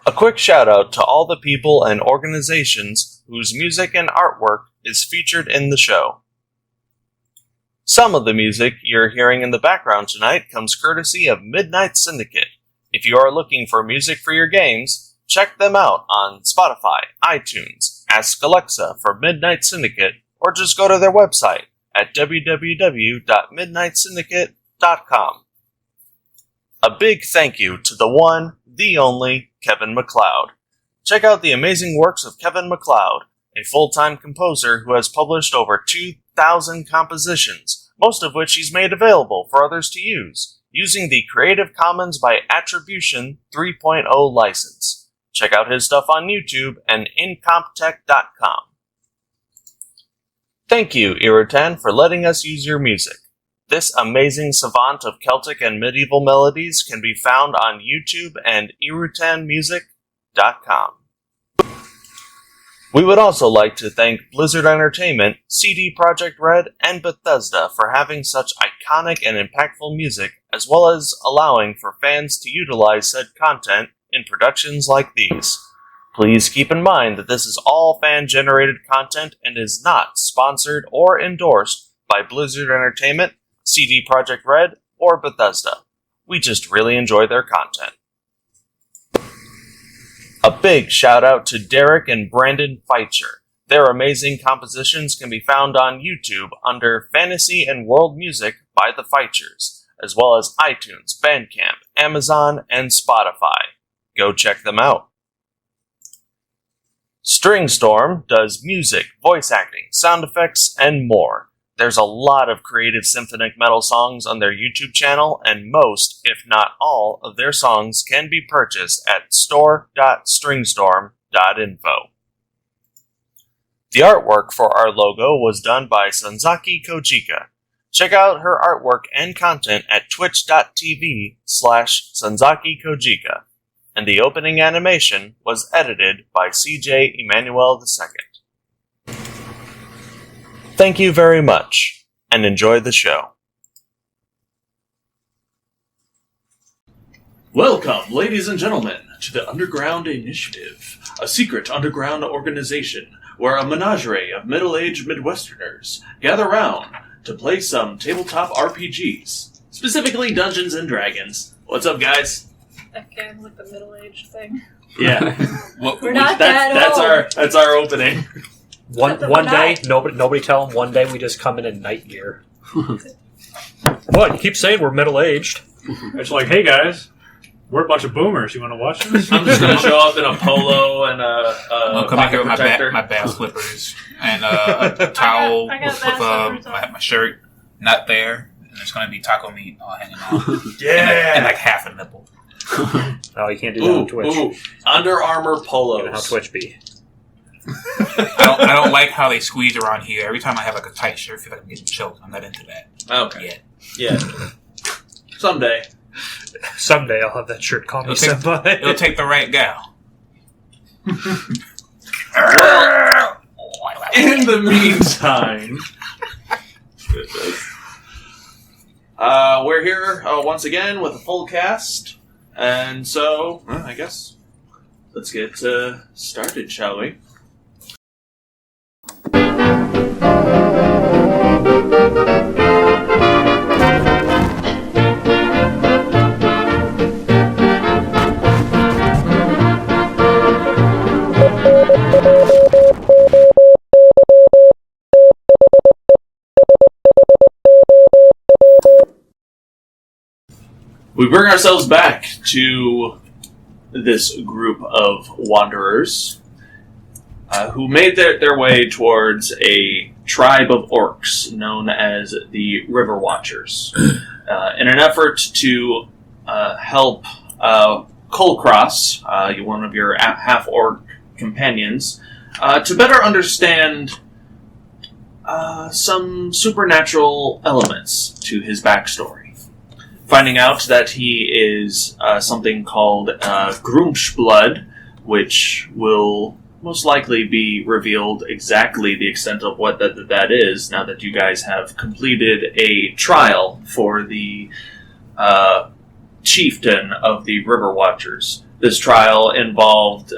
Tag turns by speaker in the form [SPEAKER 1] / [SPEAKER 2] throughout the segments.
[SPEAKER 1] A quick shout out to all the people and organizations whose music and artwork is featured in the show. Some of the music you're hearing in the background tonight comes courtesy of Midnight Syndicate. If you are looking for music for your games, check them out on Spotify, iTunes, ask Alexa for Midnight Syndicate, or just go to their website at www.midnightsyndicate.com. A big thank you to the one, the only, Kevin MacLeod. Check out the amazing works of Kevin MacLeod, a full-time composer who has published over 2,000 compositions, most of which he's made available for others to use, using the Creative Commons by Attribution 3.0 license. Check out his stuff on YouTube and incomptech.com. Thank you, Irritan, for letting us use your music. This amazing savant of Celtic and medieval melodies can be found on YouTube and irritanmusic.com. We would also like to thank Blizzard Entertainment, CD Projekt Red, and Bethesda for having such iconic and impactful music, as well as allowing for fans to utilize said content in productions like these. Please keep in mind that this is all fan-generated content and is not sponsored or endorsed by Blizzard Entertainment, CD Projekt Red, or Bethesda. We just really enjoy their content. A big shout out to Derek and Brandon Feitcher. Their amazing compositions can be found on YouTube under Fantasy and World Music by the Feitchers, as well as iTunes, Bandcamp, Amazon, and Spotify. Go check them out. Stringstorm does music, voice acting, sound effects, and more. There's a lot of creative symphonic metal songs on their YouTube channel, and most, if not all, of their songs can be purchased at store.stringstorm.info. The artwork for our logo was done by Sanzaki Kojika. Check out her artwork and content at twitch.tv/Sanzaki Kojika. And the opening animation was edited by CJ Emmanuel II. Thank you very much, and enjoy the show.
[SPEAKER 2] Welcome, ladies and gentlemen, to the Underground Initiative, a secret underground organization where a menagerie of middle-aged Midwesterners gather round to play some tabletop RPGs, specifically Dungeons and Dragons. What's up, guys?
[SPEAKER 3] Again with the middle-aged thing.
[SPEAKER 2] Yeah,
[SPEAKER 3] We're not that old.
[SPEAKER 2] That's our opening.
[SPEAKER 4] One day, nobody tell them. One day we just come in night gear. What? You keep saying we're middle aged.
[SPEAKER 5] It's like, hey guys, we're a bunch of boomers. You want to watch this?
[SPEAKER 2] I'm just gonna show up in a polo and
[SPEAKER 6] I'll come in here with my bass slippers and a towel with my shirt not there, and there's gonna be taco meat all hanging out.
[SPEAKER 2] Yeah,
[SPEAKER 6] and like half a nipple.
[SPEAKER 4] Oh, you can't do that on Twitch.
[SPEAKER 2] Under Armour polos.
[SPEAKER 4] You know how Twitch be.
[SPEAKER 6] I don't like how they squeeze around here. Every time I have like a tight shirt, I feel like I'm getting choked. I'm not into that.
[SPEAKER 2] Okay. Yeah. Someday
[SPEAKER 4] I'll have that shirt. Call me senpai.
[SPEAKER 6] It'll take the right gal.
[SPEAKER 2] Well, in the meantime, we're here once again with a full cast, and so I guess let's get started, shall we? We bring ourselves back to this group of wanderers who made their way towards a tribe of orcs known as the River Watchers in an effort to help Kulkras, one of your half-orc companions, to better understand some supernatural elements to his backstory. Finding out that he is something called Grumsh blood, which will most likely be revealed exactly the extent of what that is now that you guys have completed a trial for the chieftain of the River Watchers, this trial involved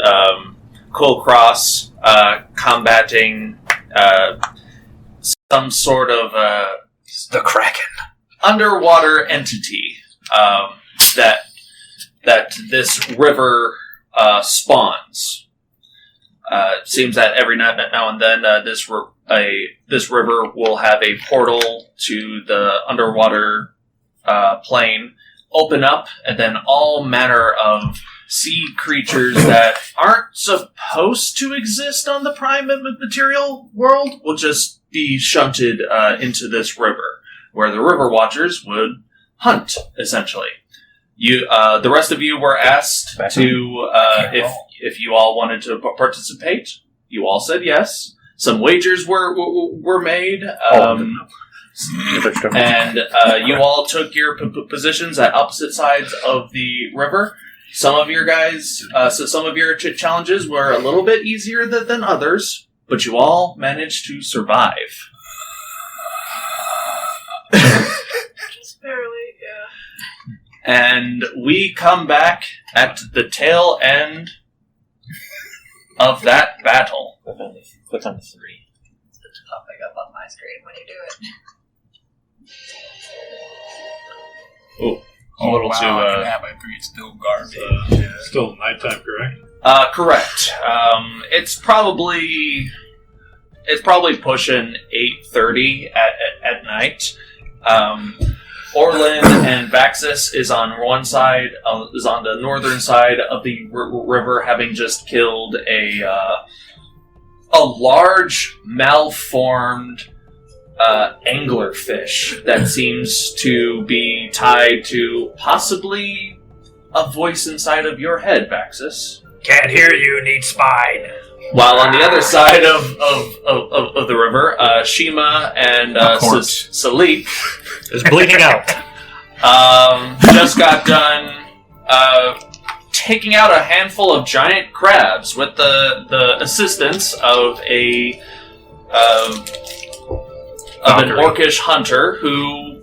[SPEAKER 2] Kulkras combating some sort of
[SPEAKER 4] The Kraken.
[SPEAKER 2] underwater entity that this river spawns. It seems that every now and then this river will have a portal to the underwater plane open up, and then all manner of sea creatures that aren't supposed to exist on the prime material world will just be shunted into this river, where the river watchers would hunt, essentially. The rest of you were asked to, if you all wanted to participate. You all said yes. Some wagers were made, and you all took your positions at opposite sides of the river. Some of your guys, some of your challenges were a little bit easier than others, but you all managed to survive.
[SPEAKER 3] Just barely, yeah.
[SPEAKER 2] And we come back at the tail end of that battle.
[SPEAKER 7] Click on the 3.
[SPEAKER 3] It's popping up on my screen when you do it.
[SPEAKER 2] A little too.
[SPEAKER 6] Yeah, but it's still garbage.
[SPEAKER 5] Still nighttime, correct?
[SPEAKER 2] Correct. It's probably pushing 8:30 at night. Orlin and Vaxxus is on one side, is on the northern side of the river, having just killed a large malformed anglerfish that seems to be tied to possibly a voice inside of your head, Vaxxus.
[SPEAKER 4] Can't hear you, need spine.
[SPEAKER 2] While on the other side of the river, Shiima and Salic
[SPEAKER 4] is bleeding out.
[SPEAKER 2] Just got done taking out a handful of giant crabs with the assistance of an orcish hunter who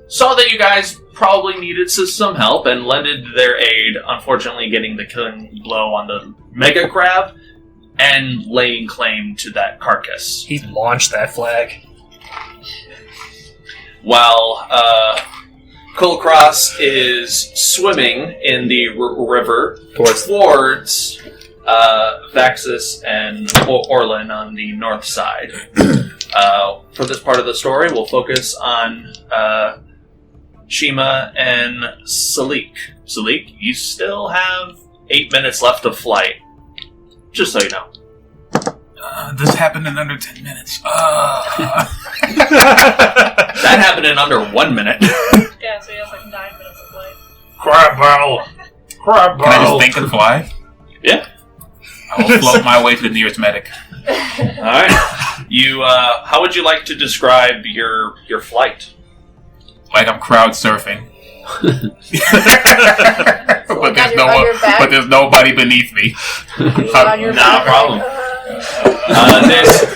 [SPEAKER 2] saw that you guys probably needed some help and lended their aid, unfortunately getting the killing blow on the mega crab and laying claim to that carcass.
[SPEAKER 4] He launched that flag.
[SPEAKER 2] While Kulkras is swimming in the river towards Vaxxus and Orlin on the north side. For this part of the story, we'll focus on Shiima and Salic. Salic, you still have 8 minutes left of flight. Just so you know.
[SPEAKER 6] This happened in under 10 minutes.
[SPEAKER 2] That happened in under 1 minute.
[SPEAKER 3] Yeah, so you have like 9 minutes of flight.
[SPEAKER 5] Crab barrel! Crab
[SPEAKER 6] Can I just
[SPEAKER 5] barrel!
[SPEAKER 6] think and fly?
[SPEAKER 2] Yeah.
[SPEAKER 6] I will float my way to the nearest medic.
[SPEAKER 2] Alright. You, how would you like to describe your flight?
[SPEAKER 6] Like I'm crowd surfing. but there's nobody beneath me.
[SPEAKER 2] Not a problem.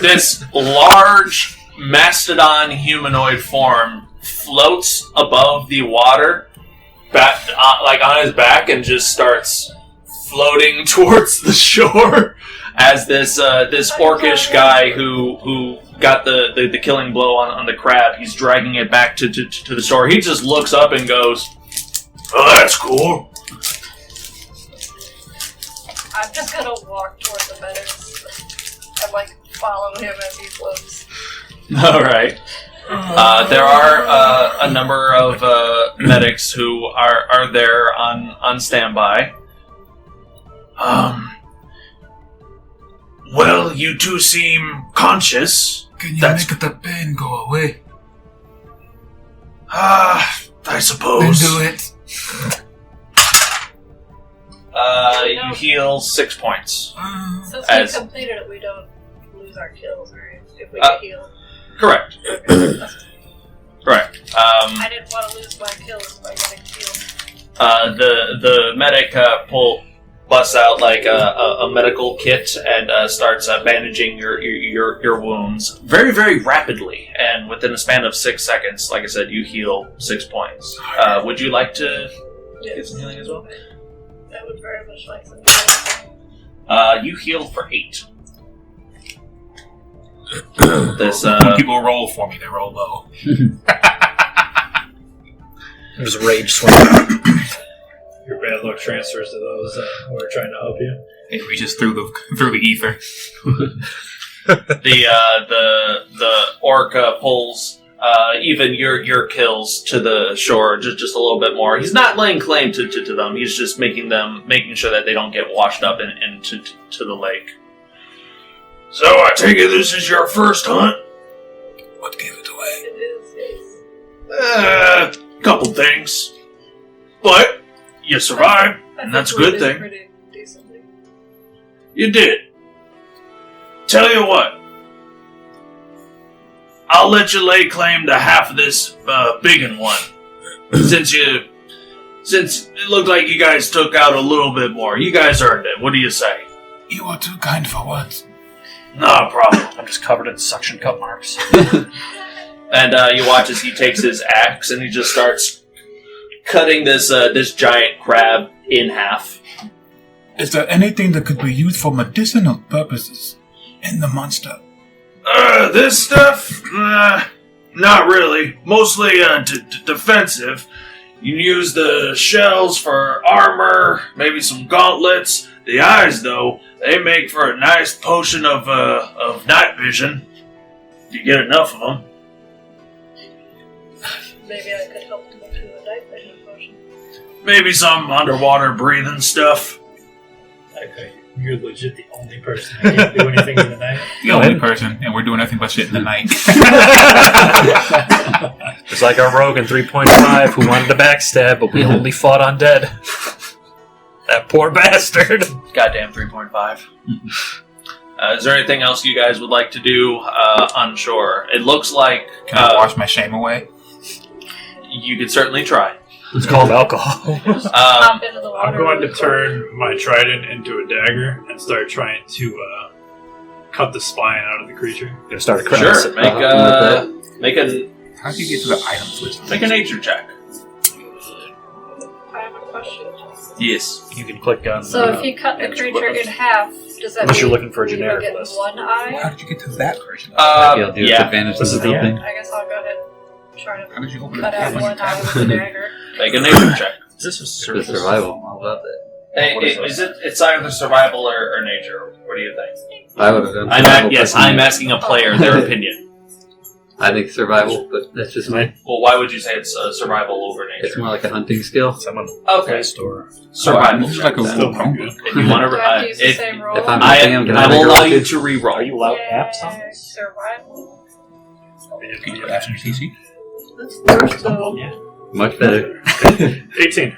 [SPEAKER 2] This large mastodon humanoid form floats above the water, like on his back, and just starts floating towards the shore. As this orcish guy who got the killing blow on the crab, he's dragging it back to the shore. He just looks up and goes, "Oh, that's cool."
[SPEAKER 3] I'm just gonna walk towards the medics and like follow him as he floats.
[SPEAKER 2] All right. There are a number of medics who are there on standby. Well, you two seem conscious.
[SPEAKER 6] Can you make the pain go away?
[SPEAKER 2] I suppose.
[SPEAKER 6] Then do it.
[SPEAKER 2] You heal 6 points.
[SPEAKER 3] Since we completed it, we don't lose our kills, right? If we get healed.
[SPEAKER 2] Correct. Correct.
[SPEAKER 3] I didn't want to lose my kills by getting healed.
[SPEAKER 2] The medic busts out like a medical kit and starts bandaging your wounds very, very rapidly, and within a span of 6 seconds, like I said, you heal 6 points. Would you like to get some healing as well?
[SPEAKER 3] I would very much like some.
[SPEAKER 2] You healed for 8. This
[SPEAKER 6] When people roll for me, they roll low.
[SPEAKER 4] There's rage swing.
[SPEAKER 5] Your bad luck transfers to those who are trying to help you.
[SPEAKER 6] It reaches through the ether.
[SPEAKER 2] the orc pulls even your kills to the shore just a little bit more. He's not laying claim to them. He's just making sure that they don't get washed up into the lake. So I take it this is your first hunt?
[SPEAKER 6] What gave it away?
[SPEAKER 3] It is, yes.
[SPEAKER 2] Couple things, but you survived, and that's a good thing.
[SPEAKER 3] Pretty decently.
[SPEAKER 2] You did. Tell you what. I'll let you lay claim to half of this biggin' one. Since it looked like you guys took out a little bit more. You guys earned it. What do you say?
[SPEAKER 6] You are too kind for once.
[SPEAKER 2] No problem.
[SPEAKER 4] I'm just covered in suction cup marks.
[SPEAKER 2] And you watch as he takes his axe and he just starts cutting this giant crab in half.
[SPEAKER 6] Is there anything that could be used for medicinal purposes in the monster?
[SPEAKER 2] This stuff? Not really. Mostly defensive. You can use the shells for armor, maybe some gauntlets. The eyes, though, they make for a nice potion of night vision. If you get enough of them.
[SPEAKER 3] Maybe I could help to make you a night vision potion.
[SPEAKER 2] Maybe some underwater breathing stuff.
[SPEAKER 5] Okay, you're legit the only person that can do anything in the night.
[SPEAKER 6] The only person, and we're doing nothing but shit in the night.
[SPEAKER 4] It's like our rogue in 3.5 who wanted to backstab, but we only fought undead. That poor bastard.
[SPEAKER 2] Goddamn 3.5. Is there anything else you guys would like to do on shore? It looks like...
[SPEAKER 6] Can I wash my shame away?
[SPEAKER 2] You could certainly try.
[SPEAKER 4] It's called alcohol.
[SPEAKER 3] Hop into the water.
[SPEAKER 5] I'm going to turn my trident into a dagger and start trying to cut the spine out of the creature.
[SPEAKER 4] Gonna start a
[SPEAKER 2] Sure,
[SPEAKER 4] crevice.
[SPEAKER 2] make a
[SPEAKER 6] How do you get to the items list?
[SPEAKER 2] make a nature check.
[SPEAKER 3] I have a question.
[SPEAKER 2] Yes.
[SPEAKER 4] You can click on.
[SPEAKER 3] So if you cut the creature in half, does that
[SPEAKER 4] Unless
[SPEAKER 3] mean
[SPEAKER 4] you're looking for a
[SPEAKER 3] you
[SPEAKER 4] generic
[SPEAKER 3] get
[SPEAKER 4] list.
[SPEAKER 3] one eye?
[SPEAKER 6] How did you get to that version?
[SPEAKER 7] I'll do
[SPEAKER 2] Yeah.
[SPEAKER 7] advantage
[SPEAKER 4] This
[SPEAKER 7] of
[SPEAKER 4] is
[SPEAKER 7] the
[SPEAKER 4] the
[SPEAKER 7] thing.
[SPEAKER 3] I guess I'll go ahead and try to
[SPEAKER 6] How did you open
[SPEAKER 3] cut out one eye with a dagger.
[SPEAKER 2] Make a nature check.
[SPEAKER 4] Is this a
[SPEAKER 7] The
[SPEAKER 4] surface?
[SPEAKER 7] survival. How about that?
[SPEAKER 2] Hey,
[SPEAKER 4] What is
[SPEAKER 2] it's either survival or nature. What do you think?
[SPEAKER 7] I would have done survival.
[SPEAKER 2] I'm asking a player their opinion.
[SPEAKER 7] I think survival, but that's just me.
[SPEAKER 2] Well, why would you say it's survival over
[SPEAKER 7] It's
[SPEAKER 2] nature?
[SPEAKER 7] more like a hunting skill.
[SPEAKER 4] Someone
[SPEAKER 2] Okay,
[SPEAKER 4] placed or
[SPEAKER 2] survival
[SPEAKER 6] This is
[SPEAKER 2] check.
[SPEAKER 6] like a
[SPEAKER 2] then.
[SPEAKER 6] little
[SPEAKER 5] Still
[SPEAKER 6] Chromebook.
[SPEAKER 5] good.
[SPEAKER 2] If you want
[SPEAKER 3] Do I have to use the
[SPEAKER 2] to,
[SPEAKER 3] same roll?
[SPEAKER 7] if I'm-
[SPEAKER 2] I
[SPEAKER 7] Damn, can I
[SPEAKER 2] will
[SPEAKER 7] make a
[SPEAKER 2] allow
[SPEAKER 7] roll
[SPEAKER 2] you
[SPEAKER 7] too?
[SPEAKER 2] to re-roll.
[SPEAKER 4] are you allowed apps on this?
[SPEAKER 3] Survival.
[SPEAKER 6] Can you ask your CC?
[SPEAKER 3] First though.
[SPEAKER 4] Yeah.
[SPEAKER 7] Much better.
[SPEAKER 5] 18.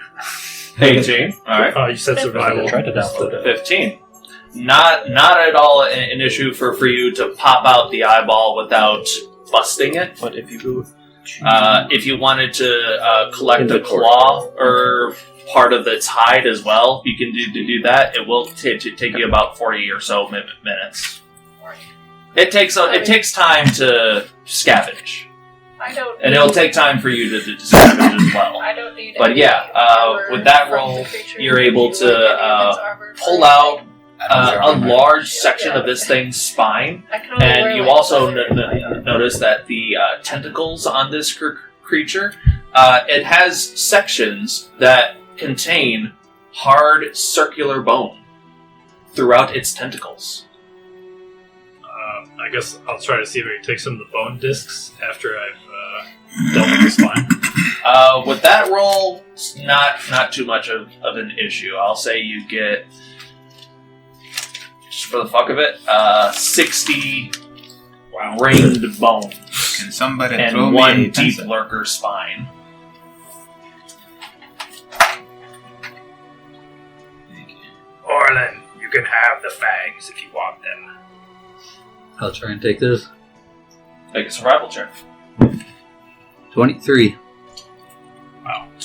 [SPEAKER 2] 18. All right.
[SPEAKER 5] Oh, you said survival.
[SPEAKER 4] I tried to download it.
[SPEAKER 2] 15. Not at all an issue for you to pop out the eyeball without busting it.
[SPEAKER 4] But if you go,
[SPEAKER 2] If you wanted to collect the
[SPEAKER 7] Inventory.
[SPEAKER 2] claw or part of its hide as well, you can do that. It will take you about 40 or so minutes. It takes time to scavenge,
[SPEAKER 3] I don't.
[SPEAKER 2] and it'll take time for you to scavenge as well.
[SPEAKER 3] I don't need.
[SPEAKER 2] But
[SPEAKER 3] any
[SPEAKER 2] yeah,
[SPEAKER 3] armor
[SPEAKER 2] with that
[SPEAKER 3] from
[SPEAKER 2] roll,
[SPEAKER 3] the creature.
[SPEAKER 2] you're able
[SPEAKER 3] Do
[SPEAKER 2] to,
[SPEAKER 3] you like any of its armor
[SPEAKER 2] pull
[SPEAKER 3] for
[SPEAKER 2] out
[SPEAKER 3] anything?
[SPEAKER 2] a large section of this thing's spine.
[SPEAKER 3] I can only wear,
[SPEAKER 2] And you
[SPEAKER 3] like,
[SPEAKER 2] also
[SPEAKER 3] leather.
[SPEAKER 2] notice that the tentacles on this creature, it has sections that contain hard circular bone throughout its tentacles.
[SPEAKER 5] I guess I'll try to see if I can take some of the bone discs after I've dealt with the spine.
[SPEAKER 2] With that roll, it's not too much of an issue. I'll say you get, just for the fuck of it, 60 ringed bones
[SPEAKER 6] Can somebody throw
[SPEAKER 2] and
[SPEAKER 6] me
[SPEAKER 2] one
[SPEAKER 6] a
[SPEAKER 2] deep
[SPEAKER 6] pencil?
[SPEAKER 2] lurker spine.
[SPEAKER 5] Orlin, you can have the fangs if you want them.
[SPEAKER 7] I'll try and take this.
[SPEAKER 2] Make a survival check.
[SPEAKER 7] 23.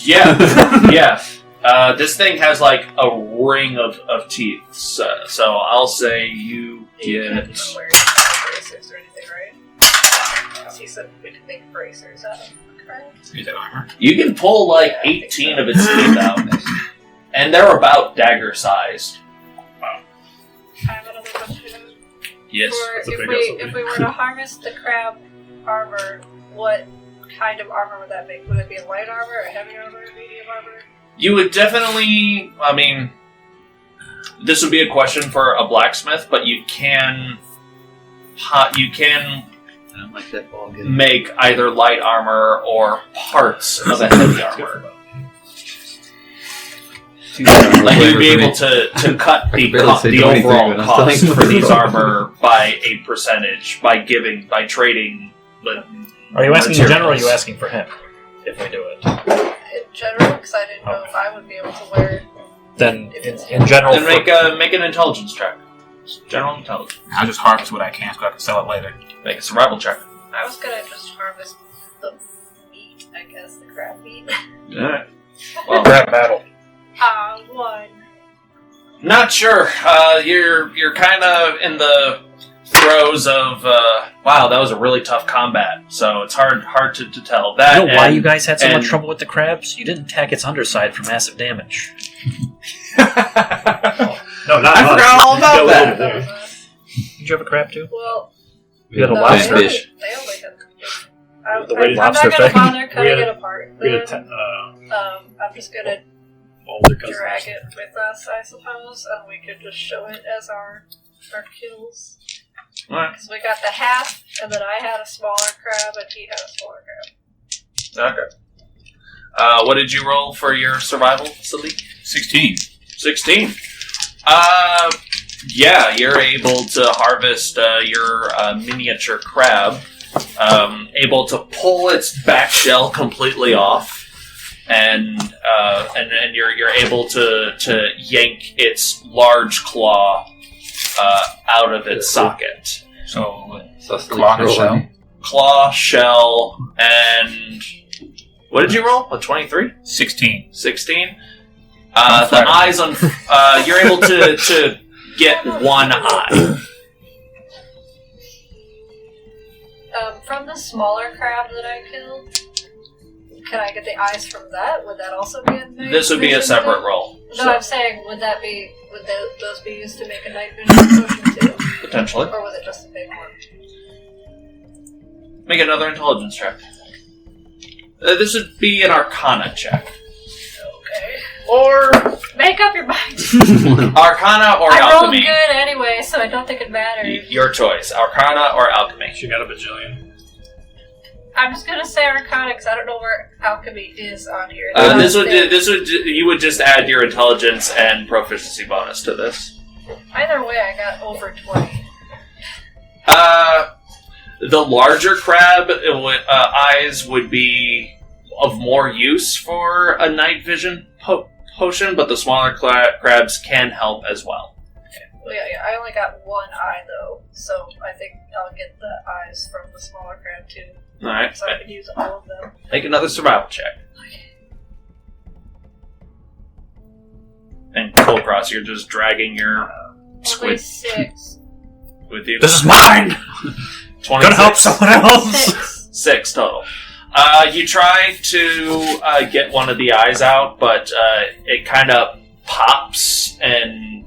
[SPEAKER 2] Yeah, yeah. This thing has like a ring of teeth, so I'll say you
[SPEAKER 3] You
[SPEAKER 2] get.
[SPEAKER 3] couldn't wear bracers or anything, right? Because he said we could make bracers out of crabs.
[SPEAKER 6] Is that armor?
[SPEAKER 2] You can pull like 18 of its teeth out, And they're about dagger-sized.
[SPEAKER 3] I have another question.
[SPEAKER 2] Yes.
[SPEAKER 3] If we were to harness the crab armor, what kind of armor would that make? Would it be a light armor, a heavy armor, a medium armor?
[SPEAKER 2] You would definitely... I mean, this would be a question for a blacksmith, but you can
[SPEAKER 7] I don't like that ball game.
[SPEAKER 2] make either light armor or parts of a heavy armor. Like you'd be able to cut the overall cost for these armor by a percentage by trading.
[SPEAKER 4] Are you asking in general, or are you asking for him? If we do it,
[SPEAKER 3] In general, because I didn't know if I would be able to wear it.
[SPEAKER 4] then in general,
[SPEAKER 2] Then make an intelligence check. General intelligence.
[SPEAKER 6] I'll just harvest what I can so I can sell it later.
[SPEAKER 2] Make a survival check.
[SPEAKER 3] I was gonna just harvest the meat, I guess, the crab meat.
[SPEAKER 2] Alright. Well,
[SPEAKER 4] crab battle.
[SPEAKER 3] 1.
[SPEAKER 2] not sure. You're kind of in the throes of wow, that was a really tough combat. So it's hard to tell. That
[SPEAKER 4] You know why you guys had so much
[SPEAKER 2] and-
[SPEAKER 4] trouble with the crabs? You didn't attack its underside for massive damage.
[SPEAKER 5] No, not
[SPEAKER 2] I
[SPEAKER 5] us.
[SPEAKER 2] forgot all about
[SPEAKER 5] Yeah,
[SPEAKER 2] that.
[SPEAKER 5] there.
[SPEAKER 4] Did you have a crab too?
[SPEAKER 3] Well,
[SPEAKER 4] You had a
[SPEAKER 3] no,
[SPEAKER 4] lobster.
[SPEAKER 7] fish.
[SPEAKER 3] They only have...
[SPEAKER 5] The way
[SPEAKER 3] I'm
[SPEAKER 4] lobster
[SPEAKER 3] not gonna
[SPEAKER 4] thing.
[SPEAKER 3] bother cutting
[SPEAKER 5] We had-
[SPEAKER 3] it apart.
[SPEAKER 5] We had
[SPEAKER 3] Then, I'm just gonna
[SPEAKER 5] older cousins.
[SPEAKER 3] drag it with us, I suppose, and we could just show it as our kills.
[SPEAKER 2] Alright.
[SPEAKER 3] Because we got the half, and then I had a smaller crab, and he had a smaller crab.
[SPEAKER 2] Okay. What did you roll for your survival, Salic?
[SPEAKER 6] 16.
[SPEAKER 2] 16. Yeah, you're able to harvest your miniature crab. Able to pull its back shell completely off, and you're able to yank its large claw out of its socket.
[SPEAKER 6] So,
[SPEAKER 7] Sustenance
[SPEAKER 6] claw and
[SPEAKER 7] roll.
[SPEAKER 6] shell.
[SPEAKER 2] Claw, shell, and what did you roll? A 23?
[SPEAKER 6] 16.
[SPEAKER 2] 16?
[SPEAKER 6] I'm
[SPEAKER 2] The
[SPEAKER 6] flattered.
[SPEAKER 2] eyes on. You're able to get one eye.
[SPEAKER 3] From the smaller crab that I killed, can I get the eyes from that? Would that also be a night
[SPEAKER 2] This would be a
[SPEAKER 3] vision
[SPEAKER 2] separate
[SPEAKER 3] thing?
[SPEAKER 2] roll.
[SPEAKER 3] No,
[SPEAKER 2] So,
[SPEAKER 3] I'm saying, would those be used to make a night vision potion too?
[SPEAKER 2] potentially.
[SPEAKER 3] Or was it just a big one?
[SPEAKER 2] Make another intelligence check. This would be an Arcana check.
[SPEAKER 3] Okay.
[SPEAKER 2] Or
[SPEAKER 3] Make up your mind.
[SPEAKER 2] Arcana or
[SPEAKER 3] I rolled
[SPEAKER 2] Alchemy.
[SPEAKER 3] good anyway, so I don't think it matters.
[SPEAKER 2] Your choice. Arcana or Alchemy.
[SPEAKER 5] She got a bajillion.
[SPEAKER 3] I'm just gonna say Arcana because I don't know where alchemy is on here.
[SPEAKER 2] You would just add your intelligence and proficiency bonus to this.
[SPEAKER 3] Either way, I got over 20.
[SPEAKER 2] The larger crab eyes would be of more use for a night vision potion, but the smaller crabs can help as well.
[SPEAKER 3] Well, yeah, I only got one eye though, so I think I'll get the eyes from the smaller crab too,
[SPEAKER 2] Alright,
[SPEAKER 3] so I can use all of them.
[SPEAKER 2] make another survival check. And Kulkras, you're just dragging your
[SPEAKER 3] Only
[SPEAKER 2] squid
[SPEAKER 3] 6.
[SPEAKER 2] with you.
[SPEAKER 4] This is mine.
[SPEAKER 2] 26.
[SPEAKER 4] Gonna help someone else.
[SPEAKER 3] 6.
[SPEAKER 2] 6 total. You try to get one of the eyes out, but it kind of pops and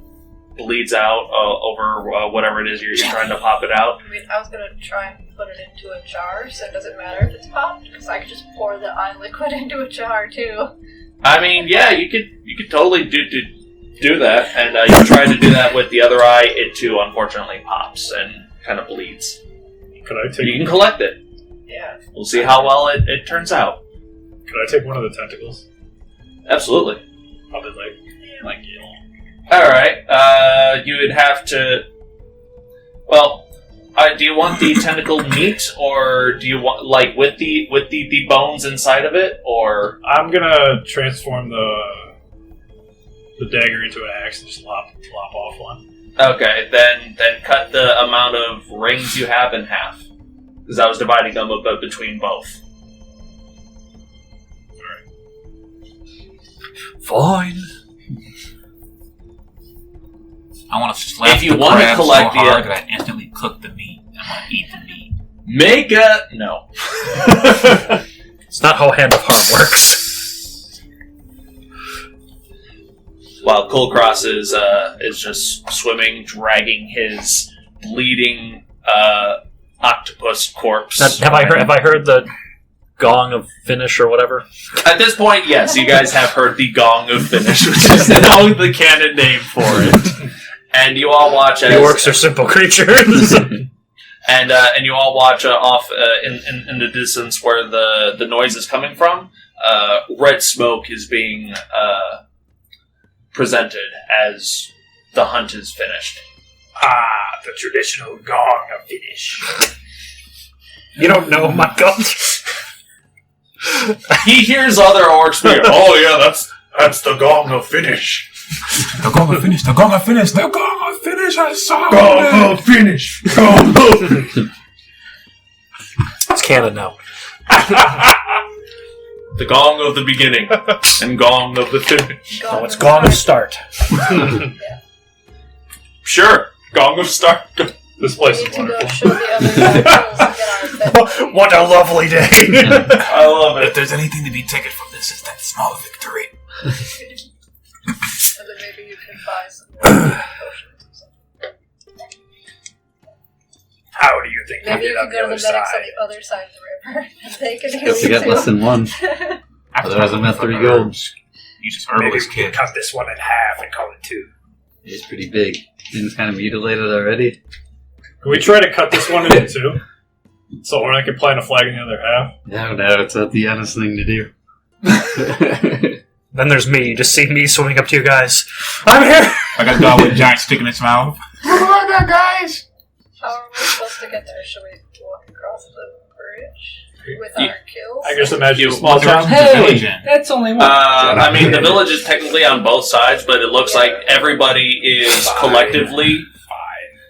[SPEAKER 2] bleeds out over whatever it is you're trying to pop it out.
[SPEAKER 3] I mean, I was gonna try and put it into a jar, so it doesn't matter if it's popped, because I could just pour the eye liquid into a jar too.
[SPEAKER 2] I mean, yeah, you could totally do that, and you try to do that with the other eye. It too, unfortunately, pops and kind of bleeds.
[SPEAKER 5] Could I take?
[SPEAKER 2] You can collect it.
[SPEAKER 3] Yeah.
[SPEAKER 2] We'll see how well it turns out.
[SPEAKER 5] Could I take one of the tentacles?
[SPEAKER 2] Absolutely.
[SPEAKER 5] Probably like
[SPEAKER 2] All right. You would have to. Well, do you want the tentacle meat, or do you want with the bones inside of it, or?
[SPEAKER 5] I'm gonna transform the dagger into an axe and just lop off one.
[SPEAKER 2] Okay, then cut the amount of rings you have in half, because I was dividing them between both.
[SPEAKER 4] Fine.
[SPEAKER 6] I want to slap
[SPEAKER 2] If you
[SPEAKER 6] the
[SPEAKER 2] want to
[SPEAKER 6] crab
[SPEAKER 2] collect
[SPEAKER 6] so hard
[SPEAKER 2] the-
[SPEAKER 6] that I instantly cook the meat. I'm going to eat the meat.
[SPEAKER 2] Make a no.
[SPEAKER 4] It's not how Hand of Harm works.
[SPEAKER 2] while Kulkras is just swimming, dragging his bleeding octopus corpse.
[SPEAKER 4] Have I heard the gong of finish or whatever?
[SPEAKER 2] At this point, yes, you guys have heard the gong of finish, which is now the canon name for it. And you all watch as
[SPEAKER 4] The orcs are simple creatures.
[SPEAKER 2] and you all watch off in the distance where the noise is coming from. Red smoke is being presented as the hunt is finished.
[SPEAKER 8] Ah, the traditional gong of finish.
[SPEAKER 4] You don't know, my god.
[SPEAKER 2] He hears other orcs being, oh yeah, that's the gong of finish.
[SPEAKER 6] The gong of finish, the gong of finish, the gong of finish, I saw
[SPEAKER 8] Gong of finish. Gong of finish.
[SPEAKER 4] It's canon now.
[SPEAKER 2] The gong of the beginning and gong of the finish.
[SPEAKER 4] No, it's gong of start.
[SPEAKER 2] Sure, gong of start.
[SPEAKER 5] This place
[SPEAKER 3] We
[SPEAKER 5] is
[SPEAKER 3] need to go
[SPEAKER 5] wonderful.
[SPEAKER 3] show the other side and get our bed.
[SPEAKER 4] What a lovely day.
[SPEAKER 2] I love
[SPEAKER 6] If
[SPEAKER 2] it.
[SPEAKER 6] there's anything to be taken from this, it's that small victory.
[SPEAKER 3] So then maybe you can buy some more potions or something.
[SPEAKER 8] How do you think
[SPEAKER 3] Maybe
[SPEAKER 8] we
[SPEAKER 3] you
[SPEAKER 8] did
[SPEAKER 3] can
[SPEAKER 8] on
[SPEAKER 3] go
[SPEAKER 8] the
[SPEAKER 3] to
[SPEAKER 8] other
[SPEAKER 3] the medics on
[SPEAKER 8] side?
[SPEAKER 3] the other side of the river, and they can heal
[SPEAKER 9] Guess we
[SPEAKER 3] you
[SPEAKER 9] got
[SPEAKER 3] too.
[SPEAKER 9] less than one. Otherwise, I'm at 3 gold.
[SPEAKER 6] You just
[SPEAKER 8] Maybe
[SPEAKER 6] herbalist
[SPEAKER 8] we can
[SPEAKER 6] kid.
[SPEAKER 8] cut this one in half and call it 2.
[SPEAKER 9] It's pretty big. And it's kind of mutilated already.
[SPEAKER 5] Can we try to cut this one into two? So when I can plant a flag in the other half?
[SPEAKER 9] No, it's not the honest thing to do.
[SPEAKER 4] Then there's me. You just see me swimming up to you guys. I'm here!
[SPEAKER 6] Like a dog with a giant stick in its mouth.
[SPEAKER 3] How are we supposed to get there? Should we walk across the bridge with our kills?
[SPEAKER 5] I just imagine a
[SPEAKER 2] You-
[SPEAKER 5] small town.
[SPEAKER 10] That's only one.
[SPEAKER 2] I mean, the village is technically on both sides, but it looks like everybody is collectively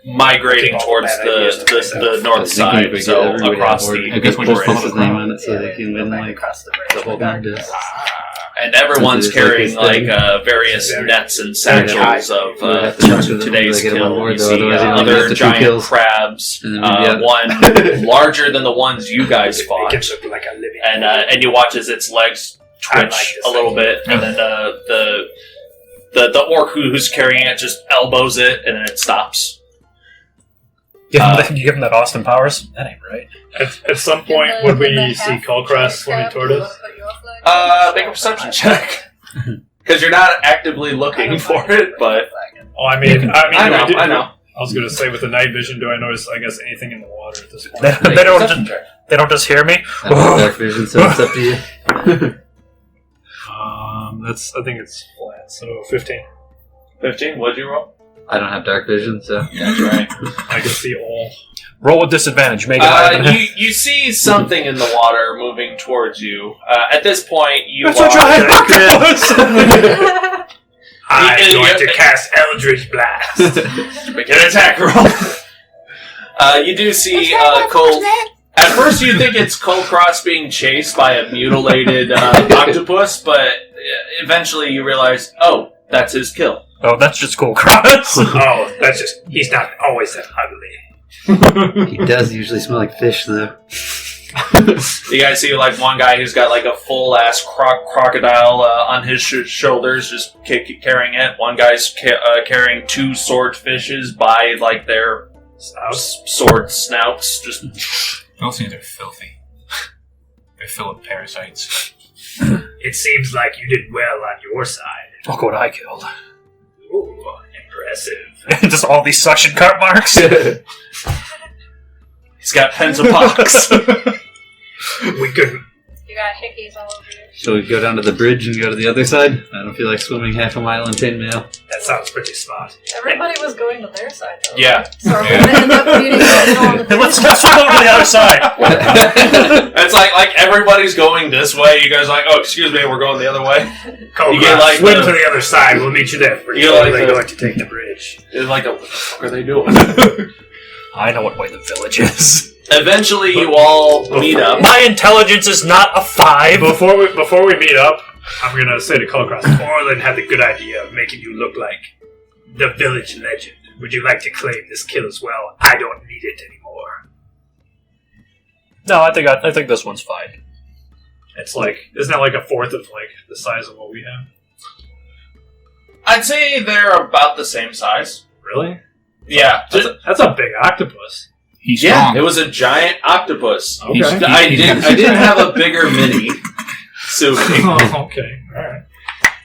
[SPEAKER 2] migrating towards the north side, so across
[SPEAKER 9] I
[SPEAKER 2] the
[SPEAKER 9] guess we'll just put his
[SPEAKER 2] bridge.
[SPEAKER 9] name on it so
[SPEAKER 3] Yeah,
[SPEAKER 9] they can
[SPEAKER 3] go
[SPEAKER 9] win
[SPEAKER 3] back
[SPEAKER 9] like
[SPEAKER 3] across the bridge.
[SPEAKER 9] the whole contest.
[SPEAKER 2] And everyone's
[SPEAKER 9] Since it is
[SPEAKER 2] carrying
[SPEAKER 9] like
[SPEAKER 2] like
[SPEAKER 9] this thing.
[SPEAKER 2] various nets and satchels of
[SPEAKER 9] We'll have to talk to them
[SPEAKER 2] today's
[SPEAKER 9] to get them on
[SPEAKER 2] kill.
[SPEAKER 9] board,
[SPEAKER 2] You
[SPEAKER 9] though,
[SPEAKER 2] see
[SPEAKER 9] otherwise you don't
[SPEAKER 2] other
[SPEAKER 9] get the 2
[SPEAKER 2] giant
[SPEAKER 9] kills.
[SPEAKER 2] crabs,
[SPEAKER 9] And then we'd be out.
[SPEAKER 2] one larger than the ones you guys
[SPEAKER 8] It
[SPEAKER 2] fought,
[SPEAKER 8] gets look like a living.
[SPEAKER 2] and you watch as its legs
[SPEAKER 8] I like
[SPEAKER 2] twitch
[SPEAKER 8] this
[SPEAKER 2] a little
[SPEAKER 8] idea.
[SPEAKER 2] bit, and then the orc who's carrying it just elbows it, and then it stops.
[SPEAKER 4] You give him that Austin Powers? That ain't right.
[SPEAKER 5] At some point,
[SPEAKER 3] And
[SPEAKER 5] would
[SPEAKER 3] the
[SPEAKER 5] we see
[SPEAKER 3] half
[SPEAKER 5] Kulkras swimming
[SPEAKER 3] crab,
[SPEAKER 5] toward
[SPEAKER 3] you
[SPEAKER 5] us?
[SPEAKER 3] wanna put your flag in?
[SPEAKER 2] Make a perception check. Because you're not actively looking for it, but
[SPEAKER 5] Oh, I mean,
[SPEAKER 2] I know.
[SPEAKER 5] I was going to say, with the night vision, do I notice, I guess, anything in the water at this point?
[SPEAKER 4] They don't just hear me?
[SPEAKER 9] I don't have dark vision, so it's up to you.
[SPEAKER 5] I think it's flat, so 15.
[SPEAKER 2] 15, what'd you roll?
[SPEAKER 9] I don't have dark vision, so.
[SPEAKER 2] That's right.
[SPEAKER 5] I can see all.
[SPEAKER 4] Roll with disadvantage. Make it higher than
[SPEAKER 2] You see something in the water moving towards you. At this point, you
[SPEAKER 4] That's
[SPEAKER 2] are...
[SPEAKER 4] a giant octopus!
[SPEAKER 8] I'm going to cast Eldritch Blast.
[SPEAKER 2] Make an attack roll. You do see Cole... At first you think it's Kulkras being chased by a mutilated octopus, but eventually you realize, oh, that's his kill.
[SPEAKER 4] Oh, that's just cool, Cross.
[SPEAKER 8] Oh, that's just... He's not always that ugly.
[SPEAKER 9] He does usually smell like fish, though.
[SPEAKER 2] You guys see like one guy who's got like a full ass crocodile on his shoulders, just carrying it. One guy's carrying 2 swordfishes by like their sword snouts. Just
[SPEAKER 6] Those things are filthy. They're filled with parasites.
[SPEAKER 8] It seems like you did well on your side.
[SPEAKER 4] Look what I killed.
[SPEAKER 8] Ooh, impressive.
[SPEAKER 4] Just all these suction cup marks.
[SPEAKER 2] he's got pens of pox.
[SPEAKER 8] We couldn't.
[SPEAKER 3] You got hickeys all over you.
[SPEAKER 9] Shall we go down to the bridge and go to the other side? I don't feel like swimming half a mile in chainmail.
[SPEAKER 8] That sounds pretty smart.
[SPEAKER 3] Everybody was going to their side, though.
[SPEAKER 2] Yeah.
[SPEAKER 3] Right? So we're going to end up meeting on the
[SPEAKER 4] Let's swim over to the other side.
[SPEAKER 2] It's like everybody's going this way. You guys are like, oh, excuse me, we're going the other way.
[SPEAKER 8] Cobra,
[SPEAKER 2] You get, like,
[SPEAKER 8] swim
[SPEAKER 2] the-
[SPEAKER 8] to the other side. We'll meet you there. We're
[SPEAKER 2] You get, like,
[SPEAKER 8] totally
[SPEAKER 2] the-
[SPEAKER 8] going to take the bridge.
[SPEAKER 2] It's like, what the fuck are they doing?
[SPEAKER 4] I know what way the village is.
[SPEAKER 2] Eventually, you all meet up.
[SPEAKER 4] My intelligence is not a 5.
[SPEAKER 8] Before we meet up, I'm going to say to Kulkras, Orlin had the good idea of making you look like the village legend. Would you like to claim this kill as well? I don't need it anymore.
[SPEAKER 4] No, I think this one's fine.
[SPEAKER 5] It's like, isn't that like a fourth of like the size of what we have?
[SPEAKER 2] I'd say they're about the same size.
[SPEAKER 5] Really?
[SPEAKER 2] Yeah.
[SPEAKER 5] That's a big octopus.
[SPEAKER 6] He's strong.
[SPEAKER 2] It was a giant octopus.
[SPEAKER 5] Okay.
[SPEAKER 2] I didn't have a bigger mini.
[SPEAKER 5] Oh, okay. All right.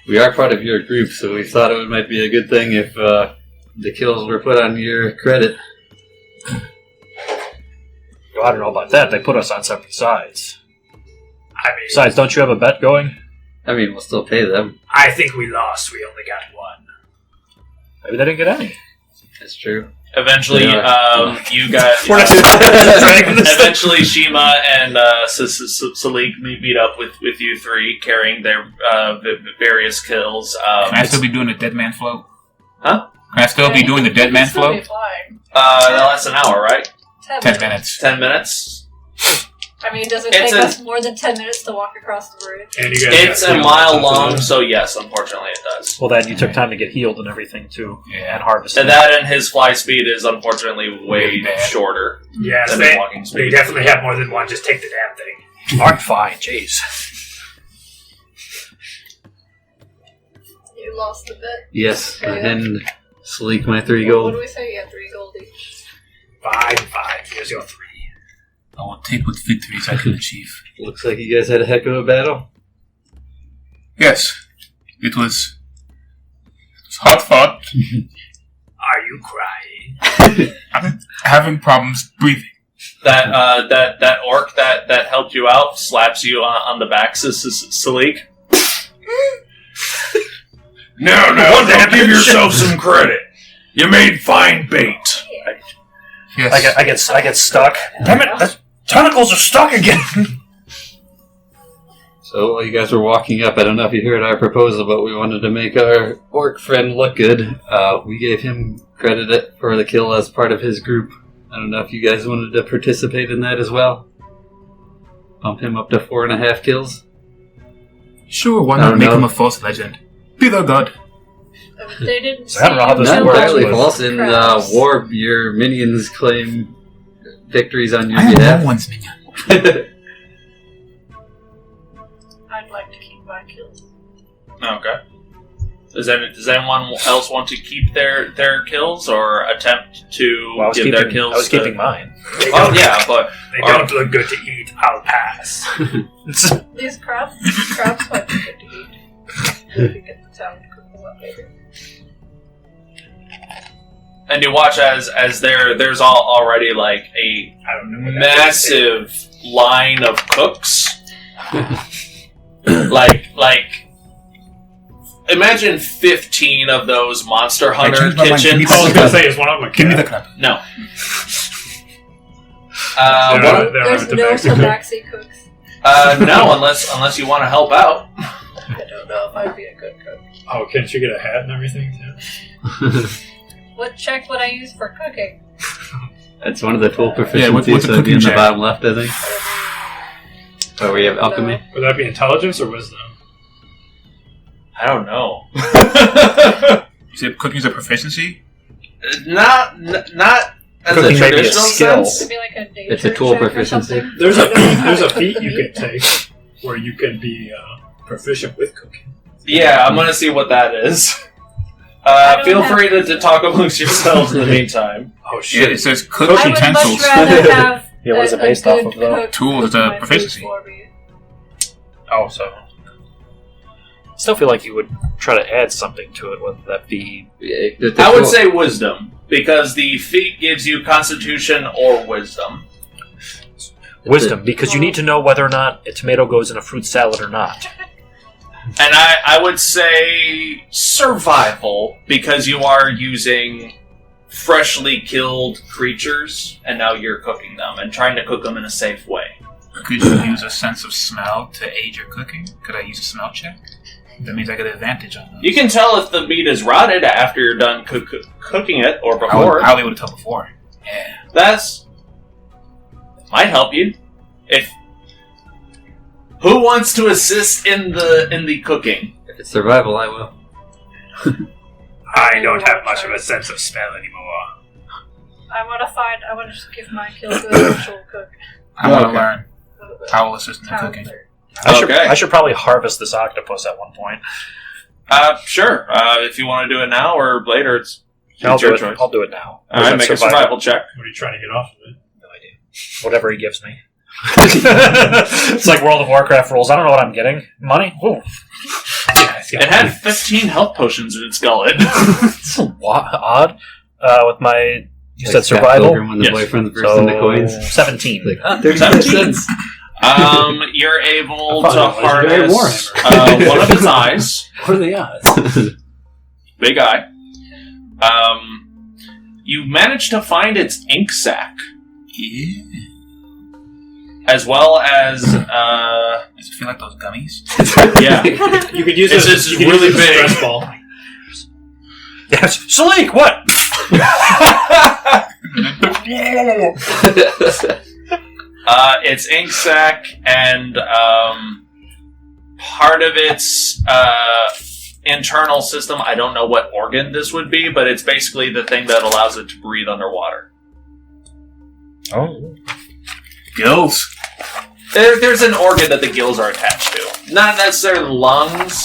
[SPEAKER 9] We are part of your group, so we thought it might be a good thing if the kills were put on your credit.
[SPEAKER 4] I don't know about that. They put us on separate sides.
[SPEAKER 5] I mean,
[SPEAKER 4] Besides, don't you have a bet going?
[SPEAKER 9] I mean, we'll still pay them.
[SPEAKER 5] I think we lost. We only got one.
[SPEAKER 4] Maybe they didn't get any.
[SPEAKER 9] That's true.
[SPEAKER 2] Eventually,
[SPEAKER 9] Yeah.
[SPEAKER 2] you guys.
[SPEAKER 4] We're not
[SPEAKER 2] Eventually, Shiima and Salic meet up with you three, carrying their various kills.
[SPEAKER 6] Can I still be doing the dead man float?
[SPEAKER 2] Huh?
[SPEAKER 6] Can I still be doing the dead man
[SPEAKER 3] Still be
[SPEAKER 6] float?
[SPEAKER 3] flying.
[SPEAKER 2] That's an hour, right?
[SPEAKER 6] 10 minutes.
[SPEAKER 2] 10 minutes.
[SPEAKER 3] I mean, does it
[SPEAKER 2] It's
[SPEAKER 3] take
[SPEAKER 2] a-
[SPEAKER 3] us more than 10 minutes to walk across the bridge?
[SPEAKER 5] And you guys
[SPEAKER 2] It's
[SPEAKER 5] got
[SPEAKER 2] a
[SPEAKER 5] healed
[SPEAKER 2] mile
[SPEAKER 5] on top of
[SPEAKER 2] long,
[SPEAKER 5] that.
[SPEAKER 2] so yes, unfortunately it does.
[SPEAKER 4] Well, then you took time to get healed and everything, too.
[SPEAKER 6] Yeah.
[SPEAKER 4] And harvest.
[SPEAKER 2] And that and his fly speed is unfortunately way
[SPEAKER 6] Really bad.
[SPEAKER 2] shorter
[SPEAKER 5] Yes,
[SPEAKER 2] than
[SPEAKER 5] they,
[SPEAKER 2] his walking
[SPEAKER 5] they
[SPEAKER 2] speed.
[SPEAKER 5] definitely have more than one. Just take the damn thing.
[SPEAKER 4] I'm fine, jeez.
[SPEAKER 3] You lost a bit.
[SPEAKER 9] Yes,
[SPEAKER 3] Okay.
[SPEAKER 9] and Sleek my 3
[SPEAKER 3] What
[SPEAKER 9] gold.
[SPEAKER 3] do we say? You have 3 gold each.
[SPEAKER 5] 5 and 5. Here's your 3.
[SPEAKER 6] I will take what victories I can achieve.
[SPEAKER 9] Looks like you guys had a heck of a battle.
[SPEAKER 6] Yes. It was hard fought.
[SPEAKER 5] Are you crying?
[SPEAKER 6] I'm having problems breathing.
[SPEAKER 2] That orc that helped you out slaps you on the back, Salic.
[SPEAKER 8] Now, give yourself some credit. You made fine bait.
[SPEAKER 6] Yes.
[SPEAKER 4] I get stuck. Damn it! The tentacles are stuck again!
[SPEAKER 9] So while you guys were walking up, I don't know if you heard our proposal, but we wanted to make our orc friend look good. We gave him credit for the kill as part of his group. I don't know if you guys wanted to participate in that as well. Bump him up to 4.5 kills.
[SPEAKER 6] Sure, why
[SPEAKER 9] I
[SPEAKER 6] not
[SPEAKER 9] don't
[SPEAKER 6] make
[SPEAKER 9] know.
[SPEAKER 6] him a false legend? Be the god.
[SPEAKER 3] They didn't
[SPEAKER 4] So I don't know how this
[SPEAKER 9] Not
[SPEAKER 4] works,
[SPEAKER 9] entirely
[SPEAKER 4] but-
[SPEAKER 9] false. In
[SPEAKER 3] Crabs.
[SPEAKER 9] war, your minions claim victories on your
[SPEAKER 6] I am no
[SPEAKER 9] behalf.
[SPEAKER 6] one's minion.
[SPEAKER 3] I'd like to keep my kills.
[SPEAKER 2] Okay. Does anyone else want to keep their kills or attempt to
[SPEAKER 4] Well, I was
[SPEAKER 2] give
[SPEAKER 4] keeping,
[SPEAKER 2] their kills?
[SPEAKER 4] I was keeping mine.
[SPEAKER 2] Oh yeah, but
[SPEAKER 5] They don't look good to eat. I'll pass.
[SPEAKER 3] These crabs might be good to eat. If you get the town to cook them up later.
[SPEAKER 2] and you watch as there's already like a
[SPEAKER 5] I don't know. What that
[SPEAKER 2] massive line of cooks. like imagine 15 of those Monster Hunter
[SPEAKER 6] changed my mind. Can you
[SPEAKER 2] kitchens.
[SPEAKER 5] I was gonna say, is one of them a
[SPEAKER 6] Give me the
[SPEAKER 5] cat?
[SPEAKER 6] crap.
[SPEAKER 2] No.
[SPEAKER 5] They're
[SPEAKER 3] There's
[SPEAKER 5] on
[SPEAKER 3] no
[SPEAKER 5] Tabaxi.
[SPEAKER 3] Tabaxi cooks.
[SPEAKER 2] No, unless you want to help out.
[SPEAKER 3] I don't know if I'd be a good cook.
[SPEAKER 5] Oh, can't you get a hat and everything? Too?
[SPEAKER 3] What check would I use for cooking?
[SPEAKER 9] That's one of the tool proficiencies,
[SPEAKER 6] Yeah, what's the
[SPEAKER 9] so it'd be
[SPEAKER 6] cooking
[SPEAKER 9] in the
[SPEAKER 6] check?
[SPEAKER 9] bottom left, I think. Oh, we have alchemy.
[SPEAKER 5] Would that be intelligence or wisdom?
[SPEAKER 2] I don't know.
[SPEAKER 6] You said cooking is a proficiency?
[SPEAKER 2] not as
[SPEAKER 4] Cooking
[SPEAKER 2] a
[SPEAKER 4] may be a
[SPEAKER 2] traditional
[SPEAKER 4] skill.
[SPEAKER 2] sense.
[SPEAKER 3] It'd be like a nature
[SPEAKER 9] It's a tool
[SPEAKER 3] check or
[SPEAKER 9] proficiency.
[SPEAKER 3] something.
[SPEAKER 5] There's
[SPEAKER 3] I don't know how
[SPEAKER 5] a
[SPEAKER 3] to
[SPEAKER 5] feat
[SPEAKER 3] cook
[SPEAKER 5] you
[SPEAKER 3] meat.
[SPEAKER 5] can take where you can be proficient with cooking.
[SPEAKER 2] Yeah, I'm gonna see what that is.
[SPEAKER 3] I don't
[SPEAKER 2] Feel
[SPEAKER 3] have-
[SPEAKER 2] free to talk amongst yourselves in the meantime.
[SPEAKER 5] Oh
[SPEAKER 6] Yeah,
[SPEAKER 5] shit!
[SPEAKER 6] it says cook
[SPEAKER 3] I would much
[SPEAKER 6] utensils.
[SPEAKER 3] rather have
[SPEAKER 4] Yeah, what is it
[SPEAKER 3] a
[SPEAKER 4] based off
[SPEAKER 3] good
[SPEAKER 4] of, though?
[SPEAKER 3] cook
[SPEAKER 6] Tools,
[SPEAKER 3] cook
[SPEAKER 6] a
[SPEAKER 3] my food
[SPEAKER 6] proficiency.
[SPEAKER 3] for me.
[SPEAKER 4] Oh, so. Still feel like you would try to add something to it, whether that be.
[SPEAKER 2] I would say wisdom, because the feat gives you constitution or wisdom.
[SPEAKER 4] Wisdom, because you need to know whether or not a tomato goes in a fruit salad or not.
[SPEAKER 2] And I would say survival, because you are using freshly killed creatures, and now you're cooking them, and trying to cook them in a safe way.
[SPEAKER 6] Could you use a sense of smell to aid your cooking? Could I use a smell check? That means I get an advantage on those.
[SPEAKER 2] You can tell if the meat is rotted after you're done cooking it, or before.
[SPEAKER 6] I'll be able to tell before. Yeah.
[SPEAKER 2] That's might help you. If who wants to assist in the cooking?
[SPEAKER 9] If it's survival, I will.
[SPEAKER 5] I don't have much of a sense of smell anymore.
[SPEAKER 3] I want to just give my kill to an actual cook.
[SPEAKER 6] I want to
[SPEAKER 9] Okay.
[SPEAKER 6] learn how will assist in the
[SPEAKER 3] Town
[SPEAKER 6] cooking.
[SPEAKER 3] clerk.
[SPEAKER 4] I should
[SPEAKER 2] Okay.
[SPEAKER 4] I should probably harvest this octopus at one point.
[SPEAKER 2] Sure. If you want to do it now or later, it's
[SPEAKER 4] I'll
[SPEAKER 2] your
[SPEAKER 4] do it.
[SPEAKER 2] choice.
[SPEAKER 4] I'll do it now.
[SPEAKER 2] All right, make a survival check.
[SPEAKER 5] What are you trying to get off of it?
[SPEAKER 4] No idea. Whatever he gives me. It's like World of Warcraft rules. I don't know what I'm getting. Money? Ooh.
[SPEAKER 2] It had 15 health potions in its gullet.
[SPEAKER 4] It's odd. With my... You said
[SPEAKER 9] Scott
[SPEAKER 4] survival?
[SPEAKER 9] Pilgrim when the
[SPEAKER 2] Yes.
[SPEAKER 9] boyfriend burst into coins.
[SPEAKER 4] 17.
[SPEAKER 9] Like, 35 cents.
[SPEAKER 2] You're able
[SPEAKER 10] I
[SPEAKER 2] to
[SPEAKER 10] thought it was legendary
[SPEAKER 2] harness
[SPEAKER 10] Warhammer.
[SPEAKER 2] one of his eyes.
[SPEAKER 10] What are the odds?
[SPEAKER 2] Big eye. You managed to find its ink sac.
[SPEAKER 6] Yeah.
[SPEAKER 2] As well as,
[SPEAKER 6] Does it feel like those gummies?
[SPEAKER 2] yeah.
[SPEAKER 5] You could use
[SPEAKER 2] It's
[SPEAKER 5] it.
[SPEAKER 2] just
[SPEAKER 5] You could
[SPEAKER 2] really
[SPEAKER 5] use it as a
[SPEAKER 2] big.
[SPEAKER 5] stress ball.
[SPEAKER 4] Yes. Salic, what?
[SPEAKER 2] It's ink sac, and part of its internal system, I don't know what organ this would be, but it's basically the thing that allows it to breathe underwater.
[SPEAKER 4] Oh.
[SPEAKER 6] Gills.
[SPEAKER 2] There's an organ that the gills are attached to. Not necessarily lungs.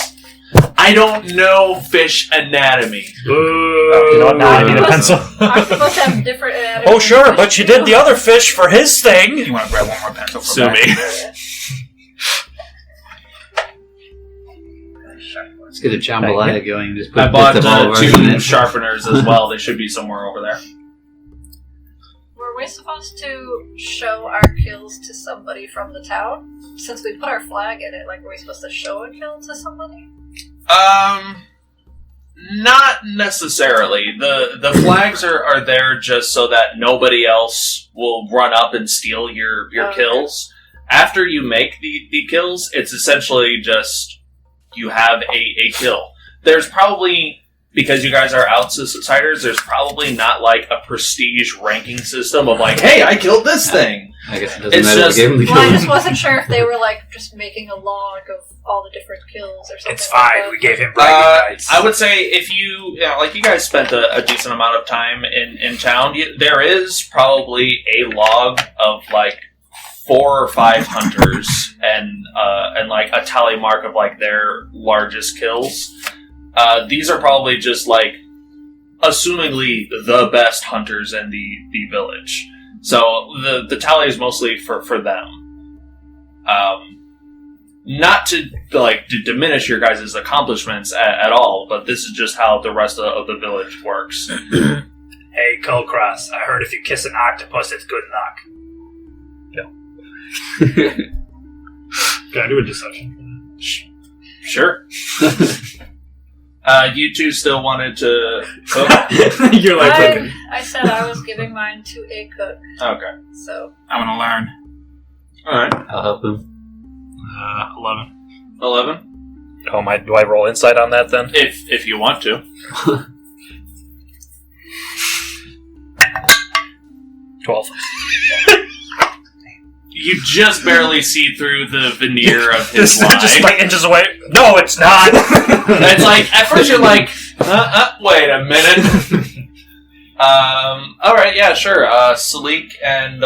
[SPEAKER 2] I don't know fish anatomy.
[SPEAKER 4] You know what? Now I need a pencil.
[SPEAKER 3] Octopus have different anatomy.
[SPEAKER 4] Oh, sure, but you did the other fish for his thing.
[SPEAKER 6] You want to grab one more pencil for
[SPEAKER 2] Sue me.
[SPEAKER 9] Let's get a jambalaya going. Just put
[SPEAKER 2] I bought
[SPEAKER 9] bits of all of ours in
[SPEAKER 2] two
[SPEAKER 9] it.
[SPEAKER 2] sharpeners as well. They should be somewhere over there.
[SPEAKER 3] Were we supposed to show our kills to somebody from the town? Since we put our flag in it, like, were we supposed to show a kill to somebody?
[SPEAKER 2] Not necessarily. The flags are there just so that nobody else will run up and steal your
[SPEAKER 3] Okay.
[SPEAKER 2] kills. After you make the kills, it's essentially just you have a kill. There's probably, because you guys are outsiders, there's probably not like a prestige ranking system of like, hey, I killed this thing.
[SPEAKER 9] I guess it doesn't
[SPEAKER 2] It's
[SPEAKER 9] matter.
[SPEAKER 2] just-
[SPEAKER 9] We gave him the
[SPEAKER 3] Well, I
[SPEAKER 9] kill.
[SPEAKER 3] just wasn't sure if they were, like, just making a log of all the different kills or something.
[SPEAKER 5] It's
[SPEAKER 3] like
[SPEAKER 5] fine.
[SPEAKER 3] that.
[SPEAKER 5] We gave him bragging rights.
[SPEAKER 2] I would say if you guys spent a decent amount of time in town, there is probably a log of like 4 or 5 hunters and like a tally mark of like their largest kills. These are probably just like assumingly the best hunters in the village. So the tally is mostly for them. Not to diminish your guys' accomplishments at all, but this is just how the rest of the village works.
[SPEAKER 5] Hey, Kulkras, I heard if you kiss an octopus, it's good luck. Can I do a deception?
[SPEAKER 2] Sure. You two still wanted to cook?
[SPEAKER 5] You're like cooking.
[SPEAKER 3] I said I was giving mine to a cook,
[SPEAKER 2] Okay.
[SPEAKER 3] so...
[SPEAKER 6] I'm gonna learn.
[SPEAKER 2] Alright.
[SPEAKER 9] I'll help him.
[SPEAKER 5] 11.
[SPEAKER 2] 11.
[SPEAKER 4] Oh my! Do I roll insight on that then?
[SPEAKER 2] If you want to.
[SPEAKER 4] 12.
[SPEAKER 2] You just barely see through the veneer of his
[SPEAKER 4] Just
[SPEAKER 2] lie.
[SPEAKER 4] just like inches away. No, it's not.
[SPEAKER 2] It's like, at first you're like, wait a minute. Alright, yeah, sure. Salic and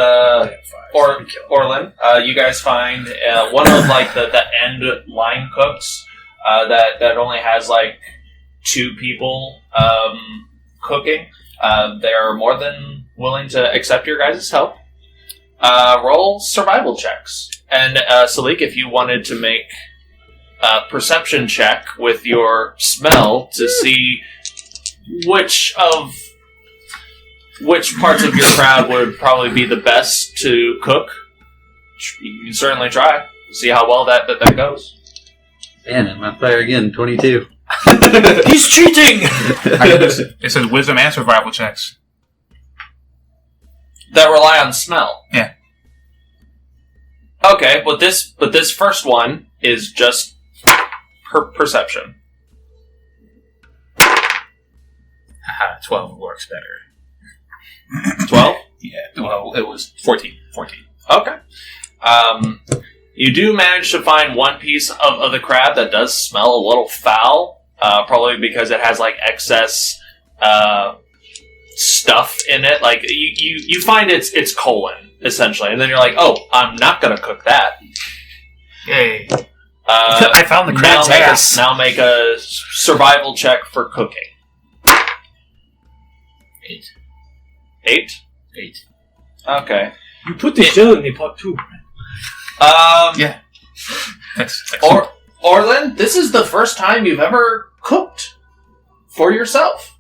[SPEAKER 2] Orlin, you guys find one of like the end line cooks that only has like 2 people cooking. They're more than willing to accept your guys' help. Roll survival checks. And Salic, if you wanted to make a perception check with your smell to see which parts of your crowd would probably be the best to cook, you can certainly try. See how well that goes.
[SPEAKER 9] Man, I'm on fire again. 22.
[SPEAKER 4] He's cheating.
[SPEAKER 6] It says wisdom and survival checks.
[SPEAKER 2] That rely on smell.
[SPEAKER 6] Yeah.
[SPEAKER 2] Okay, but this first one is just perception.
[SPEAKER 6] Haha, 12 works better.
[SPEAKER 2] 12?
[SPEAKER 6] Yeah, well, it was 14.
[SPEAKER 2] Okay. You do manage to find one piece of the crab that does smell a little foul, probably because it has like excess stuff in it. Like you find it's colon essentially, and then you're like, oh, I'm not gonna cook that.
[SPEAKER 6] Yay.
[SPEAKER 4] I found the crab's ass.
[SPEAKER 2] Now make a survival check for cooking.
[SPEAKER 6] 8.
[SPEAKER 2] 8?
[SPEAKER 6] 8.
[SPEAKER 2] Okay.
[SPEAKER 5] You put the shell in the pot too.
[SPEAKER 6] Yeah. That's
[SPEAKER 2] Orlin, this is the first time you've ever cooked for yourself.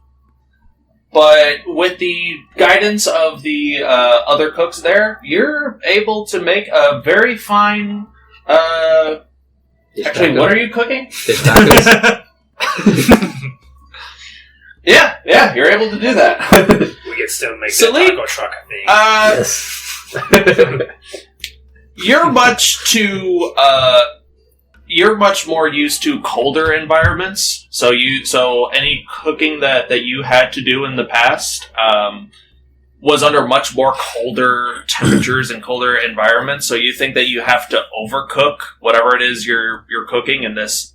[SPEAKER 2] But with the guidance of the other cooks there, you're able to make a very fine... actually, what are you cooking?
[SPEAKER 9] Fish tacos.
[SPEAKER 2] Yeah, you're able to do that.
[SPEAKER 8] We can still make
[SPEAKER 2] Salic,
[SPEAKER 8] the taco truck a thing.
[SPEAKER 9] Yes.
[SPEAKER 2] You're much more used to colder environments. So any cooking that you had to do in the past was under much more colder temperatures and colder environments. So you think that you have to overcook whatever it is you're cooking in this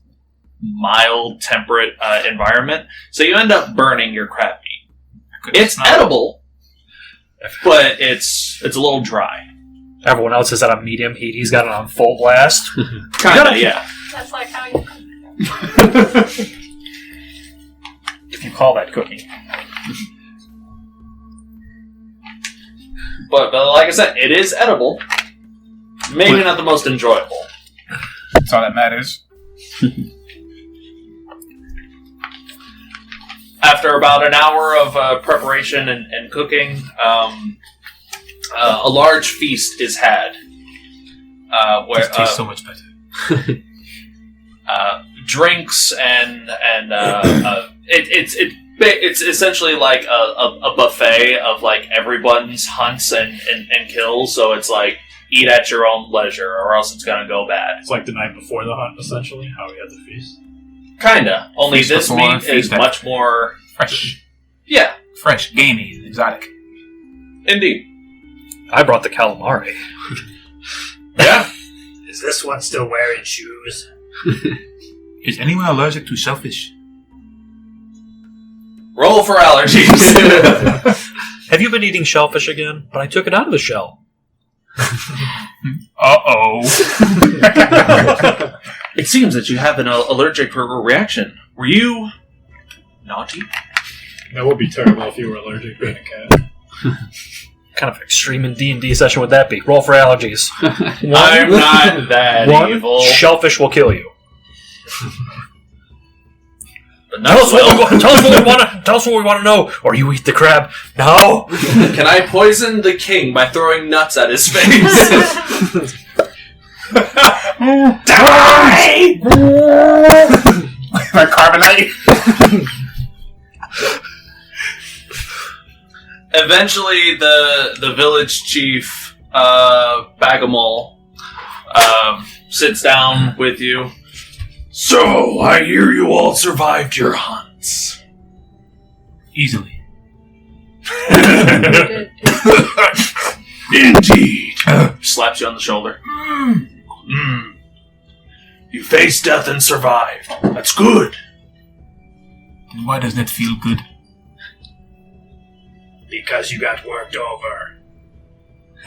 [SPEAKER 2] mild, temperate environment. So you end up burning your crab meat. It's edible, but it's a little dry.
[SPEAKER 4] Everyone else is at a medium heat. He's got it on full blast.
[SPEAKER 2] Kinda, yeah.
[SPEAKER 3] That's like how you...
[SPEAKER 4] If you call that cooking.
[SPEAKER 2] But like I said, it is edible. Maybe not the most enjoyable.
[SPEAKER 6] That's all that matters.
[SPEAKER 2] After about an hour of preparation and cooking, a large feast is had. Where
[SPEAKER 6] This tastes so much better.
[SPEAKER 2] drinks and it's essentially like a buffet of like everyone's hunts and kills. So it's like eat at your own leisure, or else it's gonna go bad.
[SPEAKER 5] It's like the night before the hunt, essentially, how we had the feast.
[SPEAKER 2] Kinda. Only
[SPEAKER 6] Feast
[SPEAKER 2] this
[SPEAKER 6] before,
[SPEAKER 2] meat is
[SPEAKER 6] feast after.
[SPEAKER 2] much more
[SPEAKER 6] Fresh.
[SPEAKER 2] Yeah,
[SPEAKER 6] Fresh, gamey, exotic.
[SPEAKER 2] indeed.
[SPEAKER 4] I brought the calamari.
[SPEAKER 2] Yeah.
[SPEAKER 8] Is this one still wearing shoes?
[SPEAKER 6] Is anyone allergic to shellfish?
[SPEAKER 2] Roll for allergies.
[SPEAKER 4] Have you been eating shellfish again? But I took it out of the shell.
[SPEAKER 6] Uh-oh.
[SPEAKER 2] It seems that you have an allergic reaction. Were you naughty?
[SPEAKER 5] That would be terrible if you were allergic to a cat.
[SPEAKER 4] Kind of extreme in D&D session would that be? Roll for allergies.
[SPEAKER 2] I'm not that
[SPEAKER 4] One,
[SPEAKER 2] evil.
[SPEAKER 4] shellfish will kill you.
[SPEAKER 2] But
[SPEAKER 4] Tell us what we want to know, or you eat the crab. No.
[SPEAKER 2] Can I poison the king by throwing nuts at his face? Die!
[SPEAKER 6] My carbonite.
[SPEAKER 2] Eventually, the village chief, Bagamol, sits down with you. So, I hear you all survived your hunts.
[SPEAKER 6] Easily.
[SPEAKER 2] Indeed. Slaps you on the shoulder. You faced death and survived. That's good.
[SPEAKER 6] Then why doesn't it feel good?
[SPEAKER 8] Because you got worked over.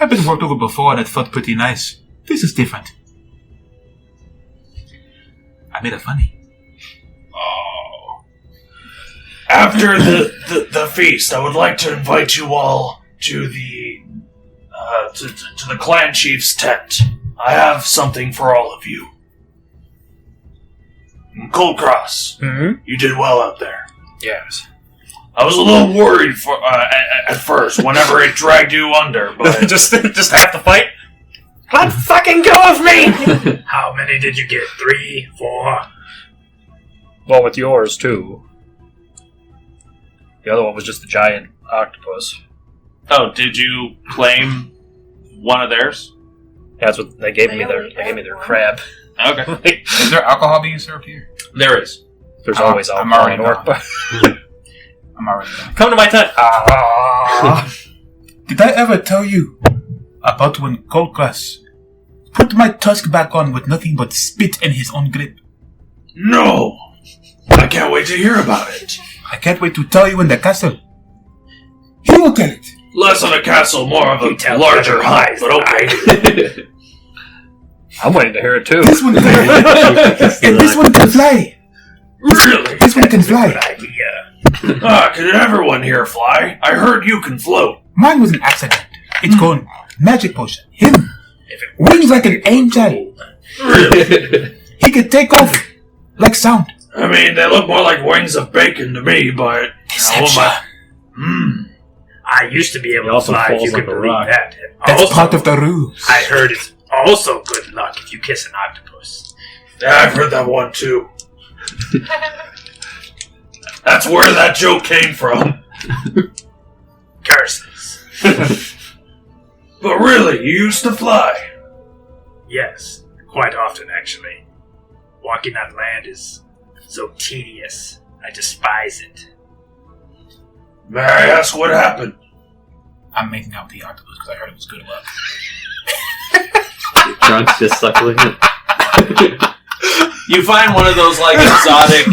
[SPEAKER 6] I've been worked over before and it felt pretty nice. This is different. I made it funny.
[SPEAKER 2] Oh. After the feast, I would like to invite you all to the to the clan chief's tent. I have something for all of you. Kulkras, you did well out there.
[SPEAKER 4] Yes.
[SPEAKER 2] I was a little worried at first whenever it dragged you under, but
[SPEAKER 4] just have to fight. Let fucking go of me!
[SPEAKER 8] How many did you get? 3, 4?
[SPEAKER 4] Well, with yours, too. The other one was just a giant octopus.
[SPEAKER 2] Oh, did you claim one of theirs?
[SPEAKER 4] That's what they gave me. They gave me their crab.
[SPEAKER 2] Okay.
[SPEAKER 6] Is there alcohol being served here?
[SPEAKER 2] There is.
[SPEAKER 4] There's always
[SPEAKER 6] I'm
[SPEAKER 4] alcohol
[SPEAKER 6] already
[SPEAKER 4] in Orc.
[SPEAKER 6] I'm already done.
[SPEAKER 4] Come to my tent.
[SPEAKER 6] Did I ever tell you about when Kulkras put my tusk back on with nothing but spit in his own grip?
[SPEAKER 2] No! I can't wait to hear about it.
[SPEAKER 6] I can't wait to tell you in the castle. He will tell it.
[SPEAKER 2] Less of a castle, more of a larger hunt, but okay.
[SPEAKER 4] I'm waiting to hear it too.
[SPEAKER 11] This one can and this one can fly.
[SPEAKER 8] Really?
[SPEAKER 11] This one can fly.
[SPEAKER 8] Good idea. Can everyone here fly? I heard you can float.
[SPEAKER 11] Mine was an accident. It's called magic potion. Him. Wings like an angel.
[SPEAKER 8] Really?
[SPEAKER 11] He could take off like sound.
[SPEAKER 8] I mean, they look more like wings of bacon to me, but...
[SPEAKER 11] Deception.
[SPEAKER 8] I used to be able
[SPEAKER 5] He
[SPEAKER 8] to
[SPEAKER 5] also
[SPEAKER 8] fly, if
[SPEAKER 5] falls
[SPEAKER 8] you
[SPEAKER 5] like
[SPEAKER 8] can
[SPEAKER 5] a
[SPEAKER 8] believe
[SPEAKER 5] rock.
[SPEAKER 8] that.
[SPEAKER 11] That's
[SPEAKER 8] Also,
[SPEAKER 11] part of the ruse.
[SPEAKER 8] I heard it's also good luck if you kiss an octopus. Yeah, I've heard that one too. That's where that joke came from. Curses. But really, you used to fly? Yes, quite often actually. Walking on land is so tedious. I despise it. May I ask what happened?
[SPEAKER 6] I'm making out with the octopus because I heard it was good luck.
[SPEAKER 9] Drunk's just suckling it.
[SPEAKER 2] You find one of those like exotic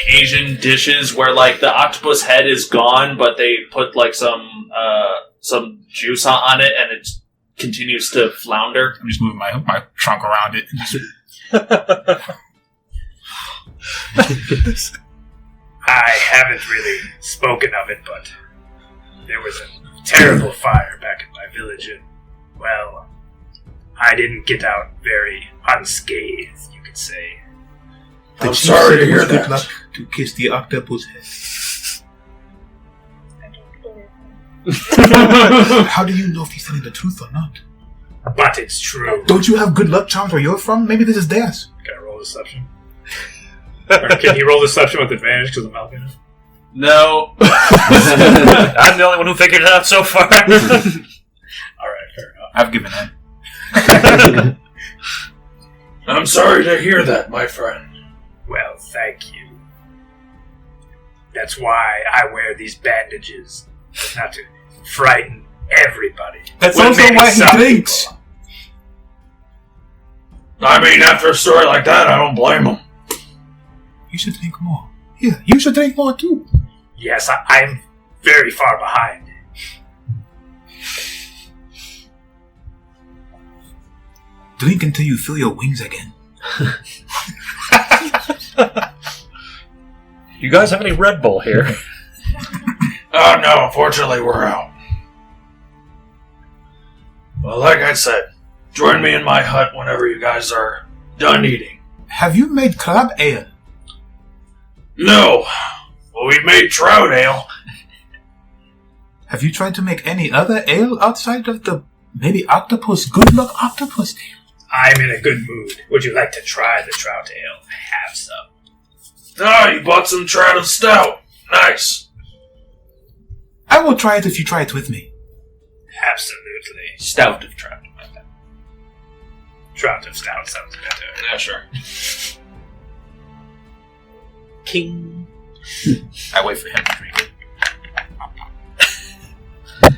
[SPEAKER 2] Asian dishes where like the octopus head is gone, but they put like some juice on it, and it continues to flounder.
[SPEAKER 6] I'm just moving my trunk around it.
[SPEAKER 8] I haven't really spoken of it, but there was a terrible fire back in my village, and, well, I didn't get out very unscathed, you could say.
[SPEAKER 11] I'm sorry to hear that. Good luck to kiss the octopus head. How do you know if he's telling the truth or not?
[SPEAKER 8] But it's true.
[SPEAKER 11] Don't you have good luck charms where you're from? Maybe this is theirs.
[SPEAKER 5] Can I roll deception? Or can you roll deception with advantage because I'm helping him?
[SPEAKER 2] No.
[SPEAKER 4] I'm the only one who figured it out so far.
[SPEAKER 5] Alright, fair enough.
[SPEAKER 6] I've given in.
[SPEAKER 8] I'm sorry to hear that, my friend. Well, thank you. That's why I wear these bandages. Not to frighten everybody.
[SPEAKER 11] That's
[SPEAKER 8] Well,
[SPEAKER 11] also
[SPEAKER 8] maybe
[SPEAKER 11] why he
[SPEAKER 8] some
[SPEAKER 11] drinks.
[SPEAKER 8] people. I mean, after a story like that, I don't blame him.
[SPEAKER 11] You should drink more. Yeah, you should drink more too.
[SPEAKER 8] Yes, I'm very far behind.
[SPEAKER 11] Drink until you feel your wings again.
[SPEAKER 4] You guys have any Red Bull here?
[SPEAKER 8] Oh no, unfortunately we're out. Well, like I said, join me in my hut whenever you guys are done eating.
[SPEAKER 11] Have you made crab ale?
[SPEAKER 8] No. Well, we've made trout ale.
[SPEAKER 11] Have you tried to make any other ale outside of the maybe octopus? Good luck octopus ale.
[SPEAKER 8] I'm in a good mood. Would you like to try the trout ale? Have some. Oh, you bought some trout of stout. Nice.
[SPEAKER 11] I will try it if you try it with me.
[SPEAKER 8] Absolutely.
[SPEAKER 2] Stout of trout.
[SPEAKER 8] Trout of stout sounds better.
[SPEAKER 2] Yeah, sure.
[SPEAKER 4] King.
[SPEAKER 6] I wait for him to drink it.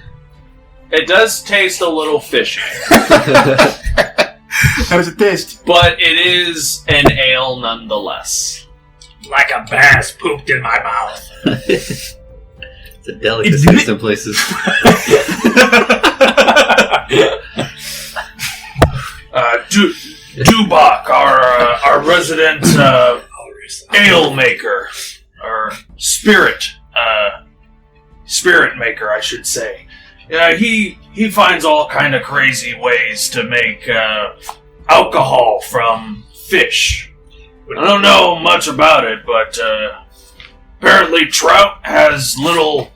[SPEAKER 2] It does taste a little fishy,
[SPEAKER 11] How does it taste?
[SPEAKER 2] but it is an ale nonetheless.
[SPEAKER 8] Like a bass pooped in my mouth.
[SPEAKER 9] It's a delicacy in some places.
[SPEAKER 8] Dubak, our resident ale maker, or spirit maker, I should say. He finds all kind of crazy ways to make alcohol from fish. I don't know much about it, but apparently trout has little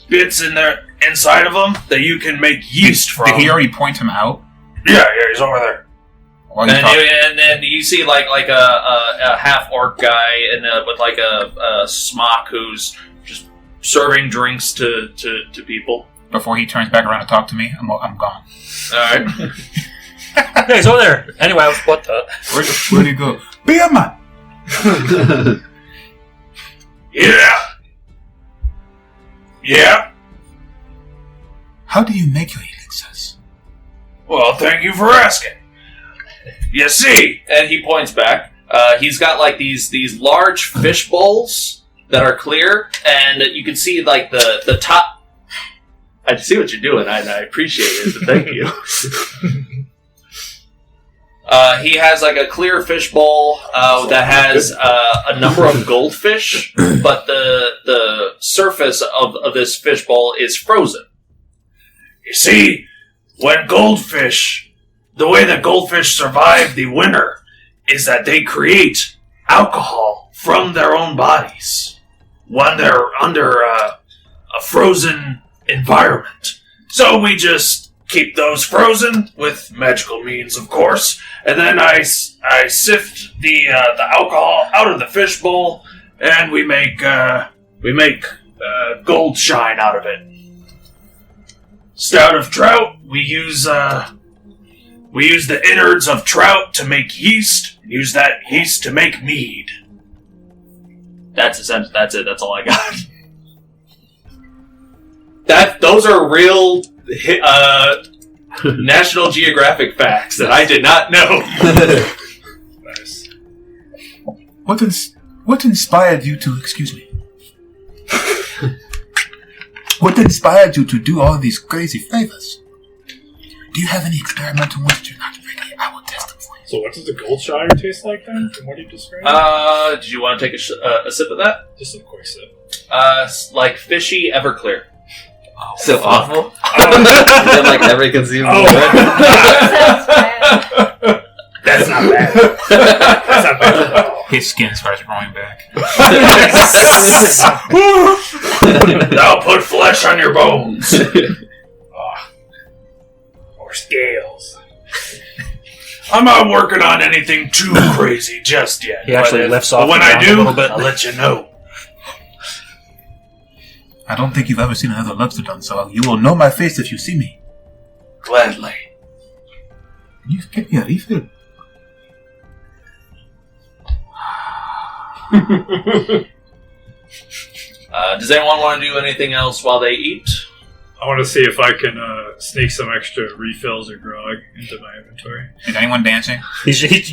[SPEAKER 8] bits inside of them that you can make yeast from.
[SPEAKER 6] Did he already point him out?
[SPEAKER 8] Yeah, he's over there.
[SPEAKER 2] And then you see like a half-orc guy with like a smock who's just serving drinks to people.
[SPEAKER 6] Before he turns back around to talk to me, I'm gone.
[SPEAKER 2] Alright.
[SPEAKER 4] Hey, he's over there. Anyway, what the?
[SPEAKER 6] Where'd he go?
[SPEAKER 11] Beer man!
[SPEAKER 8] Yeah.
[SPEAKER 11] How do you make your elixirs?
[SPEAKER 8] Well, thank you for asking. You see,
[SPEAKER 2] And he points back. He's got like these large fish bowls that are clear, and you can see like the top. I see what you're doing. I appreciate it. Thank you. He has like a clear fish bowl that has a number of goldfish, but the surface of this fish bowl is frozen.
[SPEAKER 8] You see, when goldfish, the way that goldfish survive the winter is that they create alcohol from their own bodies when they're under a frozen environment. So we just keep those frozen with magical means, of course, and then I sift the alcohol out of the fish bowl, and we make gold shine out of it. Instead of trout, we use the innards of trout to make yeast, and use that yeast to make mead.
[SPEAKER 2] That's it. That's all I got. Those are real National Geographic facts that I did not know.
[SPEAKER 5] Nice.
[SPEAKER 11] What inspired you to? Excuse me. What inspired you to do all these crazy flavors? Do you have any experimental ones that you're not ready? I will test them for you.
[SPEAKER 5] So what does the gold shire taste like then, from what you described?
[SPEAKER 2] Did you want to take a sip of that?
[SPEAKER 5] Just a quick sip.
[SPEAKER 2] Like fishy Everclear.
[SPEAKER 9] Oh, so awful. Then, like every conceivable way.
[SPEAKER 5] That's not bad. That's not bad at all.
[SPEAKER 6] His skin starts growing back.
[SPEAKER 8] I'll put flesh on your bones.
[SPEAKER 5] Or scales.
[SPEAKER 8] I'm not working on anything too crazy just yet.
[SPEAKER 4] He actually lifts off
[SPEAKER 8] but when
[SPEAKER 4] the
[SPEAKER 8] I
[SPEAKER 4] ground
[SPEAKER 8] do,
[SPEAKER 4] a little bit.
[SPEAKER 8] I'll let you know.
[SPEAKER 11] I don't think you've ever seen another Loxodon, so you will know my face if you see me.
[SPEAKER 8] Gladly.
[SPEAKER 11] Can you get me a refill?
[SPEAKER 2] Does anyone want to do anything else while they eat?
[SPEAKER 5] I want to see if I can sneak some extra refills or grog into my inventory.
[SPEAKER 6] Is anyone dancing?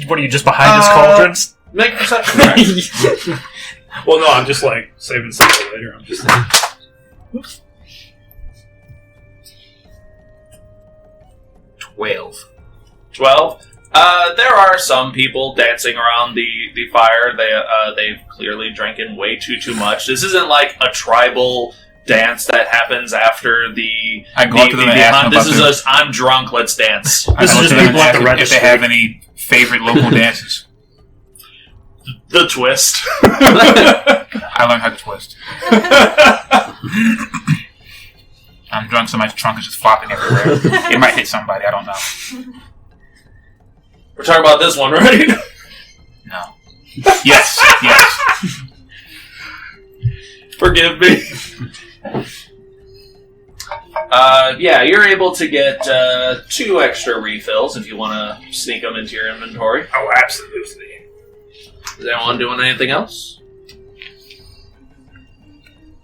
[SPEAKER 4] What are you, just behind his cauldrons?
[SPEAKER 2] Make a perception check.
[SPEAKER 5] Well, no, I'm just like saving some for later. I'm just like,
[SPEAKER 6] Oops. 12.
[SPEAKER 2] 12. There are some people dancing around the fire. They've clearly drinking way too much. This isn't like a tribal dance that happens after the
[SPEAKER 6] I go up to them and ask them
[SPEAKER 2] This is
[SPEAKER 6] about
[SPEAKER 2] just I'm drunk. Let's dance.
[SPEAKER 6] I go up to them and ask them if they have any favorite local dances.
[SPEAKER 2] The twist.
[SPEAKER 6] I learned how to twist. I'm drunk, so my trunk is just flopping everywhere. It might hit somebody. I don't know.
[SPEAKER 2] We're talking about this one, right?
[SPEAKER 6] No. Yes. Yes.
[SPEAKER 2] Forgive me. Yeah, you're able to get 2 extra refills if you want to sneak them into your inventory.
[SPEAKER 5] oh, absolutely.
[SPEAKER 2] Is anyone doing anything else?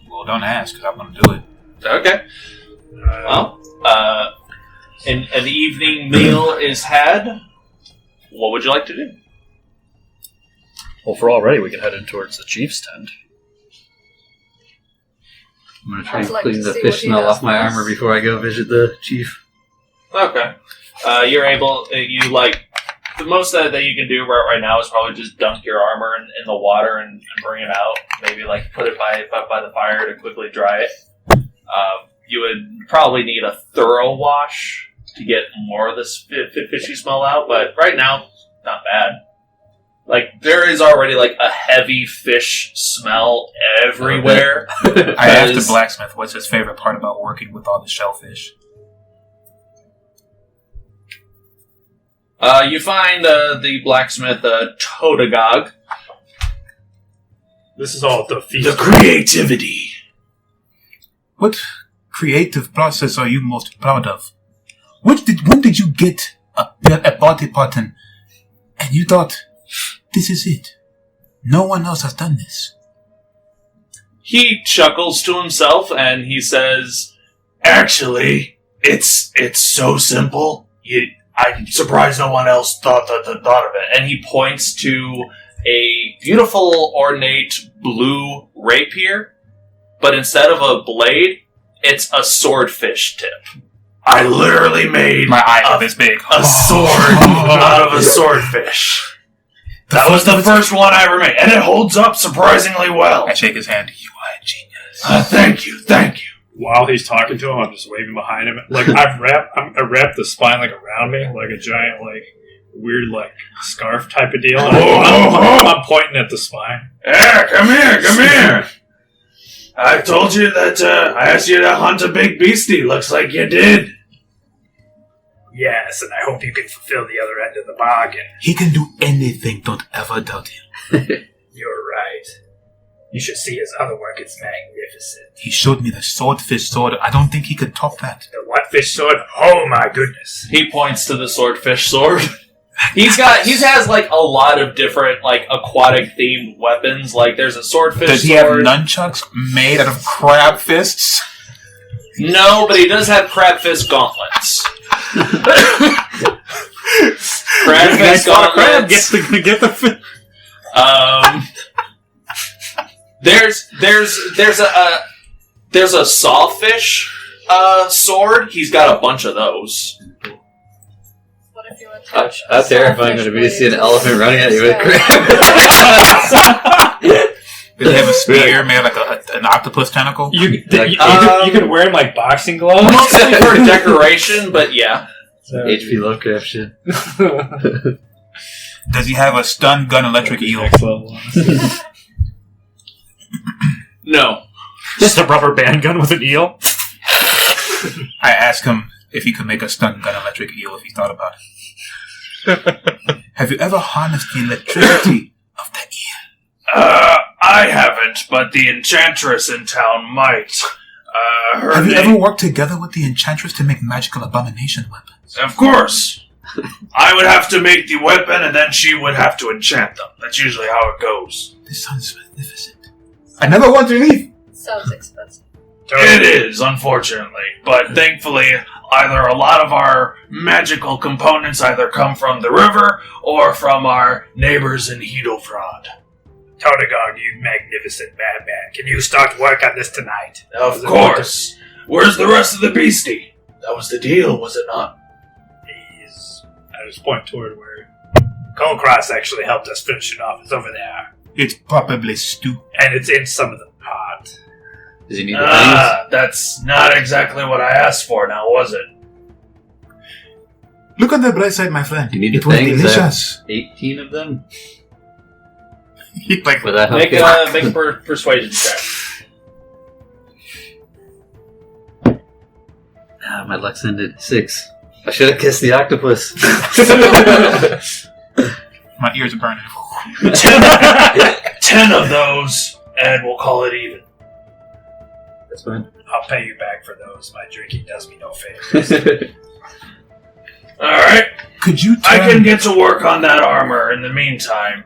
[SPEAKER 6] Well, don't ask, because I'm going to do it.
[SPEAKER 2] Okay. Well, an evening meal is had. What would you like to do?
[SPEAKER 4] Well, if we're all ready, we can head in towards the chief's tent.
[SPEAKER 9] I'm going to try and
[SPEAKER 3] I'd like
[SPEAKER 9] clean
[SPEAKER 3] to
[SPEAKER 9] the
[SPEAKER 3] see
[SPEAKER 9] fish
[SPEAKER 3] what he
[SPEAKER 9] smell
[SPEAKER 3] has
[SPEAKER 9] off my
[SPEAKER 3] for us.
[SPEAKER 9] armor before I go visit the chief.
[SPEAKER 2] Okay. You're able. The most that you can do right now is probably just dunk your armor in the water and bring it out. Maybe like put it by the fire to quickly dry it. You would probably need a thorough wash to get more of this fishy smell out, but right now, not bad. Like, there is already like a heavy fish smell everywhere.
[SPEAKER 6] I asked the blacksmith what's his favorite part about working with all the shellfish.
[SPEAKER 2] You find the blacksmith Todagog.
[SPEAKER 5] This is all the feast.
[SPEAKER 8] The creativity.
[SPEAKER 11] What creative process are you most proud of? When did you get a body pattern and you thought, this is it? No one else has done this.
[SPEAKER 2] He chuckles to himself and he says,
[SPEAKER 8] Actually, it's so simple. I'm surprised no one else thought of it.
[SPEAKER 2] and he points to a beautiful, ornate blue rapier, but instead of a blade, it's a swordfish tip.
[SPEAKER 8] I literally made
[SPEAKER 6] My eyes are this big.
[SPEAKER 8] a sword out of a swordfish. That was the first one I ever made, and it holds up surprisingly well.
[SPEAKER 6] I shake his hand. You are a genius.
[SPEAKER 8] Thank you.
[SPEAKER 5] While he's talking to him, I'm just waving behind him. Like I wrapped the spine like around me, like a giant, like weird, like scarf type of deal. I'm pointing at the spine.
[SPEAKER 8] Yeah, come here. I told you that I asked you to hunt a big beastie. Looks like you did.
[SPEAKER 5] Yes, and I hope you can fulfill the other end of the bargain.
[SPEAKER 11] He can do anything, don't ever doubt him.
[SPEAKER 5] You're right. You should see his other work, it's magnificent.
[SPEAKER 11] He showed me the swordfish sword. I don't think he could top that.
[SPEAKER 5] The what fish sword? Oh my goodness.
[SPEAKER 2] He points to the swordfish sword. He has like a lot of different like aquatic themed weapons. Like there's a swordfish
[SPEAKER 11] Does he
[SPEAKER 2] sword.
[SPEAKER 11] have nunchucks made out of crab fists?
[SPEAKER 2] No, but he does have crab fist gauntlets. Crab fist gauntlets.
[SPEAKER 5] Get the fish.
[SPEAKER 2] There's a sawfish sword. He's got a bunch of those.
[SPEAKER 3] What if you attach
[SPEAKER 9] How terrifying would it be to see an elephant running at you with crab?
[SPEAKER 6] Does he have a spear made like an octopus tentacle?
[SPEAKER 5] You can wear him like boxing gloves.
[SPEAKER 2] Mostly for decoration, but yeah.
[SPEAKER 9] HP Lovecraft shit.
[SPEAKER 11] Does he have a stun gun electric eel?
[SPEAKER 5] Next level.
[SPEAKER 2] No.
[SPEAKER 4] Just a rubber band gun with an eel?
[SPEAKER 11] I asked him if he could make a stun gun electric eel if he thought about it. Have you ever harnessed the electricity of the eel?
[SPEAKER 8] I haven't, but the enchantress in town might.
[SPEAKER 11] Have you ever worked together with the enchantress to make magical abomination weapons?
[SPEAKER 8] Of course. I would have to make the weapon, and then she would have to enchant them. That's usually how it goes.
[SPEAKER 11] This sounds magnificent. I never want to leave.
[SPEAKER 3] Sounds expensive.
[SPEAKER 8] It is, unfortunately. But thankfully, either a lot of our magical components either come from the river or from our neighbors in Hedofrod.
[SPEAKER 5] Todagog, you magnificent madman. Can you start work on this tonight?
[SPEAKER 8] Of course. Where's the rest of the beastie? That was the deal, was it not?
[SPEAKER 5] I just point toward where Kulkras actually helped us finish it off. It's over there.
[SPEAKER 11] It's probably stew.
[SPEAKER 5] And it's in some of the pot.
[SPEAKER 9] Does he need the things?
[SPEAKER 8] That's not exactly what I asked for now, was it?
[SPEAKER 11] Look on the bright side, my friend.
[SPEAKER 9] You need
[SPEAKER 11] It
[SPEAKER 9] the
[SPEAKER 11] was
[SPEAKER 9] things.
[SPEAKER 11] delicious.
[SPEAKER 9] 18 of them?
[SPEAKER 11] Like,
[SPEAKER 9] Would that help
[SPEAKER 2] Make
[SPEAKER 9] you?
[SPEAKER 2] a persuasion check.
[SPEAKER 9] My luck's ended 6. I should have kissed the octopus.
[SPEAKER 11] my ears are burning.
[SPEAKER 8] 10 of those, and we'll call it even.
[SPEAKER 9] That's fine.
[SPEAKER 5] I'll pay you back for those. My drinking does me no favors.
[SPEAKER 8] Alright.
[SPEAKER 11] Could you
[SPEAKER 8] I can get to work on that armor in the meantime.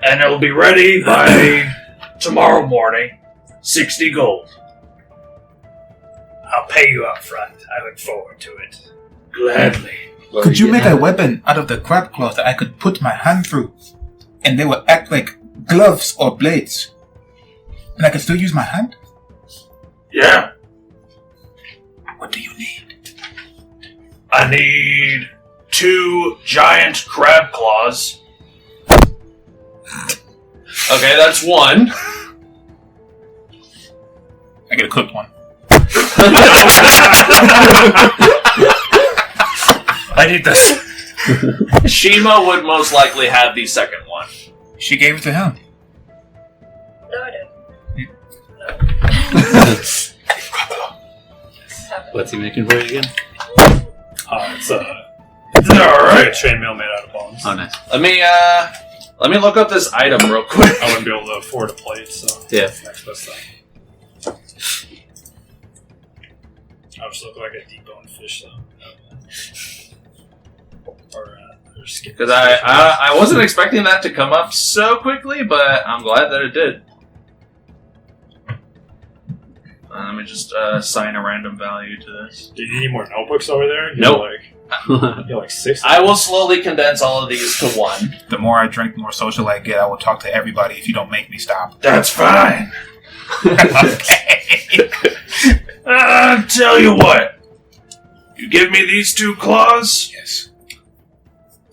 [SPEAKER 8] And it'll be ready by tomorrow morning. 60 gold.
[SPEAKER 5] I'll pay you up front. I look forward to it.
[SPEAKER 8] Gladly.
[SPEAKER 11] Could you make a weapon out of the crab claws that I could put my hand through? And they would act like gloves or blades. And I could still use my hand?
[SPEAKER 8] Yeah.
[SPEAKER 11] What do you need?
[SPEAKER 8] I need 2 giant crab claws. Okay, that's 1.
[SPEAKER 11] I get a cooked one.
[SPEAKER 4] I need this.
[SPEAKER 2] Shiima would most likely have the second one.
[SPEAKER 11] She gave it to him.
[SPEAKER 3] No, I didn't.
[SPEAKER 9] What's he making for you again?
[SPEAKER 5] It's
[SPEAKER 8] alright.
[SPEAKER 5] a chainmail made out of bones.
[SPEAKER 9] Oh, nice.
[SPEAKER 2] Let me look up this item real quick.
[SPEAKER 5] I wouldn't be able to afford a plate, so
[SPEAKER 9] Yeah.
[SPEAKER 5] next best thing. I'll just look like a deboned fish, though. Or skin.
[SPEAKER 2] Because I wasn't expecting that to come up so quickly, but I'm glad that it did. Let me just assign a random value to this.
[SPEAKER 5] Do you need any more notebooks over there?
[SPEAKER 2] Nope.
[SPEAKER 5] You're like 6.
[SPEAKER 2] I will slowly condense all of these to 1.
[SPEAKER 11] The more I drink, the more social I get. I will talk to everybody if you don't make me stop.
[SPEAKER 8] That's fine.
[SPEAKER 11] Okay.
[SPEAKER 8] Tell you what. You give me these 2 claws?
[SPEAKER 11] Yes.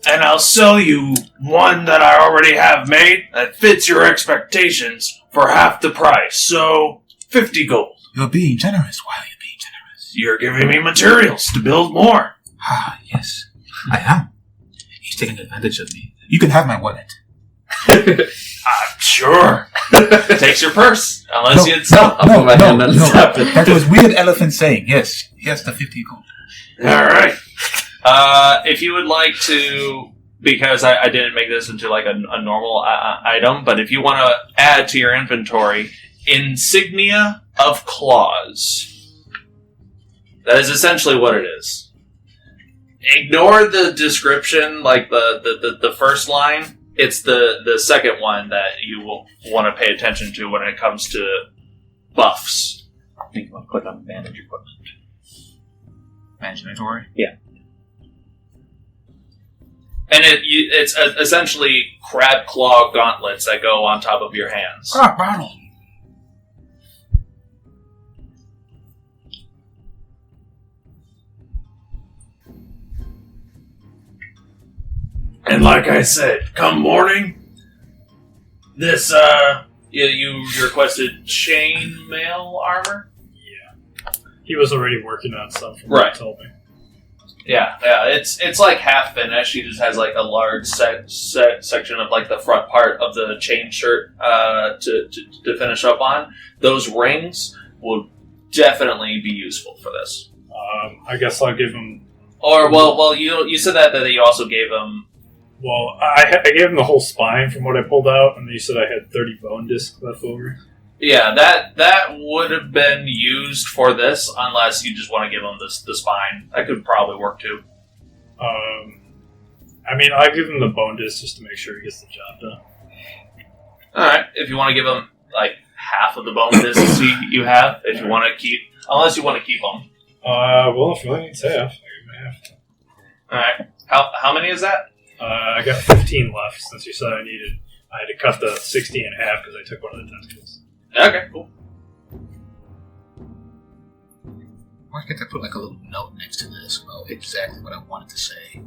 [SPEAKER 8] And I'll sell you one that I already have made that fits your expectations for half the price. So, 50 gold.
[SPEAKER 11] You're being generous. Why are you being generous?
[SPEAKER 8] You're giving me materials to build more.
[SPEAKER 11] Ah, yes. I am. He's taking advantage of me. You can have my wallet.
[SPEAKER 8] Sure. Takes your purse. Unless you
[SPEAKER 11] No,
[SPEAKER 9] Stop it.
[SPEAKER 11] that was weird elephant saying. Yes, the 50 gold.
[SPEAKER 8] Alright. If you would like to, because I didn't make this into like a normal item, but if you want to add to your inventory, Insignia of Claws. That is essentially what it is. Ignore the description, like the first line. It's the second one that you will want to pay attention to when it comes to buffs.
[SPEAKER 6] I think you want to click on Manage Equipment. Manage Inventory?
[SPEAKER 8] Yeah. And it's essentially crab claw gauntlets that go on top of your hands.
[SPEAKER 11] Ah, Ronald.
[SPEAKER 8] And like I said, come morning, this, you requested chainmail armor?
[SPEAKER 5] Yeah. He was already working on some from
[SPEAKER 8] Right.
[SPEAKER 5] what he told me.
[SPEAKER 8] Yeah, it's like half finished. He just has like a large section of like the front part of the chain shirt to finish up on. Those rings will definitely be useful for this.
[SPEAKER 5] I guess I'll give him...
[SPEAKER 8] Or, well, you said that you also gave him...
[SPEAKER 5] Well, I gave him the whole spine from what I pulled out, and you said I had 30 bone discs left over.
[SPEAKER 8] Yeah, that would have been used for this, unless you just want to give him the spine. That could probably work too.
[SPEAKER 5] I mean, I give him the bone disc just to make sure he gets the job done.
[SPEAKER 8] Alright, if you want to give him, like, half of the bone discs you have, if you want to keep... Unless you want to keep them.
[SPEAKER 5] Well, if you only need half, I give him half.
[SPEAKER 8] Alright. How many is that?
[SPEAKER 5] I got 15 left, since you said I had to cut the 60 in half because I took one of the tentacles.
[SPEAKER 8] Okay, cool.
[SPEAKER 11] Why can't I put like a little note next to this about exactly what I wanted to say?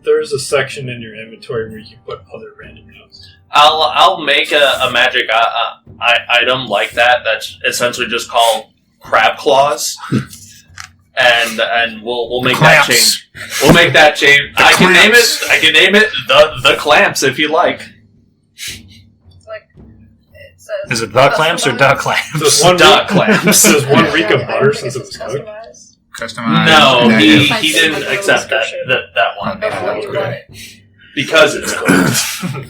[SPEAKER 5] There's a section in your inventory where you can put other random notes.
[SPEAKER 8] I'll make a magic item like that that's essentially just called crab claws. And we'll make that change. We'll make that change. I can name it the clamps if you like.
[SPEAKER 3] Like it says.
[SPEAKER 4] Is it the clamps or duck clamps?
[SPEAKER 5] There's one
[SPEAKER 8] Duck clamps.
[SPEAKER 5] There's one reek of butter since it was cooked.
[SPEAKER 3] Customized.
[SPEAKER 8] No, he
[SPEAKER 3] Type
[SPEAKER 8] didn't
[SPEAKER 3] in
[SPEAKER 8] accept
[SPEAKER 3] description.
[SPEAKER 8] that one
[SPEAKER 3] Before you want it.
[SPEAKER 8] because it's cooked.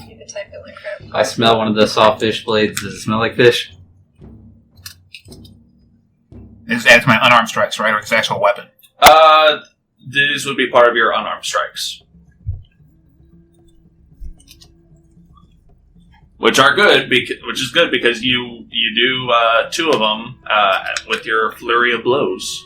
[SPEAKER 3] You can type in like crap.
[SPEAKER 9] I smell one of the soft fish blades. Does it smell like fish?
[SPEAKER 6] That's my unarmed strikes, right? Or it's the actual weapon?
[SPEAKER 8] These would be part of your unarmed strikes. Which are good, which is good because you do 2 of them with your flurry of blows.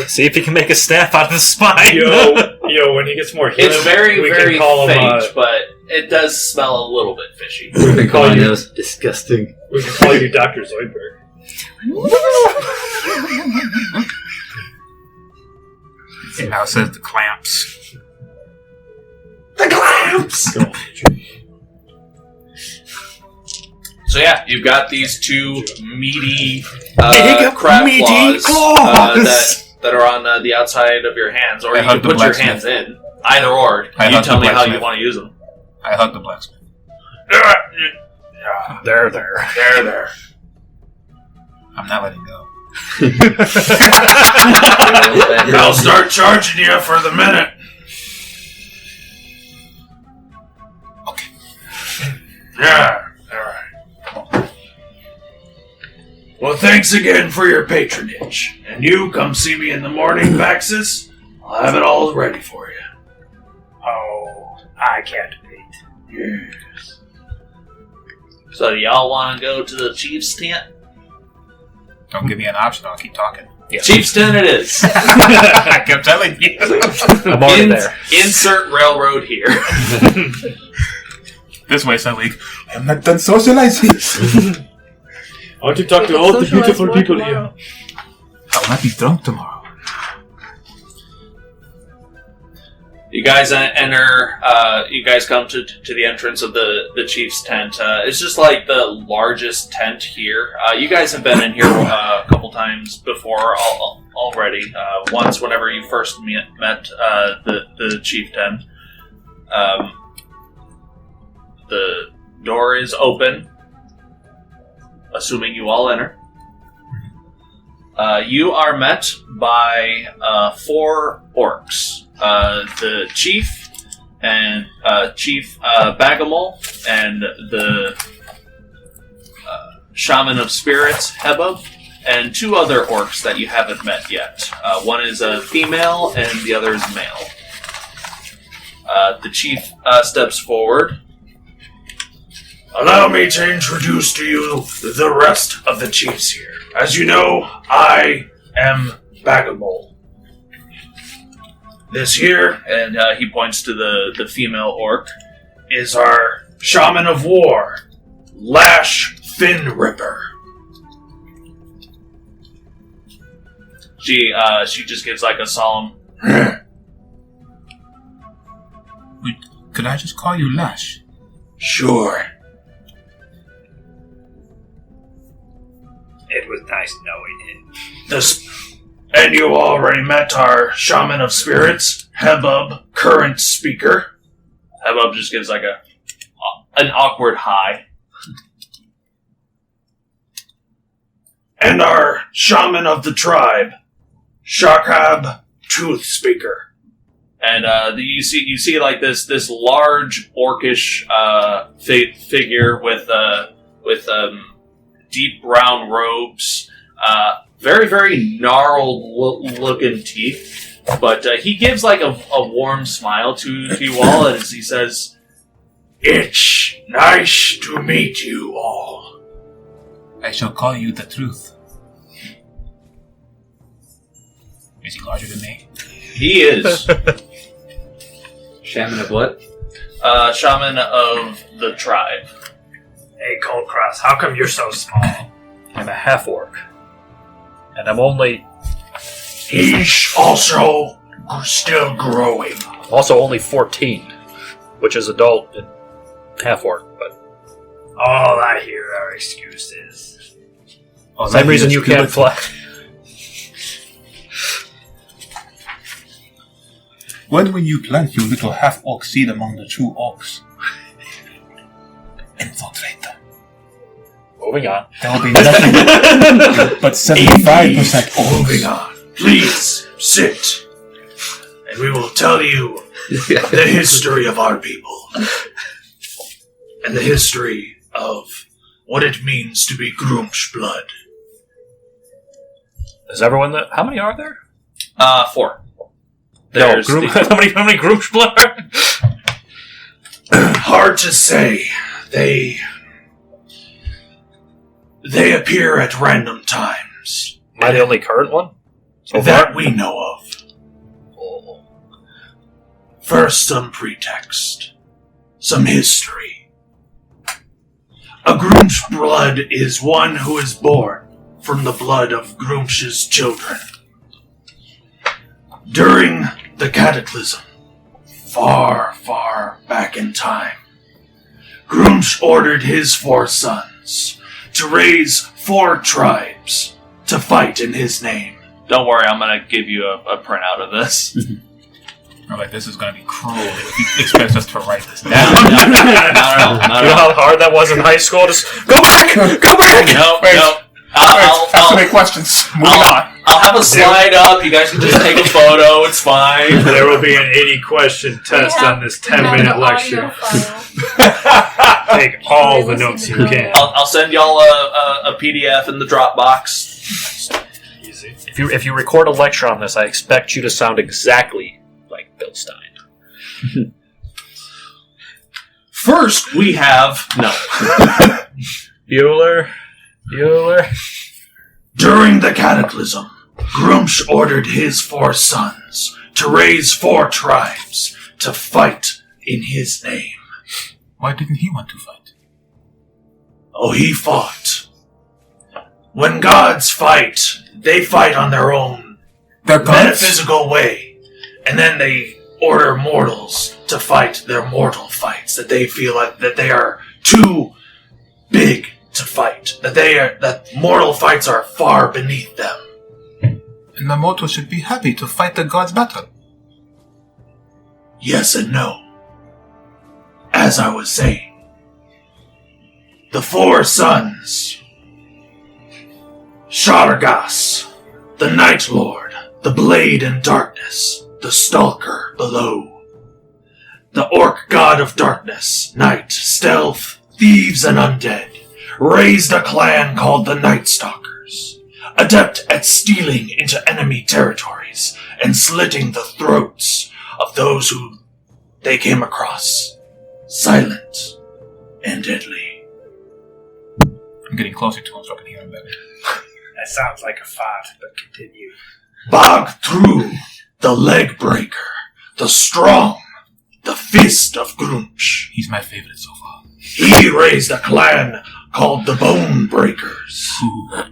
[SPEAKER 4] See if you can make a staff out of the spine.
[SPEAKER 5] Yo, when he gets more healing,
[SPEAKER 8] It's very,
[SPEAKER 5] we
[SPEAKER 8] very
[SPEAKER 5] can call
[SPEAKER 8] faint,
[SPEAKER 5] him.
[SPEAKER 8] but it does smell a little bit fishy.
[SPEAKER 9] We call you disgusting.
[SPEAKER 5] We can call you Dr. Zoidberg.
[SPEAKER 6] And now it says the clamps.
[SPEAKER 8] The clamps! So yeah, you've got these 2 meaty crab claws that are on the outside of your hands, or you can put your hands in. Either or. You tell me how you want to use them.
[SPEAKER 6] I hug the blacksmith.
[SPEAKER 4] There.
[SPEAKER 6] I'm not letting go.
[SPEAKER 8] I'll start charging you for the minute.
[SPEAKER 11] Okay.
[SPEAKER 8] Yeah, alright. Well, thanks again for your patronage. And you come see me in the morning, Vaxxus. I'll have it all ready for you.
[SPEAKER 5] Oh, I can't wait.
[SPEAKER 8] Yes. So y'all want to go to the chief's tent?
[SPEAKER 6] Don't give me an option, I'll keep talking.
[SPEAKER 4] Yes.
[SPEAKER 8] Chief's tent it is.
[SPEAKER 6] I kept telling you.
[SPEAKER 4] I'm already there.
[SPEAKER 8] Insert railroad here.
[SPEAKER 6] This way, Salic.
[SPEAKER 11] I'm not done socializing.
[SPEAKER 5] want to talk to all the beautiful people here.
[SPEAKER 11] I might be drunk tomorrow.
[SPEAKER 2] You guys enter. You guys come to the entrance of the chief's tent. It's just like the largest tent here. You guys have been in here a couple times before already. Once, whenever you first met the chief tent. The door is open, assuming you all enter. You are met by 4 orcs. The chief and Chief Bagamol and the Shaman of Spirits, Hebub, and 2 other orcs that you haven't met yet. One is a female and the other is male. The chief steps forward.
[SPEAKER 8] Allow me to introduce to you the rest of the chiefs here. As you know, I am Bagamol. This here,
[SPEAKER 2] And he points to the female orc.
[SPEAKER 8] is our Shaman of War, Lash Fin Ripper.
[SPEAKER 2] She just gives like a solemn.
[SPEAKER 11] Wait, could I just call you Lash?
[SPEAKER 8] Sure.
[SPEAKER 5] It was nice knowing him.
[SPEAKER 8] And you already met our Shaman of Spirits, Hebub, current speaker.
[SPEAKER 2] Hebub just gives like an awkward hi.
[SPEAKER 8] And our Shaman of the Tribe, Shakab, Tooth Speaker.
[SPEAKER 2] And you see like this large orcish figure with deep brown robes, very very gnarled looking teeth, but he gives like a warm smile to you all as he says,
[SPEAKER 8] "It's nice to meet you all."
[SPEAKER 11] I shall call you the truth. Is he larger than me?
[SPEAKER 2] He is.
[SPEAKER 9] Shaman of what?
[SPEAKER 2] Shaman of the tribe.
[SPEAKER 5] Hey, Kulkras, how come you're so small?
[SPEAKER 4] I'm a half-orc. And I'm only...
[SPEAKER 8] He's also still growing.
[SPEAKER 4] Also only 14, which is adult and half-orc, but...
[SPEAKER 5] All I hear are excuses.
[SPEAKER 4] Same reason you can't fly.
[SPEAKER 11] When will you plant your little half-orc seed among the true orcs? Infiltrate them.
[SPEAKER 4] Moving on.
[SPEAKER 11] There will be nothing but 75% orcs.
[SPEAKER 8] Moving on. Please, sit. And we will tell you the history of our people. And the history of what it means to be Grumsh blood.
[SPEAKER 4] Is everyone there? How many are there?
[SPEAKER 2] 4.
[SPEAKER 4] How many groups are?
[SPEAKER 8] Hard to say. They appear at random times.
[SPEAKER 4] Am I the only current one? So
[SPEAKER 8] that
[SPEAKER 4] far?
[SPEAKER 8] we know of. First, some pretext. Some history. A Grumsh blood is one who is born from the blood of Grumsh's children. During the Cataclysm, far, far back in time, Grumsh ordered his 4 sons to raise 4 tribes to fight in his name.
[SPEAKER 2] Don't worry, I'm going to give you a printout of this.
[SPEAKER 11] I'm like, this is going to be cruel if he expects us to write this down.
[SPEAKER 2] No.
[SPEAKER 4] You know how hard that was in high school? Just go back! Go back!
[SPEAKER 2] No.
[SPEAKER 11] Ask too many questions. Moving on.
[SPEAKER 2] I'll have a slide up. You guys can just take a photo. It's fine.
[SPEAKER 5] There will be an 80-question test on this 10-minute lecture. Take all the notes you can.
[SPEAKER 2] I'll send y'all a PDF in the Dropbox.
[SPEAKER 5] Easy.
[SPEAKER 4] If you record a lecture on this, I expect you to sound exactly like Bill Stein.
[SPEAKER 8] First, we have... No.
[SPEAKER 4] Bueller.
[SPEAKER 8] During the Cataclysm, Grumsh ordered his 4 sons to raise 4 tribes to fight in his name.
[SPEAKER 11] Why didn't he want to fight?
[SPEAKER 8] Oh, he fought. When gods fight, they fight on their own metaphysical way. And then they order mortals to fight their mortal fights that they feel like that they are too big to fight. That mortal fights are far beneath them.
[SPEAKER 11] And the mortals should be happy to fight the gods' battle.
[SPEAKER 8] Yes and no. As I was saying, the four sons, Shargas, the Night Lord, the Blade in Darkness, the Stalker below, the Orc God of Darkness, Night, Stealth, Thieves, and Undead, raised a clan called the Night Stalkers, adept at stealing into enemy territories and slitting the throats of those who they came across, silent and deadly.
[SPEAKER 11] I'm getting closer to him so I can hear him better.
[SPEAKER 5] That sounds like a fight, but continue.
[SPEAKER 8] Bog through the Leg Breaker, the Strong, the Fist of Grunch.
[SPEAKER 11] He's my favorite so far.
[SPEAKER 8] He raised a clan called the Bone Breakers.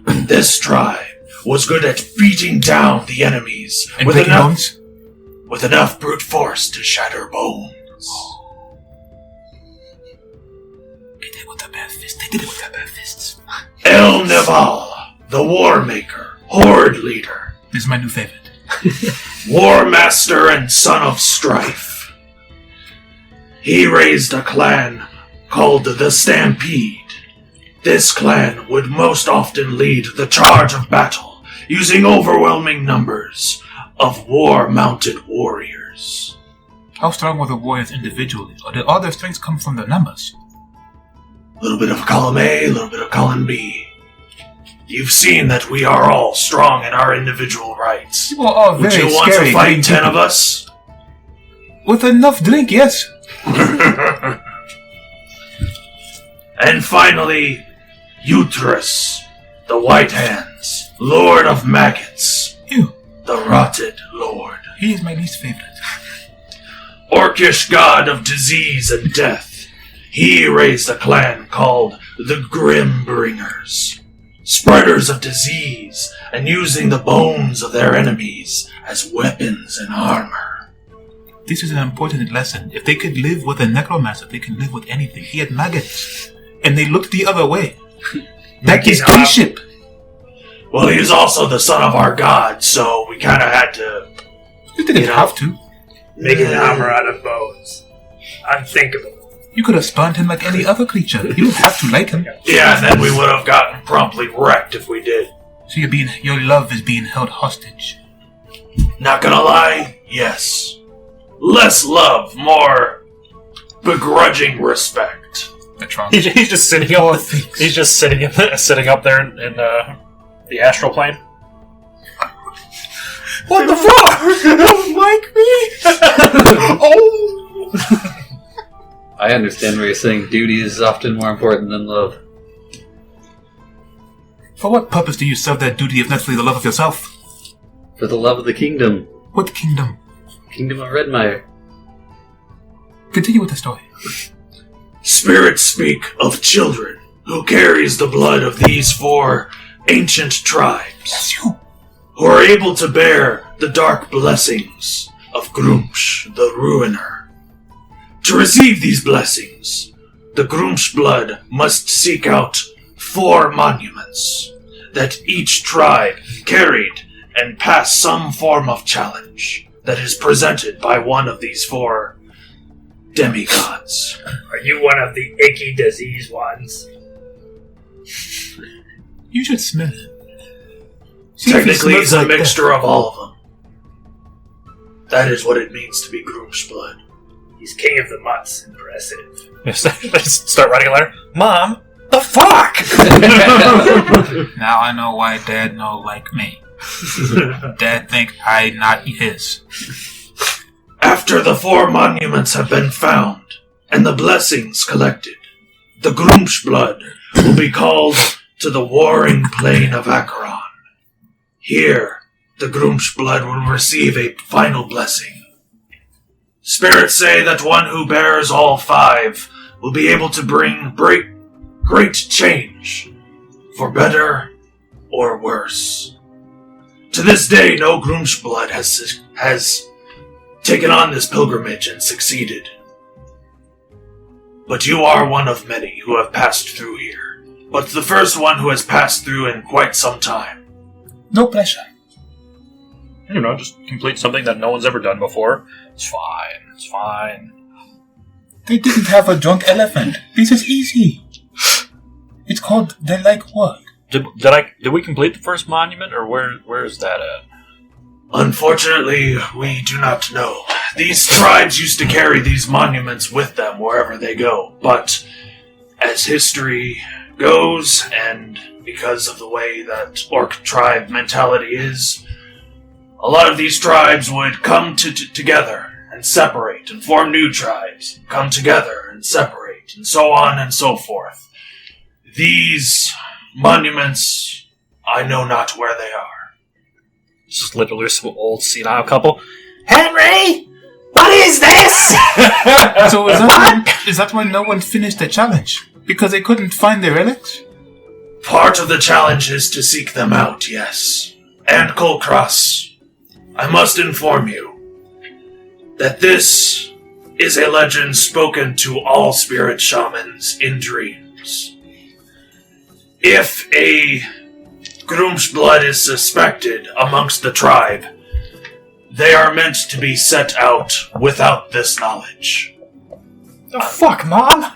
[SPEAKER 8] This tribe was good at beating down the enemies
[SPEAKER 11] and with
[SPEAKER 8] enough brute force to shatter bones.
[SPEAKER 11] They did it with their bare fists. They did it with their bare fists.
[SPEAKER 8] El Neval, the War Maker, Horde Leader.
[SPEAKER 11] This is my new favorite.
[SPEAKER 8] War Master and Son of Strife. He raised a clan called the Stampede. This clan would most often lead the charge of battle, using overwhelming numbers of war-mounted warriors.
[SPEAKER 11] How strong were the warriors individually, or did all their strengths come from their numbers?
[SPEAKER 8] A little bit of column A, a little bit of column B. You've seen that we are all strong in our individual rights.
[SPEAKER 11] You are all very
[SPEAKER 8] Would you want
[SPEAKER 11] scary,
[SPEAKER 8] to fight 10 of us?
[SPEAKER 11] With enough drink, yes.
[SPEAKER 8] And finally, Uterus, the White Hands, Lord of Maggots.
[SPEAKER 11] Ew.
[SPEAKER 8] The Rotted Lord.
[SPEAKER 11] He is my least favorite.
[SPEAKER 8] Orcish god of disease and death. He raised a clan called the Grim Bringers. Spreaders of disease and using the bones of their enemies as weapons and armor.
[SPEAKER 11] This is an important lesson. If they could live with a necromancer, they can live with anything. He had maggots, and they looked the other way. That is kinship.
[SPEAKER 8] Well, he is also the son of our god, so we kind of had to...
[SPEAKER 11] You didn't have to.
[SPEAKER 5] Make an armor out of bones. Unthinkable.
[SPEAKER 11] You could have spawned him like any other creature. You don't have to like him.
[SPEAKER 8] Yeah, and then we would have gotten promptly wrecked if we did.
[SPEAKER 11] So your love is being held hostage.
[SPEAKER 8] Not gonna lie, yes. Less love, more begrudging respect.
[SPEAKER 4] He's just sitting up. He's just sitting up there in the astral plane.
[SPEAKER 11] What the fuck? You don't like me? Oh.
[SPEAKER 9] I understand where you're saying duty is often more important than love.
[SPEAKER 11] For what purpose do you serve that duty if not for the love of yourself?
[SPEAKER 9] For the love of the kingdom.
[SPEAKER 11] What kingdom?
[SPEAKER 9] Kingdom of Redmire.
[SPEAKER 11] Continue with the story.
[SPEAKER 8] Spirits speak of children who carries the blood of these four ancient tribes.
[SPEAKER 11] That's you.
[SPEAKER 8] Who are able to bear the dark blessings of Grumsh, the Ruiner. To receive these blessings, the Grumsh blood must seek out 4 monuments that each tribe carried and pass some form of challenge that is presented by one of these 4 demigods.
[SPEAKER 5] Are you one of the icky disease ones?
[SPEAKER 11] You should smell it.
[SPEAKER 8] Technically, it's a mixture of all of them. That is what it means to be Grumsh blood.
[SPEAKER 5] He's king of the mutts. Impressive.
[SPEAKER 4] Start writing a letter. Mom, the fuck?
[SPEAKER 11] Now I know why Dad no like me. Dad think I not his.
[SPEAKER 8] After the 4 monuments have been found and the blessings collected, the Grumsh blood will be called to the warring plain of Acheron. Here, the Grumsh blood will receive a final blessing. Spirits say that one who bears all 5 will be able to bring great change, for better or worse. To this day, no Grumshblood has taken on this pilgrimage and succeeded. But you are one of many who have passed through here. But the first one who has passed through in quite some time.
[SPEAKER 11] No pressure.
[SPEAKER 4] Just complete something that no one's ever done before. It's fine.
[SPEAKER 11] They didn't have a drunk elephant. This is easy. It's called their like work.
[SPEAKER 4] Did we complete the first monument, or where is that at?
[SPEAKER 8] Unfortunately, we do not know. These tribes used to carry these monuments with them wherever they go, but as history goes, and because of the way that orc tribe mentality is, a lot of these tribes would come together and separate and form new tribes, come together and separate, and so on and so forth. These monuments, I know not where they are.
[SPEAKER 4] It's just literally some old senile couple. Henry! What is this?
[SPEAKER 11] So is that why no one finished the challenge? Because they couldn't find their relics?
[SPEAKER 8] Part of the challenge is to seek them out, yes. And Kulkras, I must inform you that this is a legend spoken to all spirit shamans in dreams. If a Grumshblood is suspected amongst the tribe, they are meant to be set out without this knowledge.
[SPEAKER 10] The fuck, Mom?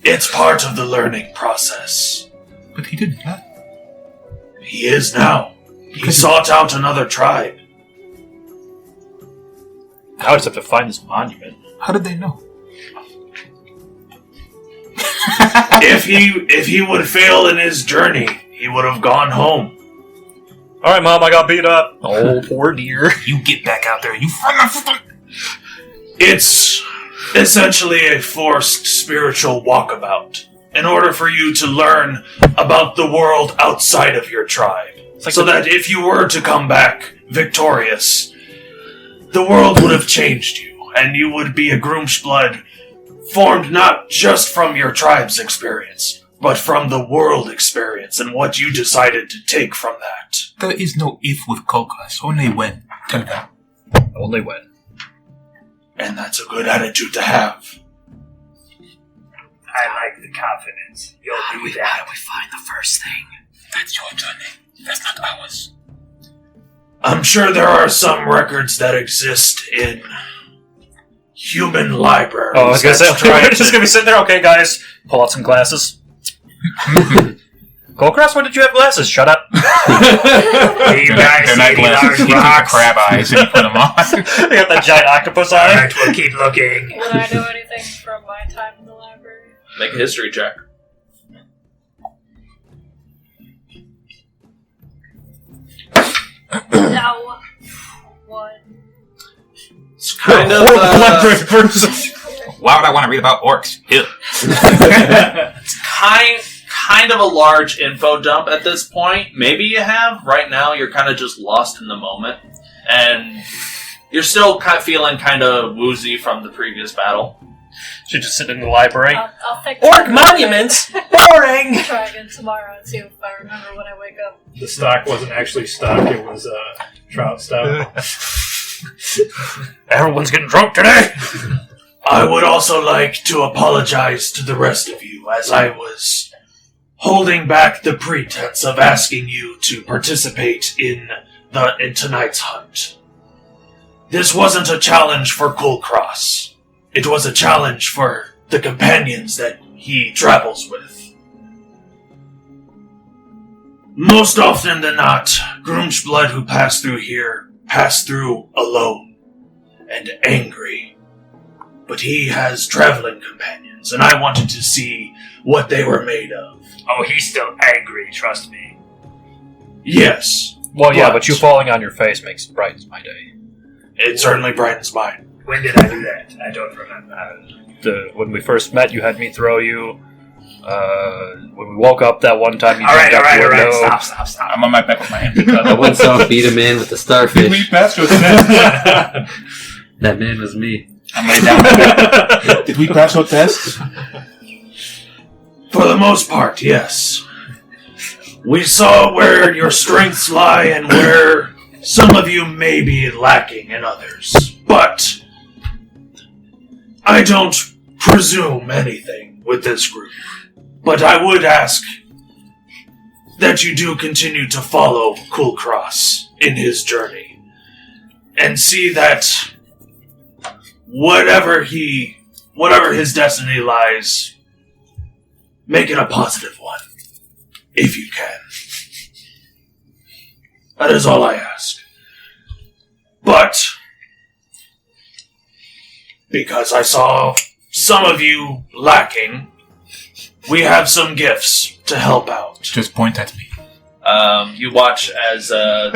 [SPEAKER 8] It's part of the learning process.
[SPEAKER 11] But he didn't learn.
[SPEAKER 8] He is now. He sought out another tribe.
[SPEAKER 4] Now I just have to find this monument.
[SPEAKER 11] How did they know?
[SPEAKER 8] If he would fail in his journey, he would have gone home.
[SPEAKER 4] Alright, Mom, I got beat up. Oh, poor dear.
[SPEAKER 11] You get back out there and you find my...
[SPEAKER 8] It's essentially a forced spiritual walkabout in order for you to learn about the world outside of your tribe.
[SPEAKER 4] Like
[SPEAKER 8] so that if you were to come back victorious, the world would have changed you, and you would be a Grumshblood formed not just from your tribe's experience, but from the world experience and what you decided to take from that.
[SPEAKER 11] There is no if with Kulkras, only when. Tell them.
[SPEAKER 4] Only when.
[SPEAKER 8] And that's a good attitude to have.
[SPEAKER 5] I like the confidence. You'll do that.
[SPEAKER 10] How do we find the first thing?
[SPEAKER 11] That's your journey. That's not ours.
[SPEAKER 8] I'm sure there are some records that exist in human libraries.
[SPEAKER 4] Oh, I was gonna say, we're just gonna be sitting there, okay, guys, pull out some glasses. Kulkras, when did you have glasses? Shut up.
[SPEAKER 5] Hey, you guys,
[SPEAKER 6] they're not glasses. You took crab eyes and you put them on.
[SPEAKER 4] They got that giant octopus eye.
[SPEAKER 5] Alright, we'll keep looking.
[SPEAKER 3] Would I know anything from my time in the library?
[SPEAKER 2] Make a history check.
[SPEAKER 3] No. One.
[SPEAKER 2] It's kind of
[SPEAKER 6] Why would I want to read about orcs? Ew.
[SPEAKER 2] it's kind of a large info dump at this point. Maybe you have. Right now, you're kind of just lost in the moment, and you're still feeling kind of woozy from the previous battle.
[SPEAKER 4] Should just sit in the library.
[SPEAKER 3] I'll think
[SPEAKER 4] Orc monuments! Boring!
[SPEAKER 3] Try again tomorrow and see if I remember when I wake up.
[SPEAKER 5] The stock wasn't actually stock, it was trout stock.
[SPEAKER 4] Everyone's getting drunk today!
[SPEAKER 8] I would also like to apologize to the rest of you, as I was holding back the pretense of asking you to participate in tonight's hunt. This wasn't a challenge for Kulkras. It was a challenge for the companions that he travels with. Most often than not, Grumshblood who pass through here pass through alone and angry. But he has traveling companions, and I wanted to see what they were made of.
[SPEAKER 5] Oh, he's still angry, trust me.
[SPEAKER 8] Yes.
[SPEAKER 4] Well, yeah, but you falling on your face brightens my day.
[SPEAKER 8] It certainly brightens mine.
[SPEAKER 5] When did I do that? I don't remember.
[SPEAKER 4] When we first met, you had me throw you. When we woke up that one time, you
[SPEAKER 5] Alright,
[SPEAKER 4] jumped out the window.
[SPEAKER 5] Stop.
[SPEAKER 6] I'm on my back with my hand.
[SPEAKER 9] I once saw him beat a man with a starfish. That man was me.
[SPEAKER 6] I'm laying down.
[SPEAKER 11] Did we pass our test?
[SPEAKER 8] For the most part, yes. We saw where your strengths lie and where some of you may be lacking in others. But I don't presume anything with this group. But I would ask that you do continue to follow Kulkras in his journey. And see that whatever his destiny lies, make it a positive one. If you can. That is all I ask. But, because I saw some of you lacking, we have some gifts to help out.
[SPEAKER 11] Just point at me.
[SPEAKER 1] You watch as
[SPEAKER 11] I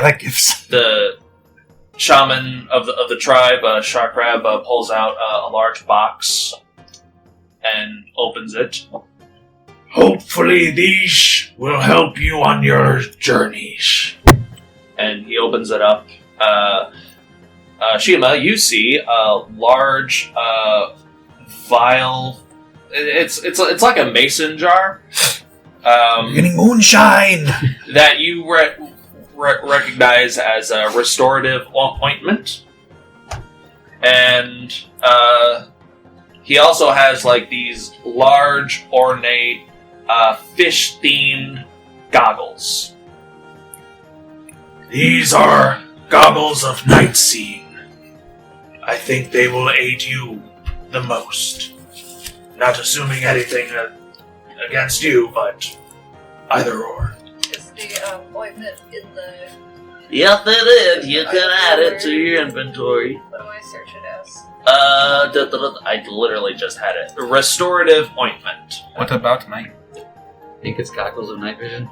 [SPEAKER 11] like gifts.
[SPEAKER 1] The shaman of the tribe, Scarab, pulls out a large box and opens it.
[SPEAKER 8] Hopefully these will help you on your journeys.
[SPEAKER 1] And he opens it up. Shiima, you see a large vial. It's like a mason jar.
[SPEAKER 11] Getting moonshine!
[SPEAKER 1] That you recognize as a restorative ointment. And he also has like these large, ornate, fish-themed goggles.
[SPEAKER 8] These are goggles of night seeing. I think they will aid you the most. Not assuming anything against you, but either or.
[SPEAKER 3] Is the ointment in the...
[SPEAKER 7] Yep, it is. You can add it to your inventory.
[SPEAKER 3] What do I search it as?
[SPEAKER 1] I literally just had it. Restorative ointment.
[SPEAKER 6] What about night?
[SPEAKER 9] I think it's goggles of night vision.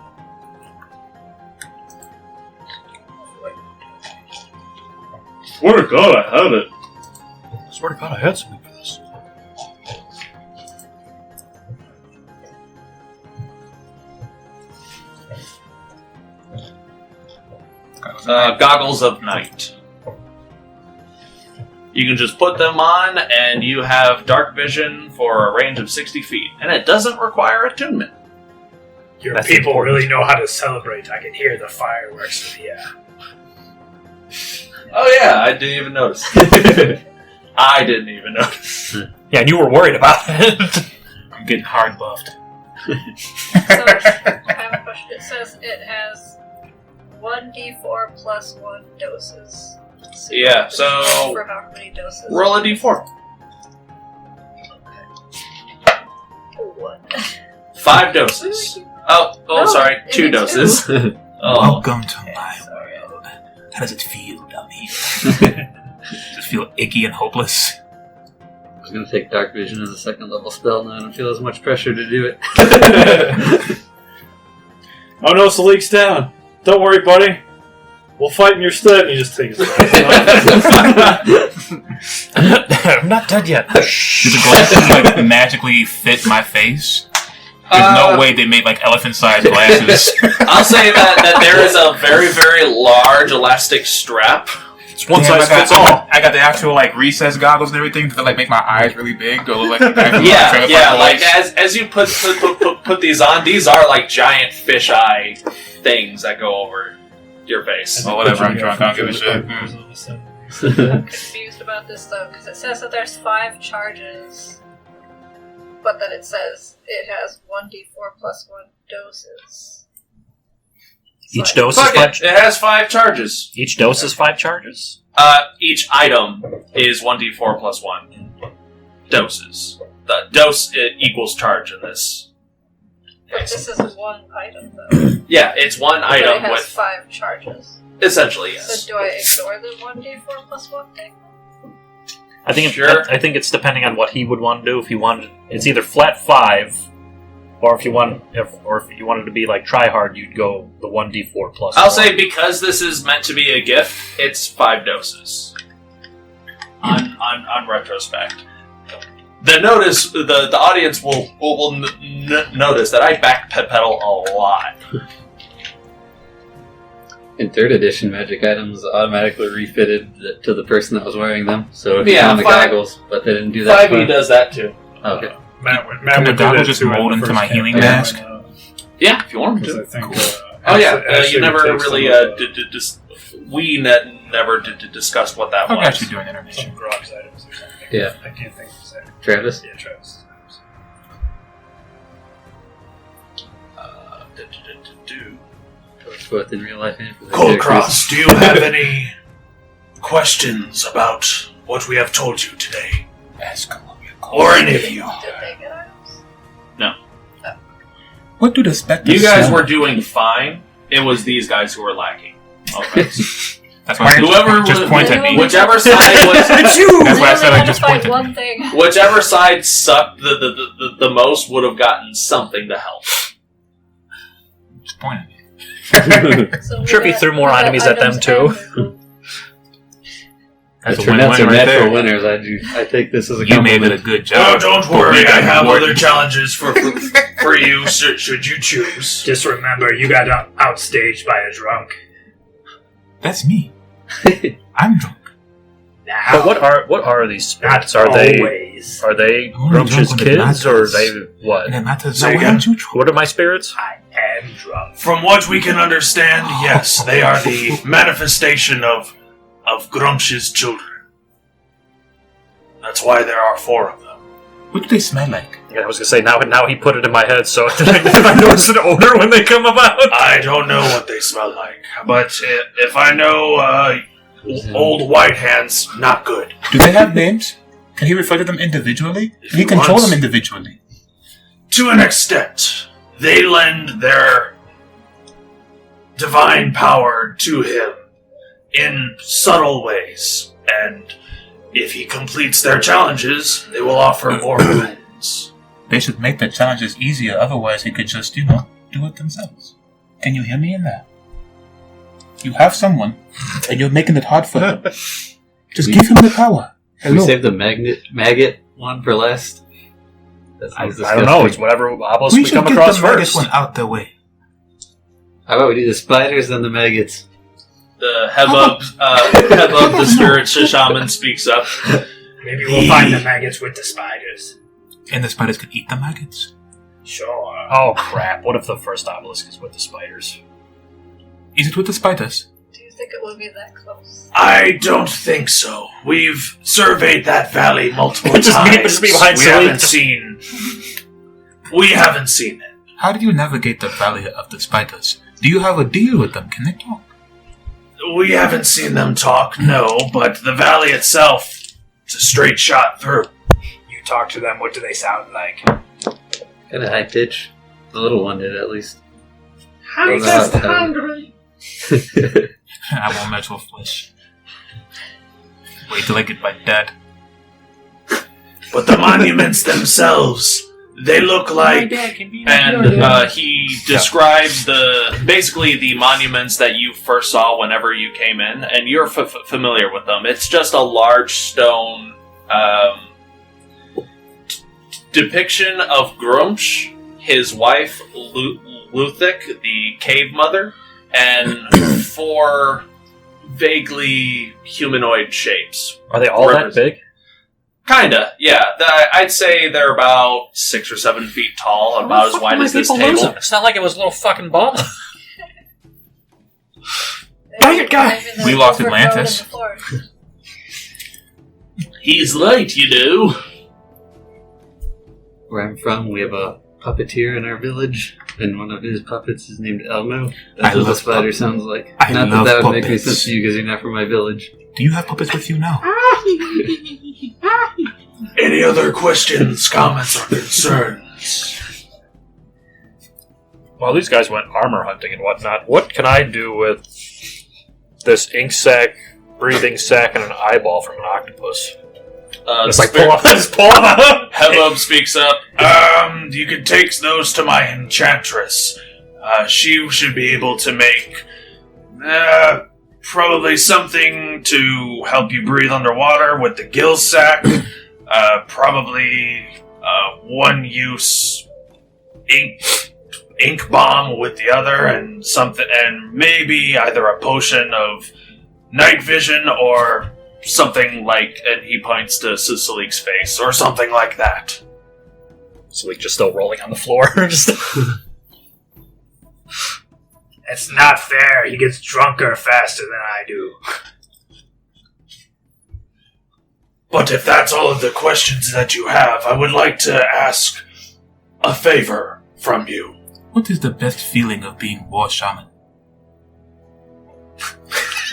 [SPEAKER 8] Swear to God, I have it.
[SPEAKER 4] Swear to God, I had something for this.
[SPEAKER 1] Goggles of night. You can just put them on, and you have dark vision for a range of 60 feet. And it doesn't require attunement.
[SPEAKER 5] Your
[SPEAKER 4] That's
[SPEAKER 5] people
[SPEAKER 4] important.
[SPEAKER 5] really know how to celebrate. I can hear the fireworks. Yeah.
[SPEAKER 1] Oh yeah, I didn't even notice. I didn't even notice.
[SPEAKER 4] Yeah, and you were worried about it.
[SPEAKER 6] I'm getting hard buffed.
[SPEAKER 3] So, I have a question. It says it has 1d4 plus 1 doses. So you
[SPEAKER 1] Yeah,
[SPEAKER 3] have to
[SPEAKER 1] so
[SPEAKER 3] roll for how many doses?
[SPEAKER 1] roll a d4.
[SPEAKER 3] 1.
[SPEAKER 1] 5 doses.
[SPEAKER 3] No,
[SPEAKER 1] Sorry,
[SPEAKER 3] it
[SPEAKER 1] 2
[SPEAKER 3] is
[SPEAKER 1] doses.
[SPEAKER 3] two.
[SPEAKER 11] Welcome to
[SPEAKER 3] Okay,
[SPEAKER 11] my
[SPEAKER 3] sorry.
[SPEAKER 11] world. How does it feel, dummy? Just feel icky and hopeless.
[SPEAKER 9] I was going to take dark vision as a second level spell now. I don't feel as much pressure to do it.
[SPEAKER 5] Oh no, Salic's down. Don't worry, buddy. We'll fight in your stead. And he just takes it.
[SPEAKER 11] I'm not dead yet.
[SPEAKER 6] Does the glasses like magically fit my face? There's no way they made like elephant-sized glasses.
[SPEAKER 1] I'll say that there is a very, very large elastic strap.
[SPEAKER 4] It's one size fits all.
[SPEAKER 6] I got the actual like recessed goggles and everything to like make my eyes really big. To look like
[SPEAKER 1] Yeah. Like as you put these on, these are like giant fisheye things that go over your face.
[SPEAKER 6] Oh, whatever. I'm drunk. I don't give a shit.
[SPEAKER 3] I'm confused about this though, because it says that there's 5 charges, but then it says it has 1d4 plus 1 doses.
[SPEAKER 4] Each dose is
[SPEAKER 1] Fuck
[SPEAKER 4] 5.
[SPEAKER 1] it has 5 charges.
[SPEAKER 4] Each dose is 5 charges.
[SPEAKER 1] Each item is 1d4 plus 1 doses. The dose equals charge in this.
[SPEAKER 3] But this is one item though.
[SPEAKER 1] Yeah, it's one
[SPEAKER 3] But
[SPEAKER 1] item
[SPEAKER 3] it has
[SPEAKER 1] with
[SPEAKER 3] 5 charges.
[SPEAKER 1] essentially yes.
[SPEAKER 3] So do I ignore the 1d4 plus 1 thing?
[SPEAKER 4] I think
[SPEAKER 1] Sure.
[SPEAKER 4] I think it's depending on what he would want to do. If he wanted, it's either flat 5, or if you wanted to be like try hard, you'd go the 1d4 plus.
[SPEAKER 1] I'll
[SPEAKER 4] 1.
[SPEAKER 1] say because this is meant to be a gift, it's 5 doses. On retrospect, the audience will notice that I backpedal a lot.
[SPEAKER 9] In 3rd edition, magic items automatically refitted to the person that was wearing them. So if you
[SPEAKER 1] Yeah,
[SPEAKER 9] found the
[SPEAKER 1] 5
[SPEAKER 9] goggles, but they didn't do that.
[SPEAKER 1] 5e does that too.
[SPEAKER 9] Okay.
[SPEAKER 5] Matt
[SPEAKER 6] Can the
[SPEAKER 5] would do
[SPEAKER 6] goggle
[SPEAKER 5] that
[SPEAKER 6] just
[SPEAKER 5] too at
[SPEAKER 6] mold
[SPEAKER 5] the
[SPEAKER 6] into
[SPEAKER 5] first
[SPEAKER 6] my healing
[SPEAKER 5] campaign.
[SPEAKER 6] mask?
[SPEAKER 2] Yeah, if you want me
[SPEAKER 5] Because
[SPEAKER 2] to.
[SPEAKER 5] I think.
[SPEAKER 2] You never really never discussed what that
[SPEAKER 11] I'll
[SPEAKER 2] was.
[SPEAKER 11] actually do an intermission.
[SPEAKER 5] Some grog's items or something.
[SPEAKER 9] Yeah.
[SPEAKER 5] I can't think of his name.
[SPEAKER 9] Travis?
[SPEAKER 5] Yeah, Travis.
[SPEAKER 9] Both in real life and for the
[SPEAKER 8] Kulkras, do you have any questions about what we have told you today?
[SPEAKER 11] Ask
[SPEAKER 8] Or any of you?
[SPEAKER 3] Did they get items?
[SPEAKER 11] What do the specters
[SPEAKER 2] You guys
[SPEAKER 11] smell
[SPEAKER 2] were
[SPEAKER 11] like?
[SPEAKER 2] doing fine. It was these guys who were lacking. Okay.
[SPEAKER 10] That's why
[SPEAKER 2] Whoever
[SPEAKER 10] just
[SPEAKER 2] was-
[SPEAKER 10] point at me.
[SPEAKER 2] Whichever side was
[SPEAKER 10] It's you! That's why I said I just
[SPEAKER 3] find
[SPEAKER 10] pointed.
[SPEAKER 3] one thing.
[SPEAKER 2] whichever side sucked the most would have gotten something to help.
[SPEAKER 11] Just point at me.
[SPEAKER 3] So we
[SPEAKER 4] Sure, if you
[SPEAKER 3] got-
[SPEAKER 4] threw more
[SPEAKER 3] we got
[SPEAKER 4] enemies at them,
[SPEAKER 3] items
[SPEAKER 4] too.
[SPEAKER 3] and-
[SPEAKER 10] That's
[SPEAKER 9] The
[SPEAKER 10] a
[SPEAKER 9] Trinette's
[SPEAKER 10] win-win
[SPEAKER 9] are
[SPEAKER 10] right
[SPEAKER 9] natural
[SPEAKER 10] there.
[SPEAKER 9] winners. I take this as a
[SPEAKER 10] You made it
[SPEAKER 9] compliment.
[SPEAKER 10] a good
[SPEAKER 8] Oh,
[SPEAKER 10] job.
[SPEAKER 8] don't
[SPEAKER 10] But
[SPEAKER 8] worry.
[SPEAKER 10] we
[SPEAKER 8] I
[SPEAKER 10] got
[SPEAKER 8] have
[SPEAKER 10] more-
[SPEAKER 8] other challenges for you, should you choose.
[SPEAKER 5] Just remember, you got outstaged by a drunk.
[SPEAKER 11] That's me. I'm drunk.
[SPEAKER 4] But what are these spirits?
[SPEAKER 5] Not
[SPEAKER 4] Are they
[SPEAKER 5] always.
[SPEAKER 4] are they
[SPEAKER 11] I'm only
[SPEAKER 4] Grumpsh's
[SPEAKER 11] drunk when it
[SPEAKER 4] kids, or are
[SPEAKER 11] matters.
[SPEAKER 4] they what?
[SPEAKER 11] And it matters.
[SPEAKER 8] Say
[SPEAKER 11] So why
[SPEAKER 8] again?
[SPEAKER 11] don't you try?
[SPEAKER 4] What are my spirits?
[SPEAKER 5] I am drunk.
[SPEAKER 8] From what we can understand, yes, they are the manifestation of Grumsh's children. That's why there are 4 of them.
[SPEAKER 11] What do they smell like?
[SPEAKER 4] Yeah, I was gonna say now he put it in my head, so if I notice an odor when they come about.
[SPEAKER 8] I don't know what they smell like, but if I know old white hands, not good.
[SPEAKER 11] Do they have names? Can he refer to them individually? Can he control
[SPEAKER 8] wants.
[SPEAKER 11] them individually?
[SPEAKER 8] To an extent, they lend their divine power to him in subtle ways, and if he completes their challenges, they will offer more boons.
[SPEAKER 11] They should make their challenges easier, otherwise he could just, do it themselves. Can you hear me in there? You have someone, and you're making it hard for him. Just give him the power.
[SPEAKER 9] Can we
[SPEAKER 11] Hello.
[SPEAKER 9] save the maggot one for last? That
[SPEAKER 4] I
[SPEAKER 9] sounds
[SPEAKER 4] don't know. It's
[SPEAKER 9] disgusting.
[SPEAKER 4] whatever obelisk we
[SPEAKER 11] should
[SPEAKER 4] come
[SPEAKER 11] get
[SPEAKER 4] across
[SPEAKER 11] the maggot
[SPEAKER 4] first.
[SPEAKER 11] one out the way.
[SPEAKER 9] How about we do the spiders then the maggots?
[SPEAKER 2] The Hebub, the spirit shaman, speaks up.
[SPEAKER 5] Maybe we'll find the maggots with the spiders.
[SPEAKER 11] And the spiders can eat the maggots.
[SPEAKER 5] Sure.
[SPEAKER 4] Oh crap! What if the first obelisk is with the spiders?
[SPEAKER 11] Is it with the spiders?
[SPEAKER 3] Do you think it will be that close?
[SPEAKER 8] I don't think so. We've surveyed that valley multiple
[SPEAKER 4] Just
[SPEAKER 8] times.
[SPEAKER 4] be behind
[SPEAKER 8] we
[SPEAKER 4] Salic.
[SPEAKER 8] haven't seen it.
[SPEAKER 11] How do you navigate the valley of the spiders? Do you have a deal with them? Can they talk?
[SPEAKER 8] We haven't seen them talk, no, but the valley itself, it's a straight shot through.
[SPEAKER 5] You talk to them, what do they sound like?
[SPEAKER 9] Kind of high pitch. The little one did at least.
[SPEAKER 8] I'm
[SPEAKER 9] just
[SPEAKER 8] hungry.
[SPEAKER 11] I won't mess with flesh. Wait till I get my dad.
[SPEAKER 8] But the monuments themselves, they look like...
[SPEAKER 2] And he describes basically the monuments that you first saw whenever you came in, and you're familiar with them. It's just a large stone depiction of Grumsh, his wife Luthik, the cave mother, and 4 vaguely humanoid shapes.
[SPEAKER 4] Are they all that big?
[SPEAKER 2] Kinda, yeah. I'd say they're about 6 or 7 feet tall, about as wide as this table.
[SPEAKER 4] It's not like it was a little fucking ball.
[SPEAKER 3] Dang it, guy!
[SPEAKER 10] We lost Atlantis.
[SPEAKER 2] He's late, you do.
[SPEAKER 9] Where I'm from, we have a puppeteer in our village, and one of his puppets is named Elmo. That's
[SPEAKER 11] I
[SPEAKER 9] what the
[SPEAKER 11] love
[SPEAKER 9] spider
[SPEAKER 11] puppets.
[SPEAKER 9] sounds like.
[SPEAKER 11] I
[SPEAKER 9] Not
[SPEAKER 11] love
[SPEAKER 9] that would make any
[SPEAKER 11] puppets.
[SPEAKER 9] sense to you because you're not from my village.
[SPEAKER 11] Do you have puppets with you now?
[SPEAKER 8] Any other questions, comments, or concerns?
[SPEAKER 4] Well, these guys went armor hunting and whatnot. What can I do with this ink sac, breathing sac, and an eyeball from an octopus? Just like pull them out.
[SPEAKER 2] Hebub speaks up.
[SPEAKER 8] You can take those to my enchantress. She should be able to make probably something to help you breathe underwater with the gill sac. Probably one-use ink bomb with the other, and something, and maybe either a potion of night vision or something like, and he points to Salik's face, or something like that.
[SPEAKER 4] So just still rolling on the floor.
[SPEAKER 11] That's not fair. He gets drunker faster than I do.
[SPEAKER 8] But if that's all of the questions that you have, I would like to ask a favor from you.
[SPEAKER 11] What is the best feeling of being war shaman?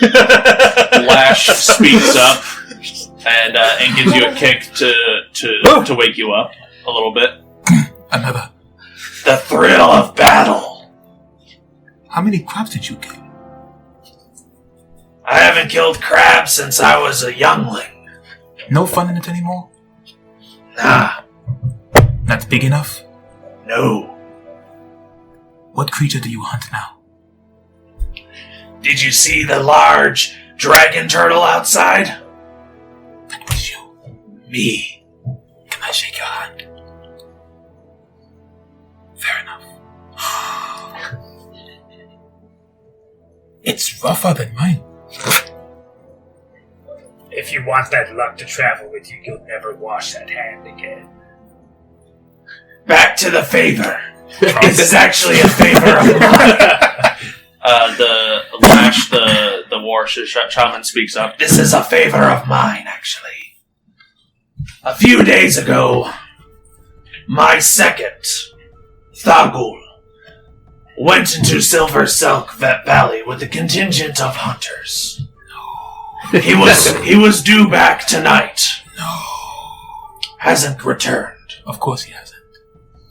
[SPEAKER 2] Lash speaks up and gives you a kick to wake you up a little bit.
[SPEAKER 11] Another.
[SPEAKER 8] The thrill of battle.
[SPEAKER 11] How many crabs did you kill?
[SPEAKER 8] I haven't killed crabs since I was a youngling.
[SPEAKER 11] No fun in it anymore?
[SPEAKER 8] Nah.
[SPEAKER 11] Not big enough?
[SPEAKER 8] No.
[SPEAKER 11] What creature do you hunt now?
[SPEAKER 8] Did you see the large dragon turtle outside?
[SPEAKER 11] That was you.
[SPEAKER 8] Me.
[SPEAKER 11] Can I shake your hand? Fair enough. It's rougher than mine.
[SPEAKER 5] If you want that luck to travel with you, you'll never wash that hand again.
[SPEAKER 8] Back to the favor. This is actually a favor of mine.
[SPEAKER 2] The Lash, the war shaman speaks up.
[SPEAKER 8] This is a favor of mine, actually. A few days ago, my second, Gagool, went into Silver Silk Valley with a contingent of hunters. He was due back tonight.
[SPEAKER 11] No.
[SPEAKER 8] Hasn't returned.
[SPEAKER 11] Of course he hasn't.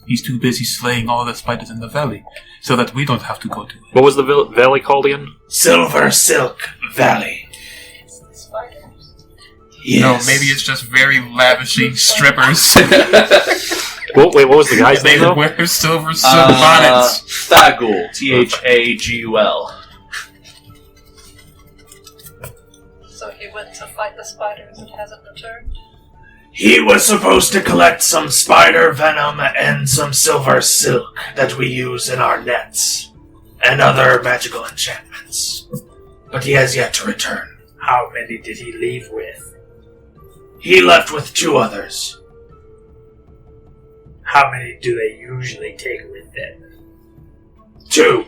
[SPEAKER 11] He's too busy slaying all the spiders in the valley, so that we don't have to go to it.
[SPEAKER 4] What was the valley called again?
[SPEAKER 8] Silver Silk Valley.
[SPEAKER 3] It's the spiders.
[SPEAKER 8] Yes.
[SPEAKER 10] No, maybe it's just very lavishing strippers.
[SPEAKER 4] Well, wait, what was the guy's name,
[SPEAKER 10] They
[SPEAKER 4] though?
[SPEAKER 10] wear silver silk bonnets.
[SPEAKER 2] Gagool. Thagul.
[SPEAKER 3] So he went to fight the spiders and hasn't returned?
[SPEAKER 8] He was supposed to collect some spider venom and some silver silk that we use in our nets and other magical enchantments. But he has yet to return.
[SPEAKER 5] How many did he leave with?
[SPEAKER 8] He left with 2 others.
[SPEAKER 5] How many do they usually take with them?
[SPEAKER 8] 2.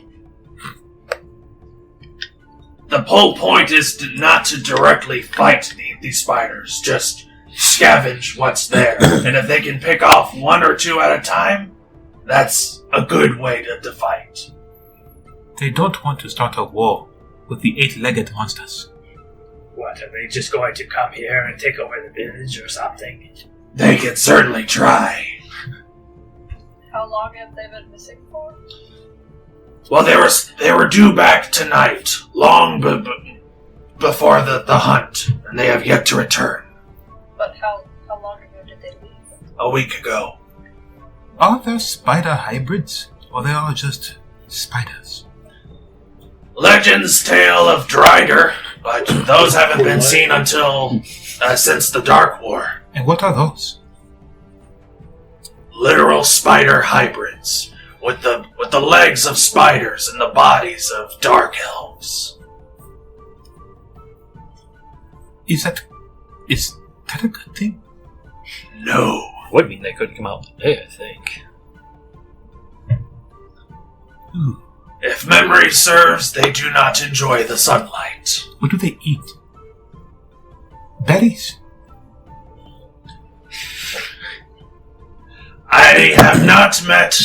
[SPEAKER 8] The whole point is not to directly fight the spiders, just scavenge what's there. And if they can pick off 1 or 2 at a time, that's a good way to fight.
[SPEAKER 11] They don't want to start a war with the 8-legged monsters.
[SPEAKER 5] What, are they just going to come here and take over the village or something?
[SPEAKER 8] They can certainly try.
[SPEAKER 3] How long have they been missing for?
[SPEAKER 8] Well, they were due back tonight, long before the hunt, and they have yet to return.
[SPEAKER 3] But how long ago did they leave?
[SPEAKER 8] A week ago.
[SPEAKER 11] Are there spider hybrids, or they are just spiders?
[SPEAKER 8] Legend's tale of Drider, but those haven't been seen until since the Dark War.
[SPEAKER 11] And what are those?
[SPEAKER 8] Literal spider hybrids, with the legs of spiders and the bodies of dark elves.
[SPEAKER 11] Is that a good thing?
[SPEAKER 8] No.
[SPEAKER 4] Would mean they couldn't come out today, I think.
[SPEAKER 11] Ooh.
[SPEAKER 8] If memory serves, they do not enjoy the sunlight.
[SPEAKER 11] What do they eat? Berries?
[SPEAKER 8] I have not met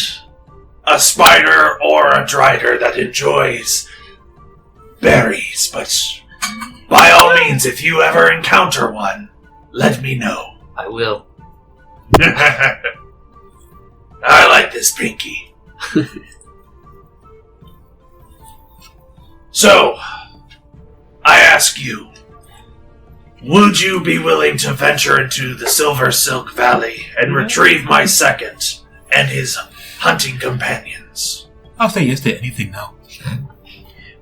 [SPEAKER 8] a spider or a drider that enjoys berries, but by all means, if you ever encounter one, let me know.
[SPEAKER 9] I will.
[SPEAKER 8] I like this pinky. So, I ask you, would you be willing to venture into the Silver Silk Valley and retrieve my second and his hunting companions?
[SPEAKER 11] I'll say yes to anything now.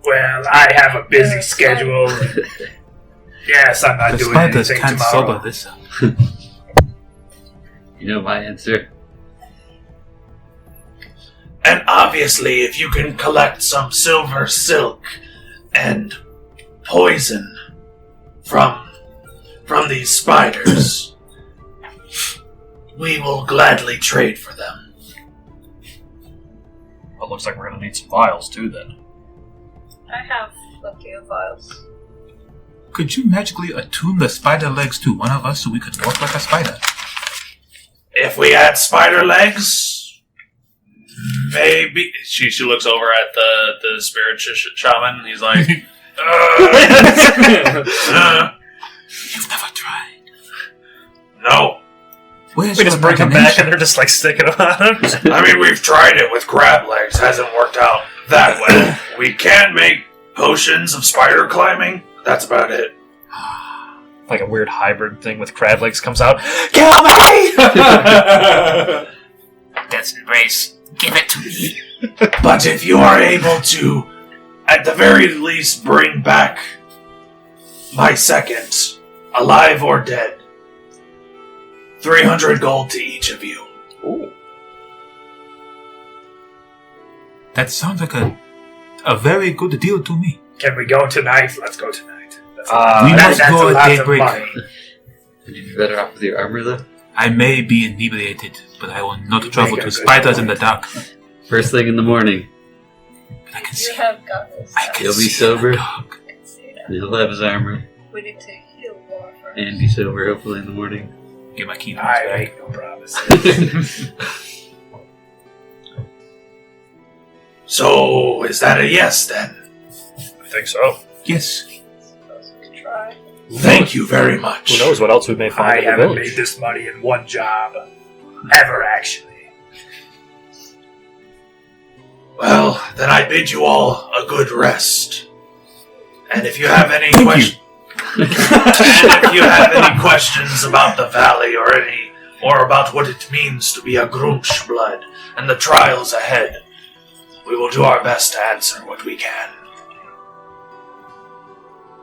[SPEAKER 5] Well, I have a busy schedule. Yes, I'm not
[SPEAKER 11] The
[SPEAKER 5] doing
[SPEAKER 11] spiders
[SPEAKER 5] anything
[SPEAKER 11] can't
[SPEAKER 5] tomorrow.
[SPEAKER 11] sober this up.
[SPEAKER 9] You know my answer.
[SPEAKER 8] And obviously, if you can collect some silver silk and poison from these spiders, we will gladly trade for them.
[SPEAKER 4] Well, looks like we're gonna need some files too, then.
[SPEAKER 3] I have plenty of vials.
[SPEAKER 11] Could you magically attune the spider legs to one of us so we could walk like a spider?
[SPEAKER 8] If we had spider legs, maybe. She looks over at the spirit shaman, and he's like,
[SPEAKER 11] You've never tried.
[SPEAKER 8] No.
[SPEAKER 11] Where's
[SPEAKER 4] We
[SPEAKER 11] your
[SPEAKER 4] just bring him back and
[SPEAKER 11] imagination?
[SPEAKER 4] they're just like sticking him on him.
[SPEAKER 8] I mean, we've tried it with crab legs. Hasn't worked out that well. We can make potions of spider climbing. That's about it.
[SPEAKER 4] Like a weird hybrid thing with crab legs comes out. Kill me!
[SPEAKER 10] That's embrace. Give it to me.
[SPEAKER 8] But if you are able to, at the very least, bring back my second, alive or dead, 300 gold to each of you.
[SPEAKER 4] Ooh.
[SPEAKER 11] That sounds like a very good deal to me.
[SPEAKER 5] Can we go tonight? Let's go tonight.
[SPEAKER 11] We must
[SPEAKER 5] that's
[SPEAKER 11] go
[SPEAKER 5] a
[SPEAKER 11] at
[SPEAKER 5] lot of
[SPEAKER 11] daybreak.
[SPEAKER 5] money.
[SPEAKER 9] Would you be better off with your armor, though?
[SPEAKER 11] I may be inebriated, but I will not
[SPEAKER 5] You
[SPEAKER 11] travel
[SPEAKER 5] make a
[SPEAKER 11] to
[SPEAKER 5] good
[SPEAKER 11] spiders in
[SPEAKER 5] point.
[SPEAKER 11] the dark.
[SPEAKER 9] First thing in the morning,
[SPEAKER 11] But I can
[SPEAKER 3] You
[SPEAKER 11] see.
[SPEAKER 3] have goggles.
[SPEAKER 11] I can
[SPEAKER 9] He'll be
[SPEAKER 11] see
[SPEAKER 9] sober.
[SPEAKER 11] in the dark.
[SPEAKER 3] I can see that.
[SPEAKER 9] and he'll have his armor
[SPEAKER 3] We need to heal more first.
[SPEAKER 9] and be sober, hopefully, in the morning.
[SPEAKER 11] Get my key
[SPEAKER 5] I
[SPEAKER 11] back.
[SPEAKER 5] make no promises.
[SPEAKER 8] So, is that a yes then?
[SPEAKER 4] I think so.
[SPEAKER 11] Yes.
[SPEAKER 3] Suppose we could try.
[SPEAKER 8] Thank you very much.
[SPEAKER 4] Who knows what else we may
[SPEAKER 5] I
[SPEAKER 4] find in the
[SPEAKER 5] haven't
[SPEAKER 4] village.
[SPEAKER 5] made this money in one job. Ever, actually.
[SPEAKER 8] Well, then I bid you all a good rest. And if you have any
[SPEAKER 11] Thank
[SPEAKER 8] questions, and if you have any questions about the valley or about what it means to be a Grunch blood and the trials ahead, we will do our best to answer what we can.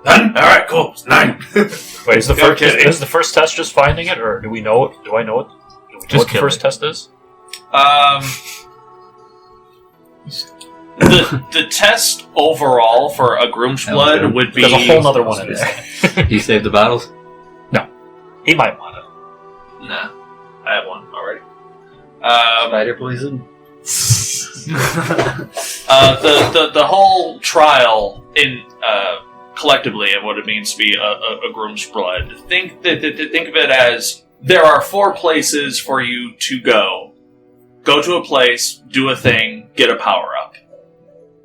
[SPEAKER 8] Done? Alright, cool. 9.
[SPEAKER 4] Wait, is the
[SPEAKER 8] Okay,
[SPEAKER 4] first
[SPEAKER 8] okay.
[SPEAKER 4] is the first test just finding it, or do we know it? Do I know it? Do we know
[SPEAKER 11] Just
[SPEAKER 4] what the
[SPEAKER 11] kill
[SPEAKER 4] first
[SPEAKER 11] it.
[SPEAKER 4] test is?
[SPEAKER 2] The test overall for a Groom's blood would be
[SPEAKER 4] There's a whole other one in there.
[SPEAKER 9] You saved the bottles?
[SPEAKER 4] He might want it.
[SPEAKER 2] Nah, I have one already.
[SPEAKER 9] Spider poison?
[SPEAKER 2] The whole trial in collectively and what it means to be a Groom's blood. Think of it as there are 4 places for you to go. Go to a place, do a thing, get a power up.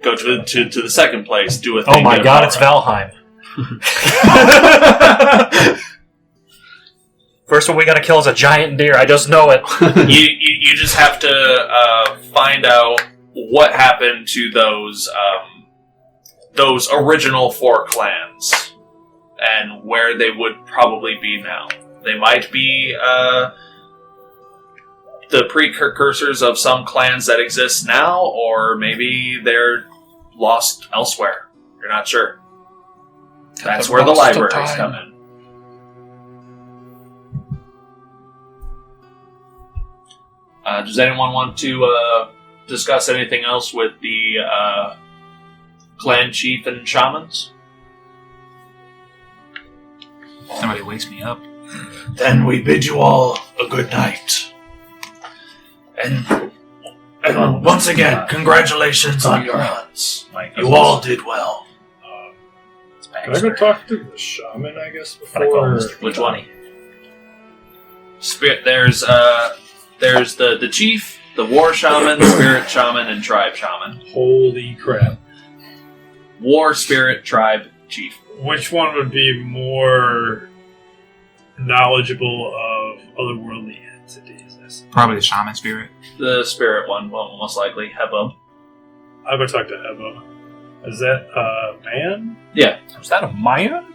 [SPEAKER 2] Go to the second place, do a thing.
[SPEAKER 4] Oh my
[SPEAKER 2] get a
[SPEAKER 4] god,
[SPEAKER 2] power
[SPEAKER 4] it's
[SPEAKER 2] up.
[SPEAKER 4] Valheim. First one we gotta kill is a giant deer. I just know it.
[SPEAKER 2] You just have to find out what happened to those original 4 clans and where they would probably be now. They might be the precursors of some clans that exist now, or maybe they're lost elsewhere. You're not sure. That's where the libraries come in. Does anyone want to discuss anything else with the clan chief and shamans?
[SPEAKER 11] Somebody wakes me up.
[SPEAKER 8] Then we bid you all a good night. And once again, congratulations on your hunts. You all did well.
[SPEAKER 5] Can I go talk to the shaman, I guess, before?
[SPEAKER 2] Which one? Spirit. There's the chief, the war shaman, spirit shaman, and tribe shaman.
[SPEAKER 5] Holy crap.
[SPEAKER 2] War, spirit, tribe, chief.
[SPEAKER 5] Which one would be more knowledgeable of otherworldly entities?
[SPEAKER 11] Probably the shaman spirit.
[SPEAKER 2] The spirit one, well, most likely. Heba.
[SPEAKER 5] I'll go talk to Heba. Is that a man?
[SPEAKER 2] Yeah.
[SPEAKER 4] Is that a Mayan?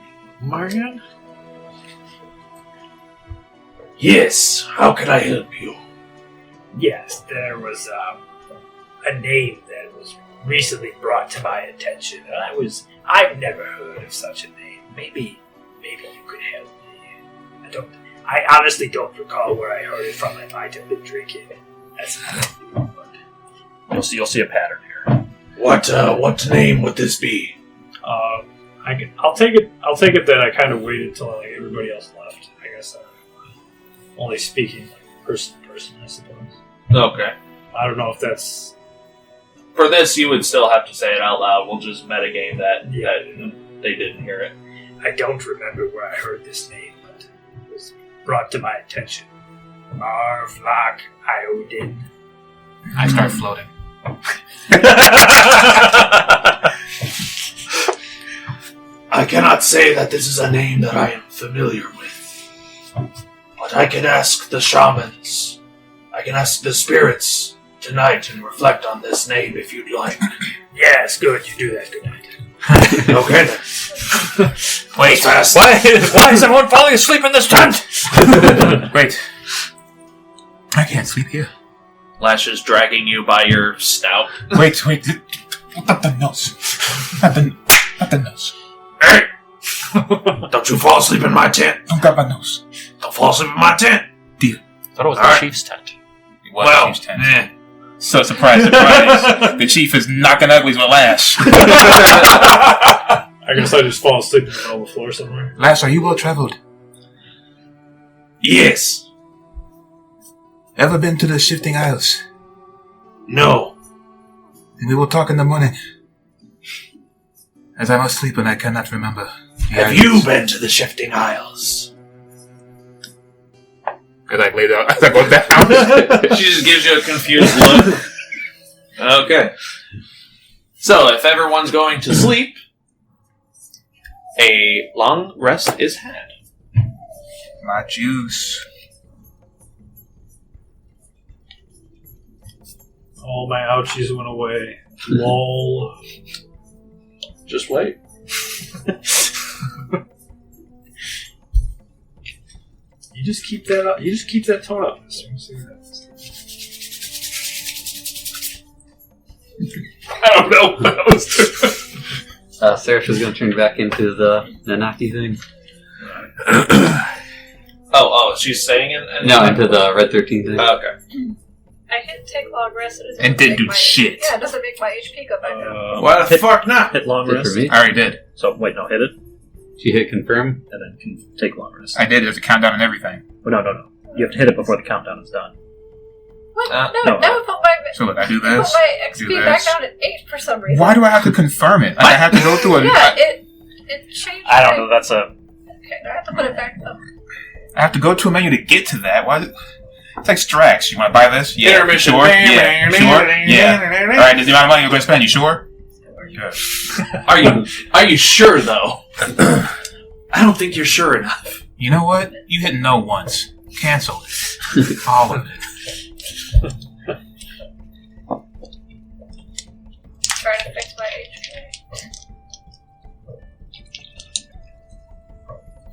[SPEAKER 5] Marian?
[SPEAKER 8] Yes, how can I help you?
[SPEAKER 12] Yes, there was a name that was recently brought to my attention, and I've never heard of such a name. Maybe you could help me. I honestly don't recall where I heard it from. I might have been drinking. That's not but
[SPEAKER 4] You'll see a pattern here.
[SPEAKER 8] What name would this be?
[SPEAKER 5] I'll take it that I kind of waited till like everybody else left. I guess only speaking like person to person, I suppose.
[SPEAKER 2] Okay.
[SPEAKER 5] I don't know if that's
[SPEAKER 2] For this, you would still have to say it out loud. We'll just metagame that they didn't hear it.
[SPEAKER 12] I don't remember where I heard this name, but it was brought to my attention. Marvlock Iodin.
[SPEAKER 6] I start floating.
[SPEAKER 8] I cannot say that this is a name that I am familiar with, but I can ask the shamans. I can ask the spirits tonight and reflect on this name if you'd like.
[SPEAKER 12] Yes, good. You do that tonight.
[SPEAKER 8] Okay then.
[SPEAKER 6] Wait, why is everyone falling asleep in this tent?
[SPEAKER 11] Wait. I can't sleep here.
[SPEAKER 2] Lash is dragging you by your snout.
[SPEAKER 11] Wait. Not the nose. Not the nose.
[SPEAKER 8] Hey! Don't you fall asleep in my tent.
[SPEAKER 11] Don't grab my nose.
[SPEAKER 8] Don't fall asleep in my tent.
[SPEAKER 4] I thought it was
[SPEAKER 8] All
[SPEAKER 4] the
[SPEAKER 8] right.
[SPEAKER 4] chief's tent.
[SPEAKER 6] It was the chief's tent. So surprise. The chief is knocking uglies with Lash.
[SPEAKER 5] I guess I just fall asleep in the middle of the floor somewhere.
[SPEAKER 11] Lash, are you well traveled?
[SPEAKER 8] Yes.
[SPEAKER 11] Ever been to the Shifting Isles?
[SPEAKER 8] No.
[SPEAKER 11] Then we will talk in the morning. As I must sleep and I cannot remember.
[SPEAKER 8] Have you been to the Shifting Isles?
[SPEAKER 6] As I lay down, as I go down.
[SPEAKER 2] She just gives you a confused look. Okay. So, if everyone's going to sleep, a long rest is had.
[SPEAKER 6] My juice.
[SPEAKER 5] All my ouchies went away. Lol.
[SPEAKER 2] Just wait.
[SPEAKER 5] You just keep that up. You just keep that tone up.
[SPEAKER 2] I don't know what I was doing.
[SPEAKER 9] Seraph is going to turn back into the Nanaki thing.
[SPEAKER 2] Oh, she's saying it?
[SPEAKER 9] No, into the Red 13 thing.
[SPEAKER 2] Okay.
[SPEAKER 3] I can take long rest.
[SPEAKER 6] And didn't do shit.
[SPEAKER 3] Yeah, it doesn't make my HP go back up.
[SPEAKER 2] Why the fuck not?
[SPEAKER 13] Hit long
[SPEAKER 9] Good
[SPEAKER 13] rest.
[SPEAKER 9] for me.
[SPEAKER 6] I already did.
[SPEAKER 13] So, wait, no, hit it.
[SPEAKER 9] She hit confirm.
[SPEAKER 13] And then can take long rest.
[SPEAKER 6] I did. There's a countdown and everything.
[SPEAKER 13] Oh, no. You have to hit it before the countdown is done.
[SPEAKER 3] What?
[SPEAKER 2] No.
[SPEAKER 3] No, that would put my,
[SPEAKER 6] So look, I do
[SPEAKER 3] put
[SPEAKER 6] this.
[SPEAKER 3] my
[SPEAKER 6] do
[SPEAKER 3] XP back
[SPEAKER 6] this.
[SPEAKER 3] down at 8 for some reason.
[SPEAKER 6] Why do I have to confirm it? I have to go through a.
[SPEAKER 3] Yeah, it changed.
[SPEAKER 13] I don't know, that's a...
[SPEAKER 3] Okay, I have to put it back up.
[SPEAKER 6] I have to go to a menu to get to that. Why? It's like Strax. You want to buy this? Yeah.
[SPEAKER 2] Intermission.
[SPEAKER 6] Sure. Yeah. Sure. Yeah. All right. This is the amount of money you're going to spend. You sure? Good.
[SPEAKER 2] Are you sure though? I don't think you're sure enough.
[SPEAKER 11] You know what? You hit no once. Cancel it. All of it.
[SPEAKER 3] Trying to fix my HP.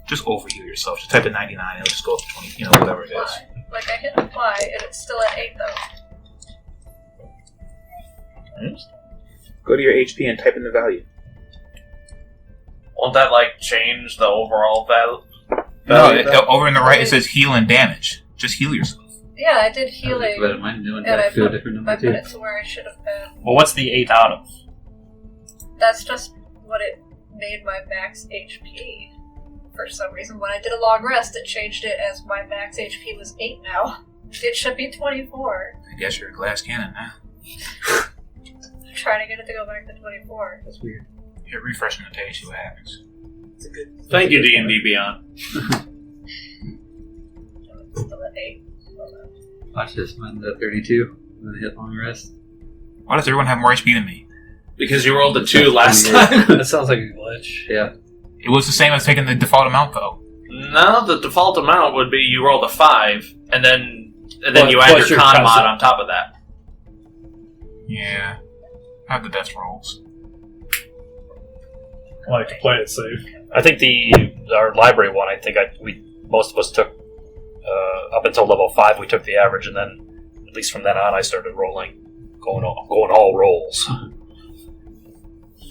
[SPEAKER 4] Just overheal yourself. Just type in 99. It'll just go up to 20. Whatever it is.
[SPEAKER 3] Like, I hit apply, and it's still at 8, though.
[SPEAKER 4] Go to your HP and type in the value.
[SPEAKER 2] Won't that, change the overall value?
[SPEAKER 6] No, over in the right it says heal and damage. Just heal yourself.
[SPEAKER 3] Yeah, I did healing,
[SPEAKER 9] But mine doing
[SPEAKER 3] and I
[SPEAKER 9] that to a
[SPEAKER 3] put,
[SPEAKER 9] different
[SPEAKER 3] I
[SPEAKER 9] number
[SPEAKER 3] put
[SPEAKER 9] too.
[SPEAKER 3] it to where I should have been.
[SPEAKER 13] Well, what's the 8 out of?
[SPEAKER 3] That's just what it made my max HP. For some reason, when I did a long rest, it changed it as my max HP was 8 now. It should be 24.
[SPEAKER 6] I guess you're a glass cannon now.
[SPEAKER 3] I'm trying to get it to go back to 24.
[SPEAKER 6] That's weird. Hit refresh on the page, see what happens.
[SPEAKER 2] Thank you, D&D Beyond.
[SPEAKER 3] Still at 8.
[SPEAKER 9] Watch this, mine's at 32. I'm going to hit long rest.
[SPEAKER 6] Why does everyone have more HP than me?
[SPEAKER 2] Because you rolled a 2 last time.
[SPEAKER 12] That sounds like a glitch.
[SPEAKER 9] Yeah.
[SPEAKER 6] It was the same as taking the default amount, though.
[SPEAKER 2] No, the default amount would be you roll the 5, and then
[SPEAKER 12] Plus-
[SPEAKER 2] you add
[SPEAKER 12] plus
[SPEAKER 2] your
[SPEAKER 12] your
[SPEAKER 2] con mod
[SPEAKER 12] custom.
[SPEAKER 2] on top of that.
[SPEAKER 6] Yeah. I have the death rolls.
[SPEAKER 5] I like to play it safe.
[SPEAKER 13] I think our library one, most of us took, up until level 5, we took the average, and then, at least from then on, I started rolling, going all rolls.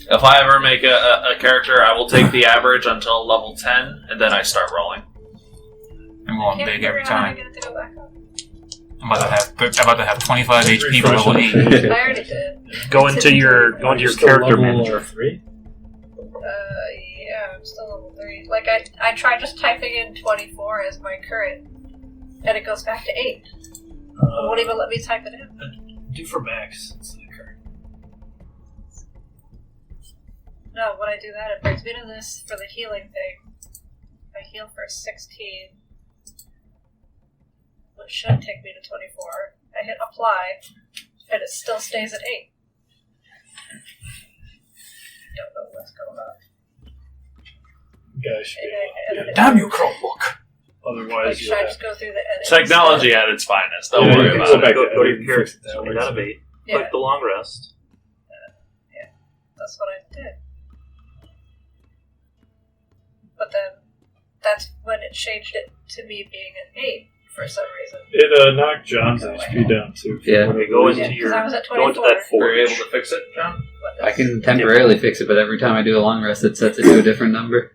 [SPEAKER 2] If I ever make a character, I will take the average until level 10, and then I start rolling.
[SPEAKER 6] I'm going big every time.
[SPEAKER 3] Get it to go back up.
[SPEAKER 6] I'm about to have 25 HP for level 8.
[SPEAKER 3] I already did.
[SPEAKER 13] Go into your character manager.
[SPEAKER 5] 3?
[SPEAKER 3] Yeah, I'm still level 3. Like, I tried just typing in 24 as my current, and it goes back to 8. It won't even let me type it in.
[SPEAKER 12] Do for max. It's the current.
[SPEAKER 3] No, when I do that, it brings me to this for the healing thing. I heal for 16, which should take me to 24. I hit apply, and it still stays at 8. Don't know what's going on.
[SPEAKER 5] Gosh,
[SPEAKER 4] damn you, Chromebook!
[SPEAKER 5] Otherwise,
[SPEAKER 3] should I just go through the edit?
[SPEAKER 2] Technology at its finest. Don't worry about it.
[SPEAKER 13] Go to your character. Not abate.
[SPEAKER 3] Yeah.
[SPEAKER 13] Click the long rest.
[SPEAKER 3] Yeah, that's what I did. But then, that's when it changed it to me being an 8 for some reason.
[SPEAKER 5] It knocked John's HP down too.
[SPEAKER 9] Yeah.
[SPEAKER 13] Okay, go into your.
[SPEAKER 3] I was at
[SPEAKER 13] Go into
[SPEAKER 3] 24.
[SPEAKER 13] that
[SPEAKER 2] Were you
[SPEAKER 13] forge.
[SPEAKER 2] able to fix it, John?
[SPEAKER 9] I can temporarily fix it, but every time I do a long rest, it sets it to a different number.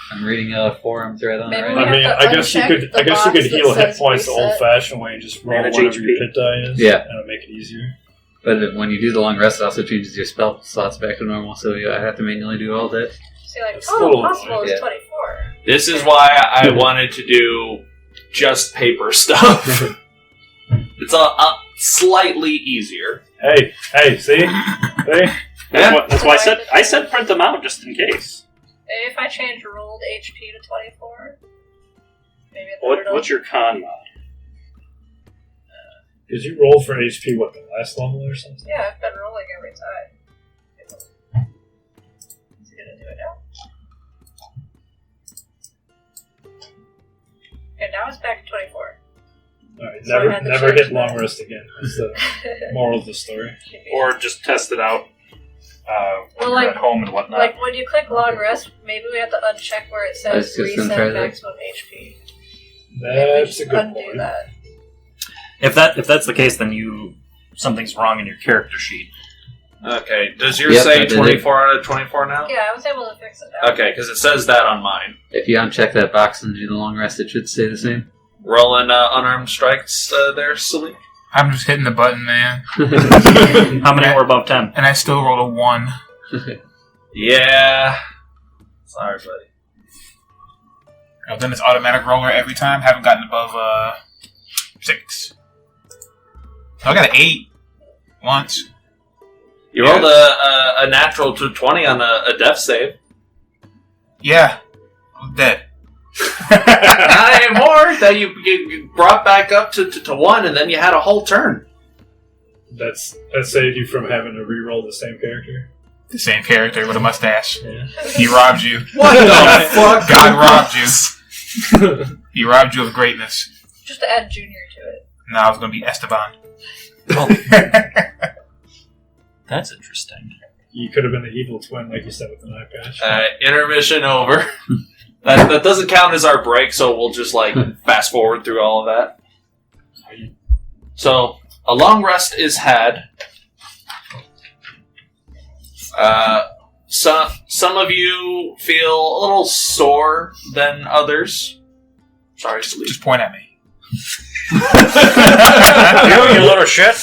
[SPEAKER 9] I'm reading a forum thread on it
[SPEAKER 3] Maybe
[SPEAKER 9] right
[SPEAKER 3] we
[SPEAKER 9] now.
[SPEAKER 5] I mean,
[SPEAKER 3] have to
[SPEAKER 5] I guess you
[SPEAKER 3] uncheck
[SPEAKER 5] could.
[SPEAKER 3] the
[SPEAKER 5] I guess you
[SPEAKER 3] box
[SPEAKER 5] could
[SPEAKER 3] that
[SPEAKER 5] heal hit
[SPEAKER 3] says
[SPEAKER 5] points the
[SPEAKER 3] reset.
[SPEAKER 5] old-fashioned way and just roll
[SPEAKER 13] Manage
[SPEAKER 5] whatever your
[SPEAKER 13] HP.
[SPEAKER 5] pit die is.
[SPEAKER 9] Yeah.
[SPEAKER 5] and it'll make it easier.
[SPEAKER 9] But when you do the long rest, it also changes your spell slots back to normal, so I have to manually do all that.
[SPEAKER 3] So you're like,
[SPEAKER 5] It's a little
[SPEAKER 3] possible
[SPEAKER 9] annoying.
[SPEAKER 3] is 24.
[SPEAKER 2] This is why I wanted to do just paper stuff. It's slightly easier.
[SPEAKER 5] Hey, see?
[SPEAKER 13] That's why I said print them out just in case.
[SPEAKER 3] Maybe if I change rolled HP to 24, maybe
[SPEAKER 13] What's your con mod?
[SPEAKER 5] Did you roll for HP, the last level or something?
[SPEAKER 3] Yeah, I've been rolling every time. Is he gonna do it now? Okay, now it's back to 24.
[SPEAKER 5] Alright,
[SPEAKER 3] So I had to
[SPEAKER 5] never
[SPEAKER 3] change
[SPEAKER 5] hit long
[SPEAKER 3] that.
[SPEAKER 5] rest again. That's the moral of the story.
[SPEAKER 13] Or just test it out when
[SPEAKER 3] Well,
[SPEAKER 13] you're at home and whatnot.
[SPEAKER 3] Like when you click long rest, maybe we have to uncheck where it
[SPEAKER 9] I was
[SPEAKER 3] says
[SPEAKER 9] just gonna try
[SPEAKER 3] reset
[SPEAKER 9] that.
[SPEAKER 3] maximum HP.
[SPEAKER 5] That's a good
[SPEAKER 3] Undo
[SPEAKER 5] point.
[SPEAKER 3] that.
[SPEAKER 13] If that's the case, then something's wrong in your character sheet.
[SPEAKER 2] Okay, does yours
[SPEAKER 9] Yep, I
[SPEAKER 2] say
[SPEAKER 9] did it.
[SPEAKER 2] 24 out of 24 now?
[SPEAKER 3] Yeah, I was able to fix it now.
[SPEAKER 2] Okay, because it says that on mine.
[SPEAKER 9] If you uncheck that box and do the long rest, it should stay the same.
[SPEAKER 2] Rolling unarmed strikes there, Salic.
[SPEAKER 11] I'm just hitting the button, man.
[SPEAKER 13] How many were above 10?
[SPEAKER 11] And I still rolled a 1.
[SPEAKER 2] Yeah. Sorry, buddy.
[SPEAKER 11] I've done this automatic roller every time. Haven't gotten above 6. I got an 8 once.
[SPEAKER 2] You rolled a natural to 20 on a death save.
[SPEAKER 11] Yeah. I'm dead.
[SPEAKER 2] Not anymore. That you brought back up to 1, and then you had a whole turn.
[SPEAKER 5] That saved you from having to re-roll the same character.
[SPEAKER 11] The same character with a mustache.
[SPEAKER 5] Yeah.
[SPEAKER 11] He robbed you.
[SPEAKER 2] What the fuck?
[SPEAKER 11] God robbed you. He robbed you of greatness.
[SPEAKER 3] Just to add Junior to it.
[SPEAKER 11] Now I was going to be Esteban.
[SPEAKER 13] That's interesting.
[SPEAKER 5] You could have been the evil twin, like you said, with the eye patch.
[SPEAKER 2] Intermission over. That doesn't count as our break, so we'll just fast forward through all of that. So a long rest is had. Some of you feel a little sore than others. Sorry, Sleep.
[SPEAKER 11] Just point at me.
[SPEAKER 13] You little shit.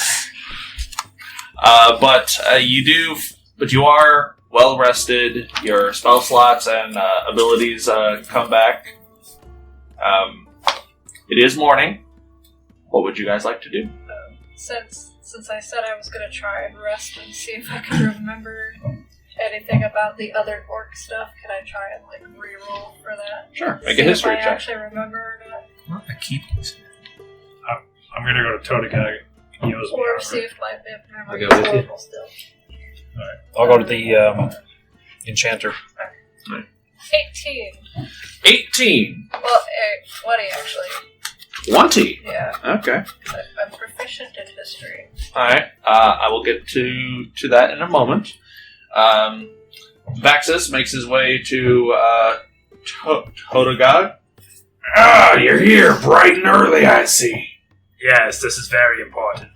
[SPEAKER 2] But you are well rested. Your spell slots and abilities come back. It is morning. What would you guys like to do?
[SPEAKER 3] Since I said I was going to try and rest and see if I could remember anything about the other orc stuff, can I try and re-roll for that?
[SPEAKER 2] Sure, make
[SPEAKER 3] see
[SPEAKER 2] a history
[SPEAKER 3] if I
[SPEAKER 2] check.
[SPEAKER 3] actually remember or not.
[SPEAKER 11] I keep
[SPEAKER 5] I'm going to go to Totagag. He owes me
[SPEAKER 3] Or
[SPEAKER 5] armor.
[SPEAKER 3] see if my memory
[SPEAKER 9] I'll
[SPEAKER 3] is
[SPEAKER 9] go with you.
[SPEAKER 3] horrible still.
[SPEAKER 13] I'll go to the enchanter.
[SPEAKER 3] 18.
[SPEAKER 2] 18.
[SPEAKER 3] Well, 20 actually.
[SPEAKER 2] 20.
[SPEAKER 3] Yeah.
[SPEAKER 2] Okay.
[SPEAKER 3] I'm proficient in history.
[SPEAKER 2] Alright. I will get to that in a moment. Vaxxus makes his way to Totagag.
[SPEAKER 8] Ah, you're here bright and early, I see.
[SPEAKER 12] Yes, this is very important.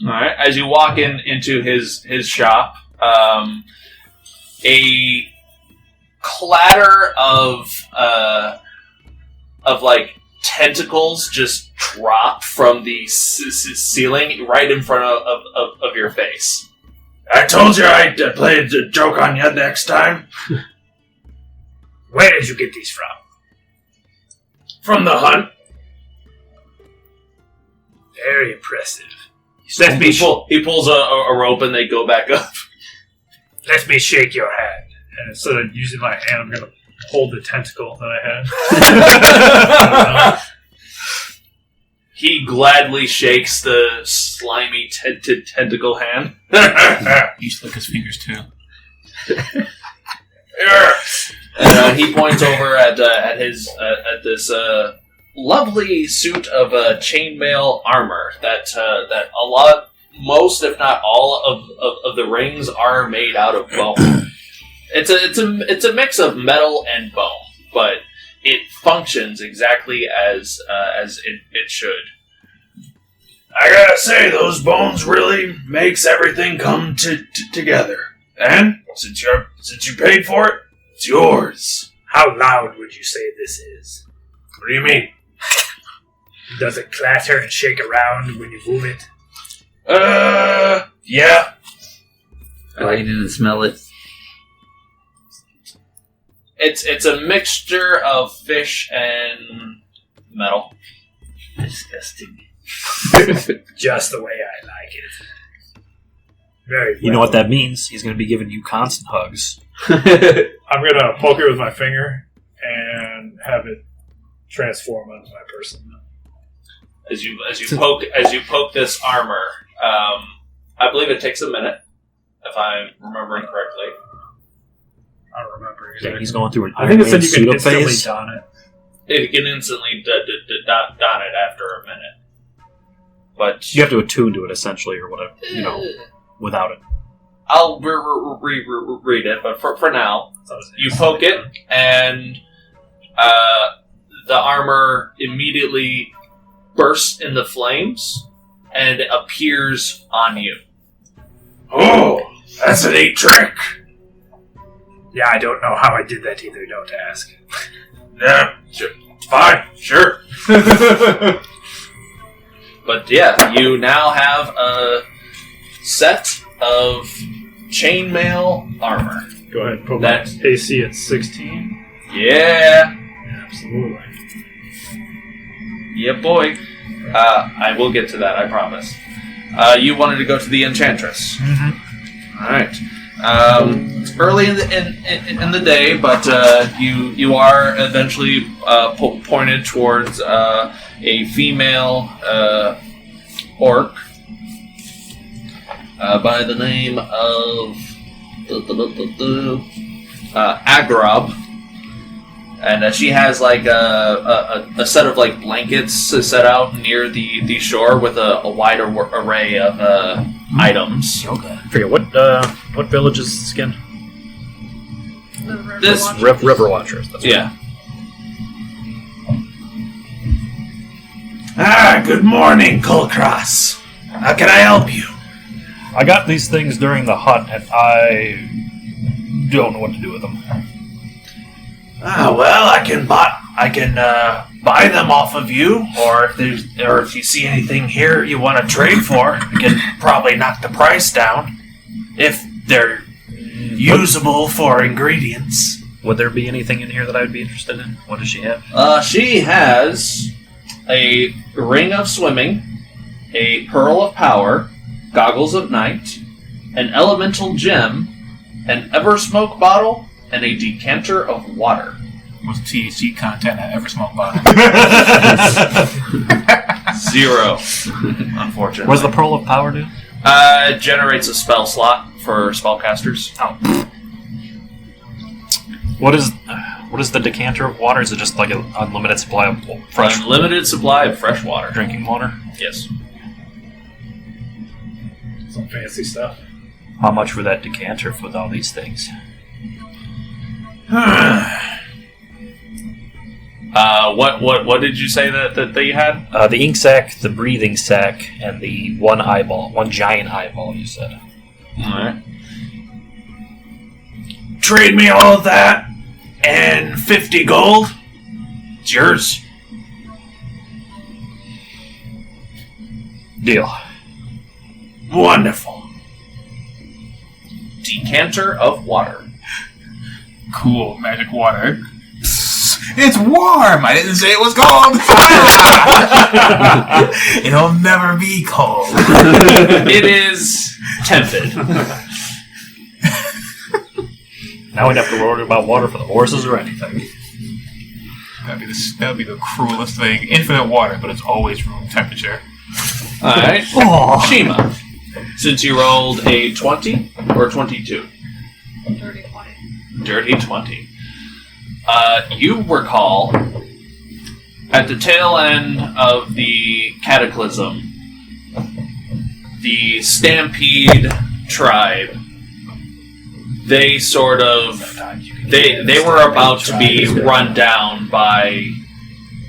[SPEAKER 2] Alright. As you walk into his shop, a clatter of tentacles just drop from the ceiling right in front of your face.
[SPEAKER 8] I told you I'd play a joke on you next time.
[SPEAKER 12] Where did you get these from?
[SPEAKER 8] From the hunt.
[SPEAKER 12] Very impressive.
[SPEAKER 2] He pulls a rope and they go back up.
[SPEAKER 12] Let me shake your hand.
[SPEAKER 5] And instead of using my hand, I'm going to hold the tentacle that I had.
[SPEAKER 2] He gladly shakes the slimy tentacle hand.
[SPEAKER 11] He used to lick his fingers too.
[SPEAKER 2] And he points over at this lovely suit of chainmail armor that most, if not all, of the rings are made out of bone. It's a mix of metal and bone, but it functions exactly as it should.
[SPEAKER 8] I gotta say, those bones really makes everything come together. And since you paid for it, it's yours.
[SPEAKER 12] How loud would you say this is?
[SPEAKER 8] What do you mean?
[SPEAKER 12] Does it clatter and shake around when you move it?
[SPEAKER 8] Yeah.
[SPEAKER 9] I didn't smell it.
[SPEAKER 2] It's a mixture of fish and metal.
[SPEAKER 12] Disgusting. Just the way I like it. Very well.
[SPEAKER 13] You know what that means? He's going to be giving you constant hugs.
[SPEAKER 5] I'm going to poke it with my finger and have it transform onto my person.
[SPEAKER 2] As you poke this armor, I believe it takes a minute, if I'm remembering correctly.
[SPEAKER 5] I don't remember exactly.
[SPEAKER 13] Yeah, he's going through an
[SPEAKER 5] I think it said you
[SPEAKER 13] pseudo
[SPEAKER 5] can instantly
[SPEAKER 13] phase.
[SPEAKER 5] don it.
[SPEAKER 2] It can instantly don it after a minute. But
[SPEAKER 13] You have to attune to it, essentially, or whatever, without it.
[SPEAKER 2] I'll read it, but for now, you poke it, and the armor immediately bursts into flames, and it appears on you.
[SPEAKER 8] Oh, that's a neat trick.
[SPEAKER 12] Yeah, I don't know how I did that either, don't ask.
[SPEAKER 8] Yeah, sure. Fine, sure.
[SPEAKER 2] But yeah, you now have a set of chainmail armor.
[SPEAKER 5] Go ahead and put
[SPEAKER 2] That-
[SPEAKER 5] my AC at 16.
[SPEAKER 2] Yeah.
[SPEAKER 5] Absolutely.
[SPEAKER 2] Yeah, boy. I will get to that, I promise. You wanted to go to the Enchantress.
[SPEAKER 13] Mm-hmm.
[SPEAKER 2] Alright. It's early in the day, but you are eventually pointed towards a female orc by the name of Agrab. And she has like a set of like blankets set out near the shore with a wide array of items.
[SPEAKER 13] Okay. I forget what village is this again?
[SPEAKER 2] This
[SPEAKER 13] River Watchers. That's
[SPEAKER 2] yeah.
[SPEAKER 8] Good morning, Kulkras. How can I help you?
[SPEAKER 13] I got these things during the hunt, and I don't know what to do with them.
[SPEAKER 8] Well, I can buy them off of you, or if you see anything here you want to trade for, I can probably knock the price down if they're usable for ingredients.
[SPEAKER 13] Would there be anything in here that I would be interested in? What does she have?
[SPEAKER 2] She has a ring of swimming, a pearl of power, goggles of night, an elemental gem, an Eversmoke bottle, and a decanter of water.
[SPEAKER 11] What's the THC content at Eversmoke bottle?
[SPEAKER 2] 0, unfortunately.
[SPEAKER 13] What does the Pearl of Power do?
[SPEAKER 2] It generates a spell slot for spellcasters.
[SPEAKER 13] Oh. What is the decanter of water? Is it just like an unlimited supply of fresh?
[SPEAKER 2] Unlimited supply of fresh water.
[SPEAKER 13] Drinking water?
[SPEAKER 2] Yes.
[SPEAKER 5] Some fancy stuff.
[SPEAKER 13] How much for that decanter with all these things?
[SPEAKER 2] What did you say that you had?
[SPEAKER 13] The ink sac, the breathing sac, and the one giant eyeball. You said.
[SPEAKER 2] All right.
[SPEAKER 8] Trade me all of that and 50 gold. It's yours.
[SPEAKER 13] Deal.
[SPEAKER 8] Wonderful.
[SPEAKER 2] Decanter of water.
[SPEAKER 11] Cool, magic water. It's warm! I didn't say it was cold! It'll never be cold.
[SPEAKER 2] It is tepid.
[SPEAKER 13] Now we don't have to worry about water for the horses or anything.
[SPEAKER 14] That'd be the cruelest thing. Infinite water, but it's always room temperature.
[SPEAKER 2] Alright. Shiima, since you rolled a 20 or 22?
[SPEAKER 3] Dirty 20.
[SPEAKER 2] Dirty 20. You recall, at the tail end of the Cataclysm, the Stampede tribe, they sort of... They were about to be run down by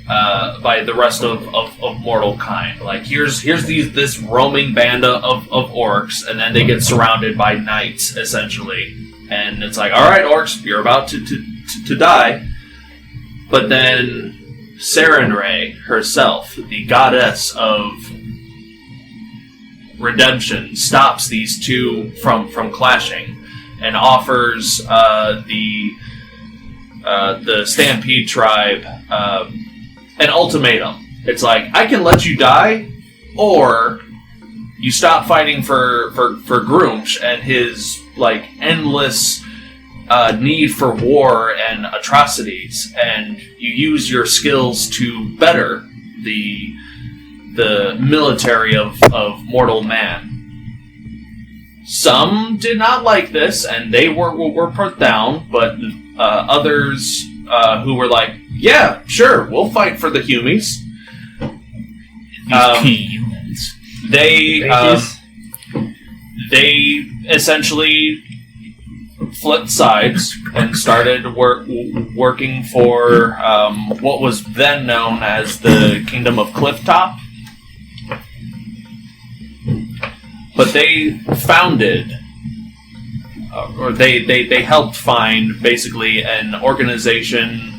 [SPEAKER 2] the rest of mortal kind. Like, here's this roaming band of orcs, and then they get surrounded by knights, essentially. And it's like, alright, orcs, you're about to die. But then Sarenrae herself, the goddess of redemption, stops these two from clashing and offers the Stampede tribe an ultimatum. It's like, I can let you die, or you stop fighting for Groomsh and his like endless need for war and atrocities, and you use your skills to better the military of mortal man. Some did not like this, and they were put down, but others who were like, yeah, sure, we'll fight for the Humies.
[SPEAKER 14] Humans.
[SPEAKER 2] They essentially flipped sides and started working for what was then known as the Kingdom of Clifftop. But they founded, or they helped find, basically, an organization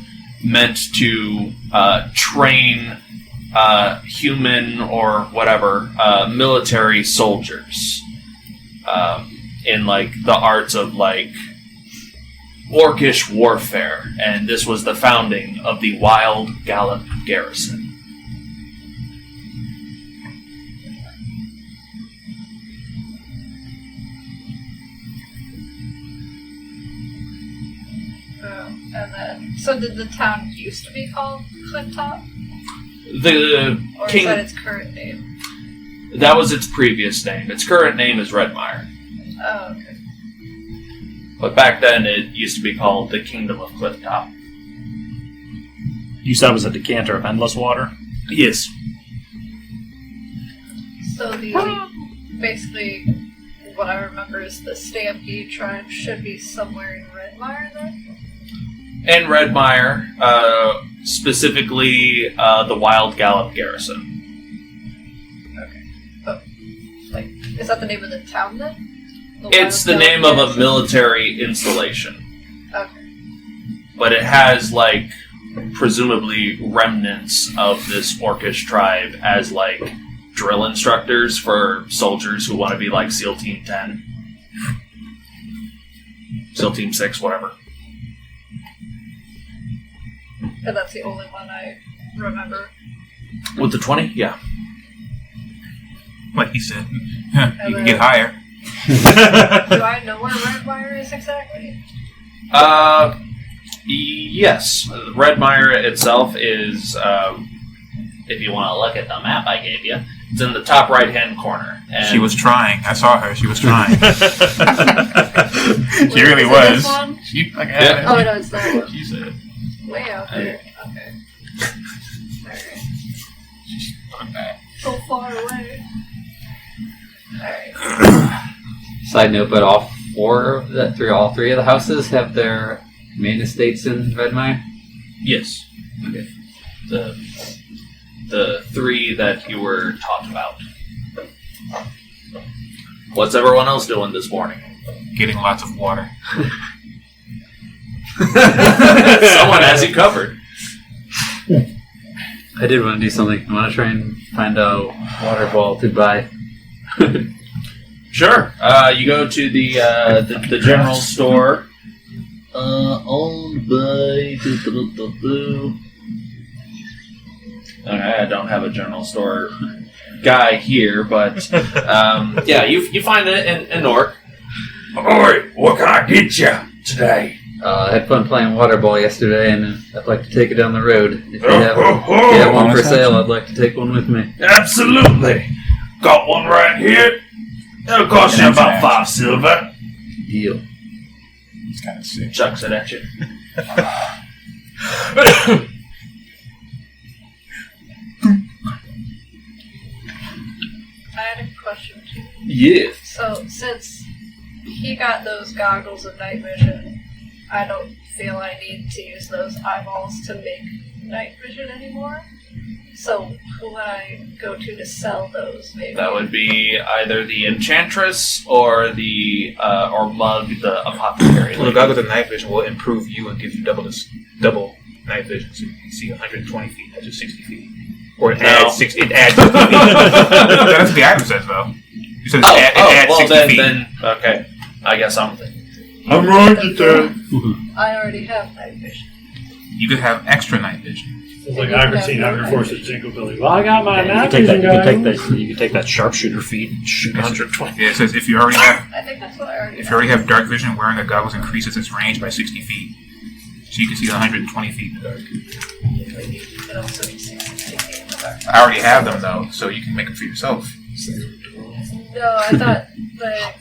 [SPEAKER 2] meant to train human or whatever military soldiers in like the arts of like orcish warfare, and this was the founding of the Wild Gallop Garrison.
[SPEAKER 3] And then, so did the town used to be called Clifftop?
[SPEAKER 2] Or
[SPEAKER 3] is that its current name?
[SPEAKER 2] That was its previous name. Its current name is Redmire.
[SPEAKER 3] Oh, okay.
[SPEAKER 2] But back then, it used to be called the Kingdom of Clifftop.
[SPEAKER 13] You said it was a decanter of endless water?
[SPEAKER 2] Yes.
[SPEAKER 3] So basically, what I remember is the Stampede tribe should be somewhere in Redmire then?
[SPEAKER 2] In Redmire, specifically the Wild Gallop Garrison.
[SPEAKER 3] Okay. Oh, like, is that the name of the town then?
[SPEAKER 2] It's the name of a military installation.
[SPEAKER 3] Okay.
[SPEAKER 2] But it has, like, presumably remnants of this orcish tribe as, like, drill instructors for soldiers who want to be, like, SEAL Team 10. SEAL Team 6, whatever.
[SPEAKER 3] And that's the only one I remember.
[SPEAKER 2] With the 20? Yeah.
[SPEAKER 14] Like he said, you can get higher.
[SPEAKER 3] Do I know where Redmire is exactly?
[SPEAKER 2] Yes. Redmire itself is, if you want to look at the map I gave you, it's in the top right-hand corner. And
[SPEAKER 14] she was trying. I saw her. She was trying. She really was. She, like,
[SPEAKER 2] yeah.
[SPEAKER 3] Oh, no, it's that one.
[SPEAKER 14] She said.
[SPEAKER 3] Way out there. Okay. Alright. So far away. Alright.
[SPEAKER 9] Side note, but all three of the houses have their main estates in Redmire?
[SPEAKER 2] Yes.
[SPEAKER 9] Okay.
[SPEAKER 2] The three that you were taught about. What's everyone else doing this morning?
[SPEAKER 14] Getting lots of water.
[SPEAKER 2] Someone has you covered.
[SPEAKER 9] I did want to do something. I want to try and find a water ball to buy.
[SPEAKER 2] Sure. You go to the general store. Owned by... Okay, I don't have a general store guy here, but yeah, you find it in Orc.
[SPEAKER 8] Alright, what can I get you? today?
[SPEAKER 9] I had fun playing water ball yesterday, and I'd like to take it down the road. If you have one for sale, I'd like to take one with me.
[SPEAKER 8] Absolutely. Got one right here. It'll cost you about 5 silver.
[SPEAKER 9] Deal.
[SPEAKER 14] It's kind of sick.
[SPEAKER 2] Chucks it at you.
[SPEAKER 3] I had a question too.
[SPEAKER 2] Yeah.
[SPEAKER 3] So, since he got those goggles of night vision, I don't feel I need to use those eyeballs to make night vision anymore. So, who would I go to sell those, maybe?
[SPEAKER 2] That would be either the Enchantress or the or Mug, the Apothecary.
[SPEAKER 6] Well, the goggles of night vision will improve you and give you double night vision, so you can see 120 feet, not just 60 feet. Or it adds 60 feet. That's what the item says, though. It says it adds 60 feet.
[SPEAKER 2] Then, okay. I guess I'm
[SPEAKER 5] right with that.
[SPEAKER 3] I already have night vision.
[SPEAKER 6] You could have extra night vision.
[SPEAKER 5] It's like I've seen Hunger Force's Jingle Billy. Well, I got my night
[SPEAKER 13] You
[SPEAKER 5] vision, guys.
[SPEAKER 13] can take that sharpshooter feat and shoot 120.
[SPEAKER 6] Yeah, it says if you already have
[SPEAKER 3] I think that's what I already
[SPEAKER 6] if you already have dark vision, wearing the goggles increases its range by 60 feet. So you can see 120 feet in the dark.
[SPEAKER 3] It also needs 60 feet in the dark.
[SPEAKER 6] I already have them though, so you can make them for yourself.
[SPEAKER 3] No, I thought the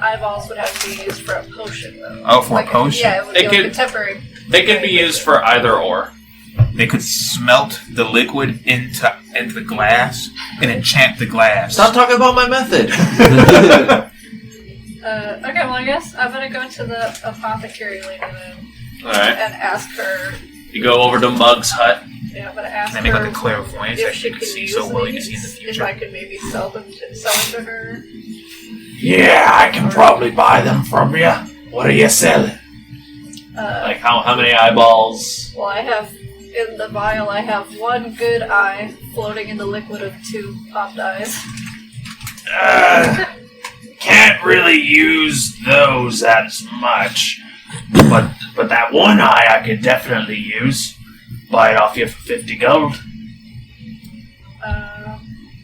[SPEAKER 3] eyeballs would have to be used for a potion, though.
[SPEAKER 6] Oh, for a potion?
[SPEAKER 3] Yeah, it would be like a temporary.
[SPEAKER 2] They could be used for either or.
[SPEAKER 6] They could smelt the liquid into the glass and enchant the glass.
[SPEAKER 2] Stop talking about my method.
[SPEAKER 3] Okay, well, I guess I'm gonna go to the apothecary lady then.
[SPEAKER 2] Alright.
[SPEAKER 3] And ask her.
[SPEAKER 2] You go over to Mug's hut.
[SPEAKER 3] Yeah, I'm gonna ask
[SPEAKER 6] Can I make
[SPEAKER 3] her
[SPEAKER 6] like a clairvoyance
[SPEAKER 3] if
[SPEAKER 6] that
[SPEAKER 3] she
[SPEAKER 6] you can
[SPEAKER 3] can
[SPEAKER 6] see
[SPEAKER 3] use
[SPEAKER 6] so well you can
[SPEAKER 3] these,
[SPEAKER 6] see in the
[SPEAKER 3] if
[SPEAKER 6] future?
[SPEAKER 3] I could maybe sell them to her.
[SPEAKER 8] Yeah, I can probably buy them from you. What are you selling?
[SPEAKER 2] Like how many eyeballs?
[SPEAKER 3] Well, I have in the vial. I have one good eye floating in the liquid of 2 popped eyes.
[SPEAKER 8] Can't really use those as much. But that one eye I could definitely use. Buy it off you for 50 gold.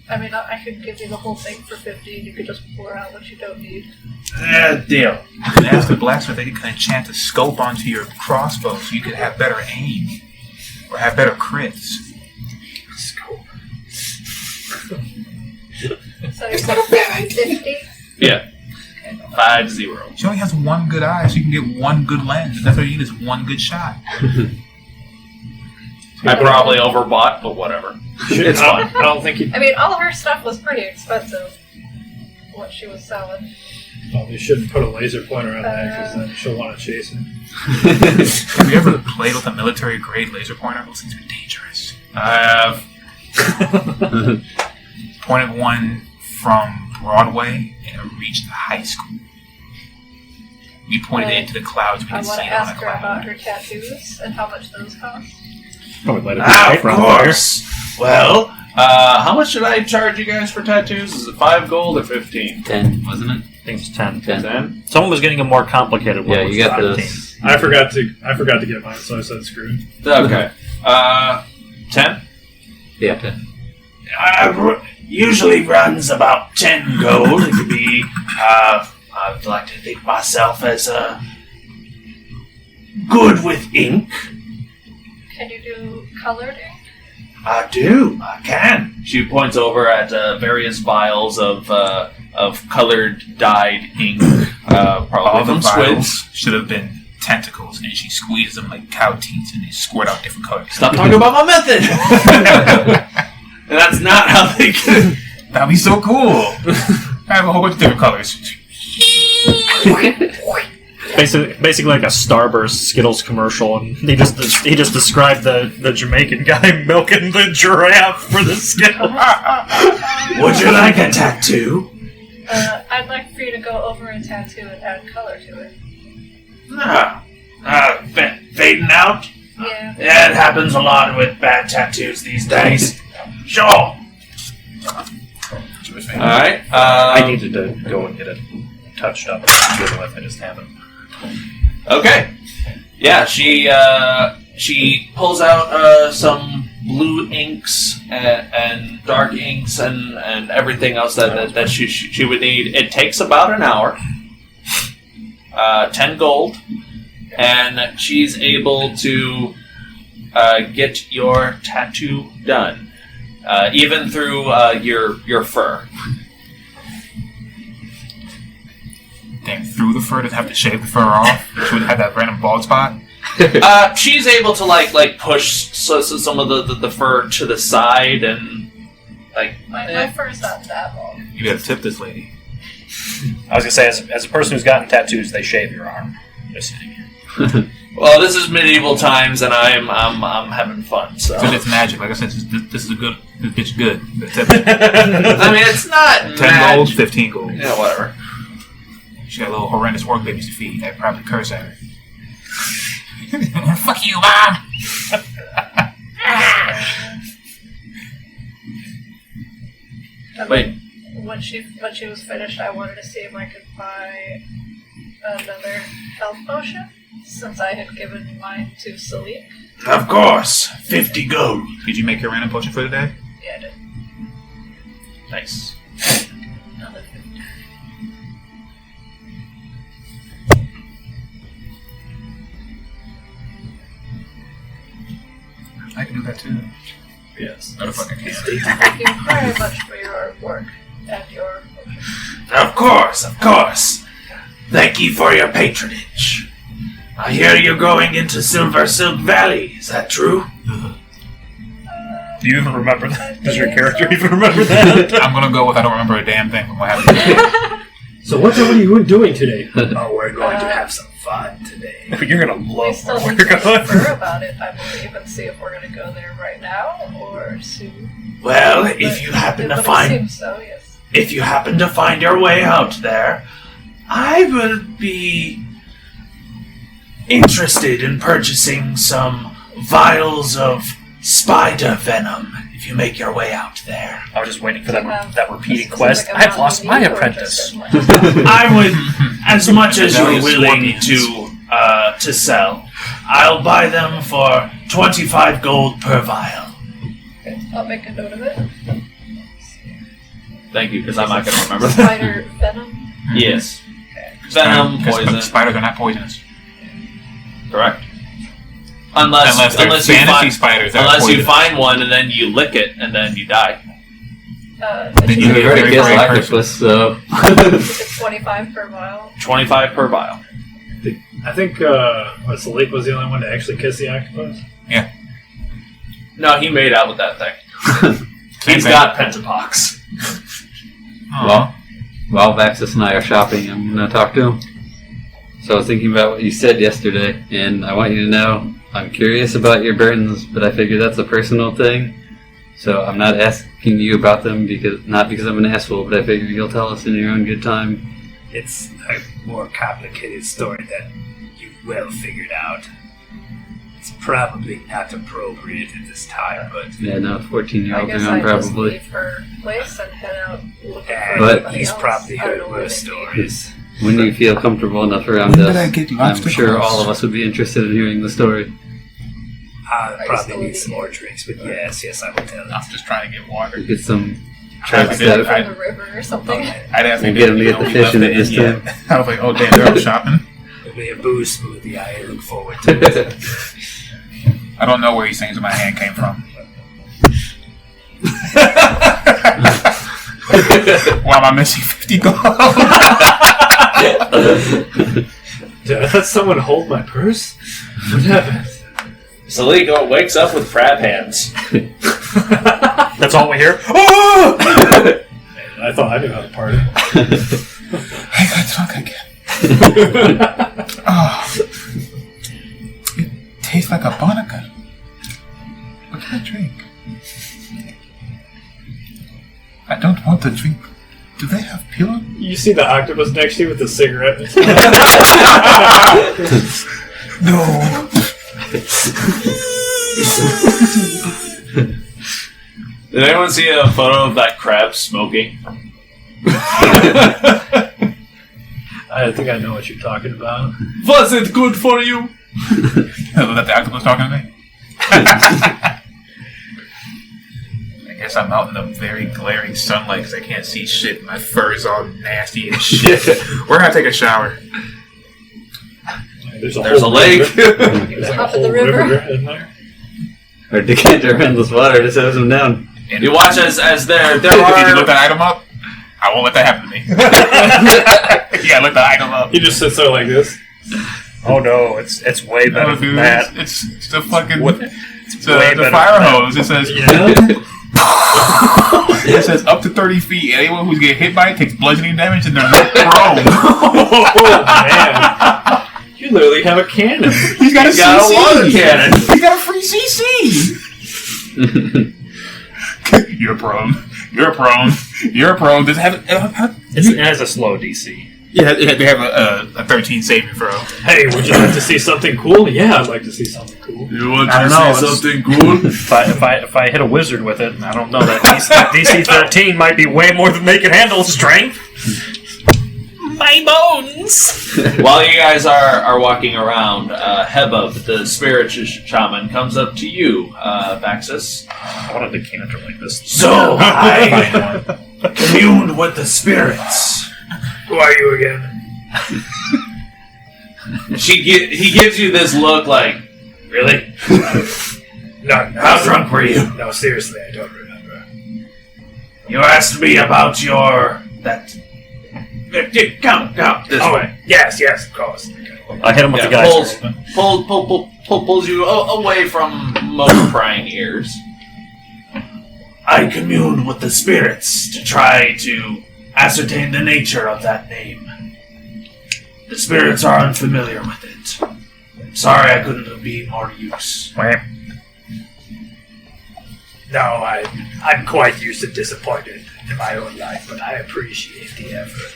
[SPEAKER 3] I mean, I could give you the whole thing for 50 and you could just pour out what you don't need.
[SPEAKER 8] Deal.
[SPEAKER 6] You can ask the blacksmith if they can enchant a scope onto your crossbow so you could have better aim. Or have better crits.
[SPEAKER 3] So you said 50?
[SPEAKER 2] Yeah. 50.
[SPEAKER 6] She only has one good eye, so you can get one good lens. That's all you need is one good shot.
[SPEAKER 2] I probably overbought, but whatever. It's fine.
[SPEAKER 5] I don't think you.
[SPEAKER 3] I mean, all of her stuff was pretty expensive. What she was selling.
[SPEAKER 5] Probably shouldn't put a laser pointer on that because then she'll want to chase it.
[SPEAKER 6] Have you ever played with a military grade laser pointer? Those things are dangerous.
[SPEAKER 2] I have.
[SPEAKER 6] Pointed one from Broadway and it reached the high school. We pointed it into the clouds. We
[SPEAKER 3] I
[SPEAKER 6] could
[SPEAKER 3] want
[SPEAKER 6] see
[SPEAKER 3] to
[SPEAKER 6] it on
[SPEAKER 3] ask
[SPEAKER 6] a
[SPEAKER 3] her
[SPEAKER 6] cloud.
[SPEAKER 3] about her tattoos and how much those cost.
[SPEAKER 13] Probably let it
[SPEAKER 8] Of course. Well,
[SPEAKER 2] how much should I charge you guys for tattoos? Is it 5 gold or 15?
[SPEAKER 9] 10, wasn't it?
[SPEAKER 13] I think it's 10.
[SPEAKER 2] 10?
[SPEAKER 13] Someone was getting a more complicated one.
[SPEAKER 9] Yeah, you got
[SPEAKER 13] 15.
[SPEAKER 9] this.
[SPEAKER 5] I forgot to get mine, so I said screwed.
[SPEAKER 2] Okay. 10?
[SPEAKER 9] Yeah, 10.
[SPEAKER 8] Usually runs about 10 gold. It could be, I'd like to think myself as good with ink.
[SPEAKER 3] Can you do colored ink?
[SPEAKER 8] I do. I can.
[SPEAKER 2] She points over at various vials of colored dyed ink.
[SPEAKER 6] All
[SPEAKER 2] Probably
[SPEAKER 6] the
[SPEAKER 2] from
[SPEAKER 6] vials
[SPEAKER 2] squids.
[SPEAKER 6] should have been tentacles, and she squeezes them like cow teeth, and they squirt out different colors.
[SPEAKER 2] Stop talking about my method! And that's not how they get.
[SPEAKER 6] That'd be so cool. I have a whole bunch of different colors.
[SPEAKER 13] Basically like a Starburst Skittles commercial, and he just described the Jamaican guy milking the giraffe for the Skittles.
[SPEAKER 8] Would you like a tattoo?
[SPEAKER 3] I'd like for you to go over a tattoo and add color to it.
[SPEAKER 8] Fading out?
[SPEAKER 3] Yeah.
[SPEAKER 8] Yeah, it happens a lot with bad tattoos these days. Sure.
[SPEAKER 2] Alright.
[SPEAKER 13] I needed to go and get it touched up and deal with. I just haven't.
[SPEAKER 2] Okay. Yeah, she pulls out some blue inks and dark inks and everything else that she would need. It takes about an hour. 10 gold. and she's able to get your tattoo done, even through your fur.
[SPEAKER 11] Damn, through the fur, does have to shave the fur off? She would have that random bald spot?
[SPEAKER 2] She's able to like push some of the fur to the side and
[SPEAKER 3] my fur's not that long.
[SPEAKER 11] You gotta tip this lady.
[SPEAKER 13] I was gonna say, as a person who's gotten tattoos, they shave your arm. Just sitting here.
[SPEAKER 2] Well, this is medieval times, and I'm having fun. So
[SPEAKER 11] it's magic. Like I said, this is a good. This bitch good.
[SPEAKER 2] I mean, it's not
[SPEAKER 11] 10 gold, 15 gold.
[SPEAKER 2] Yeah, whatever.
[SPEAKER 11] She got little horrendous work babies to feed. I'd probably curse at her. Fuck you, Mom!
[SPEAKER 2] Wait.
[SPEAKER 3] When she was finished, I wanted to see if I could buy another health potion, since I had given mine to Salic.
[SPEAKER 11] Of course! 50 gold. Did you make your random potion for the day?
[SPEAKER 3] Yeah, I did.
[SPEAKER 2] Nice.
[SPEAKER 3] Another 50.
[SPEAKER 11] I can do that too.
[SPEAKER 2] Yes.
[SPEAKER 11] Not a fucking can.
[SPEAKER 3] Thank you very much for your work and your potion.
[SPEAKER 11] Of course. Thank you for your patronage. I hear you're going into Silver Silk Valley. Is that true?
[SPEAKER 4] Do you even remember that? Does your character even remember that?
[SPEAKER 11] I'm gonna go with I don't remember a damn thing from what happened.
[SPEAKER 12] So what are you doing today? Oh, we're going to have some fun today.
[SPEAKER 4] You're gonna
[SPEAKER 3] We
[SPEAKER 4] love
[SPEAKER 3] still
[SPEAKER 4] where
[SPEAKER 3] need
[SPEAKER 4] we're
[SPEAKER 3] to
[SPEAKER 4] going.
[SPEAKER 3] confer about it, I believe, and see if we're going to go there right now or soon.
[SPEAKER 11] Well, if you happen to
[SPEAKER 3] But
[SPEAKER 11] find
[SPEAKER 3] it seems so, yes.
[SPEAKER 11] if you happen to find your way out there, I will be interested in purchasing some vials of spider venom if you make your way out there.
[SPEAKER 13] I was just waiting for that repeating
[SPEAKER 3] a
[SPEAKER 13] quest.
[SPEAKER 3] specific
[SPEAKER 13] I've lost
[SPEAKER 3] amount
[SPEAKER 13] my
[SPEAKER 3] of need or
[SPEAKER 13] apprentice.
[SPEAKER 3] just
[SPEAKER 11] I would, as much as you're
[SPEAKER 9] Those
[SPEAKER 11] willing
[SPEAKER 9] scorpions.
[SPEAKER 11] to sell, I'll buy them for 25 gold per vial.
[SPEAKER 3] Okay, I'll make a note of it.
[SPEAKER 2] Thank you, because I'm not going to remember that.
[SPEAKER 3] Spider venom.
[SPEAKER 2] Yes. Venom,
[SPEAKER 11] Because
[SPEAKER 2] poison.
[SPEAKER 11] spiders are not poisonous.
[SPEAKER 2] Correct. Unless
[SPEAKER 11] they're
[SPEAKER 2] you
[SPEAKER 11] fantasy
[SPEAKER 2] find
[SPEAKER 11] spiders. they're
[SPEAKER 2] unless you
[SPEAKER 11] poisonous.
[SPEAKER 2] find one and then you lick it and then you die.
[SPEAKER 11] Then
[SPEAKER 9] You
[SPEAKER 11] you
[SPEAKER 9] already
[SPEAKER 11] very,
[SPEAKER 9] killed
[SPEAKER 11] very
[SPEAKER 9] octopus, so.
[SPEAKER 3] It's 25 per vial.
[SPEAKER 2] 25 per vial.
[SPEAKER 12] I think Salic was the only one to actually kiss the octopus.
[SPEAKER 2] No, he made out with that thing. He's
[SPEAKER 11] thing.
[SPEAKER 2] got pentapox.
[SPEAKER 9] Well, while Vaxxus and I are shopping, I'm going to talk to him. So I was thinking about what you said yesterday, and I want you to know I'm curious about your burdens, but I figure that's a personal thing. So I'm not asking you about them not because I'm an asshole, but I figure you'll tell us in your own good time.
[SPEAKER 12] It's a more complicated story than you well figured out. It's probably not appropriate at this time, but
[SPEAKER 9] Yeah, no, 14-year-olds
[SPEAKER 3] I guess
[SPEAKER 9] around
[SPEAKER 3] I just
[SPEAKER 9] probably.
[SPEAKER 3] leave her place and head out looking for
[SPEAKER 9] But
[SPEAKER 3] everybody
[SPEAKER 12] he's
[SPEAKER 3] else.
[SPEAKER 12] probably
[SPEAKER 3] I don't
[SPEAKER 12] heard
[SPEAKER 3] know where
[SPEAKER 12] worse
[SPEAKER 3] they may be.
[SPEAKER 12] stories.
[SPEAKER 9] When you feel comfortable enough around
[SPEAKER 11] When
[SPEAKER 9] us,
[SPEAKER 11] did I get
[SPEAKER 9] I'm
[SPEAKER 11] lobster
[SPEAKER 9] sure
[SPEAKER 11] claws?
[SPEAKER 9] all of us would be interested in hearing the story.
[SPEAKER 12] I'll
[SPEAKER 3] you
[SPEAKER 12] probably
[SPEAKER 3] still
[SPEAKER 12] need
[SPEAKER 3] need
[SPEAKER 12] some
[SPEAKER 3] it?
[SPEAKER 12] more drinks, but yes, I will tell you.
[SPEAKER 11] I'm just trying to get water.
[SPEAKER 9] Get some
[SPEAKER 11] I
[SPEAKER 9] tracks
[SPEAKER 11] did.
[SPEAKER 9] out.
[SPEAKER 3] From the river or something.
[SPEAKER 11] I'd ask
[SPEAKER 9] And get him to get the fish in it this time.
[SPEAKER 11] I was like, oh damn, they're out shopping.
[SPEAKER 12] It'll be a booze smoothie. I look forward to it.
[SPEAKER 11] I don't know where these things in my hand came from. Why am I missing 50 gold?
[SPEAKER 12] Did I let someone hold my purse? What happened?
[SPEAKER 2] Saligo wakes up with crab hands.
[SPEAKER 13] That's all we hear.
[SPEAKER 12] I thought I knew how to party.
[SPEAKER 11] I got drunk again. Oh, it tastes like a barnacle. What can I drink? I don't want to drink. Do they have pure?
[SPEAKER 12] You see the octopus next to you with the cigarette?
[SPEAKER 11] No.
[SPEAKER 2] Did anyone see a photo of that crab smoking?
[SPEAKER 12] I think I know what you're talking about.
[SPEAKER 2] Was it good for you?
[SPEAKER 11] That the octopus talking to me? I guess I'm out in the very glaring sunlight because I can't see shit. My fur is all nasty and shit. We're gonna take a shower.
[SPEAKER 5] There's a
[SPEAKER 2] lake.
[SPEAKER 5] There's like
[SPEAKER 3] Up
[SPEAKER 5] a
[SPEAKER 3] in the
[SPEAKER 5] whole
[SPEAKER 3] river.
[SPEAKER 5] river in there.
[SPEAKER 9] Our decanter endless water just has him down.
[SPEAKER 2] You watch as there
[SPEAKER 14] Did you
[SPEAKER 2] are.
[SPEAKER 14] look that item up? I won't let that happen to me. Yeah, look that item up.
[SPEAKER 5] He just sits there like this.
[SPEAKER 13] Oh no, it's way better
[SPEAKER 14] No,
[SPEAKER 13] than
[SPEAKER 14] dude,
[SPEAKER 13] that.
[SPEAKER 14] it's the fucking
[SPEAKER 13] Way
[SPEAKER 14] the
[SPEAKER 13] better
[SPEAKER 14] fire
[SPEAKER 13] than that.
[SPEAKER 14] hose. It says it says up to 30 feet. Anyone who gets hit by it takes bludgeoning damage and they're not prone.
[SPEAKER 5] Oh man! You literally have a cannon.
[SPEAKER 14] He's got a CC.
[SPEAKER 2] water cannon.
[SPEAKER 14] He's got a free CC. You're prone. You're prone. You're prone. Does it have?
[SPEAKER 13] It has a slow DC.
[SPEAKER 14] Yeah, they have a 13 saving throw.
[SPEAKER 5] Hey, would you like to see something cool? Yeah, I'd like to see something cool.
[SPEAKER 2] You want
[SPEAKER 13] I
[SPEAKER 2] to
[SPEAKER 13] don't know,
[SPEAKER 2] see
[SPEAKER 13] it's-
[SPEAKER 2] something cool?
[SPEAKER 13] If I hit a wizard with it, I don't know that DC 13 might be way more than they can handle. Strength. My bones.
[SPEAKER 2] While you guys are walking around, Hebub, the spirit shaman, comes up to you, Vaxxus.
[SPEAKER 13] I want a decanter like this.
[SPEAKER 8] So, I communed with the spirits.
[SPEAKER 12] Who are you again?
[SPEAKER 2] He gives you this look like, really?
[SPEAKER 12] No,
[SPEAKER 8] How drunk were you?
[SPEAKER 12] No, seriously, I don't remember.
[SPEAKER 8] You asked me about Come this way.
[SPEAKER 12] Yes, of course.
[SPEAKER 13] I hit him with the guys.
[SPEAKER 2] Pulls you away from most prying ears.
[SPEAKER 8] I communed with the spirits to try to ascertain the nature of that name. The spirits are unfamiliar with it. Sorry I couldn't be more use.
[SPEAKER 12] No, I'm quite used to disappointment in my own life, but I appreciate the effort.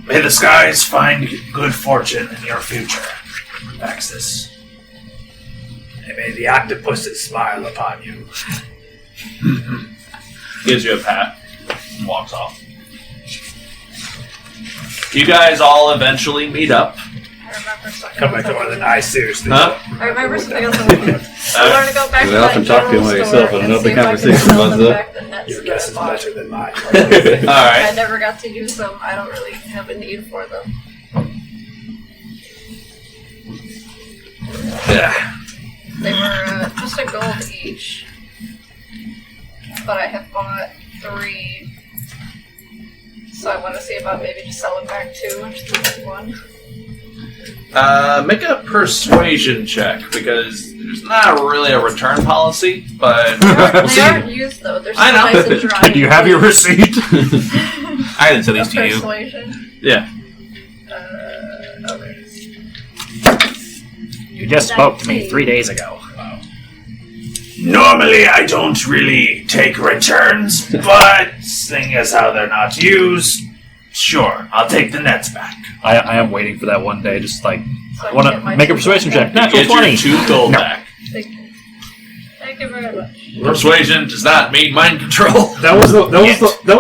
[SPEAKER 8] May the skies find good fortune in your future, Vaxxus.
[SPEAKER 12] And may the octopuses smile upon you.
[SPEAKER 2] Gives you a pat and walks off. You guys all eventually meet up.
[SPEAKER 3] I remember something.
[SPEAKER 12] Come back to Orlin. I seriously.
[SPEAKER 2] Huh?
[SPEAKER 3] I remember something else. I learned to go back
[SPEAKER 9] You
[SPEAKER 3] to
[SPEAKER 9] often
[SPEAKER 3] that
[SPEAKER 9] talk to him
[SPEAKER 3] general
[SPEAKER 9] like
[SPEAKER 3] store
[SPEAKER 9] yourself, I don't
[SPEAKER 3] and
[SPEAKER 9] know if
[SPEAKER 3] see
[SPEAKER 9] the
[SPEAKER 3] if I can
[SPEAKER 9] conversation
[SPEAKER 3] sell
[SPEAKER 9] was
[SPEAKER 3] them
[SPEAKER 9] up.
[SPEAKER 3] back the nets
[SPEAKER 12] Your
[SPEAKER 3] that
[SPEAKER 12] guess
[SPEAKER 3] I
[SPEAKER 12] is
[SPEAKER 3] bought.
[SPEAKER 12] better than mine.
[SPEAKER 2] Alright.
[SPEAKER 3] I never got to use them. I don't really have a need for them. They were just a gold each. But I have bought 3. So I want to see about maybe just selling back 2 and just losing 1.
[SPEAKER 2] Make a persuasion check, because there's not really a return policy, but we'll see.
[SPEAKER 3] They aren't used though. They're still
[SPEAKER 2] I know.
[SPEAKER 3] nice and dry.
[SPEAKER 13] Do you have your receipt?
[SPEAKER 14] I didn't tell these to you.
[SPEAKER 3] Persuasion?
[SPEAKER 2] Yeah.
[SPEAKER 3] Okay.
[SPEAKER 13] You just spoke to me 3 days ago.
[SPEAKER 8] Normally I don't really take returns, but seeing as how they're not used, sure, I'll take the nets back.
[SPEAKER 13] I am waiting for that one day. Just like
[SPEAKER 3] So I
[SPEAKER 13] I
[SPEAKER 3] can
[SPEAKER 13] want
[SPEAKER 3] get
[SPEAKER 13] to
[SPEAKER 3] my
[SPEAKER 13] make a
[SPEAKER 3] 2
[SPEAKER 13] persuasion
[SPEAKER 3] gold
[SPEAKER 13] check.
[SPEAKER 3] back.
[SPEAKER 13] Natural
[SPEAKER 2] Get
[SPEAKER 13] 20.
[SPEAKER 2] your 2 gold back.
[SPEAKER 3] Thank you. Thank you very much.
[SPEAKER 2] Persuasion does not mean mind control.
[SPEAKER 5] That was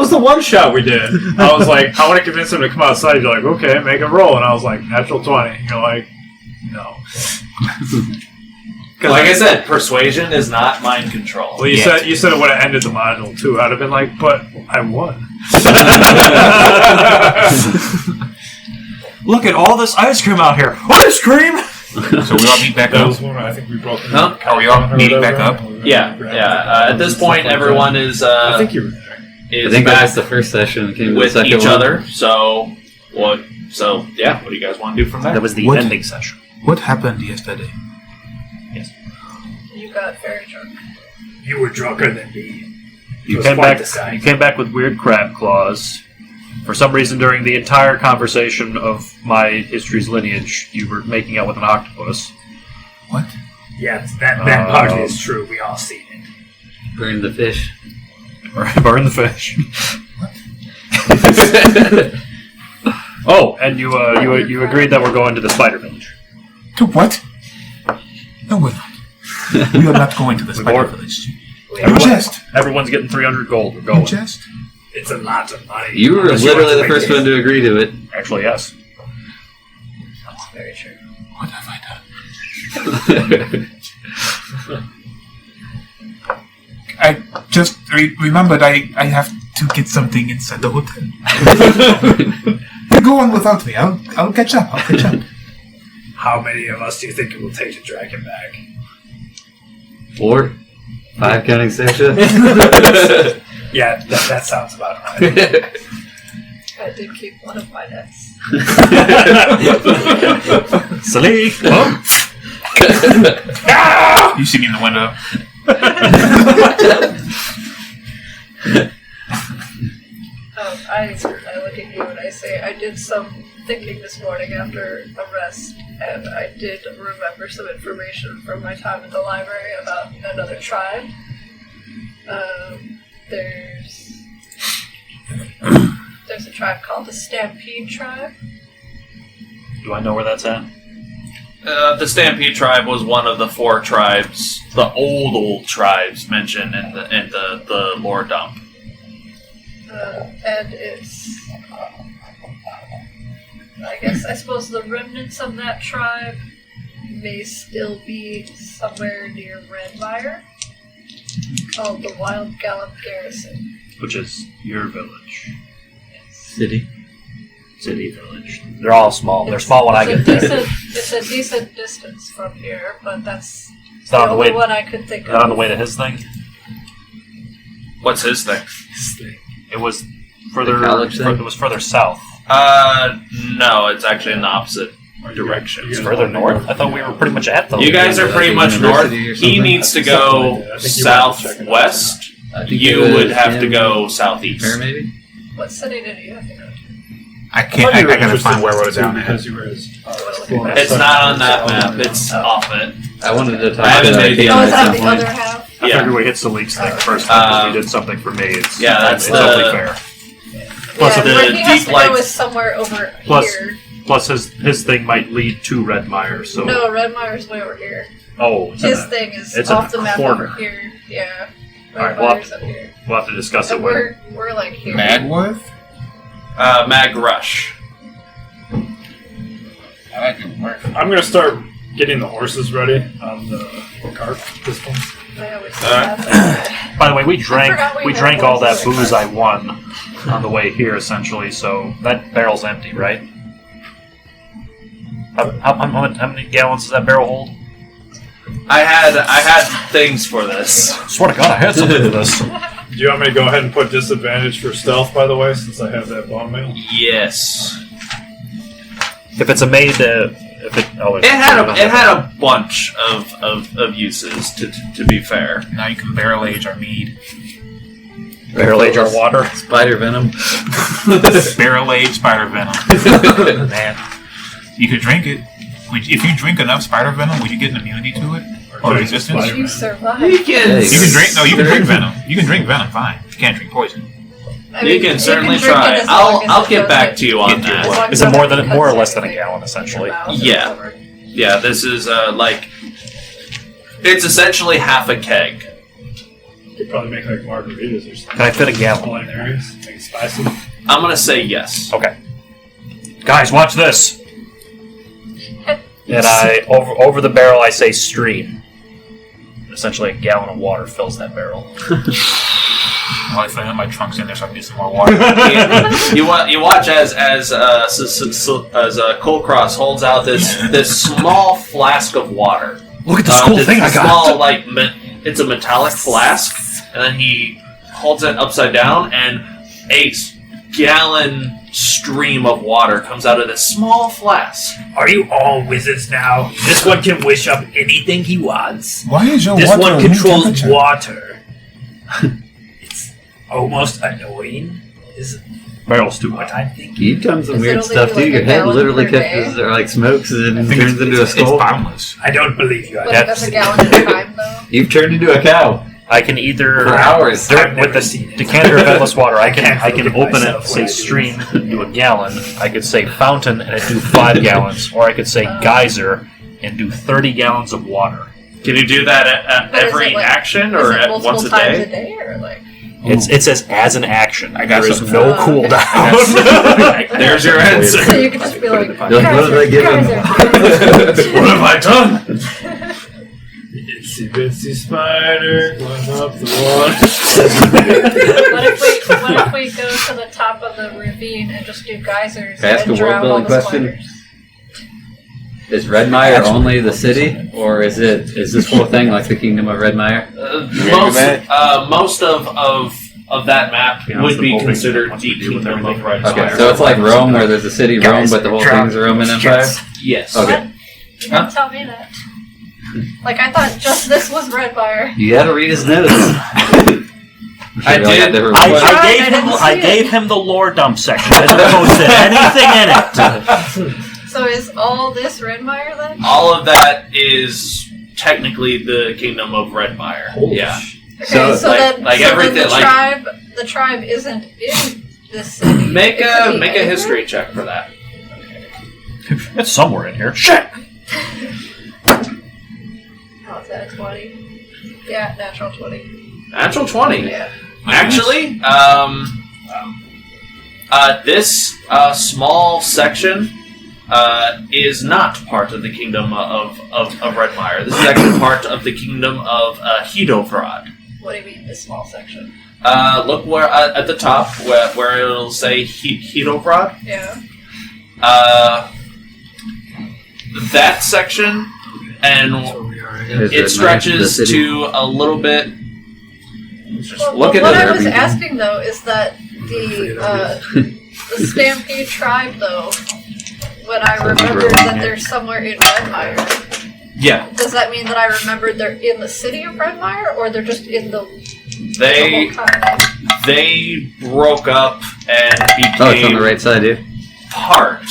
[SPEAKER 5] the one shot we did. I was like, I want to convince him to come outside. You're like, okay, make a roll, and I was like, natural 20. You're like, no.
[SPEAKER 2] Like I said, persuasion is not mind control.
[SPEAKER 5] Well, you said it would have ended the module too. I'd have been like, but I won.
[SPEAKER 13] Look at all this ice cream out here. Ice cream!
[SPEAKER 14] So we all meet back
[SPEAKER 5] That
[SPEAKER 14] up.
[SPEAKER 5] was one. I think we broke.
[SPEAKER 2] Huh?
[SPEAKER 14] Are we all meeting back up?
[SPEAKER 2] Yeah. At this point, everyone is
[SPEAKER 5] I think you were there.
[SPEAKER 9] I
[SPEAKER 2] is
[SPEAKER 9] think that
[SPEAKER 2] back
[SPEAKER 9] was the first session. It came to the
[SPEAKER 2] with
[SPEAKER 9] second
[SPEAKER 2] each
[SPEAKER 9] one.
[SPEAKER 2] other. So what? So yeah, what do you guys want to do from there?
[SPEAKER 13] That was the
[SPEAKER 11] What?
[SPEAKER 13] ending session.
[SPEAKER 11] What happened yesterday?
[SPEAKER 3] You got very drunk.
[SPEAKER 12] You were drunker than me.
[SPEAKER 13] You
[SPEAKER 12] was
[SPEAKER 13] came
[SPEAKER 12] quite
[SPEAKER 13] back.
[SPEAKER 12] the sight.
[SPEAKER 13] You came back with weird crab claws. For some reason, during the entire conversation of my history's lineage, you were making out with an octopus.
[SPEAKER 11] What?
[SPEAKER 12] Yeah, that part is true. We all seen it.
[SPEAKER 9] Burn the fish.
[SPEAKER 13] Burn the fish. Oh, and you agreed that we're going to the spider village.
[SPEAKER 11] To what? No, we're not. We are not going to the spider village. You jest.
[SPEAKER 13] Everyone's getting 300 gold. We're
[SPEAKER 11] You
[SPEAKER 13] going.
[SPEAKER 11] jest.
[SPEAKER 12] It's a lot of money.
[SPEAKER 9] You were
[SPEAKER 12] Unless you
[SPEAKER 9] literally
[SPEAKER 12] want
[SPEAKER 9] the first
[SPEAKER 12] make
[SPEAKER 9] one to agree to it.
[SPEAKER 13] Actually, yes.
[SPEAKER 3] That's very true.
[SPEAKER 11] What have I done? I just remembered I have to get something inside the hotel. Go on without me. I'll catch up.
[SPEAKER 12] How many of us do you think it will take to drag him back?
[SPEAKER 9] 4? 5 counting Sasha?
[SPEAKER 12] Yeah, that sounds about right.
[SPEAKER 3] I did keep one of my nets.
[SPEAKER 13] Salic!
[SPEAKER 10] You see me in the window.
[SPEAKER 3] I look at you and I say, I did some thinking this morning after a rest, and I did remember some information from my time at the library about another tribe. There's a tribe called the Stampede Tribe.
[SPEAKER 13] Do I know where that's at?
[SPEAKER 2] The Stampede tribe was one of the 4 tribes, the old tribes mentioned in the lore dump.
[SPEAKER 3] And it's, I suppose the remnants of that tribe may still be somewhere near Redmire, called the Wild Gallop Garrison.
[SPEAKER 13] Which is your village.
[SPEAKER 9] City.
[SPEAKER 13] Village. They're all small. They're small when I get there.
[SPEAKER 3] It's a decent distance from here, but that's
[SPEAKER 13] It's not
[SPEAKER 3] the
[SPEAKER 13] on the way.
[SPEAKER 3] only one I could think
[SPEAKER 13] Not
[SPEAKER 3] of.
[SPEAKER 13] on the way to his thing.
[SPEAKER 2] What's his thing?
[SPEAKER 13] It was further.
[SPEAKER 9] college thing?
[SPEAKER 13] It was further south.
[SPEAKER 2] No, it's actually in the opposite direction.
[SPEAKER 13] It's further north. I thought we were pretty much at the.
[SPEAKER 2] You guys are pretty much north.
[SPEAKER 9] University or
[SPEAKER 2] He
[SPEAKER 9] something?
[SPEAKER 2] needs to go southwest. You would have to go southeast.
[SPEAKER 9] Fair, maybe?
[SPEAKER 3] What city did you have to go to?
[SPEAKER 10] I can't. I gotta find where wero's down at.
[SPEAKER 5] Because you were his,
[SPEAKER 2] It's not on that map. It's off it.
[SPEAKER 9] I wanted to talk
[SPEAKER 2] I haven't
[SPEAKER 9] about
[SPEAKER 2] made the
[SPEAKER 9] Arcane
[SPEAKER 3] Oh,
[SPEAKER 9] at
[SPEAKER 3] is that
[SPEAKER 9] some
[SPEAKER 3] the
[SPEAKER 9] point.
[SPEAKER 3] other half?
[SPEAKER 13] I
[SPEAKER 2] Yeah.
[SPEAKER 13] figured we hit Salik's thing first because he did something for me. It's
[SPEAKER 2] Yeah, that's
[SPEAKER 13] it's
[SPEAKER 2] the-
[SPEAKER 13] only fair. Plus,
[SPEAKER 3] yeah,
[SPEAKER 2] the
[SPEAKER 3] where he has
[SPEAKER 2] deep
[SPEAKER 3] to
[SPEAKER 2] light-
[SPEAKER 3] go is somewhere over
[SPEAKER 13] Plus-
[SPEAKER 3] here.
[SPEAKER 13] Plus, his thing might lead to Redmire. So
[SPEAKER 3] No, Redmire's way over here.
[SPEAKER 13] oh, it's in
[SPEAKER 3] His
[SPEAKER 13] a-
[SPEAKER 3] thing is
[SPEAKER 13] it's in
[SPEAKER 3] off
[SPEAKER 13] a
[SPEAKER 3] the map
[SPEAKER 13] corner.
[SPEAKER 3] over here. Yeah.
[SPEAKER 13] Alright,
[SPEAKER 3] Redmire's up here.
[SPEAKER 13] we'll have to discuss it
[SPEAKER 3] And
[SPEAKER 13] when.
[SPEAKER 3] we're like here.
[SPEAKER 10] Magworth?
[SPEAKER 2] Mag Rush.
[SPEAKER 10] I like it. Work.
[SPEAKER 5] I'm gonna start getting the horses ready on the cart this one.
[SPEAKER 3] I always have that.
[SPEAKER 13] By the way, we
[SPEAKER 3] forgot
[SPEAKER 13] drank
[SPEAKER 3] we had
[SPEAKER 13] drank all that
[SPEAKER 3] horses.
[SPEAKER 13] booze I won on the way here, essentially. So that barrel's empty, right? How many gallons does that barrel hold?
[SPEAKER 2] I had things for this.
[SPEAKER 13] Swear to God, I had something for this.
[SPEAKER 5] Do you want me to go ahead and put disadvantage for stealth, by the way, since I have that bone mail?
[SPEAKER 2] Yes.
[SPEAKER 13] If it's a maid,
[SPEAKER 2] It had a bunch of uses. To be fair.
[SPEAKER 10] Now you can barrel age our mead.
[SPEAKER 13] barrel age our water.
[SPEAKER 9] Spider venom.
[SPEAKER 10] Barrel age spider venom. Man, you could drink it. If you drink enough spider venom, would you get an immunity to it or resistance?
[SPEAKER 3] You survive.
[SPEAKER 2] You can.
[SPEAKER 10] You can drink. No, you can drink venom. You can drink venom. Fine. You can't drink poison.
[SPEAKER 3] I mean,
[SPEAKER 2] You can certainly
[SPEAKER 3] drink it
[SPEAKER 2] try.
[SPEAKER 3] as long as
[SPEAKER 2] I'll
[SPEAKER 3] it
[SPEAKER 2] get back
[SPEAKER 3] doesn't-
[SPEAKER 2] to you on
[SPEAKER 10] Get to
[SPEAKER 2] that.
[SPEAKER 3] as long
[SPEAKER 13] Is
[SPEAKER 3] as
[SPEAKER 13] it more
[SPEAKER 3] doesn't
[SPEAKER 13] more or
[SPEAKER 3] cut
[SPEAKER 13] less than a
[SPEAKER 3] anything
[SPEAKER 13] gallon,
[SPEAKER 3] in your
[SPEAKER 13] essentially?
[SPEAKER 3] mouth or
[SPEAKER 2] Yeah.
[SPEAKER 3] whatever.
[SPEAKER 2] Yeah, this is like it's essentially half a keg.
[SPEAKER 5] You could probably make like margaritas or something.
[SPEAKER 13] Can I fit a gallon?
[SPEAKER 5] Culinarians, make it spicy.
[SPEAKER 2] I'm gonna say yes.
[SPEAKER 13] Okay. Guys, watch this. And I over the barrel I say stream. Essentially, a gallon of water fills that barrel.
[SPEAKER 10] Well, I fill my trunks in there so I can get some more water.
[SPEAKER 2] You watch as Kulkras holds out this small flask of water.
[SPEAKER 13] Look at this cool
[SPEAKER 2] It's
[SPEAKER 13] thing
[SPEAKER 2] a
[SPEAKER 13] I got.
[SPEAKER 2] small it's a metallic flask, and then he holds it upside down, and a gallon stream of water comes out of this small flask.
[SPEAKER 12] Are you all wizards now? This one can wish up anything he wants.
[SPEAKER 11] Why is your
[SPEAKER 12] This
[SPEAKER 11] water
[SPEAKER 12] one
[SPEAKER 11] room
[SPEAKER 12] controls
[SPEAKER 11] temperature?
[SPEAKER 12] water. It's almost annoying. Is
[SPEAKER 13] Barrel's too
[SPEAKER 12] what
[SPEAKER 13] high.
[SPEAKER 12] I'm thinking.
[SPEAKER 9] You've done some
[SPEAKER 3] Is it
[SPEAKER 9] weird
[SPEAKER 3] only
[SPEAKER 9] stuff
[SPEAKER 3] like
[SPEAKER 9] too.
[SPEAKER 3] a
[SPEAKER 9] Your head
[SPEAKER 3] gallon
[SPEAKER 9] literally
[SPEAKER 3] per
[SPEAKER 9] catches
[SPEAKER 3] day?
[SPEAKER 9] or like smokes and
[SPEAKER 10] I think
[SPEAKER 9] turns into a
[SPEAKER 10] it's
[SPEAKER 9] skull.
[SPEAKER 10] boundless.
[SPEAKER 12] I don't believe you.
[SPEAKER 3] What, that's a gallon at a time, though?
[SPEAKER 9] You've turned into a cow
[SPEAKER 13] I can either
[SPEAKER 9] for hours.
[SPEAKER 12] I've
[SPEAKER 13] with
[SPEAKER 12] never
[SPEAKER 13] the
[SPEAKER 12] seen it.
[SPEAKER 13] decanter of endless water. I can
[SPEAKER 12] can't look at
[SPEAKER 13] open it,
[SPEAKER 12] myself
[SPEAKER 13] say
[SPEAKER 12] when I do
[SPEAKER 13] stream, and do a gallon. I could say fountain and it do 5 gallons, or I could say geyser and do 30 gallons of water.
[SPEAKER 2] Can you do that at
[SPEAKER 3] But is
[SPEAKER 2] every
[SPEAKER 3] it, like,
[SPEAKER 2] action
[SPEAKER 3] Is
[SPEAKER 2] or
[SPEAKER 3] it
[SPEAKER 2] at
[SPEAKER 3] multiple
[SPEAKER 2] once a
[SPEAKER 3] times
[SPEAKER 2] day?
[SPEAKER 3] a day, or like?
[SPEAKER 13] It says as an action.
[SPEAKER 10] I got
[SPEAKER 13] There is
[SPEAKER 10] something
[SPEAKER 13] no
[SPEAKER 3] for-
[SPEAKER 13] cooldown.
[SPEAKER 2] There's your answer.
[SPEAKER 3] So you could just be like,
[SPEAKER 9] You're like, what did I give him?
[SPEAKER 2] What have I done?
[SPEAKER 5] bitsy spider going up the wall.
[SPEAKER 3] What if we go to the top of the ravine and just do geysers
[SPEAKER 9] Can I ask
[SPEAKER 3] and
[SPEAKER 9] a
[SPEAKER 3] drown all
[SPEAKER 9] world-building
[SPEAKER 3] the
[SPEAKER 9] question?
[SPEAKER 3] spiders?
[SPEAKER 9] Is Redmire only the city, or is this whole thing like the Kingdom of Redmire?
[SPEAKER 2] Most of that map would be considered the Kingdom of Redmire.
[SPEAKER 9] Okay, so it's like Rome, where there's a city Rome, but the whole thing's a Roman Empire?
[SPEAKER 2] Yes.
[SPEAKER 9] Okay.
[SPEAKER 3] You didn't tell me that. Like, I thought just this was Redmire.
[SPEAKER 9] You gotta read his notes.
[SPEAKER 2] I did.
[SPEAKER 15] I gave him the lore dump section. I didn't post anything in it.
[SPEAKER 3] So is all this Redmire then?
[SPEAKER 2] All of that is technically the Kingdom of Redmire. Yeah.
[SPEAKER 3] Okay, so then
[SPEAKER 2] everything.
[SPEAKER 3] The tribe isn't in this city.
[SPEAKER 2] Make a history check for that.
[SPEAKER 15] It's somewhere in here. Shit!
[SPEAKER 3] Oh, is that a 20? Yeah, natural 20.
[SPEAKER 2] Natural 20.
[SPEAKER 3] Yeah.
[SPEAKER 2] Actually, this small section is not part of the Kingdom of Redmire. This is actually part of the Kingdom of Hedovrod.
[SPEAKER 3] What do you mean, this small section?
[SPEAKER 2] Look where at the top where it'll say Hedovrod.
[SPEAKER 3] Yeah.
[SPEAKER 2] That section, and it stretches to a little bit.
[SPEAKER 3] What I was asking though is that the Stampede tribe though, when I remembered that they're somewhere in Redmire.
[SPEAKER 2] Yeah.
[SPEAKER 3] Does that mean that I remembered they're in the city of Redmire, or they're just in the?
[SPEAKER 2] They broke up and became.
[SPEAKER 9] Oh, it's on the right side, dude.
[SPEAKER 2] Part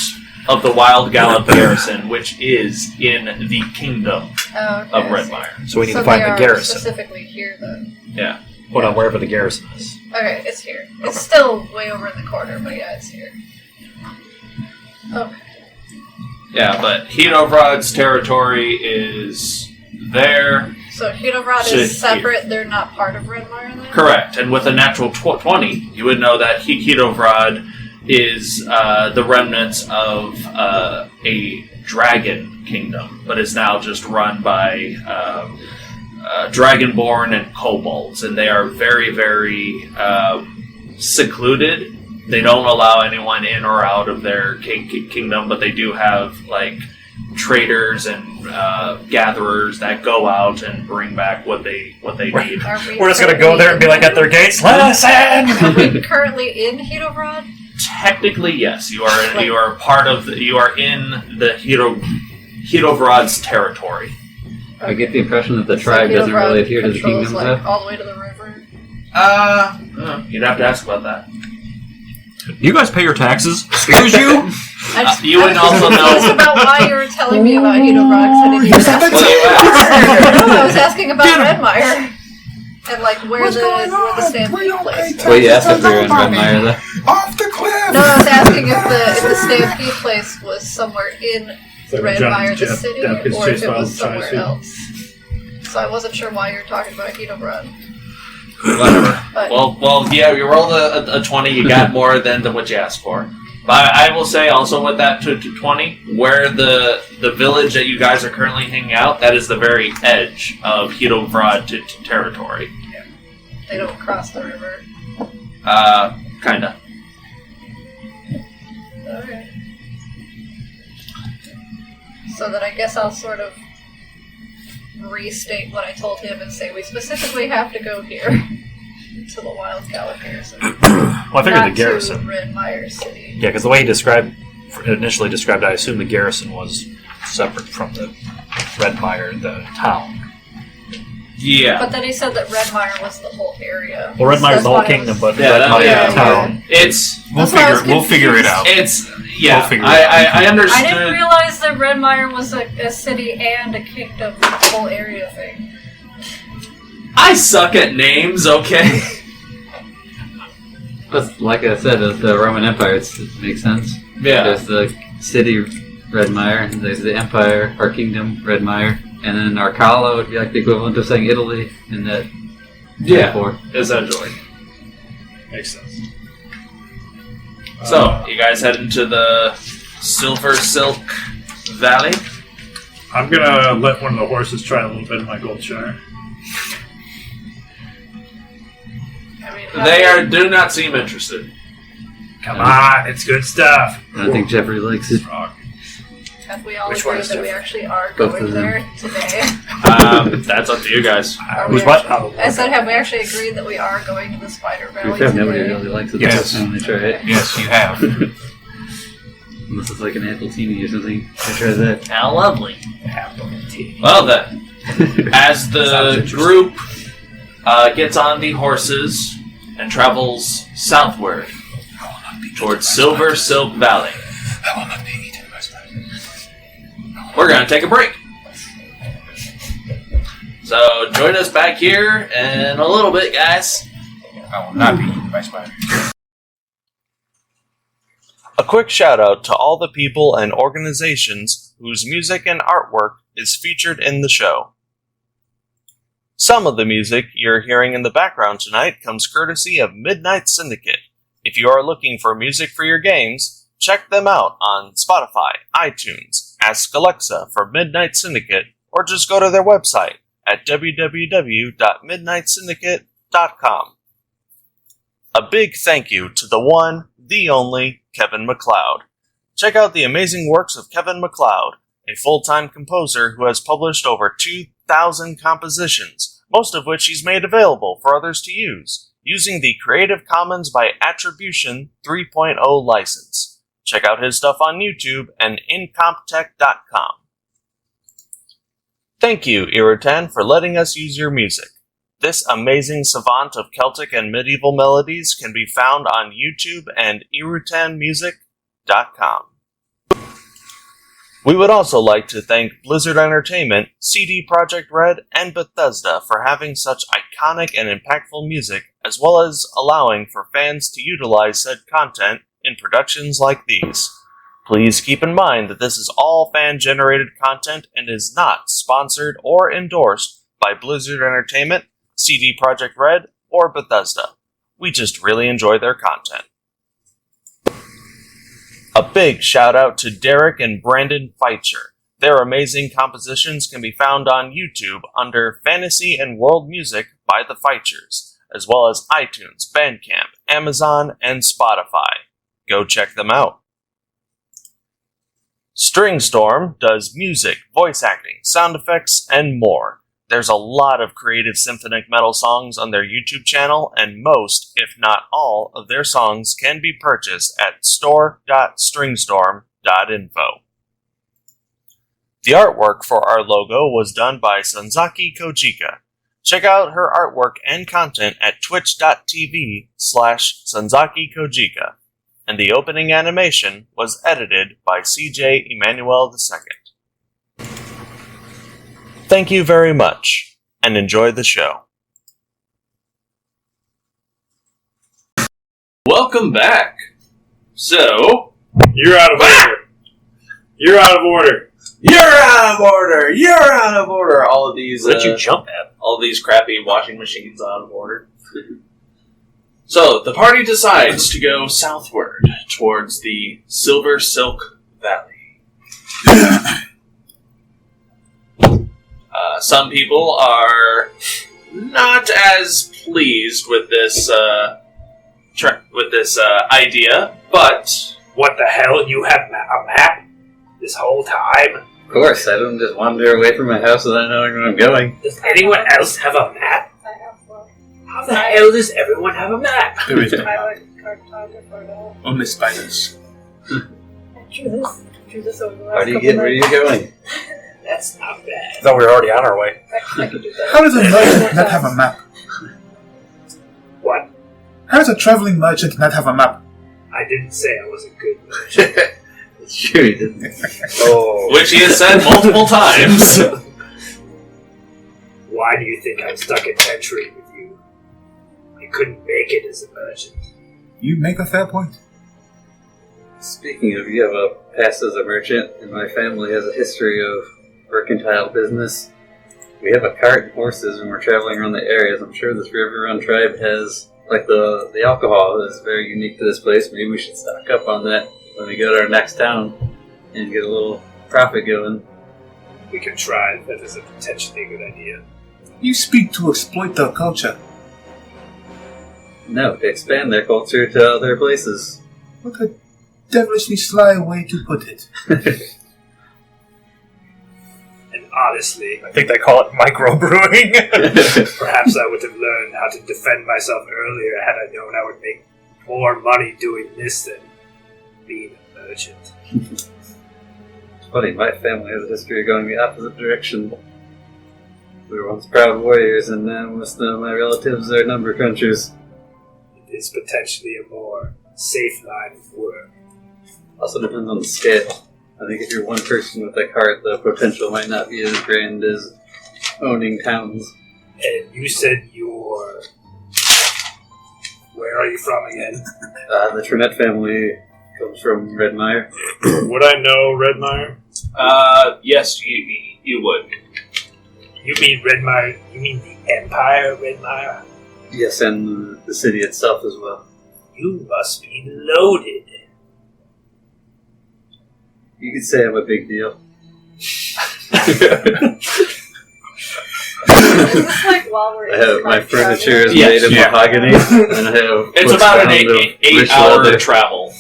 [SPEAKER 2] of the Wild Gallop garrison, which is in the Kingdom of Redmire.
[SPEAKER 13] So we need to find the garrison.
[SPEAKER 3] Specifically here, then.
[SPEAKER 2] Yeah.
[SPEAKER 13] Hold on, wherever the garrison is.
[SPEAKER 3] Okay, it's here. It's still way over in the corner, but yeah, it's here. Okay.
[SPEAKER 2] Yeah, but Hedovrod's territory is there.
[SPEAKER 3] So Hedovrod is separate, they're not part of Redmire then?
[SPEAKER 2] Correct, and with a natural 20, you would know that Hedovrod is the remnants of a dragon kingdom, but is now just run by dragonborn and kobolds, and they are very, very secluded. They don't allow anyone in or out of their kingdom, but they do have like traders and gatherers that go out and bring back what they need.
[SPEAKER 15] We're just gonna go there and be like at their gates. Listen.
[SPEAKER 3] Are we currently in Hedovrod?
[SPEAKER 2] Technically, yes. You are in the Hedovrod's territory.
[SPEAKER 9] I get the impression that the tribe doesn't really adhere to the kingdom,
[SPEAKER 3] like,
[SPEAKER 9] though.
[SPEAKER 3] all the way to the river.
[SPEAKER 2] You'd have to ask about that.
[SPEAKER 15] You guys pay your taxes? Excuse you?
[SPEAKER 2] You wouldn't also know
[SPEAKER 3] about why you were telling me about Hedovrod. I didn't even ask. No, I was asking about Redmire. And like where the Stampede place.
[SPEAKER 9] Well, you asked if we were in Redmire, though.
[SPEAKER 11] Off the cliff!
[SPEAKER 3] No, I was asking if the Stampede place was somewhere in Redmire, the city, or if it was somewhere else. So I wasn't sure why you were talking about Hedovrod.
[SPEAKER 2] Whatever. Well, yeah, you rolled a 20, you got more than what you asked for. But I will say also with that to 20, where the village that you guys are currently hanging out, that is the very edge of Hedovrod territory.
[SPEAKER 3] Yeah. They don't cross the river.
[SPEAKER 2] Kinda.
[SPEAKER 3] Okay. So then I guess I'll sort of restate what I told him and say we specifically have to go here to the Wild Gallop garrison.
[SPEAKER 13] Well, I figured the garrison.
[SPEAKER 3] To Redmire City.
[SPEAKER 13] Yeah, because the way he initially described it, I assume the garrison was separate from the Redmire, the town.
[SPEAKER 2] Yeah.
[SPEAKER 3] But then he said that Redmire was the whole area.
[SPEAKER 13] Well, Redmire's the whole kingdom, but Redmire the town.
[SPEAKER 14] We'll figure it out.
[SPEAKER 2] Yeah, I understood.
[SPEAKER 3] I didn't realize that Redmire was a city and a kingdom, the whole area thing.
[SPEAKER 2] I suck at names, okay?
[SPEAKER 9] But like I said, the Roman Empire, it makes sense.
[SPEAKER 2] Yeah.
[SPEAKER 9] There's the city Redmire, and there's the empire, our kingdom, Redmire, and then Arcala would be like the equivalent of saying Italy in that.
[SPEAKER 2] Yeah, essentially.
[SPEAKER 5] Makes sense.
[SPEAKER 2] So, you guys head into the Silver Silk Valley?
[SPEAKER 5] I'm gonna let one of the horses try a little bit of my gold shire.
[SPEAKER 2] They do not seem interested.
[SPEAKER 12] Come on, it's good stuff.
[SPEAKER 9] I think Jeffrey likes it.
[SPEAKER 3] Have we all
[SPEAKER 12] Which one
[SPEAKER 3] agreed
[SPEAKER 12] is
[SPEAKER 3] that we
[SPEAKER 12] different?
[SPEAKER 3] actually are
[SPEAKER 9] Both
[SPEAKER 3] going
[SPEAKER 9] of them.
[SPEAKER 3] there today?
[SPEAKER 2] That's up to you guys.
[SPEAKER 15] Who's what?
[SPEAKER 3] I said, have we actually agreed that we are going to the Spider Valley
[SPEAKER 9] We've had nobody
[SPEAKER 3] today?
[SPEAKER 9] really likes it.
[SPEAKER 10] Yes.
[SPEAKER 9] When they try it.
[SPEAKER 10] Yes, you have.
[SPEAKER 9] Unless it's like an appletini or something. I try that.
[SPEAKER 15] How lovely.
[SPEAKER 2] Well then, as the group gets on the horses and travels southward towards Silver Silk Valley,
[SPEAKER 11] I will not be eaten by spiders.
[SPEAKER 2] we're going to take a break. So join us back here in a little bit, guys.
[SPEAKER 10] I will not be eaten by spiders.
[SPEAKER 1] A quick shout out to all the people and organizations whose music and artwork is featured in the show. Some of the music you're hearing in the background tonight comes courtesy of Midnight Syndicate. If you are looking for music for your games, check them out on Spotify, iTunes, ask Alexa for Midnight Syndicate, or just go to their website at www.midnightsyndicate.com. A big thank you to the one, the only, Kevin MacLeod. Check out the amazing works of Kevin MacLeod, a full-time composer who has published over 2,000 compositions, most of which he's made available for others to use, using the Creative Commons by Attribution 3.0 license. Check out his stuff on YouTube and incomptech.com. Thank you, Iritan, for letting us use your music. This amazing savant of Celtic and medieval melodies can be found on YouTube and irutanmusic.com. We would also like to thank Blizzard Entertainment, CD Projekt Red, and Bethesda for having such iconic and impactful music, as well as allowing for fans to utilize said content in productions like these. Please keep in mind that this is all fan-generated content and is not sponsored or endorsed by Blizzard Entertainment, CD Projekt Red, or Bethesda. We just really enjoy their content. A big shout out to Derek and Brandon Feitcher. Their amazing compositions can be found on YouTube under Fantasy and World Music by the Feitchers, as well as iTunes, Bandcamp, Amazon, and Spotify. Go check them out. Stringstorm does music, voice acting, sound effects, and more. There's a lot of creative symphonic metal songs on their YouTube channel, and most, if not all, of their songs can be purchased at store.stringstorm.info. The artwork for our logo was done by Sanzaki Kojika. Check out her artwork and content at twitch.tv/Sanzaki Kojika. And the opening animation was edited by CJ Emmanuel II. Thank you very much, and enjoy the show.
[SPEAKER 2] Welcome back. So,
[SPEAKER 5] You're out of order. You're out of order.
[SPEAKER 2] you're out of order. You're out of order. All of these.
[SPEAKER 15] What did you jump at?
[SPEAKER 2] All these crappy washing machines out of order. So, the party decides to go southward towards the Silver Silk Valley. Some people are not as pleased with this idea, but
[SPEAKER 12] What the hell? You have a map this whole time?
[SPEAKER 9] Of course, I don't just wander away from my house without knowing where I'm going.
[SPEAKER 12] Does anyone else have a map?
[SPEAKER 3] I have one.
[SPEAKER 12] How the hell does everyone have a map?
[SPEAKER 11] There is no
[SPEAKER 3] I like cartographer now.
[SPEAKER 11] only spiders.
[SPEAKER 3] I drew this over the last
[SPEAKER 9] How do you
[SPEAKER 3] couple
[SPEAKER 9] get where
[SPEAKER 3] nights.
[SPEAKER 9] you're going?
[SPEAKER 12] That's not bad.
[SPEAKER 15] I thought we were already on our way.
[SPEAKER 3] I could do that.
[SPEAKER 11] How does a merchant not have a map?
[SPEAKER 12] What?
[SPEAKER 11] How does a traveling merchant not have a map?
[SPEAKER 12] I didn't say I was a good merchant.
[SPEAKER 9] Sure you didn't.
[SPEAKER 15] Oh.
[SPEAKER 2] which he has said multiple times.
[SPEAKER 12] Why do you think I'm stuck in entry with you? I couldn't make it as a merchant.
[SPEAKER 11] You make a fair point.
[SPEAKER 9] Speaking of, you have a past as a merchant, and my family has a history of mercantile business. We have a cart and horses when we're traveling around the areas. I'm sure this River Run tribe has, like the alcohol is very unique to this place. Maybe we should stock up on that when we go to our next town and get a little profit going.
[SPEAKER 12] We could try. That is a potentially good idea.
[SPEAKER 11] You speak to exploit their culture.
[SPEAKER 9] No, to expand their culture to other places.
[SPEAKER 11] What a devilishly sly way to put it.
[SPEAKER 12] And honestly,
[SPEAKER 13] I think they call it microbrewing.
[SPEAKER 12] perhaps I would have learned how to defend myself earlier had I known I would make more money doing this than being a merchant.
[SPEAKER 9] It's funny, my family has a history of going the opposite direction. We were once proud warriors, and now most of my relatives are number crunchers.
[SPEAKER 12] It is potentially a more safe line of work.
[SPEAKER 9] Also depends on the scale. I think if you're one person with a cart, the potential might not be as grand as owning towns.
[SPEAKER 12] And you said you're... Where are you from again?
[SPEAKER 9] The Trinette family comes from Redmire.
[SPEAKER 5] Would I know Redmire?
[SPEAKER 2] Yes, you would.
[SPEAKER 12] You mean Redmire? You mean the Empire Redmire?
[SPEAKER 9] Yes, and the city itself as well.
[SPEAKER 12] You must be loaded.
[SPEAKER 9] You could say I'm a big deal.
[SPEAKER 3] Is this like while we're
[SPEAKER 9] I have, my furniture is
[SPEAKER 2] Yes,
[SPEAKER 9] made of
[SPEAKER 2] yeah.
[SPEAKER 9] mahogany, and I have
[SPEAKER 2] It's
[SPEAKER 9] books
[SPEAKER 2] about an
[SPEAKER 9] bound of rich
[SPEAKER 2] 8-hour
[SPEAKER 9] leather.
[SPEAKER 2] travel.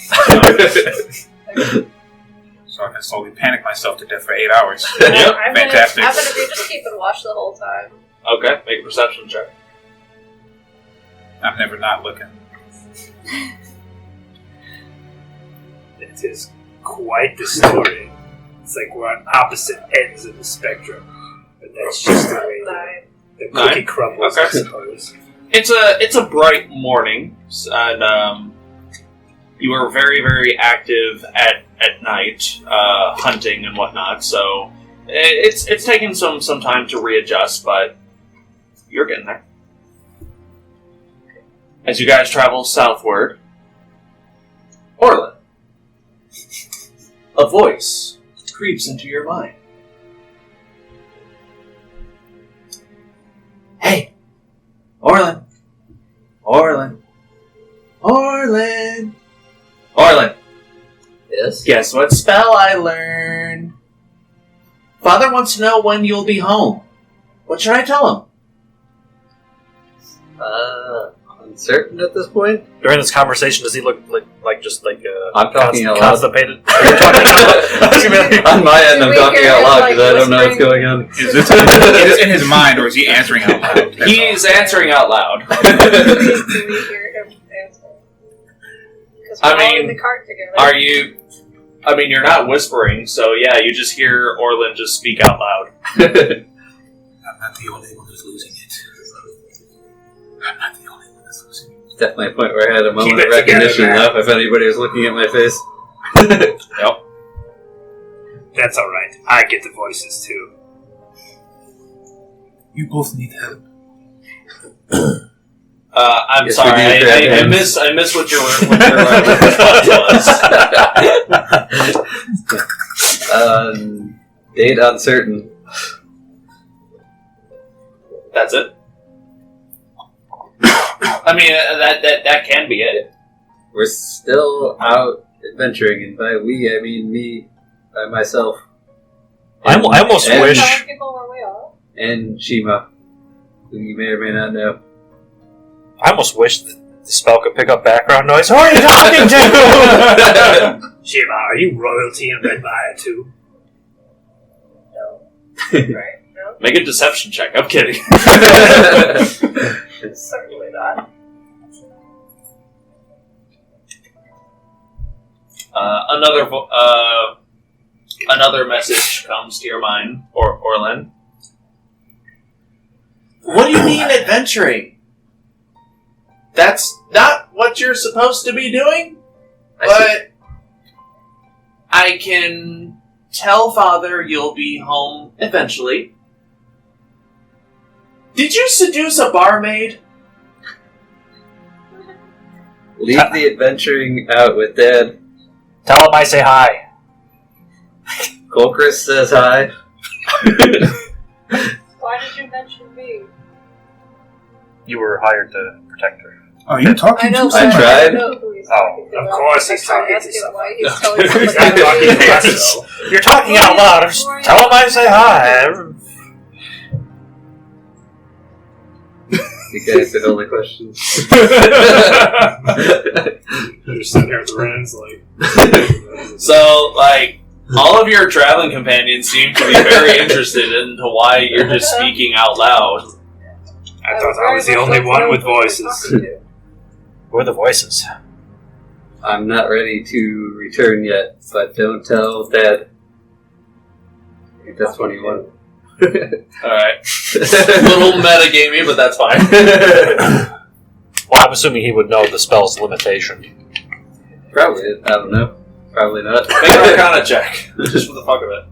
[SPEAKER 10] So I can slowly panic myself to death for 8 hours.
[SPEAKER 2] Yep.
[SPEAKER 3] I'm
[SPEAKER 10] Fantastic.
[SPEAKER 3] gonna be just keep and watch the whole time.
[SPEAKER 2] Okay, make a perception check.
[SPEAKER 10] I'm never not looking.
[SPEAKER 12] It is quite the story. It's like we're on opposite ends of the spectrum. But that's just the way the cookie
[SPEAKER 2] Nine.
[SPEAKER 12] crumbles,
[SPEAKER 2] Okay.
[SPEAKER 12] I suppose.
[SPEAKER 2] It's a bright morning, and you are very, very active at night, hunting and whatnot. So it's taken some time to readjust, but you're getting there. As you guys travel southward, Orlin, a voice creeps into your mind. Hey, Orlin, Orlin, Orlin, Orlin.
[SPEAKER 9] Yes?
[SPEAKER 2] Guess what spell I learned? Father wants to know when you'll be home. What should I tell him?
[SPEAKER 9] Uncertain at this point?
[SPEAKER 13] During this conversation, does he look like
[SPEAKER 9] I'm talking out loud.
[SPEAKER 13] constipated? I was gonna be like,
[SPEAKER 9] On my end,
[SPEAKER 3] Did
[SPEAKER 9] I'm
[SPEAKER 3] we
[SPEAKER 9] talking
[SPEAKER 3] hear
[SPEAKER 9] out
[SPEAKER 3] him,
[SPEAKER 9] loud
[SPEAKER 3] like,
[SPEAKER 9] because I don't know what's
[SPEAKER 3] whispering?
[SPEAKER 9] going on.
[SPEAKER 10] Is this in his mind, or is he answering out loud? That's
[SPEAKER 2] He's answering out loud.
[SPEAKER 3] Do we hear him answer? Because we're
[SPEAKER 2] I
[SPEAKER 3] all
[SPEAKER 2] mean,
[SPEAKER 3] in the cart together.
[SPEAKER 2] Are you... I mean, you're not whispering, so yeah, you just hear Orlin just speak out loud.
[SPEAKER 11] I'm not the only one who's losing it. I'm not the only one who's losing it.
[SPEAKER 9] Definitely a point where I had a moment
[SPEAKER 12] Keep
[SPEAKER 9] of
[SPEAKER 12] it together,
[SPEAKER 9] recognition,
[SPEAKER 12] man.
[SPEAKER 9] though, if anybody was looking at my face.
[SPEAKER 2] Yep.
[SPEAKER 12] That's alright. I get the voices too.
[SPEAKER 11] You both need help.
[SPEAKER 2] I'm
[SPEAKER 9] Yes,
[SPEAKER 2] sorry,
[SPEAKER 9] we do grab
[SPEAKER 2] I
[SPEAKER 9] hands.
[SPEAKER 2] miss what your response was.
[SPEAKER 9] Date uncertain.
[SPEAKER 2] That's it. I mean, that can be it.
[SPEAKER 9] We're still out adventuring, and by we, I mean me, by myself.
[SPEAKER 13] I almost
[SPEAKER 9] and,
[SPEAKER 13] wish.
[SPEAKER 3] Telling people where we are.
[SPEAKER 9] And Shiima, who you may or may not know.
[SPEAKER 13] I almost wish that the spell could pick up background noise. Who are you talking to?
[SPEAKER 12] Shiima, are you royalty in Redmire too?
[SPEAKER 3] No. Right? No?
[SPEAKER 2] Make a deception check. I'm kidding.
[SPEAKER 3] Certainly not.
[SPEAKER 2] Another message comes to your mind, Orlin. What do you mean adventuring? That's not what you're supposed to be doing? But I can tell Father you'll be home eventually. Did you seduce a barmaid?
[SPEAKER 9] Leave the adventuring out with Dad.
[SPEAKER 13] Tell him I say hi.
[SPEAKER 9] Kulkras says hi.
[SPEAKER 3] Why did you mention me?
[SPEAKER 13] You were hired to protect her.
[SPEAKER 11] Are you talking
[SPEAKER 3] I know.
[SPEAKER 11] to
[SPEAKER 9] I
[SPEAKER 11] someone?
[SPEAKER 9] tried.
[SPEAKER 3] I know who he's
[SPEAKER 13] Oh,
[SPEAKER 3] talking to.
[SPEAKER 12] of course he's
[SPEAKER 3] That's why I
[SPEAKER 12] talking
[SPEAKER 3] asked
[SPEAKER 12] to
[SPEAKER 3] him
[SPEAKER 12] someone.
[SPEAKER 3] why he's telling
[SPEAKER 12] He's
[SPEAKER 3] somebody
[SPEAKER 12] not talking to
[SPEAKER 3] about
[SPEAKER 12] us,
[SPEAKER 3] me.
[SPEAKER 12] though.
[SPEAKER 13] You're talking out loud. Just tell him I say hi.
[SPEAKER 9] We you answered all the questions.
[SPEAKER 5] You're just sitting here at the ruins, like.
[SPEAKER 2] So, like, all of your traveling companions seem to be very interested into why you're just speaking out loud.
[SPEAKER 12] I thought I was the only one with voices.
[SPEAKER 13] We're the voices.
[SPEAKER 9] I'm not ready to return yet, but don't tell Dad. I think that's 21.
[SPEAKER 2] Alright. Little metagamey, but that's fine.
[SPEAKER 13] Well, I'm assuming he would know the spell's limitation.
[SPEAKER 9] Probably. I don't know. Probably not.
[SPEAKER 2] Make an Arcana check, just for the fuck of it.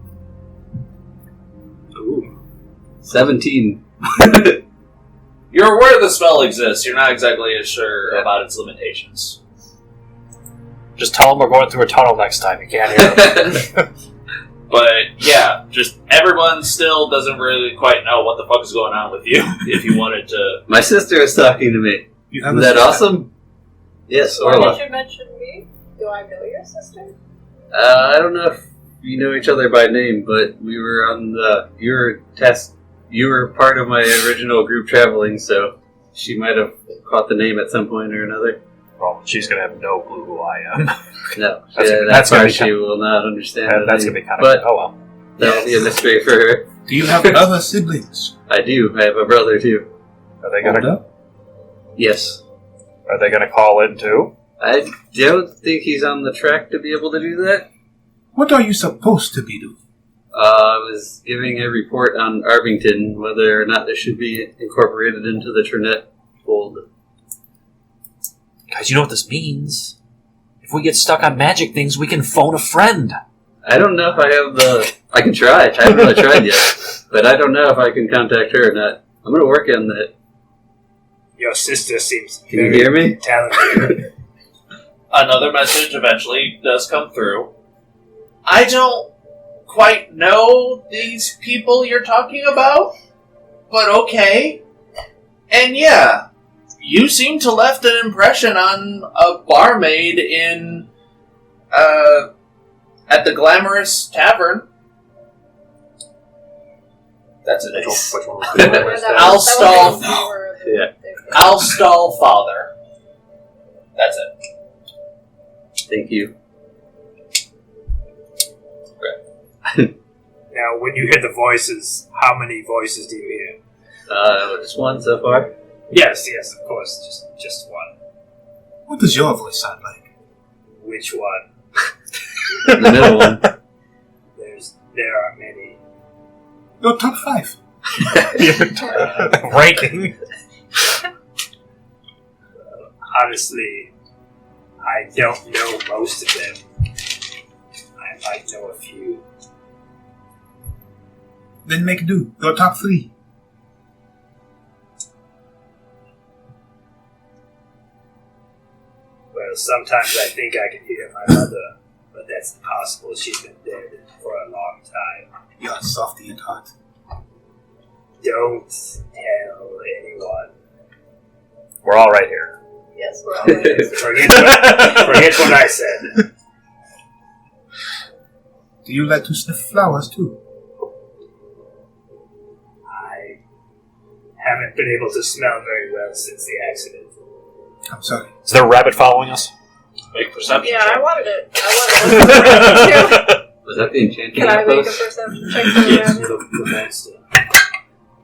[SPEAKER 9] Ooh. 17.
[SPEAKER 2] You're aware the spell exists. You're not exactly as sure about its limitations.
[SPEAKER 13] Just tell him we're going through a tunnel next time. You can't hear him.
[SPEAKER 2] But, yeah, just everyone still doesn't really quite know what the fuck is going on with you, if you wanted to...
[SPEAKER 9] My sister is talking to me. Isn't that awesome? Yes,
[SPEAKER 3] Why
[SPEAKER 9] Orla.
[SPEAKER 3] did you mention me? Do I know your sister?
[SPEAKER 9] I don't know if you know each other by name, but we were on the... You were part of my original group traveling, so she might have caught the name at some point or another.
[SPEAKER 13] Well, she's going to have no clue who I am.
[SPEAKER 9] No,
[SPEAKER 13] that's
[SPEAKER 9] why
[SPEAKER 13] gonna be
[SPEAKER 9] she will not understand.
[SPEAKER 13] That's going to be kind of...
[SPEAKER 9] But
[SPEAKER 13] oh, well.
[SPEAKER 9] That'll be a mystery for her.
[SPEAKER 11] Do you have other siblings?
[SPEAKER 9] I do. I have a brother, too.
[SPEAKER 13] Are they going to...
[SPEAKER 9] Yes.
[SPEAKER 13] Are they going to call in, too?
[SPEAKER 9] I don't think he's on the track to be able to do that.
[SPEAKER 11] What are you supposed to be doing?
[SPEAKER 9] I was giving a report on Arvington, whether or not it should be incorporated into the Trinette fold.
[SPEAKER 15] Guys, you know what this means? If we get stuck on magic things, we can phone a friend.
[SPEAKER 9] I don't know if I have the... I can try. I haven't really tried yet. But I don't know if I can contact her or not. I'm going to work on that.
[SPEAKER 12] Your sister seems
[SPEAKER 9] Can you hear me?
[SPEAKER 12] talented.
[SPEAKER 2] Another message eventually does come through. I don't quite know these people you're talking about, but okay. And yeah, you seem to left an impression on a barmaid in, at the Glamorous Tavern. That's it.
[SPEAKER 3] Which one was
[SPEAKER 2] Alstall.
[SPEAKER 9] Yeah.
[SPEAKER 2] Alstall Father. That's it.
[SPEAKER 9] Thank you.
[SPEAKER 12] Now, when you hear the voices, how many voices do you hear?
[SPEAKER 9] Just one so far.
[SPEAKER 12] Yes, of course, just one.
[SPEAKER 11] What does your voice sound like?
[SPEAKER 12] Which one?
[SPEAKER 9] The middle one.
[SPEAKER 12] There are many.
[SPEAKER 11] Your top 5.
[SPEAKER 13] Ranking.
[SPEAKER 12] Honestly, I don't know most of them. I might know a few.
[SPEAKER 11] Then make do. Your top 3.
[SPEAKER 12] Well, sometimes I think I can hear my mother, but that's impossible. She's been dead for a long time.
[SPEAKER 11] You're softy at heart.
[SPEAKER 12] Don't tell anyone.
[SPEAKER 13] We're all right here.
[SPEAKER 3] Yes, we're all right.
[SPEAKER 12] Forget what I said.
[SPEAKER 11] Do you like to sniff flowers too?
[SPEAKER 12] I haven't been able to smell very well since the accident.
[SPEAKER 11] I'm sorry.
[SPEAKER 13] Is there a rabbit following us?
[SPEAKER 2] Make perception
[SPEAKER 3] Yeah,
[SPEAKER 2] check.
[SPEAKER 3] I wanted to look for rabbit too.
[SPEAKER 9] Was that the enchanting
[SPEAKER 3] Can I make a
[SPEAKER 9] outpost?
[SPEAKER 3] perception check for the rabbit?
[SPEAKER 12] The monster.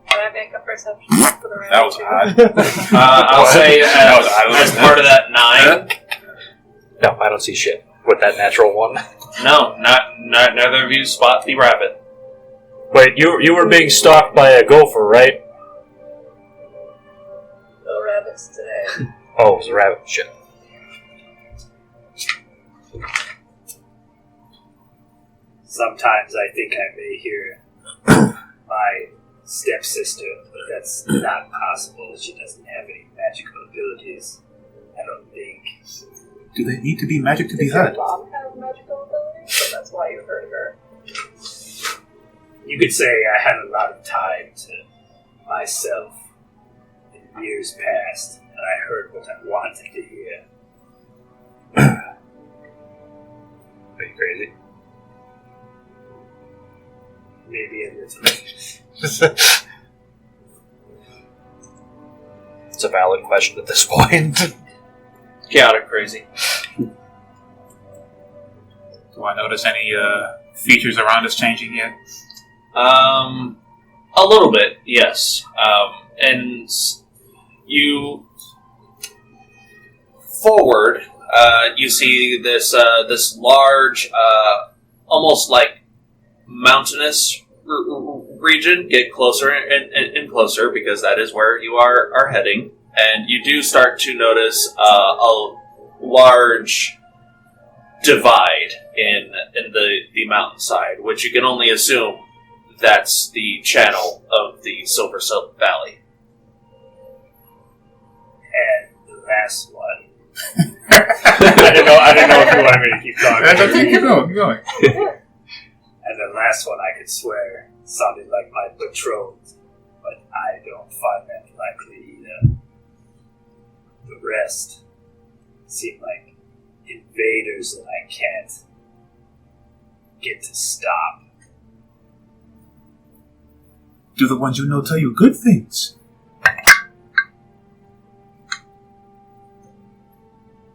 [SPEAKER 3] Can I make a perception check for the rabbit?
[SPEAKER 14] That was
[SPEAKER 3] too?
[SPEAKER 14] odd.
[SPEAKER 2] I'll say
[SPEAKER 14] That was odd.
[SPEAKER 2] as part of that 9.
[SPEAKER 13] No, I don't see shit. With that natural one.
[SPEAKER 2] No, not neither of you spot the rabbit.
[SPEAKER 13] Wait, you were being stalked by a gopher, right?
[SPEAKER 3] No rabbits today.
[SPEAKER 13] Oh, it was a rabbit. Shit.
[SPEAKER 12] Sometimes I think I may hear my stepsister, but that's not possible. She doesn't have any magical abilities. I don't think.
[SPEAKER 11] Do they need to be magic to be
[SPEAKER 3] Does your
[SPEAKER 11] heard?
[SPEAKER 3] mom have magical abilities? So that's why you heard her.
[SPEAKER 12] You could say I had a lot of time to myself in years past, and I heard what I wanted to hear.
[SPEAKER 13] Are you crazy?
[SPEAKER 12] Maybe a little.
[SPEAKER 13] So a valid question at this point.
[SPEAKER 2] Chaotic crazy.
[SPEAKER 11] Do I notice any features around us changing yet?
[SPEAKER 2] A little bit, yes. And you forward, you see this large, almost like mountainous region get closer and closer, because that is where you are heading. And you do start to notice a large divide in the mountainside, which you can only assume that's the channel of the Silver Silk Valley.
[SPEAKER 12] And the last one. I didn't know if you wanted me to keep talking.
[SPEAKER 11] Keep going.
[SPEAKER 12] And the last one, I could swear, sounded like my betrothed, but I don't find that likely either. The rest seem like invaders that I can't get to stop.
[SPEAKER 11] Do the ones you know tell you good things?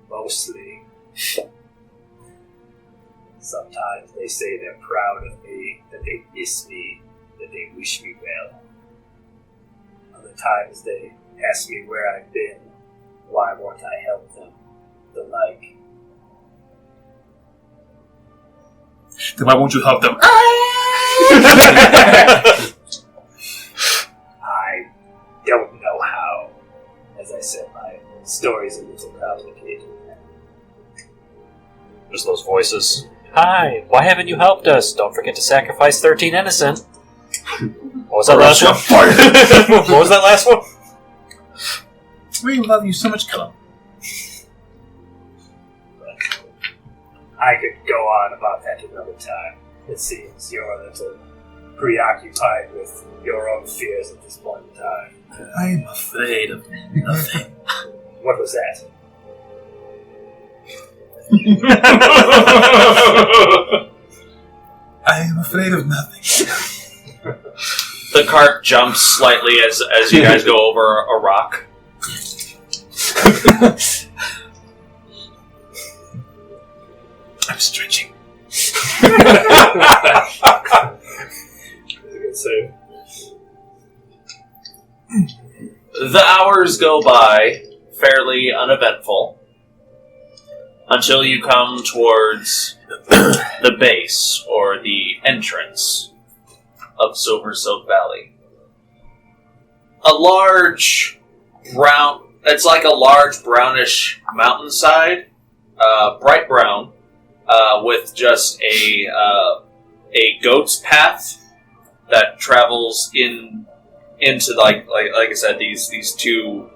[SPEAKER 12] Mostly. Sometimes they say they're proud of me, that they miss me, that they wish me well. Other times they ask me where I've been, why won't I help them, the like.
[SPEAKER 11] Then why won't you help them?
[SPEAKER 12] I don't know how. As I said, my story's a little complicated.
[SPEAKER 13] There's those voices. Hi, why haven't you helped us? Don't forget to sacrifice 13 innocent. What was that last one? What was that last one?
[SPEAKER 11] We love you so much, Cullen.
[SPEAKER 12] I could go on about that another time. It seems you're a little preoccupied with your own fears at this point in time.
[SPEAKER 11] I am afraid of nothing.
[SPEAKER 12] What was that?
[SPEAKER 11] I am afraid of nothing.
[SPEAKER 2] The cart jumps slightly as you guys go over a rock.
[SPEAKER 11] I'm stretching.
[SPEAKER 12] That's a good save.
[SPEAKER 2] The hours go by fairly uneventful until you come towards the base or the entrance of Silver Silk Valley. A large brown, it's like a large brownish mountainside, bright brown, with just a goat's path that travels into like I said, these two.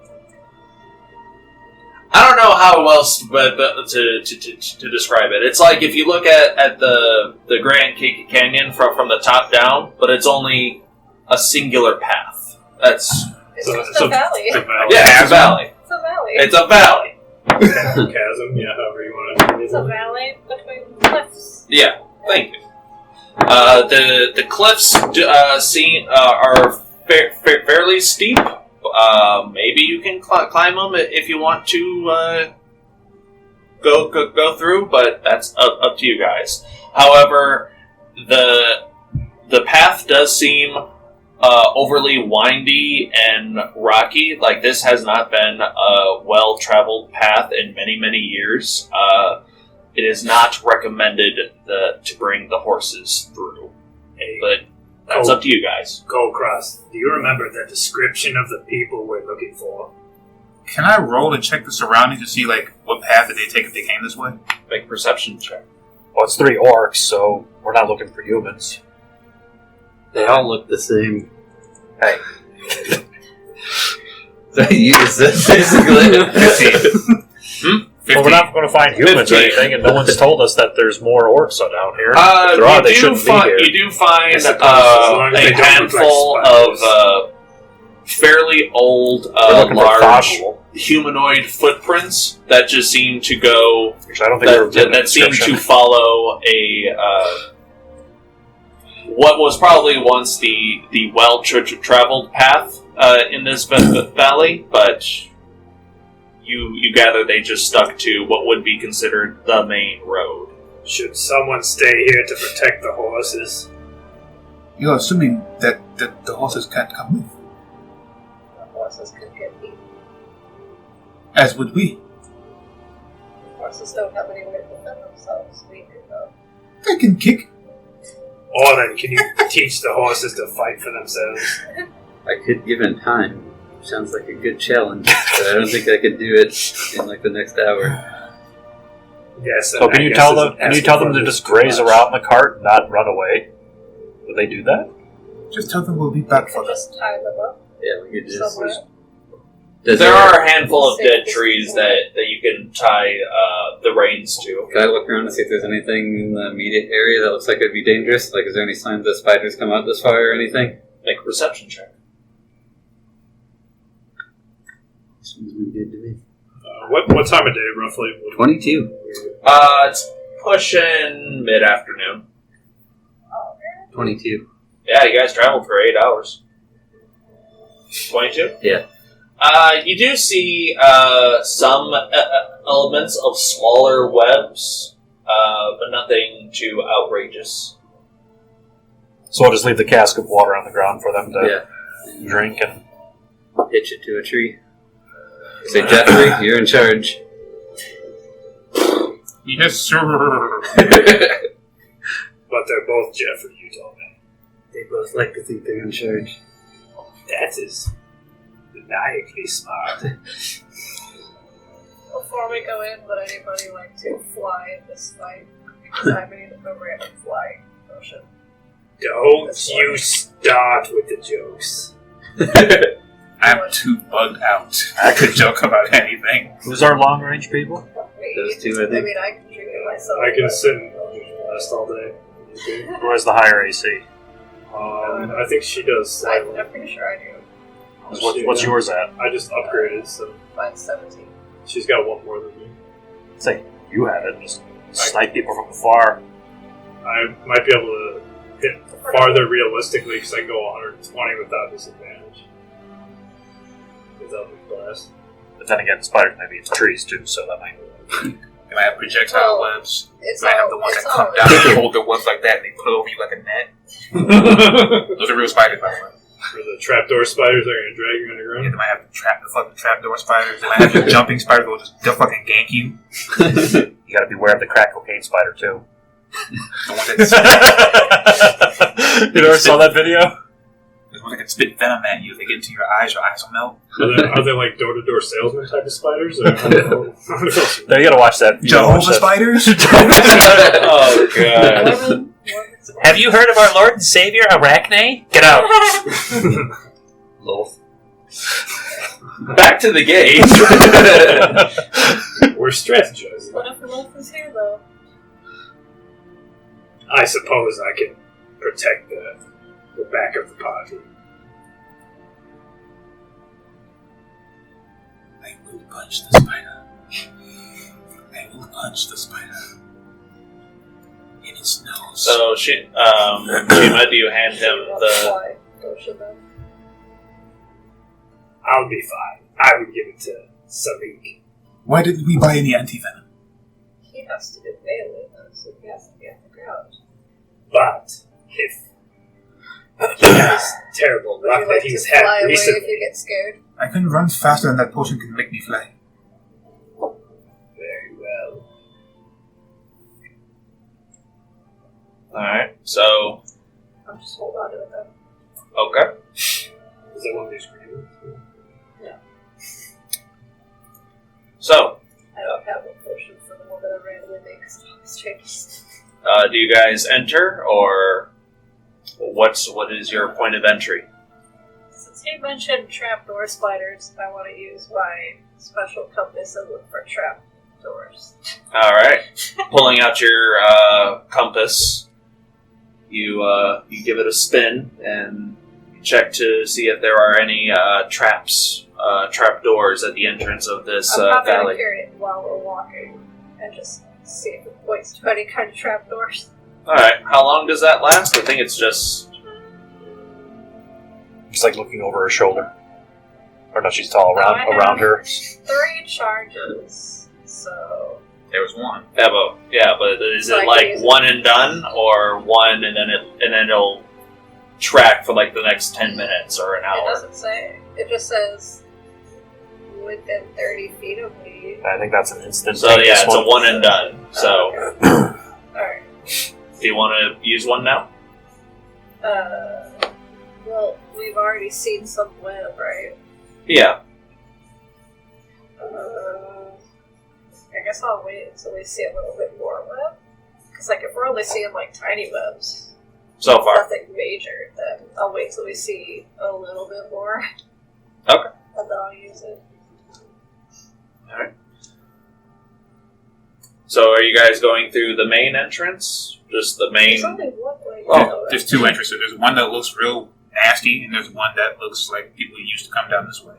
[SPEAKER 2] I don't know how else but to describe it. It's like if you look at the Grand Canyon from the top down, but it's only a singular path. That's
[SPEAKER 3] It's a valley.
[SPEAKER 12] It's a valley.
[SPEAKER 2] Yeah, it's a valley.
[SPEAKER 3] It's a valley.
[SPEAKER 2] It's a valley.
[SPEAKER 12] Chasm, yeah, however you want to do it.
[SPEAKER 3] It's a valley between cliffs.
[SPEAKER 2] Yeah, thank you. The cliffs are fairly steep. Maybe you can climb them if you want to go through, but that's up to you guys. However, the path does seem overly windy and rocky. Like, this has not been a well-traveled path in many, many years. It is not recommended to bring the horses through. But that's up to you guys.
[SPEAKER 12] Kulkras, do you remember the description of the people we're looking for?
[SPEAKER 11] Can I roll and check the surroundings to see, like, what path did they take if they came this way?
[SPEAKER 2] Make a perception check.
[SPEAKER 13] Well, it's 3 orcs, so we're not looking for humans.
[SPEAKER 9] They all look the same.
[SPEAKER 13] Hey.
[SPEAKER 9] So you use this, basically.
[SPEAKER 13] Well, we're not going to find humans
[SPEAKER 2] 15.
[SPEAKER 13] or anything, and no one's told us that there's more orcs down here. If there
[SPEAKER 2] You
[SPEAKER 13] are, they shouldn't be here.
[SPEAKER 2] You do find
[SPEAKER 12] As long as they
[SPEAKER 2] a
[SPEAKER 12] don't look
[SPEAKER 2] handful
[SPEAKER 12] like
[SPEAKER 2] of fairly old,
[SPEAKER 13] We're looking for
[SPEAKER 2] large
[SPEAKER 13] Gagool,
[SPEAKER 2] humanoid footprints that just seem to go.
[SPEAKER 13] which I don't think they're given a
[SPEAKER 2] That seem
[SPEAKER 13] description.
[SPEAKER 2] to follow a what was probably once the well traveled path in this valley, but you gather they just stuck to what would be considered the main road.
[SPEAKER 12] Should someone stay here to protect the horses?
[SPEAKER 11] You're assuming that the horses can't come with,
[SPEAKER 3] The horses could get eaten.
[SPEAKER 11] as would we.
[SPEAKER 3] Horses don't have any way to defend themselves. We do, though.
[SPEAKER 11] They can kick.
[SPEAKER 12] Orlin, can you teach the horses to fight for themselves?
[SPEAKER 9] I could, given time. Sounds like a good challenge, but I don't think I could do it in like the next hour.
[SPEAKER 12] Yes.
[SPEAKER 13] So can you tell them to just graze around the cart, and not run away? Would they do that?
[SPEAKER 11] Just tell them we'll be back
[SPEAKER 3] We
[SPEAKER 11] for
[SPEAKER 3] could
[SPEAKER 11] them.
[SPEAKER 3] just tie them up
[SPEAKER 9] Yeah, we could just.
[SPEAKER 3] somewhere.
[SPEAKER 2] There are a handful of dead trees that you can tie the reins to.
[SPEAKER 9] Can I look around to see if there's anything in the immediate area that looks like it'd be dangerous? Like, is there any signs that spiders come out this far or anything?
[SPEAKER 2] Make a perception check.
[SPEAKER 9] Seems good to me.
[SPEAKER 12] What time of day, roughly?
[SPEAKER 9] 22.
[SPEAKER 2] It's pushing mid-afternoon.
[SPEAKER 9] 22.
[SPEAKER 2] Yeah, you guys traveled for 8 hours. 22?
[SPEAKER 9] Yeah.
[SPEAKER 2] You do see some elements of smaller webs, but nothing too outrageous.
[SPEAKER 13] So I'll just leave the cask of water on the ground for them to drink and
[SPEAKER 9] hitch it to a tree. Say, Jeffrey, you're in charge.
[SPEAKER 10] Yes, sir.
[SPEAKER 12] But they're both Jeffrey, you told me.
[SPEAKER 9] They both like to think they're in charge.
[SPEAKER 12] That is maniacally smart.
[SPEAKER 3] Before we go in, would anybody like to fly in this fight? Because I made a program of flying motion.
[SPEAKER 12] Don't you start with the jokes.
[SPEAKER 10] I'm too bugged out. I could joke about anything.
[SPEAKER 13] Who's our long range people?
[SPEAKER 9] Those two, I think.
[SPEAKER 3] I mean, I can drink it myself.
[SPEAKER 12] I can sit and rest all day.
[SPEAKER 13] Who has the higher AC?
[SPEAKER 12] I think she does.
[SPEAKER 3] I'm pretty sure I do.
[SPEAKER 13] What's yours at?
[SPEAKER 12] I just upgraded, so
[SPEAKER 3] Mine's 17.
[SPEAKER 12] she's got one more than me.
[SPEAKER 13] Say you have it. Just snipe people from afar.
[SPEAKER 12] I might be able to hit farther realistically because I can go 120 without disadvantage. Because that'll be blast.
[SPEAKER 13] But then again, spiders maybe it's trees too, so that might.
[SPEAKER 10] You might have projectile webs.
[SPEAKER 3] It's
[SPEAKER 10] You might have the ones that come down and hold the webs like that and they put it over you like a net. Those are real spiders, by the way.
[SPEAKER 12] For the trapdoor spiders that are going to drag you underground.
[SPEAKER 10] Yeah, they might have the fucking trapdoor spiders. They might have the jumping spiders they'll fucking gank you.
[SPEAKER 13] You gotta beware of the crack cocaine spider too.
[SPEAKER 10] The one that's
[SPEAKER 13] You never saw that video?
[SPEAKER 10] the one that can spit venom at you. If they get into your eyes will melt.
[SPEAKER 12] Are they like door-to-door salesman type of spiders? Or,
[SPEAKER 13] No, you gotta watch that.
[SPEAKER 11] Jehovah spiders?
[SPEAKER 2] Oh, God.
[SPEAKER 15] Have you heard of our Lord and Savior, Arachne? Get out.
[SPEAKER 9] Loth.
[SPEAKER 2] Back to the gate.
[SPEAKER 12] We're strategizing.
[SPEAKER 3] What if the wolf is here, though?
[SPEAKER 12] I suppose I can protect the back of the party.
[SPEAKER 11] I will punch the spider. I will punch the spider. In his nose.
[SPEAKER 2] So, Shiima, do you hand him the...
[SPEAKER 12] I'll be fine. I would give it to Salic.
[SPEAKER 11] Why didn't we buy any anti-venom?
[SPEAKER 3] He has to do melee, though, so he has to be on the ground.
[SPEAKER 12] But if he has terrible
[SPEAKER 3] Would
[SPEAKER 12] luck
[SPEAKER 3] you
[SPEAKER 12] that
[SPEAKER 3] like
[SPEAKER 12] he's
[SPEAKER 3] to fly
[SPEAKER 12] had
[SPEAKER 3] away
[SPEAKER 12] recently,
[SPEAKER 3] if you get scared?
[SPEAKER 11] I can run faster than that potion can make me fly.
[SPEAKER 12] very well.
[SPEAKER 2] Alright, so...
[SPEAKER 3] I'll just hold on to it, though.
[SPEAKER 2] Okay.
[SPEAKER 12] Is that one of these green?
[SPEAKER 3] Yeah.
[SPEAKER 2] So,
[SPEAKER 3] I don't have a potion for the one that I randomly make because it always changes.
[SPEAKER 2] do you guys enter, or what is your point of entry?
[SPEAKER 3] Since he mentioned trapdoor spiders, I want to use my special compass and look for trap doors.
[SPEAKER 2] Alright. Pulling out your compass, you give it a spin and check to see if there are any traps, trap doors at the entrance of this
[SPEAKER 3] I'm probably going
[SPEAKER 2] valley.
[SPEAKER 3] to carry it while we're walking and just see if it points to any kind of trap doors.
[SPEAKER 2] Alright, how long does that last? I think it's just...
[SPEAKER 13] Just like looking over her shoulder. Or no, she's tall around her.
[SPEAKER 3] 3 charges, so...
[SPEAKER 10] There was one.
[SPEAKER 2] Yeah, but is it like
[SPEAKER 3] Like
[SPEAKER 2] one and done, or one and then it'll track for like the next 10 minutes or an
[SPEAKER 3] It
[SPEAKER 2] hour?
[SPEAKER 3] doesn't say. It just says within 30 feet of me.
[SPEAKER 13] I think that's an instant.
[SPEAKER 2] So yeah, it's a one and done. So,
[SPEAKER 3] Alright.
[SPEAKER 2] do you want to use one now?
[SPEAKER 3] Well, we've already seen some web, right?
[SPEAKER 2] Yeah.
[SPEAKER 3] I guess I'll wait until we see a little bit more web. Because, like, if we're only seeing, like, tiny webs,
[SPEAKER 2] So far.
[SPEAKER 3] nothing major, then I'll wait till we see a little bit more.
[SPEAKER 2] Okay.
[SPEAKER 3] And then I'll use it.
[SPEAKER 2] Alright. So are you guys going through the main entrance? Just the main...
[SPEAKER 3] There's only one way to
[SPEAKER 10] Oh,
[SPEAKER 3] go.
[SPEAKER 10] there's 2 entrances. There's one that looks real nasty, and there's one that looks like people used to come down this way.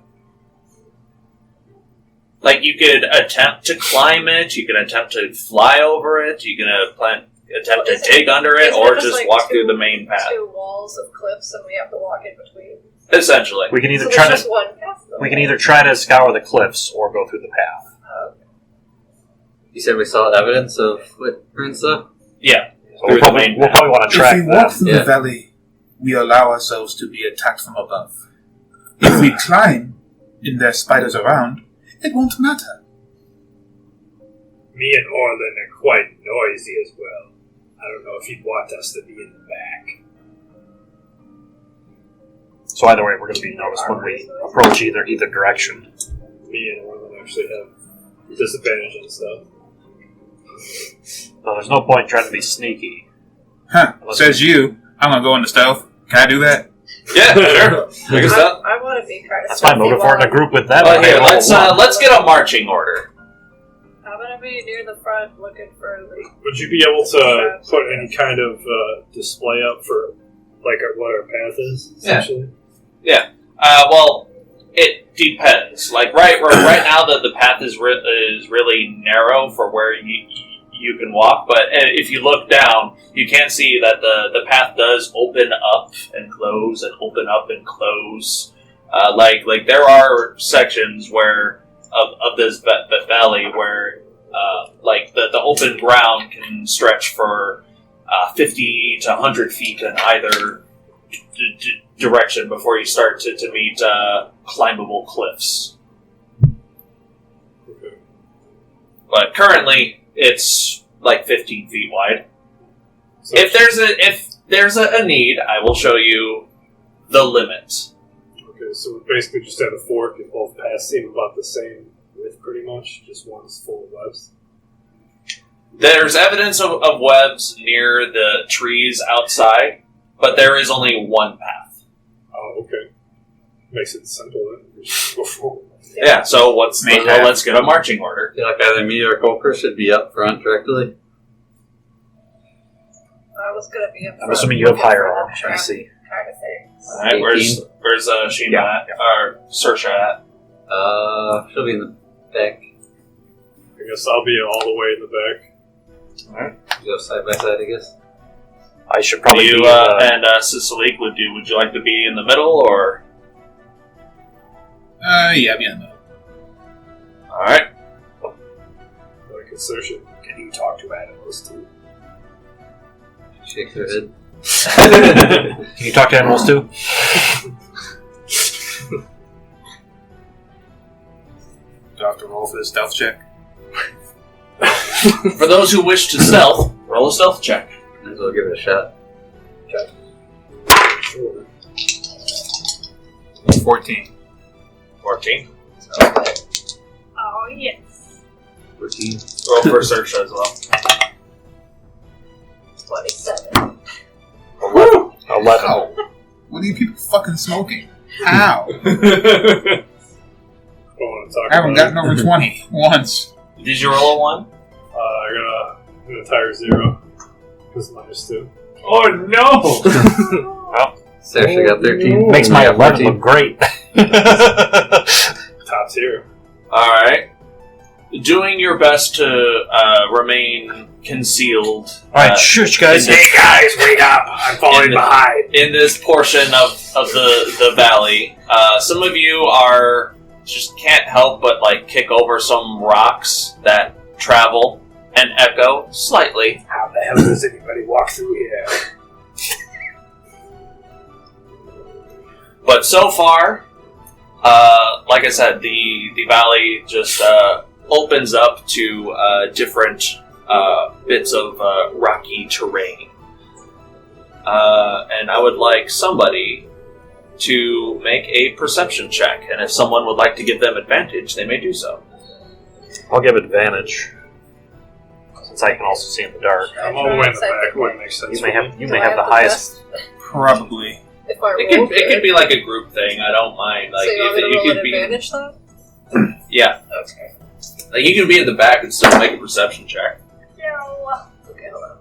[SPEAKER 2] Like, you could attempt to climb it, you can attempt to fly over it, you can attempt to dig under it,
[SPEAKER 3] Isn't
[SPEAKER 2] or
[SPEAKER 3] just,
[SPEAKER 2] just
[SPEAKER 3] like,
[SPEAKER 2] walk through the main path.
[SPEAKER 3] 2 walls of cliffs and we have to walk in between.
[SPEAKER 2] Essentially.
[SPEAKER 13] We can either
[SPEAKER 3] So
[SPEAKER 13] try
[SPEAKER 3] there's
[SPEAKER 13] to
[SPEAKER 3] just one path, though,
[SPEAKER 13] we can
[SPEAKER 3] right?
[SPEAKER 13] either try to scour the cliffs or go through the path.
[SPEAKER 9] You said we saw evidence of what Prince saw?
[SPEAKER 2] Yeah.
[SPEAKER 13] So we'll probably want to track
[SPEAKER 11] If we walk
[SPEAKER 13] that.
[SPEAKER 11] through the valley, we allow ourselves to be attacked from above. If we climb, and there's spiders around, it won't matter.
[SPEAKER 12] Me and Orlin are quite noisy as well. I don't know if you'd want us to be in the back.
[SPEAKER 13] So either way, we're going to be noticed when we approach either direction.
[SPEAKER 12] Me and Orlin actually have disadvantage and stuff.
[SPEAKER 13] So there's no point trying to be sneaky.
[SPEAKER 10] Huh. Says you. I'm gonna go into stealth. Can I do that?
[SPEAKER 2] Yeah, sure.
[SPEAKER 3] I want to be kind of
[SPEAKER 13] That's fine. We'll go for it in a group with them.
[SPEAKER 2] Well, here, let's get a marching order.
[SPEAKER 3] I'm going to be near the front looking for the...
[SPEAKER 12] Would you be able to put any kind of display up for like what our path is, essentially?
[SPEAKER 2] Yeah. Well, it depends. Like right now, the path is really narrow for where you can walk. But if you look down, you can see that the path does open up and close and open up and close. Like there are sections where of this valley where like the open ground can stretch for 50 to 100 feet in either direction before you start to meet climbable cliffs.
[SPEAKER 12] Okay.
[SPEAKER 2] But currently, it's like 15 feet wide.
[SPEAKER 12] So
[SPEAKER 2] If there's a need, I will show you the limit.
[SPEAKER 12] Okay, so we're basically just at a fork and both paths seem about the same width pretty much. Just one's full of webs.
[SPEAKER 2] There's evidence of webs near the trees outside, but there is only one path.
[SPEAKER 12] Oh, okay. Makes it simple then. Just go forward.
[SPEAKER 2] Yeah, so let's get a marching order.
[SPEAKER 9] I feel like either me or Kulkras should be up front directly.
[SPEAKER 3] I was going to be up
[SPEAKER 13] I'm assuming you have
[SPEAKER 3] looking for
[SPEAKER 13] higher
[SPEAKER 3] the
[SPEAKER 13] armor. I
[SPEAKER 3] trap
[SPEAKER 13] see.
[SPEAKER 3] kind of things.
[SPEAKER 2] Alright, where's Shiima at? Or Saoirse at?
[SPEAKER 9] She'll be in the back.
[SPEAKER 12] I guess I'll be all the way in the back.
[SPEAKER 2] Alright.
[SPEAKER 9] Go side by side, I guess.
[SPEAKER 13] I should probably
[SPEAKER 2] You
[SPEAKER 13] be
[SPEAKER 2] and Salic would you like to be in the middle or?
[SPEAKER 10] Yeah, I'll be in the middle.
[SPEAKER 2] Alright.
[SPEAKER 12] Like assertion. Can you talk to animals too?
[SPEAKER 9] Shakes her head.
[SPEAKER 13] Can you talk to animals too?
[SPEAKER 10] Do I have to roll for the stealth check?
[SPEAKER 2] For those who wish to stealth, roll a stealth check.
[SPEAKER 9] Might as well give it a shot.
[SPEAKER 12] Sure.
[SPEAKER 10] 14.
[SPEAKER 2] 14.
[SPEAKER 3] Oh, yes.
[SPEAKER 9] 14.
[SPEAKER 2] Roll for Saoirse as well.
[SPEAKER 3] 27.
[SPEAKER 13] 11.
[SPEAKER 10] Ow. What are you people fucking smoking? Ow.
[SPEAKER 12] I don't want to talk
[SPEAKER 10] I haven't
[SPEAKER 12] about
[SPEAKER 10] gotten over 20 once.
[SPEAKER 2] Did you roll a 1?
[SPEAKER 12] I got a tire 0. Because -2.
[SPEAKER 2] Oh no!
[SPEAKER 13] Well,
[SPEAKER 9] Saoirse got 13.
[SPEAKER 13] makes my
[SPEAKER 9] I got
[SPEAKER 13] 11 look great.
[SPEAKER 12] Top tier.
[SPEAKER 2] Alright. Doing your best to remain concealed.
[SPEAKER 13] Alright, shush, guys.
[SPEAKER 12] Hey guys, wake up! I'm falling behind.
[SPEAKER 2] In this portion of the valley, Some of you are just can't help but like kick over some rocks that travel and echo slightly.
[SPEAKER 12] How the hell does anybody walk through here?
[SPEAKER 2] But so far, like I said, the valley just opens up to different bits of rocky terrain. And I would like somebody to make a perception check, and if someone would like to give them advantage, they may do so.
[SPEAKER 13] I'll give advantage, since I can also see in the dark.
[SPEAKER 5] I'm all the way in the back. Wouldn't make sense.
[SPEAKER 13] You may have the highest.
[SPEAKER 11] Probably.
[SPEAKER 3] If I roll
[SPEAKER 2] It could be like a group thing. I don't mind. Like
[SPEAKER 3] so you want me to
[SPEAKER 2] if
[SPEAKER 3] roll
[SPEAKER 2] you
[SPEAKER 3] an
[SPEAKER 2] could be,
[SPEAKER 3] advantage though?
[SPEAKER 2] yeah.
[SPEAKER 3] Okay.
[SPEAKER 2] Like you can be in the back and still make a perception check.
[SPEAKER 3] No. Okay, hold on.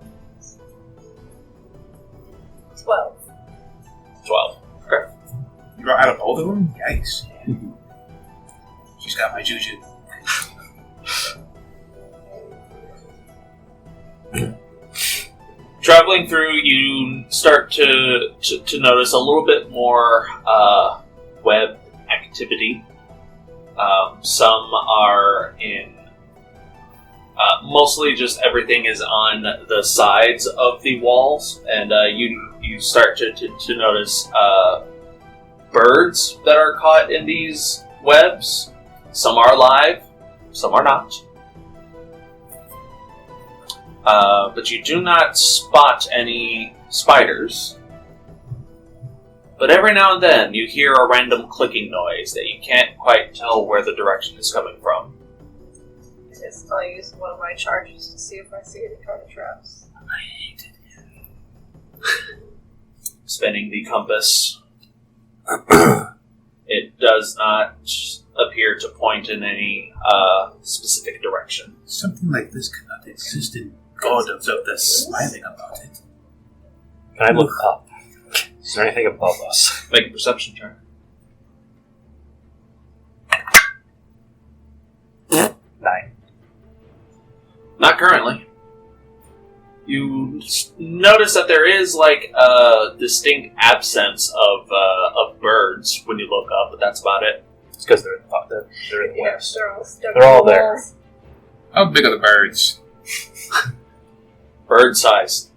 [SPEAKER 3] 12.
[SPEAKER 2] 12. Okay.
[SPEAKER 11] You got out of both of them? Yikes. She's got my juju.
[SPEAKER 2] Traveling through, you start to notice a little bit more web activity. Some are in mostly just everything is on the sides of the walls, and you start to notice birds that are caught in these webs. Some are live, some are not. But you do not spot any spiders. But every now and then you hear a random clicking noise that you can't quite tell where the direction is coming from.
[SPEAKER 3] Yes, I'll use one of my charges to see if I see any kind of traps.
[SPEAKER 11] I hate it.
[SPEAKER 2] Spinning the compass. It does not appear to point in any specific direction.
[SPEAKER 11] Something like this cannot exist in God of the smiling about it.
[SPEAKER 13] Can I look up? Is there anything above us?
[SPEAKER 2] Make a perception check.
[SPEAKER 13] 9.
[SPEAKER 2] Not currently. You notice that there is like a distinct absence of birds when you look up, but that's about it.
[SPEAKER 13] It's because they're in the
[SPEAKER 3] Yeah,
[SPEAKER 13] west.
[SPEAKER 3] they're all stuck.
[SPEAKER 13] They're all there.
[SPEAKER 11] How big are the birds?
[SPEAKER 2] Bird size.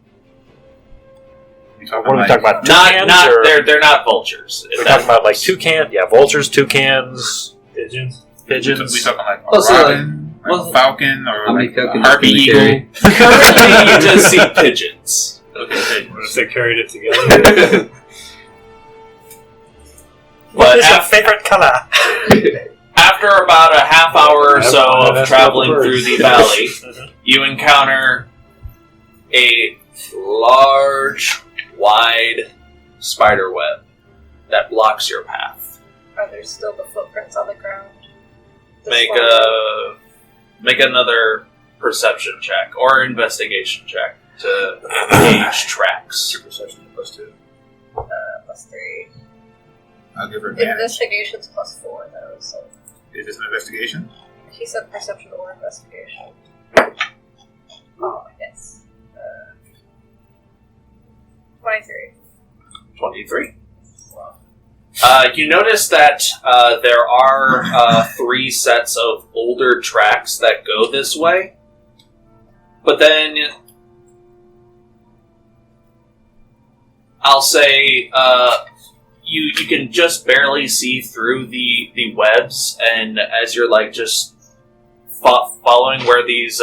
[SPEAKER 13] What are we talking about?
[SPEAKER 2] Not
[SPEAKER 13] Or
[SPEAKER 2] they're not vultures.
[SPEAKER 13] we're talking about like toucan? Yeah, vultures, toucans,
[SPEAKER 12] Pigeons.
[SPEAKER 13] pigeons.
[SPEAKER 11] We talking like a
[SPEAKER 2] Oh, so,
[SPEAKER 11] robin, like a falcon, or
[SPEAKER 9] How many
[SPEAKER 11] like a
[SPEAKER 9] tokens
[SPEAKER 11] harpy
[SPEAKER 9] can we
[SPEAKER 11] eagle?
[SPEAKER 9] carry?
[SPEAKER 2] Currently, you just see pigeons.
[SPEAKER 11] Okay.
[SPEAKER 12] What if they carried it together?
[SPEAKER 2] But
[SPEAKER 13] your favorite color?
[SPEAKER 2] after about a half hour or so
[SPEAKER 13] I've
[SPEAKER 2] of
[SPEAKER 13] asked
[SPEAKER 2] traveling
[SPEAKER 13] about the
[SPEAKER 2] through
[SPEAKER 13] birds.
[SPEAKER 2] the valley, you encounter a large, wide spider web that blocks your path.
[SPEAKER 3] Are there still the footprints on the ground?
[SPEAKER 2] Make another perception check or investigation check to gauge tracks.
[SPEAKER 11] Your perception +2.
[SPEAKER 3] +3.
[SPEAKER 11] I'll give her advantage.
[SPEAKER 3] Investigation's +4 though, so
[SPEAKER 11] Is this an investigation?
[SPEAKER 3] he said perception or investigation. Oh, yes. 23.
[SPEAKER 2] 23. You notice that there are 3 sets of older tracks that go this way, but then I'll say you can just barely see through the webs, and as you're like just following where these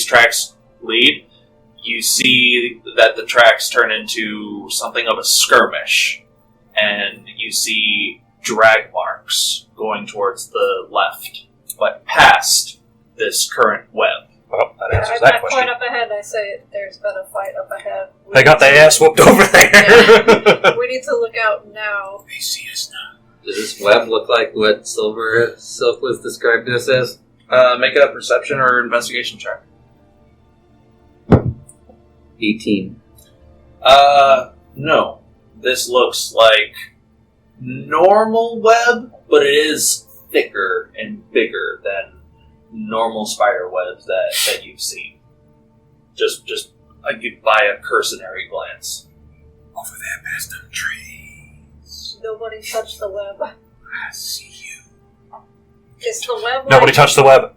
[SPEAKER 2] tracks lead, you see that the tracks turn into something of a skirmish. And you see drag marks going towards the left, but past this current web.
[SPEAKER 13] Well, that answers
[SPEAKER 3] I
[SPEAKER 13] that
[SPEAKER 3] point
[SPEAKER 13] question.
[SPEAKER 3] up ahead and I say there's been a fight up ahead.
[SPEAKER 13] They got their ass whooped over there.
[SPEAKER 3] Yeah. We need to look out now.
[SPEAKER 11] They see us now.
[SPEAKER 9] Does this web look like what Silver Silk was described to us as?
[SPEAKER 2] Make a perception or investigation check.
[SPEAKER 9] 18.
[SPEAKER 2] No. This looks like normal web, but it is thicker and bigger than normal spider webs that you've seen. Just like by a cursory glance.
[SPEAKER 11] Over there past them trees.
[SPEAKER 3] Nobody touch the web.
[SPEAKER 11] I see you.
[SPEAKER 3] Is the web
[SPEAKER 13] Nobody touch the web.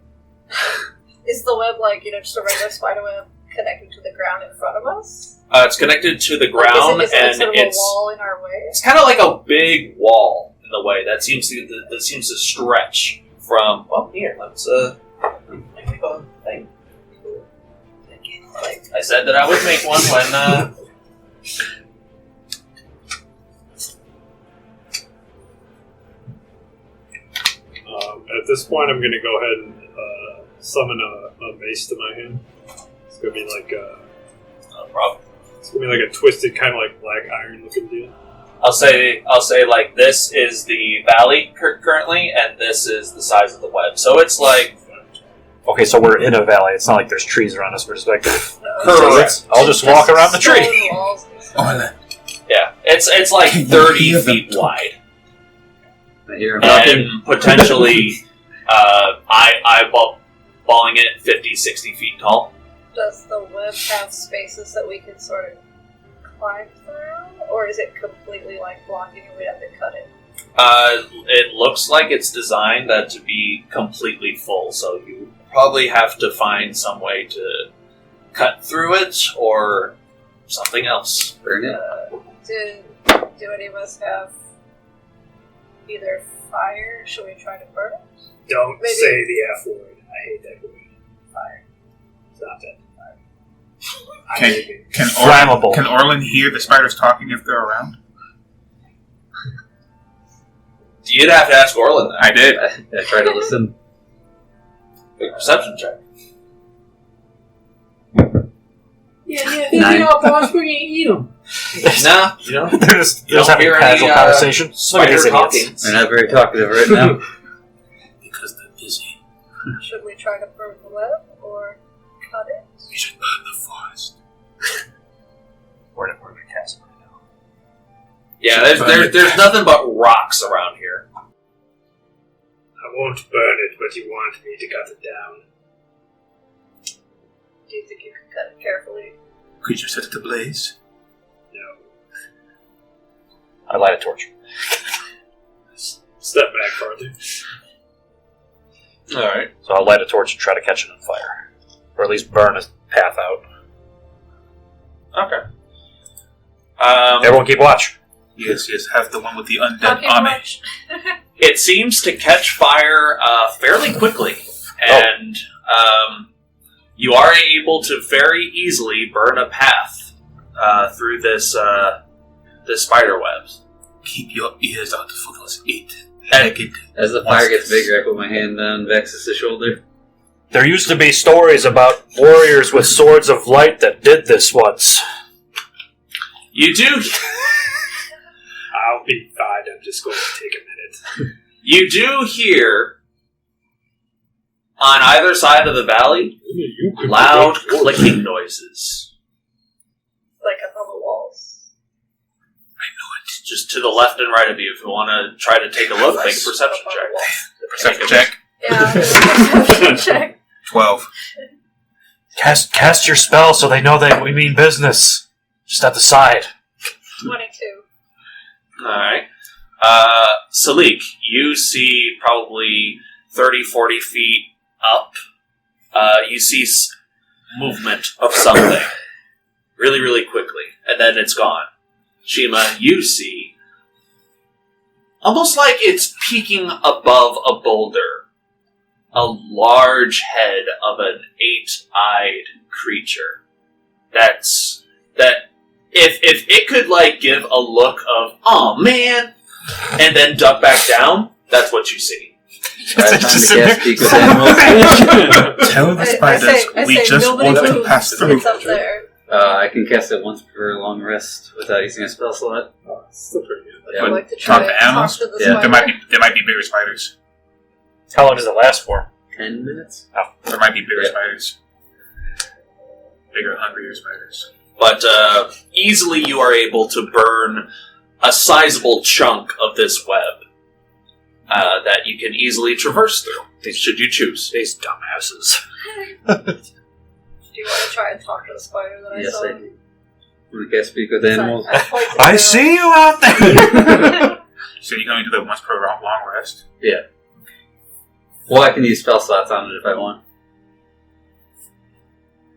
[SPEAKER 3] Is the web like, just a regular spider web connected to the ground in front of us?
[SPEAKER 2] It's connected to the ground,
[SPEAKER 3] Is it
[SPEAKER 2] and
[SPEAKER 3] sort of
[SPEAKER 2] it's
[SPEAKER 3] a wall in our way?
[SPEAKER 2] it's kind of like a big wall in the way that seems to stretch from. Well, here, let's make a thing. I said that I would make one when.
[SPEAKER 5] At this point, I'm going to go ahead and summon a mace to my hand. It's going to be like it's going to be like a twisted kind of like black iron looking deal.
[SPEAKER 2] I'll say like this is the valley currently, and this is the size of the web. So it's like
[SPEAKER 13] Okay, so we're in a valley. It's not like there's trees around us. We're just like,
[SPEAKER 2] correct.
[SPEAKER 13] I'll just walk around the tree.
[SPEAKER 11] Orlin.
[SPEAKER 2] Yeah, it's like
[SPEAKER 11] Can you
[SPEAKER 2] 30
[SPEAKER 11] hear them
[SPEAKER 2] feet wide,
[SPEAKER 9] I hear him
[SPEAKER 2] and potentially eyeballing it 50, 60 feet tall.
[SPEAKER 3] Does the web have spaces that we can sort of climb through? Or is it completely like blocking and we have to cut it?
[SPEAKER 2] It looks like it's designed to be completely full, so you probably have to find some way to cut through it or something else.
[SPEAKER 9] Burn it.
[SPEAKER 3] Do any of us have either fire? Should we try to burn it?
[SPEAKER 12] Don't
[SPEAKER 3] Maybe.
[SPEAKER 12] say the F word. I hate that word.
[SPEAKER 3] Fire.
[SPEAKER 12] It's not that.
[SPEAKER 10] Can Orlin hear the spiders talking if they're around?
[SPEAKER 2] You'd have to ask Orlin that.
[SPEAKER 10] I did.
[SPEAKER 9] I try to listen.
[SPEAKER 2] Big perception check.
[SPEAKER 12] Yeah,
[SPEAKER 9] Nine.
[SPEAKER 12] boss, we're gonna eat them.
[SPEAKER 2] Nah, you know.
[SPEAKER 13] They're just
[SPEAKER 2] You don't
[SPEAKER 13] having
[SPEAKER 2] hear
[SPEAKER 13] a casual
[SPEAKER 2] any,
[SPEAKER 13] conversation. Look at
[SPEAKER 2] spider
[SPEAKER 13] these
[SPEAKER 2] talking.
[SPEAKER 13] idiots.
[SPEAKER 9] They're not very talkative right now.
[SPEAKER 11] Because they're busy.
[SPEAKER 3] Should we try to burn the web or cut it?
[SPEAKER 11] We should burn the forest.
[SPEAKER 13] We're in a castle right now.
[SPEAKER 2] Yeah, there's nothing but rocks around here.
[SPEAKER 12] I won't burn it, but you want me to cut it down.
[SPEAKER 3] Do you think you can cut it carefully?
[SPEAKER 11] Could you set it ablaze?
[SPEAKER 12] No.
[SPEAKER 13] I light a torch.
[SPEAKER 5] Step back farther.
[SPEAKER 2] Alright.
[SPEAKER 13] So I'll light a torch and try to catch it on fire. Or at least burn a path out.
[SPEAKER 2] Okay.
[SPEAKER 13] Everyone keep watch.
[SPEAKER 11] Yes, have the one with the undead
[SPEAKER 3] Talking
[SPEAKER 11] army.
[SPEAKER 3] much.
[SPEAKER 2] It seems to catch fire fairly quickly, and you are able to very easily burn a path through this spider webs.
[SPEAKER 11] Keep your ears out for those 8
[SPEAKER 2] And-
[SPEAKER 11] naked.
[SPEAKER 9] As the fire gets bigger, I put my hand on Vaxxus' shoulder.
[SPEAKER 13] There used to be stories about warriors with swords of light that did this once.
[SPEAKER 2] You do.
[SPEAKER 12] I'll be fine. I'm just going to take a minute.
[SPEAKER 2] You do hear on either side of the valley loud clicking noises.
[SPEAKER 3] Like up on the walls.
[SPEAKER 2] Just to the left and right of you. If you want to try to take a look, make a perception
[SPEAKER 3] Up on
[SPEAKER 2] check.
[SPEAKER 3] the walls.
[SPEAKER 10] Perception check.
[SPEAKER 3] Yeah, perception check.
[SPEAKER 10] 12.
[SPEAKER 13] Cast your spell so they know that we mean business. Just at the side.
[SPEAKER 3] 22.
[SPEAKER 2] Alright. Salic, you see probably 30, 40 feet up. You see movement of something. Really, really quickly. And then it's gone. Shiima, you see almost like it's peeking above a boulder. A large head of an 8-eyed creature. That if it could like give a look of "oh man," and then duck back down, that's what you see.
[SPEAKER 9] Time to cast Speak with Animals.
[SPEAKER 11] Tell the spiders we just
[SPEAKER 3] nobody
[SPEAKER 11] want to
[SPEAKER 3] moves.
[SPEAKER 11] pass through.
[SPEAKER 3] It's up there.
[SPEAKER 9] I can cast it once per long rest without using a spell slot.
[SPEAKER 5] Oh, it's still pretty good.
[SPEAKER 3] Would
[SPEAKER 9] Yeah.
[SPEAKER 3] you like to try
[SPEAKER 10] Talk to
[SPEAKER 3] and
[SPEAKER 10] animals?
[SPEAKER 3] talk to the
[SPEAKER 9] Yeah.
[SPEAKER 3] spider?
[SPEAKER 10] There might be bigger spiders.
[SPEAKER 13] How long does it last for?
[SPEAKER 9] 10 minutes?
[SPEAKER 10] There might be bigger
[SPEAKER 9] Yeah.
[SPEAKER 10] spiders. Bigger, hungrier spiders.
[SPEAKER 2] But easily you are able to burn a sizable chunk of this web that you can easily traverse through, should you choose.
[SPEAKER 13] These dumbasses.
[SPEAKER 3] Do you want to try and talk to the spider that I
[SPEAKER 9] Yes,
[SPEAKER 3] saw?
[SPEAKER 9] I do. Want to cast Speak with Animals?
[SPEAKER 3] I
[SPEAKER 13] I see you out there!
[SPEAKER 10] So you're going to do that once per long rest?
[SPEAKER 9] Yeah. Well, I can use spell slots on it if I want.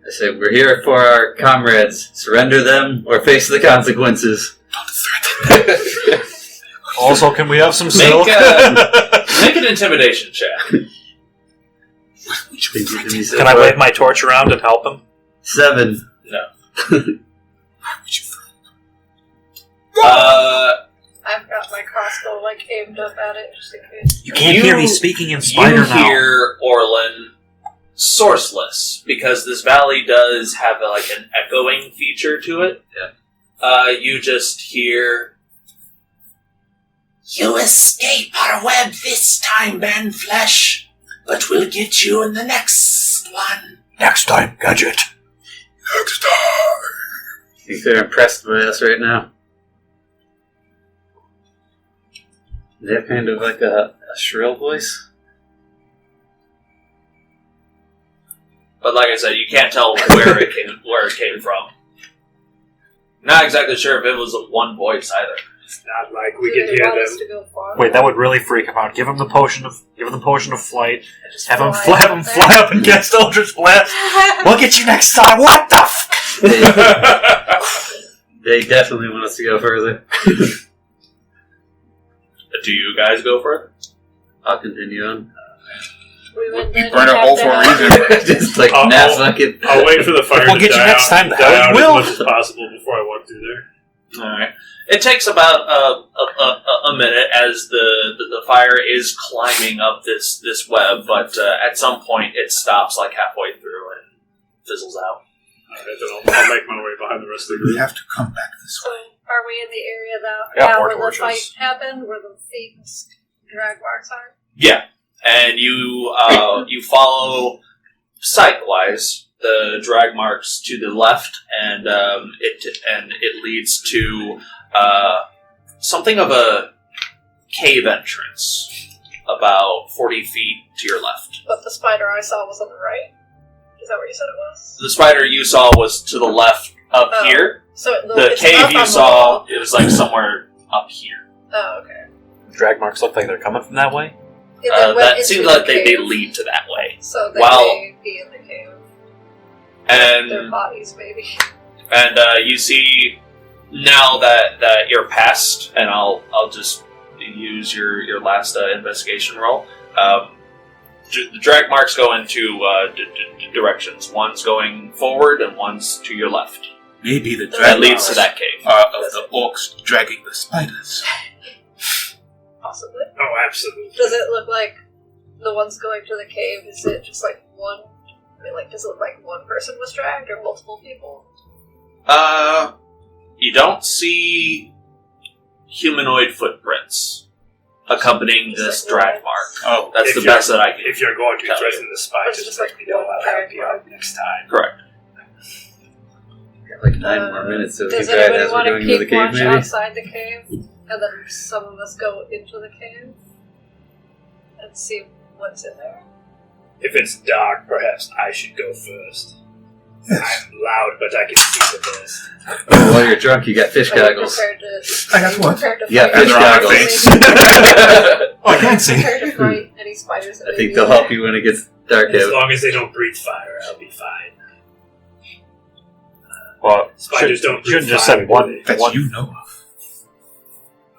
[SPEAKER 9] I say, we're here for our comrades. Surrender them or face the consequences.
[SPEAKER 13] Also, can we have some silk?
[SPEAKER 2] Make an intimidation check.
[SPEAKER 13] Can I wave my torch around and help him?
[SPEAKER 9] 7.
[SPEAKER 2] No.
[SPEAKER 3] I've got my crossbow aimed up at it just in case.
[SPEAKER 15] You can't hear me speaking in spider now.
[SPEAKER 2] You hear Orlin sourceless because this valley does have an echoing feature to it.
[SPEAKER 9] Yeah.
[SPEAKER 2] You just hear.
[SPEAKER 11] You escape our web this time, man flesh, but we'll get you in the next one.
[SPEAKER 15] Next time, Gadget.
[SPEAKER 11] Next time.
[SPEAKER 9] Think they're impressed by us right now? They have kind of like a shrill voice.
[SPEAKER 2] But like I said, you can't tell where it came from. Not exactly sure if it was one voice either.
[SPEAKER 12] It's not like we can hear them.
[SPEAKER 13] Wait, that would really freak him out. Give him the potion of flight. Have him fly up and cast Eldritch Blast. We'll get you next time. What the f?
[SPEAKER 9] They definitely want us to go further.
[SPEAKER 2] Do you guys go further?
[SPEAKER 9] I'll continue on.
[SPEAKER 3] You
[SPEAKER 10] burn a hole for a reason.
[SPEAKER 9] Just like
[SPEAKER 5] I'll wait for the fire
[SPEAKER 13] We'll
[SPEAKER 5] to
[SPEAKER 13] get you
[SPEAKER 5] die
[SPEAKER 13] next
[SPEAKER 5] out,
[SPEAKER 13] time. The
[SPEAKER 5] die
[SPEAKER 13] hell
[SPEAKER 5] out
[SPEAKER 13] you will.
[SPEAKER 5] as much as possible before I walk through there.
[SPEAKER 2] Alright. It takes about a minute as the fire is climbing up this web, but at some point it stops halfway through and fizzles out.
[SPEAKER 5] Alright, then I'll make my way behind the rest of the group.
[SPEAKER 10] We have to come back this way.
[SPEAKER 3] So, are we in the area
[SPEAKER 13] Yeah,
[SPEAKER 3] now
[SPEAKER 13] more
[SPEAKER 3] where
[SPEAKER 13] torches.
[SPEAKER 3] the fight happened, where the feet and drag marks are?
[SPEAKER 2] Yeah, and you follow sight-wise the drag marks to the left, and it leads to something of a cave entrance, about 40 feet to your left.
[SPEAKER 3] But the spider I saw was on the right? Is that where you said it was?
[SPEAKER 2] The spider you saw was to the left up here.
[SPEAKER 3] So
[SPEAKER 2] The
[SPEAKER 3] it's
[SPEAKER 2] cave
[SPEAKER 3] up
[SPEAKER 2] you
[SPEAKER 3] on the
[SPEAKER 2] saw,
[SPEAKER 3] wall.
[SPEAKER 2] it was somewhere up here.
[SPEAKER 3] Oh, okay.
[SPEAKER 13] Drag marks look like they're coming from that way.
[SPEAKER 3] Yeah, they went
[SPEAKER 2] That
[SPEAKER 3] into
[SPEAKER 2] seems
[SPEAKER 3] the
[SPEAKER 2] like they
[SPEAKER 3] cave,
[SPEAKER 2] lead to that way.
[SPEAKER 3] So they
[SPEAKER 2] Well-
[SPEAKER 3] may be in the cave. Their
[SPEAKER 2] And
[SPEAKER 3] bodies, maybe.
[SPEAKER 2] and you see now that you're past, and I'll just use your last investigation roll. The drag marks go in two directions. One's going forward, and one's to your left.
[SPEAKER 10] Maybe the
[SPEAKER 2] That
[SPEAKER 10] drag
[SPEAKER 2] leads to that cave.
[SPEAKER 10] are of the orcs dragging the spiders.
[SPEAKER 3] Possibly.
[SPEAKER 12] Oh, absolutely.
[SPEAKER 3] Does it look like the ones going to the cave? Is it just one? I mean, does it look like one person was dragged or multiple people?
[SPEAKER 2] You don't see humanoid footprints accompanying this drag mark.
[SPEAKER 10] Oh,
[SPEAKER 2] That's the best that I can.
[SPEAKER 12] If you're going to
[SPEAKER 2] tell
[SPEAKER 12] threaten
[SPEAKER 2] you.
[SPEAKER 12] the spiders, just let me know. I'll help you out next time.
[SPEAKER 2] Correct.
[SPEAKER 9] Got 9 more minutes, so we
[SPEAKER 3] Does
[SPEAKER 9] can try it
[SPEAKER 3] anybody
[SPEAKER 9] as we're
[SPEAKER 3] want to
[SPEAKER 9] going to the
[SPEAKER 3] keep
[SPEAKER 9] cave,
[SPEAKER 3] watch
[SPEAKER 9] maybe?
[SPEAKER 3] outside the cave, and then some of us go into the cave and see what's in there?
[SPEAKER 12] If it's dark, perhaps I should go first.
[SPEAKER 10] Yes.
[SPEAKER 12] I'm loud, but I can see the best.
[SPEAKER 9] Oh, while you're drunk, you got fish
[SPEAKER 3] Are you
[SPEAKER 9] goggles.
[SPEAKER 3] prepared to?
[SPEAKER 10] I got what?
[SPEAKER 3] Prepared to
[SPEAKER 9] Yeah,
[SPEAKER 3] fight
[SPEAKER 9] fish
[SPEAKER 10] They're on my
[SPEAKER 9] goggles.
[SPEAKER 10] face.
[SPEAKER 3] Maybe
[SPEAKER 10] Oh, I can't see.
[SPEAKER 3] prepared to fight any spiders. That
[SPEAKER 9] I
[SPEAKER 3] may
[SPEAKER 9] think
[SPEAKER 3] be
[SPEAKER 9] they'll
[SPEAKER 3] there.
[SPEAKER 9] help you when it gets dark
[SPEAKER 12] As
[SPEAKER 9] out.
[SPEAKER 12] long as they don't breathe fire, I'll be fine.
[SPEAKER 13] Well,
[SPEAKER 12] Spiders don't
[SPEAKER 13] shouldn't
[SPEAKER 12] breathe
[SPEAKER 13] just
[SPEAKER 12] fire.
[SPEAKER 13] said one.
[SPEAKER 10] That
[SPEAKER 13] one.
[SPEAKER 10] you know of.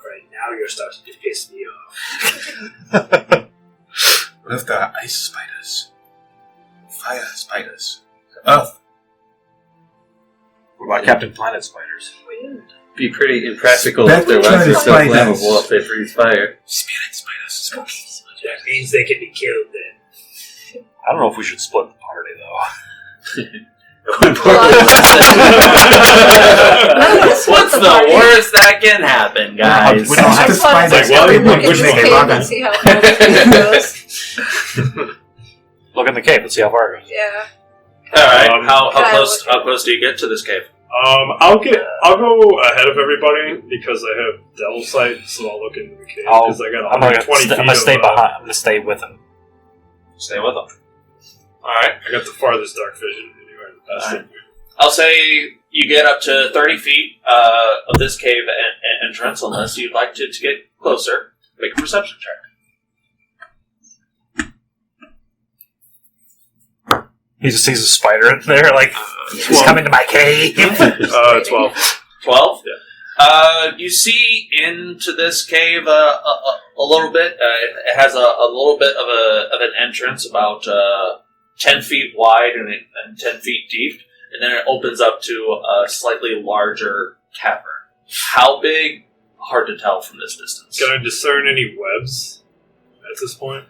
[SPEAKER 12] Right now, you're starting to piss me off.
[SPEAKER 10] What if there are ice spiders? Fire spiders? Earth?
[SPEAKER 13] What about Captain Planet spiders?
[SPEAKER 9] Be pretty impractical if
[SPEAKER 10] Better
[SPEAKER 9] their
[SPEAKER 10] try
[SPEAKER 9] legs
[SPEAKER 10] to
[SPEAKER 9] are so
[SPEAKER 10] fight
[SPEAKER 9] flammable
[SPEAKER 10] us.
[SPEAKER 9] if they breathe fire.
[SPEAKER 10] Spirit spiders.
[SPEAKER 12] That means they can be killed then.
[SPEAKER 13] I don't know if we should split the party though.
[SPEAKER 2] What's the worst that can happen, guys?
[SPEAKER 10] We don't have to spiders.
[SPEAKER 5] Like, well,
[SPEAKER 3] Look
[SPEAKER 5] which
[SPEAKER 3] into the
[SPEAKER 5] one?
[SPEAKER 3] cave and see how it goes.
[SPEAKER 13] Look in the cave. Let's see how far it goes.
[SPEAKER 3] Yeah.
[SPEAKER 2] Alright, how
[SPEAKER 3] Can I
[SPEAKER 2] close
[SPEAKER 3] look at-
[SPEAKER 2] how close do you get to this cave?
[SPEAKER 5] I'll go ahead of everybody because I have devil sight, so I'll look into the cave because I got
[SPEAKER 13] I'm
[SPEAKER 5] 120 feet.
[SPEAKER 13] gonna stay
[SPEAKER 5] of,
[SPEAKER 13] behind. I'm gonna stay with him.
[SPEAKER 2] Stay with them. Alright.
[SPEAKER 5] I got the farthest dark vision anyway. The best
[SPEAKER 2] Alright.
[SPEAKER 5] thing.
[SPEAKER 2] I'll say you get up to 30 feet of this cave entrance, unless you'd like to get closer. Make a perception check.
[SPEAKER 13] He just sees a spider in there, like, he's coming to my cave.
[SPEAKER 5] 12.
[SPEAKER 2] 12? Yeah. You see into this cave a little bit. It has a little bit of an entrance, about 10 feet wide and 10 feet deep, and then it opens up to a slightly larger cavern. How big? Hard to tell from this distance.
[SPEAKER 5] Can I discern any webs at this point?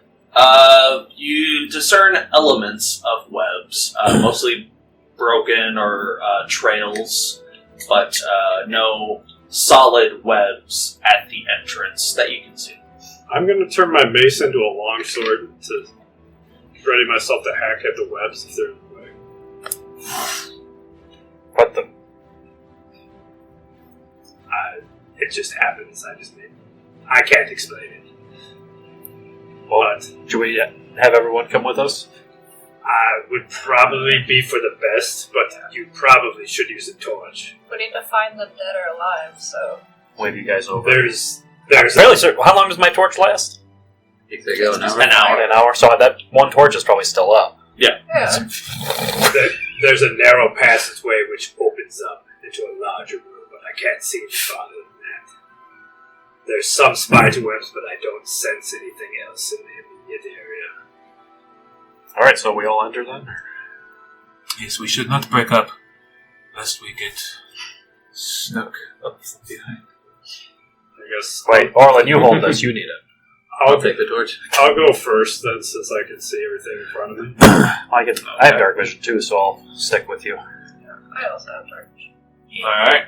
[SPEAKER 2] You discern elements of webs, mostly broken or trails, but no solid webs at the entrance that you can see.
[SPEAKER 5] I'm going to turn my mace into a longsword to ready myself to hack at the webs if they're in the way.
[SPEAKER 13] What the?
[SPEAKER 12] It just happens. I can't explain it.
[SPEAKER 13] Well, should we have everyone come with us?
[SPEAKER 12] Would probably be for the best, but you probably should use a torch.
[SPEAKER 3] We need to find them dead or alive, so...
[SPEAKER 13] Wave you guys over.
[SPEAKER 12] There's
[SPEAKER 13] fairly certain. How long does my torch last?
[SPEAKER 9] If they go an hour.
[SPEAKER 13] An hour. So that one torch is probably still up.
[SPEAKER 2] Yeah.
[SPEAKER 12] There's a narrow passageway which opens up into a larger room, but I can't see any farther than that. There's some spider webs, but I don't sense anything else in the immediate area.
[SPEAKER 13] Alright, so we all enter then?
[SPEAKER 11] Yes, we should not break up, lest we get snuck up from behind.
[SPEAKER 5] I guess.
[SPEAKER 13] Wait, Orlin, you hold this. You need it.
[SPEAKER 9] I'll take the torch.
[SPEAKER 5] I'll go first then, since I can see everything in front of me.
[SPEAKER 13] I have dark vision too, so I'll stick with you.
[SPEAKER 3] I also have dark vision.
[SPEAKER 2] Alright.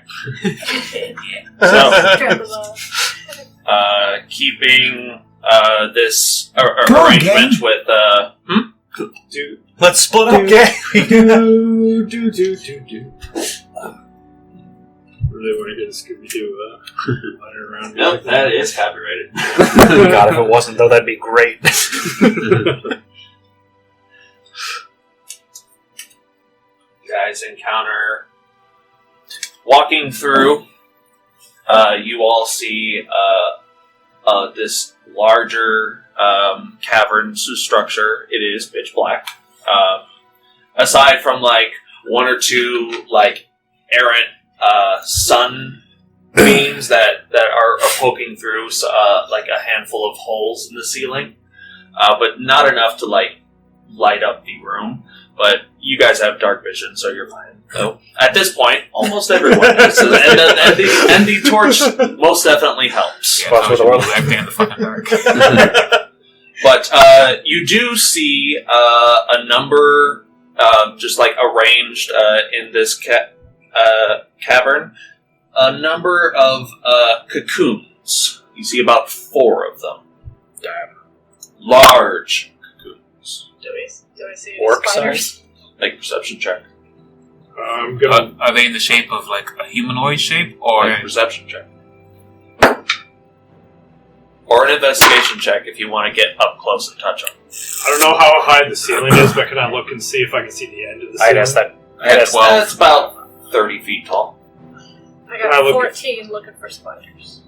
[SPEAKER 2] So, keeping this arrangement with...
[SPEAKER 11] Let's split up, gang!
[SPEAKER 5] Really want to get a Scooby-Doo running around.
[SPEAKER 2] Nope, that is copyrighted.
[SPEAKER 13] God, if it wasn't, though, that'd be great.
[SPEAKER 2] You guys encounter... Walking through, you all see this larger cavern structure. It is pitch black. Aside from like one or two like errant sun beams that are poking through like a handful of holes in the ceiling, but not enough to like light up the room. But you guys have dark vision, so you're fine. So at this point, almost everyone does. And the torch most definitely helps.
[SPEAKER 10] Yeah, so we'll do everything in the fucking dark.
[SPEAKER 2] But you do see a number, just like arranged in this cavern, a number of cocoons. You see about 4 of them. Large cocoons.
[SPEAKER 3] Do we see any
[SPEAKER 2] Orc
[SPEAKER 3] spiders?
[SPEAKER 2] size? Make a perception check.
[SPEAKER 10] Are they in the shape of like a humanoid shape, or
[SPEAKER 2] Make a perception check? Or an investigation check if you want to get up close and touch them.
[SPEAKER 5] I don't know how high the ceiling is, but can I look and see if I can see the end of the ceiling?
[SPEAKER 13] I'd ask that.
[SPEAKER 2] It's about 30 feet tall.
[SPEAKER 3] I got 14 looking for spiders.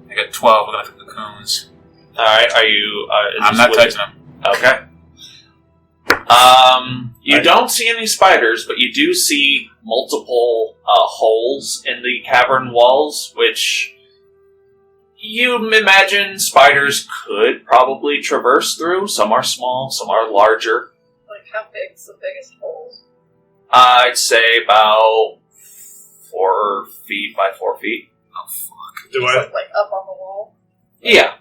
[SPEAKER 10] I got 12 looking at the cocoons?
[SPEAKER 2] Alright, are you...
[SPEAKER 10] I'm not touching them.
[SPEAKER 2] Okay. You don't see any spiders, but you do see multiple holes in the cavern walls, which you imagine spiders could probably traverse through. Some are small, some are larger.
[SPEAKER 3] Like, how big's the biggest hole?
[SPEAKER 2] I'd say about 4 feet by 4 feet.
[SPEAKER 10] Oh, fuck.
[SPEAKER 5] Do I?
[SPEAKER 3] Like, up on the wall?
[SPEAKER 2] Yeah,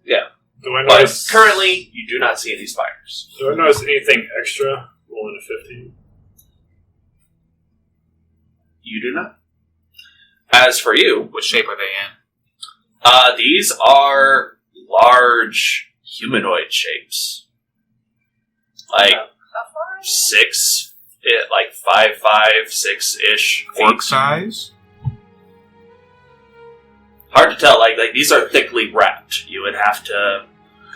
[SPEAKER 2] yeah.
[SPEAKER 5] Do I
[SPEAKER 2] But
[SPEAKER 5] notice?
[SPEAKER 2] currently, you do not see any spiders.
[SPEAKER 5] Do I notice anything extra? Rolling a 15.
[SPEAKER 2] You do not. As for you,
[SPEAKER 10] What shape are they in?
[SPEAKER 2] these are large humanoid shapes. Like
[SPEAKER 3] How far?
[SPEAKER 2] 6, like 5'5", 6-ish
[SPEAKER 10] Orc
[SPEAKER 2] feet.
[SPEAKER 10] size?
[SPEAKER 2] Hard to tell. Like these are thickly wrapped. You would have to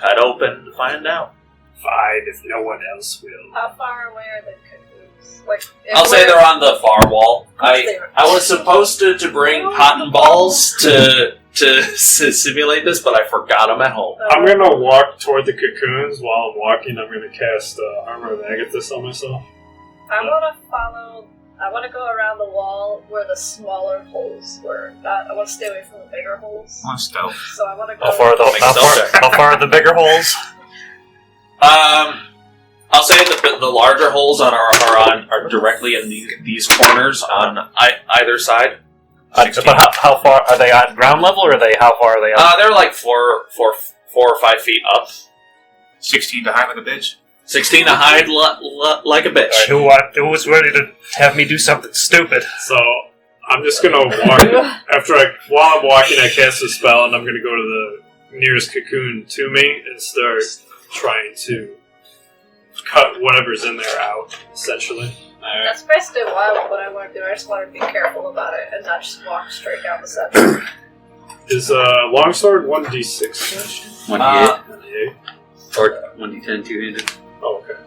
[SPEAKER 2] cut open to find out.
[SPEAKER 12] Fine, if no one else will.
[SPEAKER 3] How far away are the cocoons? Like,
[SPEAKER 2] I'll say they're on the far wall. I was supposed to bring cotton balls to simulate this, but I forgot them at home.
[SPEAKER 5] I'm gonna walk toward the cocoons. While I'm walking, I'm gonna cast Armor of Agathis on myself.
[SPEAKER 3] I want to go around the wall where the smaller holes were. I want to stay away from the bigger holes.
[SPEAKER 10] On stealth.
[SPEAKER 3] So I want to go.
[SPEAKER 13] How far are the bigger holes?
[SPEAKER 2] I'll say the larger holes are directly in these corners on either side.
[SPEAKER 13] But how far are they on ground level, or how far are they up?
[SPEAKER 2] They're like 4 or 5 feet up.
[SPEAKER 10] 16 to hide like a bitch.
[SPEAKER 2] 16 to hide like a bitch.
[SPEAKER 13] Right, who was ready to have me do something stupid?
[SPEAKER 5] So I'm just gonna walk. While I'm walking, I cast a spell, and I'm gonna go to the nearest cocoon to me and start trying to cut whatever's in there out. Essentially.
[SPEAKER 3] That's basically what I want to do. I just want to be careful about it and not just walk straight down the steps.
[SPEAKER 5] Is longsword 1d6?
[SPEAKER 9] 1d8. Or 1d10 two-handed.
[SPEAKER 5] Oh, okay.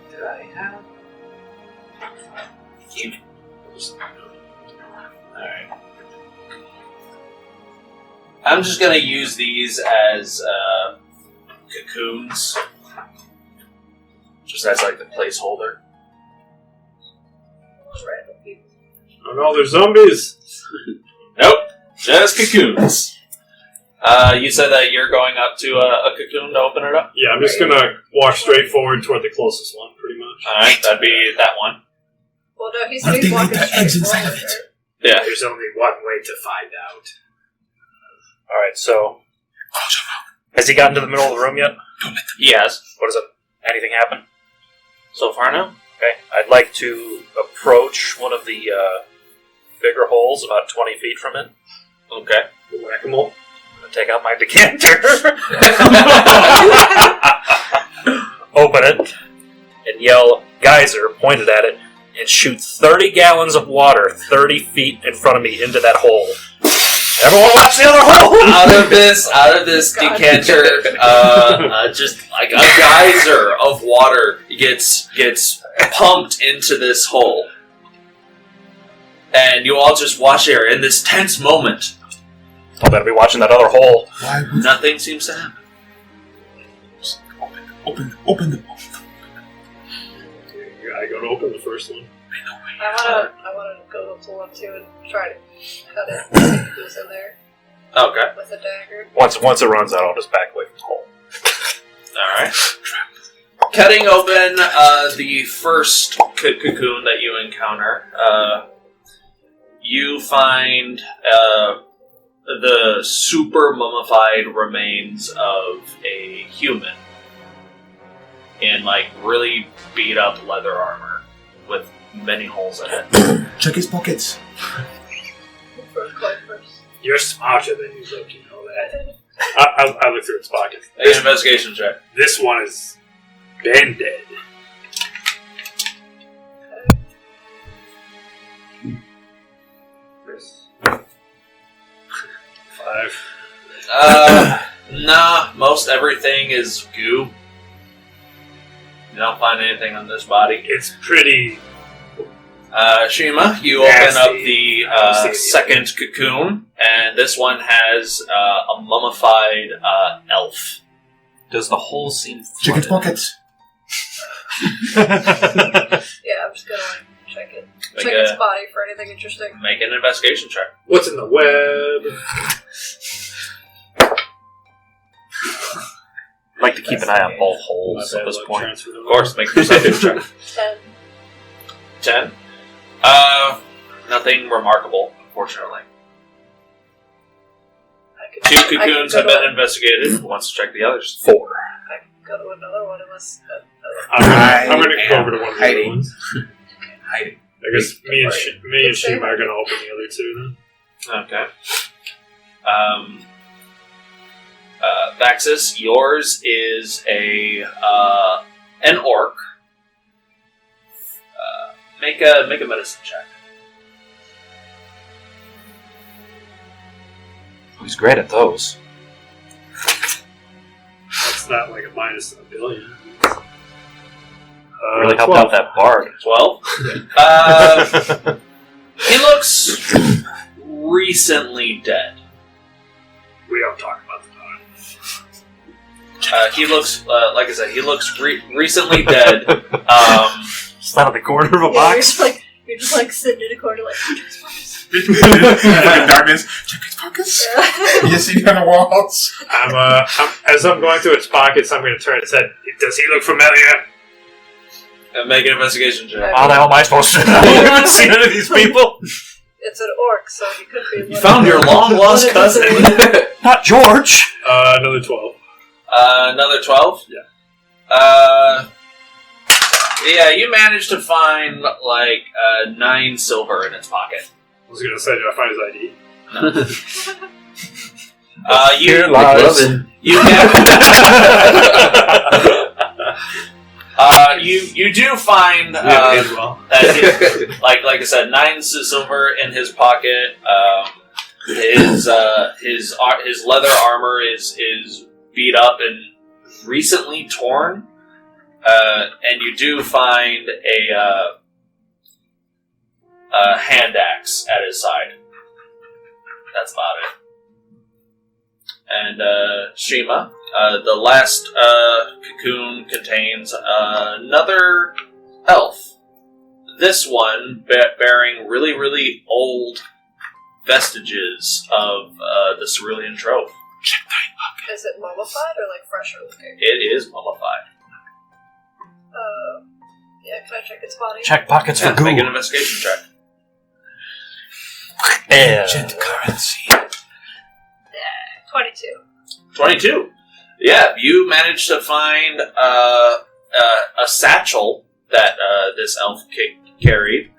[SPEAKER 9] Did I have?
[SPEAKER 2] Alright. I'm just gonna use these as cocoons. Just as like the placeholder.
[SPEAKER 5] Oh no, they're zombies!
[SPEAKER 2] Nope, just cocoons. You said that you're going up to a cocoon to open it up?
[SPEAKER 5] Yeah, I'm just gonna walk straight forward toward the closest one, pretty much.
[SPEAKER 2] Alright, that'd be that one.
[SPEAKER 3] Well, no, he's walking straight forward.
[SPEAKER 2] Yeah.
[SPEAKER 12] There's only one way to find out.
[SPEAKER 13] Alright, so... Has he gotten to the middle of the room yet?
[SPEAKER 2] Yes.
[SPEAKER 13] What is it? Anything happen?
[SPEAKER 2] So far, no.
[SPEAKER 13] Okay, I'd like to approach one of the bigger holes about 20 feet from it.
[SPEAKER 2] Okay.
[SPEAKER 5] Whack-a-mole.
[SPEAKER 13] I'm going to take out my decanter. Open it. And yell, geyser, pointed at it, and shoot 30 gallons of water 30 feet in front of me into that hole. Everyone watch the other hole!
[SPEAKER 2] Out of this decanter, just like a geyser of water gets pumped into this hole. And you all just watch there in this tense moment.
[SPEAKER 13] I better be watching that other hole.
[SPEAKER 2] Nothing seems to happen.
[SPEAKER 11] Open the mouth.
[SPEAKER 5] I go to open the first one.
[SPEAKER 3] I want to go up to one too and try to cut it. See who's in there.
[SPEAKER 2] Okay.
[SPEAKER 3] With a dagger.
[SPEAKER 13] Once it runs out, I'll just back away from the hole.
[SPEAKER 2] Alright. Cutting open the first cocoon that you encounter, you find the super mummified remains of a human in like really beat up leather armor with many holes in it.
[SPEAKER 11] Check his pockets.
[SPEAKER 12] You're smarter than you look, you know that.
[SPEAKER 5] I look through its pockets.
[SPEAKER 2] Make an investigation check.
[SPEAKER 5] This one is been dead.
[SPEAKER 2] Nah, most everything is goo. You don't find anything on this body.
[SPEAKER 5] It's pretty...
[SPEAKER 2] Shiima, you
[SPEAKER 5] nasty.
[SPEAKER 2] open up the second cocoon, and this one has a mummified elf.
[SPEAKER 7] Does the hole seem flooded?
[SPEAKER 11] Check its pockets.
[SPEAKER 3] Yeah, I'm just gonna check it. Check its body for anything interesting.
[SPEAKER 2] Make an investigation check.
[SPEAKER 5] What's in the web?
[SPEAKER 13] I'd like to keep an eye on both holes at this point.
[SPEAKER 2] Of course, make a perception check. 10? Nothing remarkable, unfortunately. Two cocoons have been investigated. Who wants to check the others?
[SPEAKER 13] 4.
[SPEAKER 3] I can go to another one unless...
[SPEAKER 5] I'm going to go over to one of the other ones.
[SPEAKER 7] Hiding.
[SPEAKER 5] I guess me and Shiima are going to open the other two then.
[SPEAKER 2] Okay. Vaxxus, yours is an orc. Make a medicine check.
[SPEAKER 13] He's great at those.
[SPEAKER 5] That's not like a minus a billion.
[SPEAKER 13] Really helped
[SPEAKER 5] 12.
[SPEAKER 13] out that bard.
[SPEAKER 2] 12? He looks recently dead.
[SPEAKER 5] We don't talk about the
[SPEAKER 2] He looks, like I said, he looks recently dead.
[SPEAKER 13] Just out of the corner of a
[SPEAKER 3] Yeah,
[SPEAKER 13] box.
[SPEAKER 3] you're just like sitting in a corner like.
[SPEAKER 11] Fucking darkness. Check its pockets. You see on the walls.
[SPEAKER 5] As I'm going through its pockets, I'm going to turn its head. Does he look familiar?
[SPEAKER 2] Make an investigation check.
[SPEAKER 13] How the hell am I supposed to know? I haven't seen any of these people.
[SPEAKER 3] It's an orc, so he could be.
[SPEAKER 2] You found your long lost cousin.
[SPEAKER 13] Not George.
[SPEAKER 5] Another 12.
[SPEAKER 2] Another 12?
[SPEAKER 5] Yeah.
[SPEAKER 2] Yeah, you managed to find like 9 silver in its pocket.
[SPEAKER 5] I was going to say, did I find his ID?
[SPEAKER 2] You do find that like I said, 9 silver in his pocket. His leather armor is beat up and recently torn, and you do find a hand axe at his side. That's about it. And Shiima, the last cocoon contains another elf. This one bearing really, really old vestiges of the Cerulean trove.
[SPEAKER 3] Is it mummified or like fresher looking?
[SPEAKER 2] It is mummified.
[SPEAKER 3] Yeah, can I check its body?
[SPEAKER 13] Check pockets for goo.
[SPEAKER 2] Make an investigation check.
[SPEAKER 11] Ancient currency.
[SPEAKER 3] 22.
[SPEAKER 2] 22. Yeah, you managed to find a satchel that this elf carried,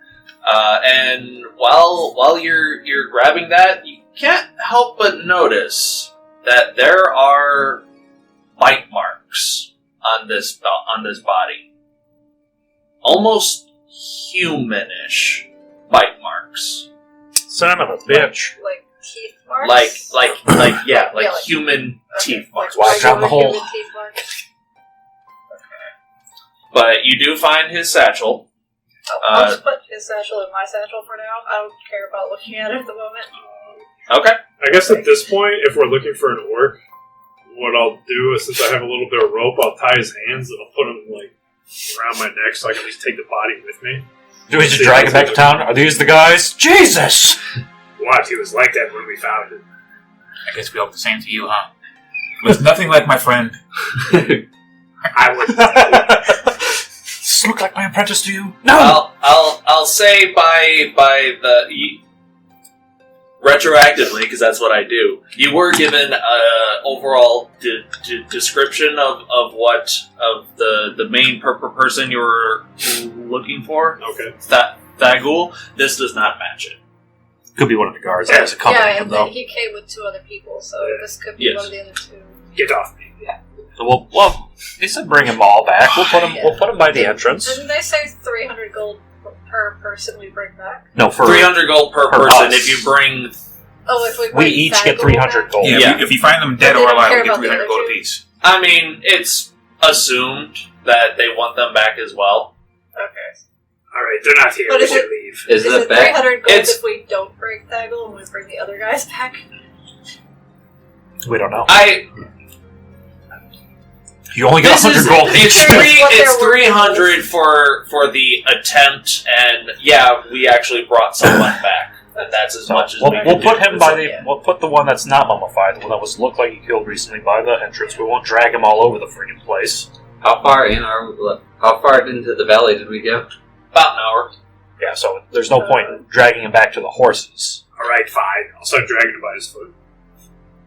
[SPEAKER 2] and while you're grabbing that, you can't help but notice that there are bite marks on this body, almost humanish bite marks.
[SPEAKER 13] Son of a bitch.
[SPEAKER 3] Like teeth marks?
[SPEAKER 2] Like human teeth marks.
[SPEAKER 13] Why down the hole?
[SPEAKER 3] Human teeth marks.
[SPEAKER 2] But you do find his satchel.
[SPEAKER 3] I'll just put his satchel in my satchel for now. I don't care about looking at it at the moment.
[SPEAKER 2] Okay.
[SPEAKER 5] I guess at this point, if we're looking for an orc, what I'll do is, since I have a little bit of rope, I'll tie his hands and I'll put them like around my neck so I can at least take the body with me.
[SPEAKER 13] Do we just drag it back to town? Are these the guys? Jesus!
[SPEAKER 5] What? He was like that when we found him.
[SPEAKER 10] I guess we hope the same to you, huh? Was nothing like my friend.
[SPEAKER 5] I would.
[SPEAKER 13] Does this look like my apprentice to you? No!
[SPEAKER 2] I'll say by the retroactively, because that's what I do. You were given an overall description of the main person you were looking for.
[SPEAKER 5] Okay.
[SPEAKER 2] Gagool. This does not match it.
[SPEAKER 13] Could be one of the guards. That was accompanying him,
[SPEAKER 3] and
[SPEAKER 13] though.
[SPEAKER 3] he came with 2 other people, so this could be one of the other 2.
[SPEAKER 5] Get off me.
[SPEAKER 3] Yeah.
[SPEAKER 13] So well, they said bring them all back. We'll put them. We'll put them by the entrance.
[SPEAKER 3] Didn't they say 300 gold per person we bring back?
[SPEAKER 13] No, for
[SPEAKER 2] 300 gold per person.
[SPEAKER 13] us.
[SPEAKER 2] If you bring,
[SPEAKER 3] if
[SPEAKER 13] we each get 300 gold.
[SPEAKER 10] Yeah, if you find them dead
[SPEAKER 3] But they
[SPEAKER 10] or
[SPEAKER 3] don't
[SPEAKER 10] alive,
[SPEAKER 3] care
[SPEAKER 10] we get
[SPEAKER 3] about the
[SPEAKER 10] 300
[SPEAKER 3] other
[SPEAKER 10] gold
[SPEAKER 3] two?
[SPEAKER 10] apiece.
[SPEAKER 2] I mean, it's assumed that they want them back as well.
[SPEAKER 3] Okay.
[SPEAKER 5] Alright, they're not here.
[SPEAKER 3] But
[SPEAKER 5] We
[SPEAKER 3] is
[SPEAKER 5] should
[SPEAKER 3] it-
[SPEAKER 5] leave.
[SPEAKER 9] Is
[SPEAKER 3] Is
[SPEAKER 9] that
[SPEAKER 3] it
[SPEAKER 9] back?
[SPEAKER 3] 300 gold
[SPEAKER 2] It's-
[SPEAKER 3] if we don't bring Gagool and we bring the other guys back?
[SPEAKER 13] We don't know. You only get 100 gold each.
[SPEAKER 2] It's 300 for the attempt, and yeah, we actually brought someone back. And that's as much as
[SPEAKER 13] We'll
[SPEAKER 2] we can
[SPEAKER 13] put
[SPEAKER 2] do.
[SPEAKER 13] him by the. We'll put the one that's not mummified, the one that was looked like he killed recently, by the entrance. We won't drag him all over the friggin' place.
[SPEAKER 9] How far into the valley did we go?
[SPEAKER 2] About an hour.
[SPEAKER 13] Yeah, so there's no point in dragging him back to the horses.
[SPEAKER 5] Alright, fine. I'll start dragging him by his foot.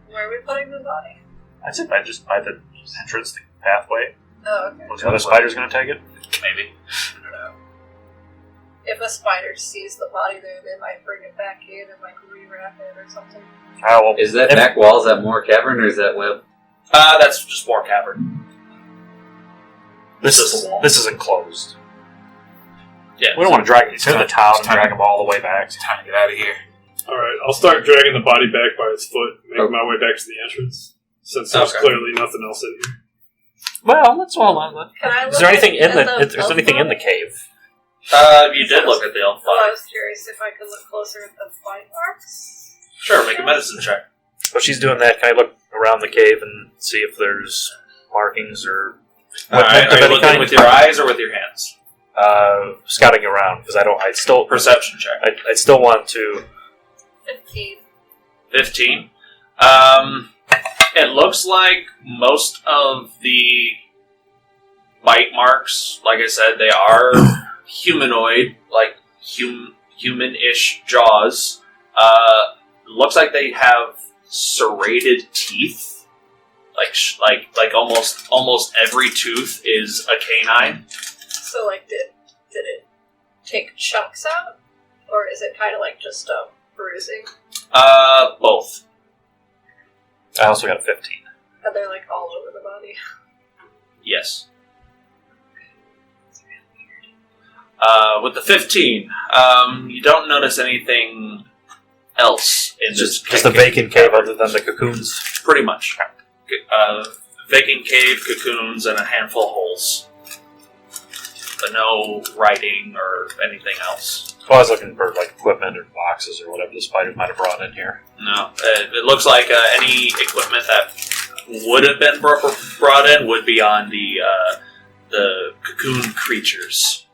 [SPEAKER 3] Where are we putting the body?
[SPEAKER 13] I said by the entrance, the pathway.
[SPEAKER 3] Oh, okay.
[SPEAKER 13] Was the other spider's going to take it?
[SPEAKER 2] Maybe.
[SPEAKER 3] I don't know. If a spider sees the body there, they might bring it back in and like rewrap it or something.
[SPEAKER 13] Well,
[SPEAKER 9] Is that back wall, is that more cavern or is that web?
[SPEAKER 2] That's just more cavern.
[SPEAKER 13] This is enclosed.
[SPEAKER 2] Yeah.
[SPEAKER 13] We don't want to drag him to the town and
[SPEAKER 10] time.
[SPEAKER 13] drag him all the way back.
[SPEAKER 10] It's time to get out of here.
[SPEAKER 5] Alright, I'll start dragging the body back by its foot, make my way back to the entrance. Since there's
[SPEAKER 2] Okay.
[SPEAKER 5] clearly nothing else in here.
[SPEAKER 13] Well, let's hold on.
[SPEAKER 3] Can I
[SPEAKER 13] Is there anything in the?
[SPEAKER 3] at
[SPEAKER 13] Is there anything in the cave?
[SPEAKER 2] You did look at the elf
[SPEAKER 3] Well, I
[SPEAKER 2] body.
[SPEAKER 3] was curious if I could look closer at the bite marks.
[SPEAKER 2] Sure, make a medicine check.
[SPEAKER 13] While she's doing that, can I look around the cave and see if there's markings or?
[SPEAKER 2] Alright, are you looking with your eyes or with your hands?
[SPEAKER 13] Scouting around because I still
[SPEAKER 2] Perception check.
[SPEAKER 13] I still want to.
[SPEAKER 3] 15.
[SPEAKER 2] 15. It looks like most of the bite marks, like I said, they are humanoid, like human-ish jaws. Looks like they have serrated teeth. Like almost every tooth is a canine.
[SPEAKER 3] So, like, did it take chunks out? Or is it kind of like just bruising?
[SPEAKER 2] Both.
[SPEAKER 13] I also got a 15.
[SPEAKER 3] And they're, like, all over the body?
[SPEAKER 2] Yes. With the 15, you don't notice anything else in this
[SPEAKER 13] Just a vacant cave other than the cocoons.
[SPEAKER 2] Pretty much. Vacant cave, cocoons, and a handful of holes. But no writing or anything else.
[SPEAKER 13] Well, I was looking for like equipment or boxes or whatever the spiders might have brought in here.
[SPEAKER 2] No. It looks like any equipment that would have been brought in would be on the cocoon creatures.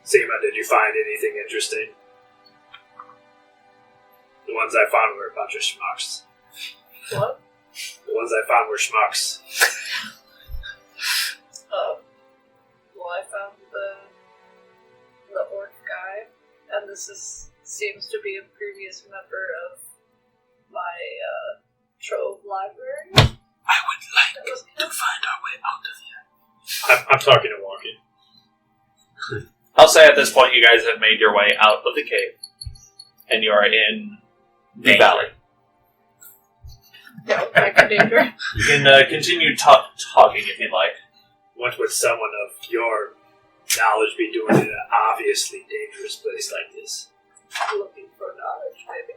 [SPEAKER 12] Seema, did you find anything interesting? The ones I found were a bunch of schmucks.
[SPEAKER 3] What?
[SPEAKER 12] The ones I found were schmucks.
[SPEAKER 3] Well, I found the orc guy, and this seems to be a previous member of my trove library.
[SPEAKER 11] I would like to find our way out of here.
[SPEAKER 12] I'm talking to Walkie.
[SPEAKER 2] I'll say at this point you guys have made your way out of the cave. And you are in the valley.
[SPEAKER 3] Yeah, back in danger.
[SPEAKER 2] You can continue talking if you'd like.
[SPEAKER 12] What would someone of your knowledge be doing in an obviously dangerous place like this?
[SPEAKER 3] Looking for knowledge, maybe.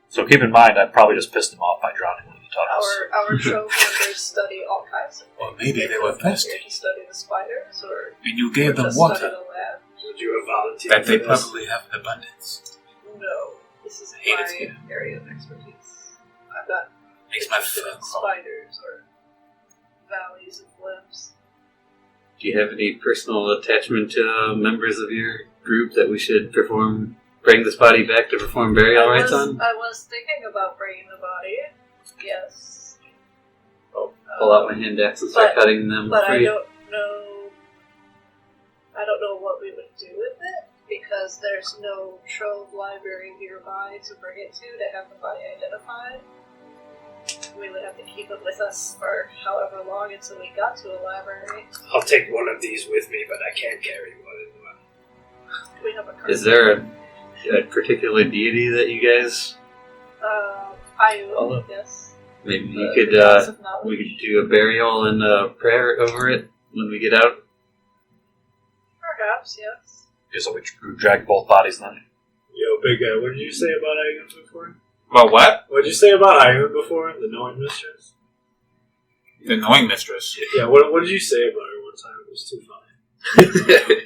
[SPEAKER 13] So keep in mind, I probably just pissed him off by drowning one of the tunnels.
[SPEAKER 3] Our trove members study all kinds of things.
[SPEAKER 11] Or maybe they were thirsty.
[SPEAKER 3] To study the spiders, or
[SPEAKER 11] And you gave them
[SPEAKER 3] just
[SPEAKER 11] water.
[SPEAKER 3] study the lab.
[SPEAKER 12] Would you have volunteered
[SPEAKER 11] That they
[SPEAKER 12] for this?
[SPEAKER 11] probably have in abundance.
[SPEAKER 3] No, this is
[SPEAKER 11] Hate
[SPEAKER 3] my
[SPEAKER 11] it.
[SPEAKER 3] area of expertise. I'm not
[SPEAKER 11] Makes my
[SPEAKER 3] interested
[SPEAKER 11] fur
[SPEAKER 3] in
[SPEAKER 11] crawl.
[SPEAKER 3] spiders or valleys of limbs.
[SPEAKER 9] Do you have any personal attachment to members of your group that we should bring this body back to perform burial rites on?
[SPEAKER 3] I was thinking about bringing the body. Yes.
[SPEAKER 9] Pull out my hand axe and start cutting them
[SPEAKER 3] But
[SPEAKER 9] free.
[SPEAKER 3] I don't know what we would do with it, because there's no trove library nearby to bring it to have the body identified. We would have to keep it with us for however long until we got to a library.
[SPEAKER 12] I'll take one of these with me, but I can't carry more than one.
[SPEAKER 3] Do we have a card?
[SPEAKER 9] Is there a particular deity that you guys...
[SPEAKER 3] I yes.
[SPEAKER 9] Maybe you
[SPEAKER 3] The
[SPEAKER 9] could,
[SPEAKER 3] gods of knowledge.
[SPEAKER 9] we could do a burial and a prayer over it when we get out.
[SPEAKER 3] Perhaps, yes.
[SPEAKER 13] Okay, so we drag both bodies then.
[SPEAKER 12] Yo, big guy, what did you say about Ayun before?
[SPEAKER 14] About what?
[SPEAKER 12] What did you say about Ayun before? The knowing mistress?
[SPEAKER 14] The knowing mistress.
[SPEAKER 12] Yeah, what did you say about her one time? It was too funny.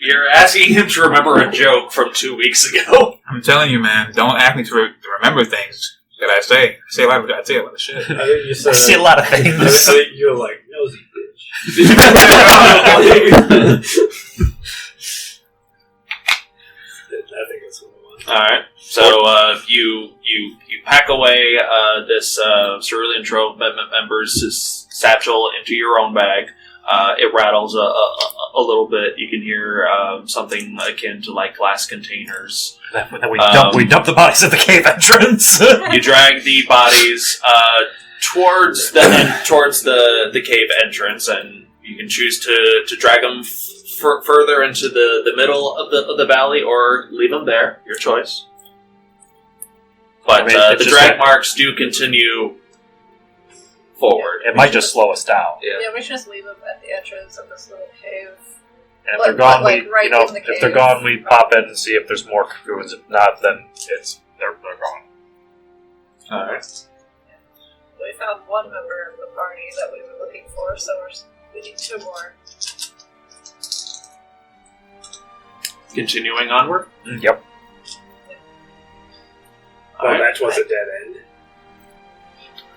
[SPEAKER 2] You're asking him to remember a joke from 2 weeks ago.
[SPEAKER 14] I'm telling you, man, don't ask me to remember things that I say. I say a lot of shit.
[SPEAKER 12] I think you said
[SPEAKER 13] I see a lot of things.
[SPEAKER 12] I think you were like, nosy bitch. I think that's what it was.
[SPEAKER 2] Alright, so you pack away this Cerulean Trove member's satchel into your own bag. It rattles a little bit. You can hear something akin to like glass containers.
[SPEAKER 13] Then we dump the bodies at the cave entrance.
[SPEAKER 2] You drag the bodies towards the cave entrance, and you can choose to drag them further into the middle of the valley, or leave them there. Your choice. But the drag marks do continue forward.
[SPEAKER 13] It might just slow us down.
[SPEAKER 3] Yeah, we should just leave them at the entrance of this little cave.
[SPEAKER 13] And if they're gone,
[SPEAKER 3] like, right in the
[SPEAKER 13] if
[SPEAKER 3] cave.
[SPEAKER 13] they're gone, we pop in and see if there's more cocoons. If not, then they're gone.
[SPEAKER 2] Alright.
[SPEAKER 3] We found one member of the party that we were looking for, so we need 2 more.
[SPEAKER 2] Continuing onward?
[SPEAKER 13] Yep.
[SPEAKER 12] Well, that was a dead end.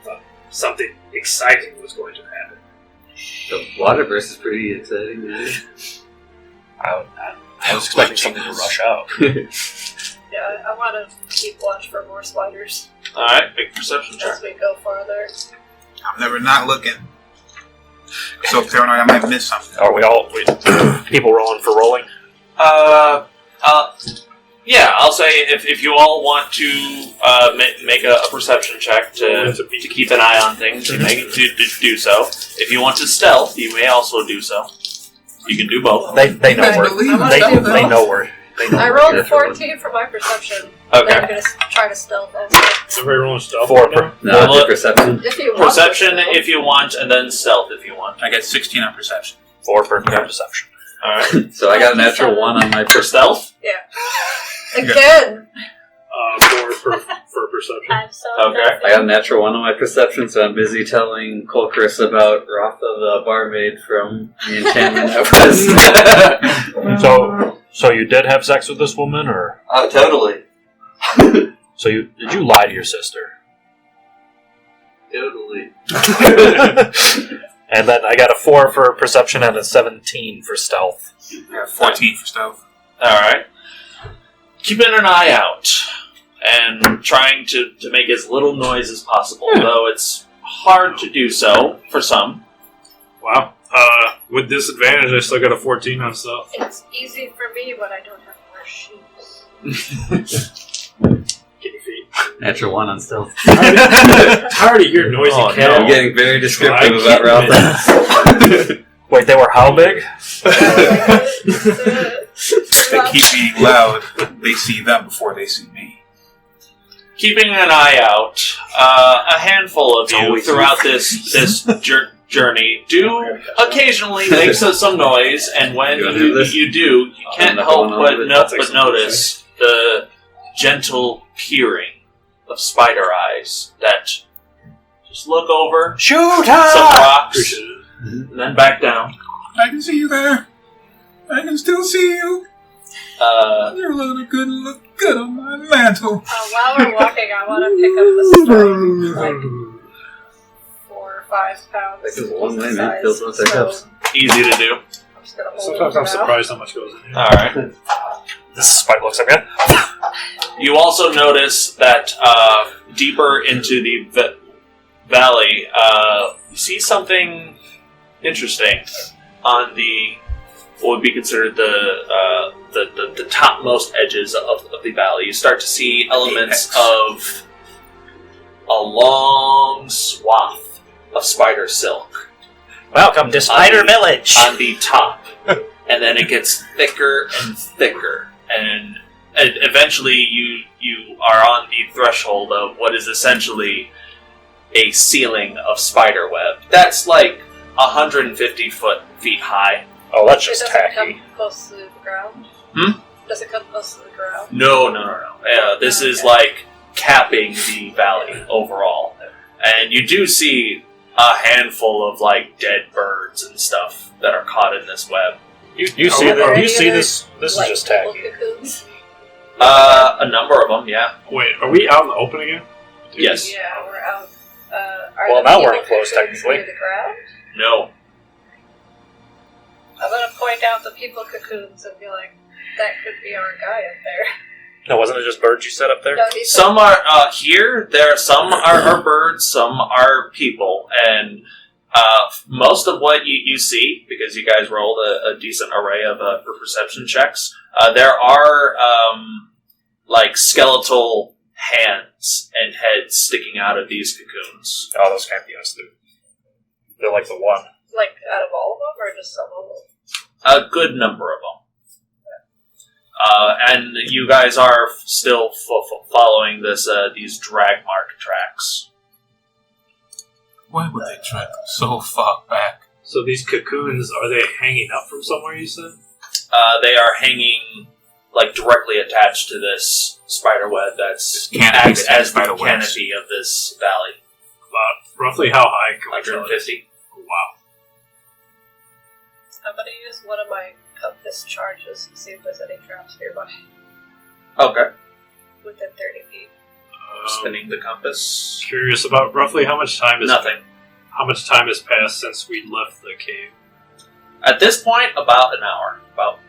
[SPEAKER 12] Thought something exciting was going to happen.
[SPEAKER 9] The waterverse is pretty exciting, right?
[SPEAKER 13] I was expecting something to rush out.
[SPEAKER 3] Yeah, I want to keep watch for more spiders
[SPEAKER 2] Alright, make a perception check.
[SPEAKER 3] as we go farther.
[SPEAKER 11] I'm never not looking. So paranoid I might miss something.
[SPEAKER 13] Are we all people rolling for rolling?
[SPEAKER 2] Yeah, I'll say if you all want to make a perception check to keep an eye on things, you may do so. If you want to stealth, you may also do so. You can do both.
[SPEAKER 13] They know
[SPEAKER 11] I
[SPEAKER 13] where
[SPEAKER 11] believe
[SPEAKER 13] they
[SPEAKER 11] myself,
[SPEAKER 13] they know where.
[SPEAKER 3] I rolled a 14 for my perception.
[SPEAKER 2] Okay.
[SPEAKER 3] I'm going to try to stealth also.
[SPEAKER 12] Somebody rolling stealth?
[SPEAKER 13] 4
[SPEAKER 12] right now?
[SPEAKER 9] No,
[SPEAKER 2] Well,
[SPEAKER 9] it's perception.
[SPEAKER 3] If you want
[SPEAKER 2] Perception
[SPEAKER 3] to stealth.
[SPEAKER 2] if you want, and then stealth if you want.
[SPEAKER 11] I got 16 on perception.
[SPEAKER 13] 4 for perception.
[SPEAKER 2] Alright.
[SPEAKER 9] So I got a natural 1 on my
[SPEAKER 2] For stealth?
[SPEAKER 3] Yeah. Again!
[SPEAKER 12] 4 for perception.
[SPEAKER 3] I'm so
[SPEAKER 2] Okay.
[SPEAKER 9] I got a natural 1 on my perception, so I'm busy telling Kulkras about Rotha the barmaid from the enchantment that was.
[SPEAKER 13] So you did have sex with this woman, or
[SPEAKER 9] Oh, totally.
[SPEAKER 13] so did you lie to your sister?
[SPEAKER 9] Totally.
[SPEAKER 13] And then I got a 4 for perception and a 17 for stealth.
[SPEAKER 11] I got 14 for stealth.
[SPEAKER 2] Alright. Keeping an eye out and trying to make as little noise as possible, though it's hard to do so for some.
[SPEAKER 5] Wow. With disadvantage, I still got a 14 on stealth.
[SPEAKER 3] It's easy for me when I don't have to wear shoes.
[SPEAKER 12] Guinea feet.
[SPEAKER 9] Natural 1 on stealth.
[SPEAKER 12] Tired of your noisy cat.
[SPEAKER 9] I'm getting very descriptive
[SPEAKER 12] Try
[SPEAKER 9] about Rotha.
[SPEAKER 13] Wait, they were how big?
[SPEAKER 11] They keep being loud. They see them before they see me.
[SPEAKER 2] Keeping an eye out, a handful of you throughout this journey do occasionally make some noise, and when you do, you can't help but notice the gentle peering of spider eyes that just look over,
[SPEAKER 13] Shoot
[SPEAKER 2] some rocks, and then back down.
[SPEAKER 11] I can see you there. I can still see you. You're looking good. Look good on my mantle.
[SPEAKER 3] While we're walking, I want to pick up the stone, like 4 or 5 pounds.
[SPEAKER 9] That goes a long way, man.
[SPEAKER 3] size
[SPEAKER 9] Feels what that helps.
[SPEAKER 3] stone.
[SPEAKER 2] Easy to do.
[SPEAKER 3] I'm just gonna hold
[SPEAKER 5] Sometimes
[SPEAKER 3] it
[SPEAKER 5] I'm
[SPEAKER 3] now.
[SPEAKER 5] surprised how much goes in here.
[SPEAKER 2] Alright.
[SPEAKER 13] This is Spike looks again.
[SPEAKER 2] You also notice that deeper into the valley, you see something interesting on the what would be considered the topmost edges of the valley. You start to see elements of a long swath of spider silk.
[SPEAKER 13] Welcome to Spider Village.
[SPEAKER 2] On the top. And then it gets thicker and thicker. And eventually you are on the threshold of what is essentially a ceiling of spider web. That's like 150 feet high.
[SPEAKER 13] Oh, that's
[SPEAKER 3] It
[SPEAKER 13] just
[SPEAKER 3] doesn't
[SPEAKER 13] tacky.
[SPEAKER 3] come close to the ground?
[SPEAKER 2] Hmm?
[SPEAKER 3] Does it come close to the ground?
[SPEAKER 2] No. This is like capping the valley overall. And you do see a handful of like dead birds and stuff that are caught in this web.
[SPEAKER 13] You see
[SPEAKER 3] Are there
[SPEAKER 13] this? You
[SPEAKER 3] any
[SPEAKER 13] see
[SPEAKER 3] other,
[SPEAKER 13] this? This
[SPEAKER 3] like,
[SPEAKER 13] is just tacky.
[SPEAKER 3] cocoons?
[SPEAKER 2] A number of them, yeah.
[SPEAKER 5] Wait, are we out in the open again?
[SPEAKER 2] Yes.
[SPEAKER 3] Yeah, we're out. Are
[SPEAKER 13] Well,
[SPEAKER 3] the
[SPEAKER 13] now we're
[SPEAKER 3] people
[SPEAKER 13] enclosed,
[SPEAKER 3] cocoons
[SPEAKER 13] technically.
[SPEAKER 3] near the ground?
[SPEAKER 2] No.
[SPEAKER 3] I'm gonna point out the people cocoons and be like, that could be our guy up there.
[SPEAKER 13] No, wasn't it just birds you set up there?
[SPEAKER 3] No, he said,
[SPEAKER 2] Some are here. Some are birds. Some are people, and most of what you see, because you guys rolled a decent array of perception checks, there are like skeletal hands and heads sticking out of these cocoons.
[SPEAKER 13] Oh, those can't be us, dude. They're like the one.
[SPEAKER 3] like, out of all of them, or just some of them?
[SPEAKER 2] A good number of them. And you guys are still following these drag mark tracks.
[SPEAKER 11] Why would they track so far back?
[SPEAKER 5] So these cocoons, are they hanging up from somewhere, you said?
[SPEAKER 2] They are hanging like directly attached to this spider web that's
[SPEAKER 11] Canopy
[SPEAKER 2] acts as the
[SPEAKER 11] spider webs.
[SPEAKER 2] canopy of this valley.
[SPEAKER 5] Roughly how high can we go?
[SPEAKER 2] 150.
[SPEAKER 5] Wow.
[SPEAKER 3] I'm gonna use one of my compass charges to see if there's any traps nearby
[SPEAKER 2] Okay.
[SPEAKER 3] within 30 feet.
[SPEAKER 2] Spinning the compass.
[SPEAKER 5] Curious about roughly how much time is
[SPEAKER 2] Nothing.
[SPEAKER 5] How much time has passed since we left the cave?
[SPEAKER 2] At this point, about an hour. About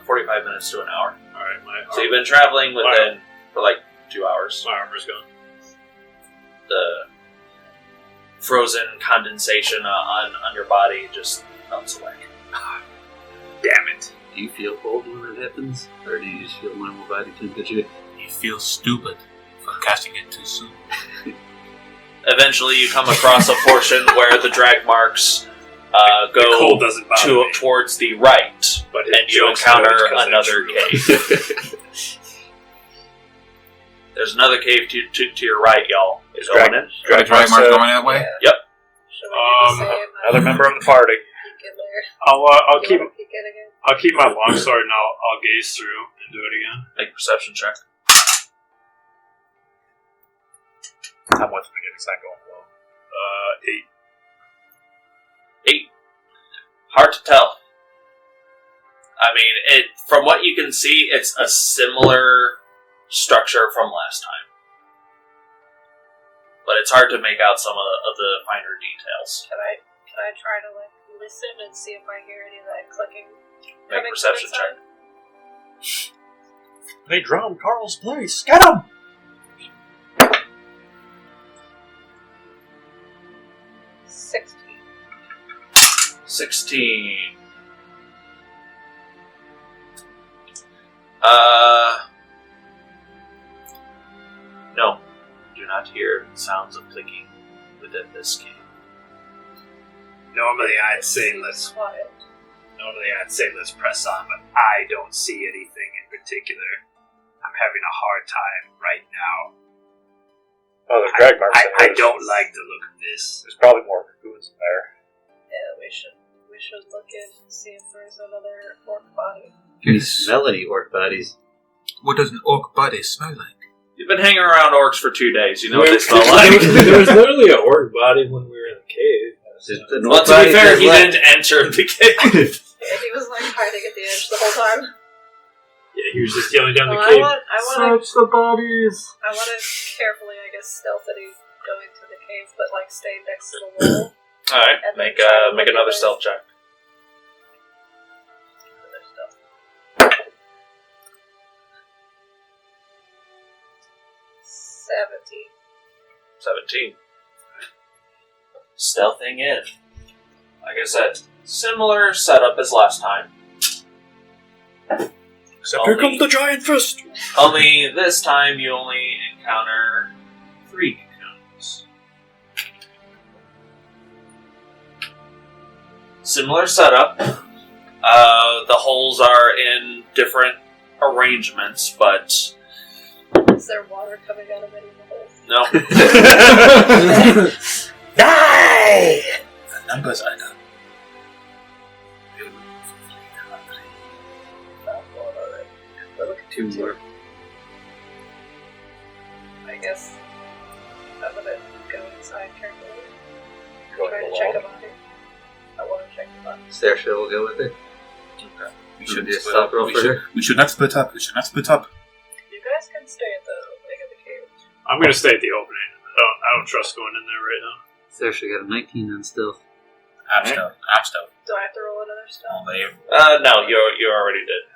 [SPEAKER 2] 45 minutes to an hour.
[SPEAKER 5] Alright,
[SPEAKER 2] So you've been traveling within for like 2 hours.
[SPEAKER 5] my armor's gone.
[SPEAKER 2] The frozen condensation on your body just melts away.
[SPEAKER 5] Damn it.
[SPEAKER 9] Do you feel cold when it happens? Or do you just feel normal body temperature?
[SPEAKER 11] You feel stupid for casting it too soon.
[SPEAKER 2] Eventually, you come across a portion where the drag marks
[SPEAKER 5] The
[SPEAKER 2] go
[SPEAKER 5] cold doesn't bother me.
[SPEAKER 2] towards the right,
[SPEAKER 5] But
[SPEAKER 2] and you encounter another cave. There's another cave to your right, y'all. Is going in?
[SPEAKER 11] Drag marks going that way?
[SPEAKER 2] Yep.
[SPEAKER 3] Should we do the same?
[SPEAKER 13] Another member of the party.
[SPEAKER 3] Peek in there.
[SPEAKER 5] I'll keep
[SPEAKER 3] You wanna peek in again?
[SPEAKER 5] I'll keep my longsword and I'll gaze through and do it again.
[SPEAKER 2] Make a perception check.
[SPEAKER 13] I'm with him again. It's not going well.
[SPEAKER 5] 8.
[SPEAKER 2] 8. Hard to tell. I mean, from what you can see, it's a similar structure from last time. But it's hard to make out some of the finer details.
[SPEAKER 3] Can I try to listen and see if I hear any of that clicking?
[SPEAKER 2] Make a perception check.
[SPEAKER 15] They drowned Carl's place. Get him!
[SPEAKER 3] check.
[SPEAKER 2] 16. No. Do not hear sounds of clicking within this cave.
[SPEAKER 5] Normally I'd say let's press on, but I don't see anything in particular. I'm having a hard time right now.
[SPEAKER 13] Oh, the drag marks.
[SPEAKER 5] I don't like the look of this.
[SPEAKER 13] There's probably more cocoons in there.
[SPEAKER 3] Yeah, we should look in and see if there's another orc body.
[SPEAKER 9] Can you smell any orc bodies?
[SPEAKER 11] What does an orc body smell like?
[SPEAKER 2] You've been hanging around orcs for 2 days. You know what they smell like.
[SPEAKER 5] There was literally an orc body when we were in the cave.
[SPEAKER 2] Well, to be fair, he didn't enter the cave.
[SPEAKER 3] Yeah, he was hiding at the edge the whole time.
[SPEAKER 5] Yeah, he was just yelling down the
[SPEAKER 3] Well,
[SPEAKER 5] cave.
[SPEAKER 3] I want
[SPEAKER 5] the bodies.
[SPEAKER 3] to carefully, I guess, stealthily go into the cave, but stay next to the wall.
[SPEAKER 2] Alright,
[SPEAKER 3] And
[SPEAKER 2] make
[SPEAKER 3] try to look
[SPEAKER 2] another
[SPEAKER 3] at
[SPEAKER 2] stealth check. 17. Stealthing in. Like I said, similar setup as last time.
[SPEAKER 13] Except here comes the giant fist.
[SPEAKER 2] Only this time you only encounter 3 cocoons. Similar setup. The holes are in different arrangements, but
[SPEAKER 3] Is there water coming out of any of the holes?
[SPEAKER 2] no.
[SPEAKER 11] Die! The numbers are done.
[SPEAKER 9] Two more.
[SPEAKER 3] I guess I'm gonna go inside carefully.
[SPEAKER 13] Go
[SPEAKER 3] Try
[SPEAKER 13] to
[SPEAKER 3] to
[SPEAKER 13] the
[SPEAKER 3] check
[SPEAKER 13] wall.
[SPEAKER 3] a body. I want to check the body.
[SPEAKER 9] Starsha will go with it.
[SPEAKER 11] We
[SPEAKER 9] Should
[SPEAKER 11] should,
[SPEAKER 9] do a stealth roll for her.
[SPEAKER 11] we should not split up. We should not split up.
[SPEAKER 3] You guys can stay at the opening of the cave.
[SPEAKER 5] I'm gonna stay at the opening. I don't trust going in there right now.
[SPEAKER 9] Starsha got a 19 on stealth.
[SPEAKER 11] I'm stealth.
[SPEAKER 3] Do I have to roll another stealth?
[SPEAKER 2] No, you already did.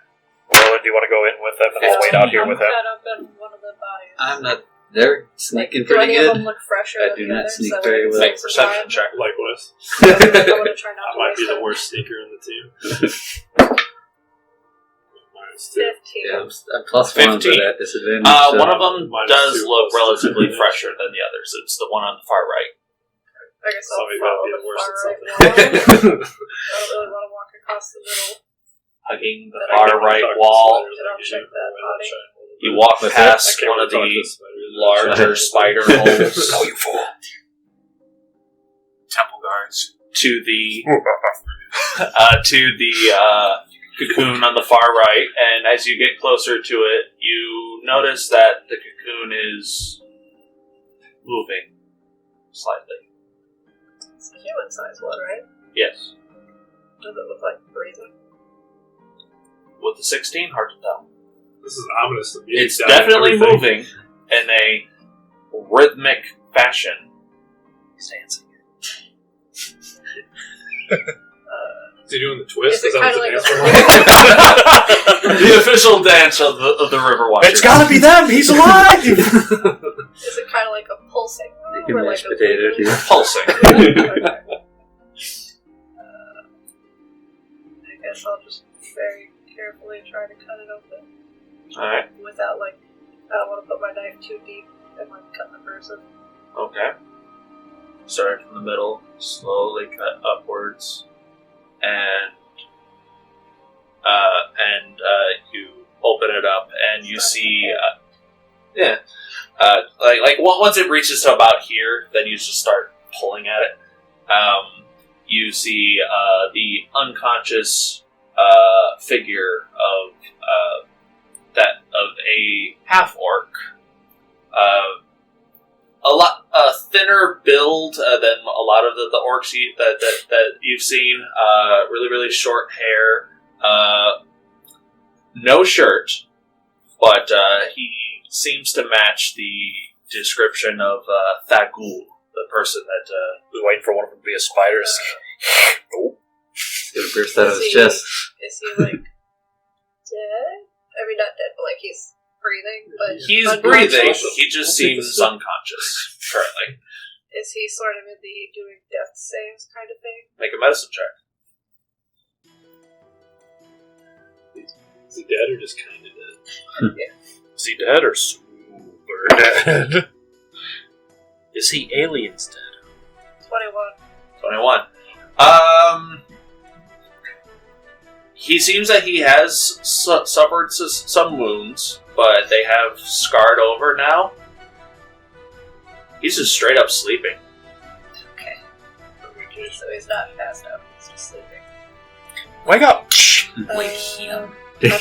[SPEAKER 13] Orlin, do you want to go in with them, and I'll wait out here with him?
[SPEAKER 3] I'm caught up in one of the bodies.
[SPEAKER 9] I'm not. They're sneaking
[SPEAKER 3] Do
[SPEAKER 9] pretty
[SPEAKER 3] any of
[SPEAKER 9] good.
[SPEAKER 3] them look fresher
[SPEAKER 9] I
[SPEAKER 3] than
[SPEAKER 9] do
[SPEAKER 3] the
[SPEAKER 9] not
[SPEAKER 3] others?
[SPEAKER 9] sneak
[SPEAKER 3] That
[SPEAKER 9] very
[SPEAKER 3] would
[SPEAKER 9] well.
[SPEAKER 2] Make perception check.
[SPEAKER 5] Likewise.
[SPEAKER 3] I want to try not
[SPEAKER 5] I
[SPEAKER 3] to
[SPEAKER 5] might be
[SPEAKER 3] waste
[SPEAKER 5] the
[SPEAKER 3] it.
[SPEAKER 5] worst sneaker in the team. Minus 2.
[SPEAKER 3] 15.
[SPEAKER 9] Yeah, I'm plus 1,
[SPEAKER 2] 15.
[SPEAKER 9] but at disadvantage.
[SPEAKER 2] One of them
[SPEAKER 5] minus
[SPEAKER 2] does
[SPEAKER 5] 2
[SPEAKER 2] look
[SPEAKER 5] plus
[SPEAKER 2] relatively
[SPEAKER 5] 2.
[SPEAKER 2] fresher than the others. It's the one on the far right.
[SPEAKER 3] I guess I'll
[SPEAKER 5] Somebody gotta
[SPEAKER 3] follow
[SPEAKER 5] be
[SPEAKER 3] the
[SPEAKER 5] the worst
[SPEAKER 3] far
[SPEAKER 5] at
[SPEAKER 3] right
[SPEAKER 5] something.
[SPEAKER 3] wall. I don't really want to walk across the middle.
[SPEAKER 2] Hugging the
[SPEAKER 3] But I
[SPEAKER 2] far
[SPEAKER 3] can
[SPEAKER 2] right
[SPEAKER 5] talk to
[SPEAKER 2] wall.
[SPEAKER 5] spiders
[SPEAKER 3] And I'll
[SPEAKER 5] like
[SPEAKER 3] check
[SPEAKER 5] you.
[SPEAKER 3] that body.
[SPEAKER 2] You walk
[SPEAKER 9] What's
[SPEAKER 2] past
[SPEAKER 5] I can't
[SPEAKER 2] one of
[SPEAKER 5] really talk
[SPEAKER 2] the
[SPEAKER 5] to spiders.
[SPEAKER 2] larger spider holes
[SPEAKER 11] No, you fool. Temple guards.
[SPEAKER 2] to the cocoon on the far right, and as you get closer to it, you notice that the cocoon is moving slightly.
[SPEAKER 3] It's a human-sized one, right?
[SPEAKER 2] Yes.
[SPEAKER 3] Does it look like breathing?
[SPEAKER 2] With the 16, hard to tell.
[SPEAKER 5] This is ominous.
[SPEAKER 2] It's definitely moving in a rhythmic fashion.
[SPEAKER 13] He's dancing.
[SPEAKER 5] Is he doing the twist?
[SPEAKER 3] Is it kind of like
[SPEAKER 2] the official dance of the River Watchers.
[SPEAKER 13] It's gotta be them! He's alive!
[SPEAKER 3] Is it kind of like a pulsing?
[SPEAKER 9] You
[SPEAKER 3] Or
[SPEAKER 9] mashed
[SPEAKER 3] like a
[SPEAKER 9] potato
[SPEAKER 3] wiggly?
[SPEAKER 9] here.
[SPEAKER 2] Pulsing.
[SPEAKER 3] Okay. I guess I'll just very carefully try to cut it open.
[SPEAKER 2] Alright.
[SPEAKER 3] Without, I don't want to put my knife too deep and, cut the person.
[SPEAKER 2] Okay. Starting from the middle, slowly cut upwards, and you open it up, and you see, once it reaches to about here, then you just start pulling at it. You see the unconscious figure of a half-orc. A lot thinner build than a lot of the orcs that you've seen. Really, really short hair. No shirt, but he seems to match the description of Gagool, the person that
[SPEAKER 13] was waiting for one of them to be a spider.
[SPEAKER 9] Nope. Gonna burst out of his chest.
[SPEAKER 3] Is he, dead? I mean, not dead, but, he's breathing, but
[SPEAKER 2] he's
[SPEAKER 3] unconscious?
[SPEAKER 2] breathing. He just seems unconscious currently.
[SPEAKER 3] Is he sort of in the doing death saves kind of thing?
[SPEAKER 2] Make a medicine check.
[SPEAKER 5] Is he dead or just kind of dead?
[SPEAKER 3] Yeah.
[SPEAKER 13] Is he dead or super dead? Is he aliens dead?
[SPEAKER 3] 21.
[SPEAKER 2] He seems that he has suffered some wounds, but they have scarred over now. He's just straight up sleeping.
[SPEAKER 3] Okay. So he's not passed out, he's just sleeping.
[SPEAKER 13] Wake up!
[SPEAKER 3] Wake him.
[SPEAKER 9] I'm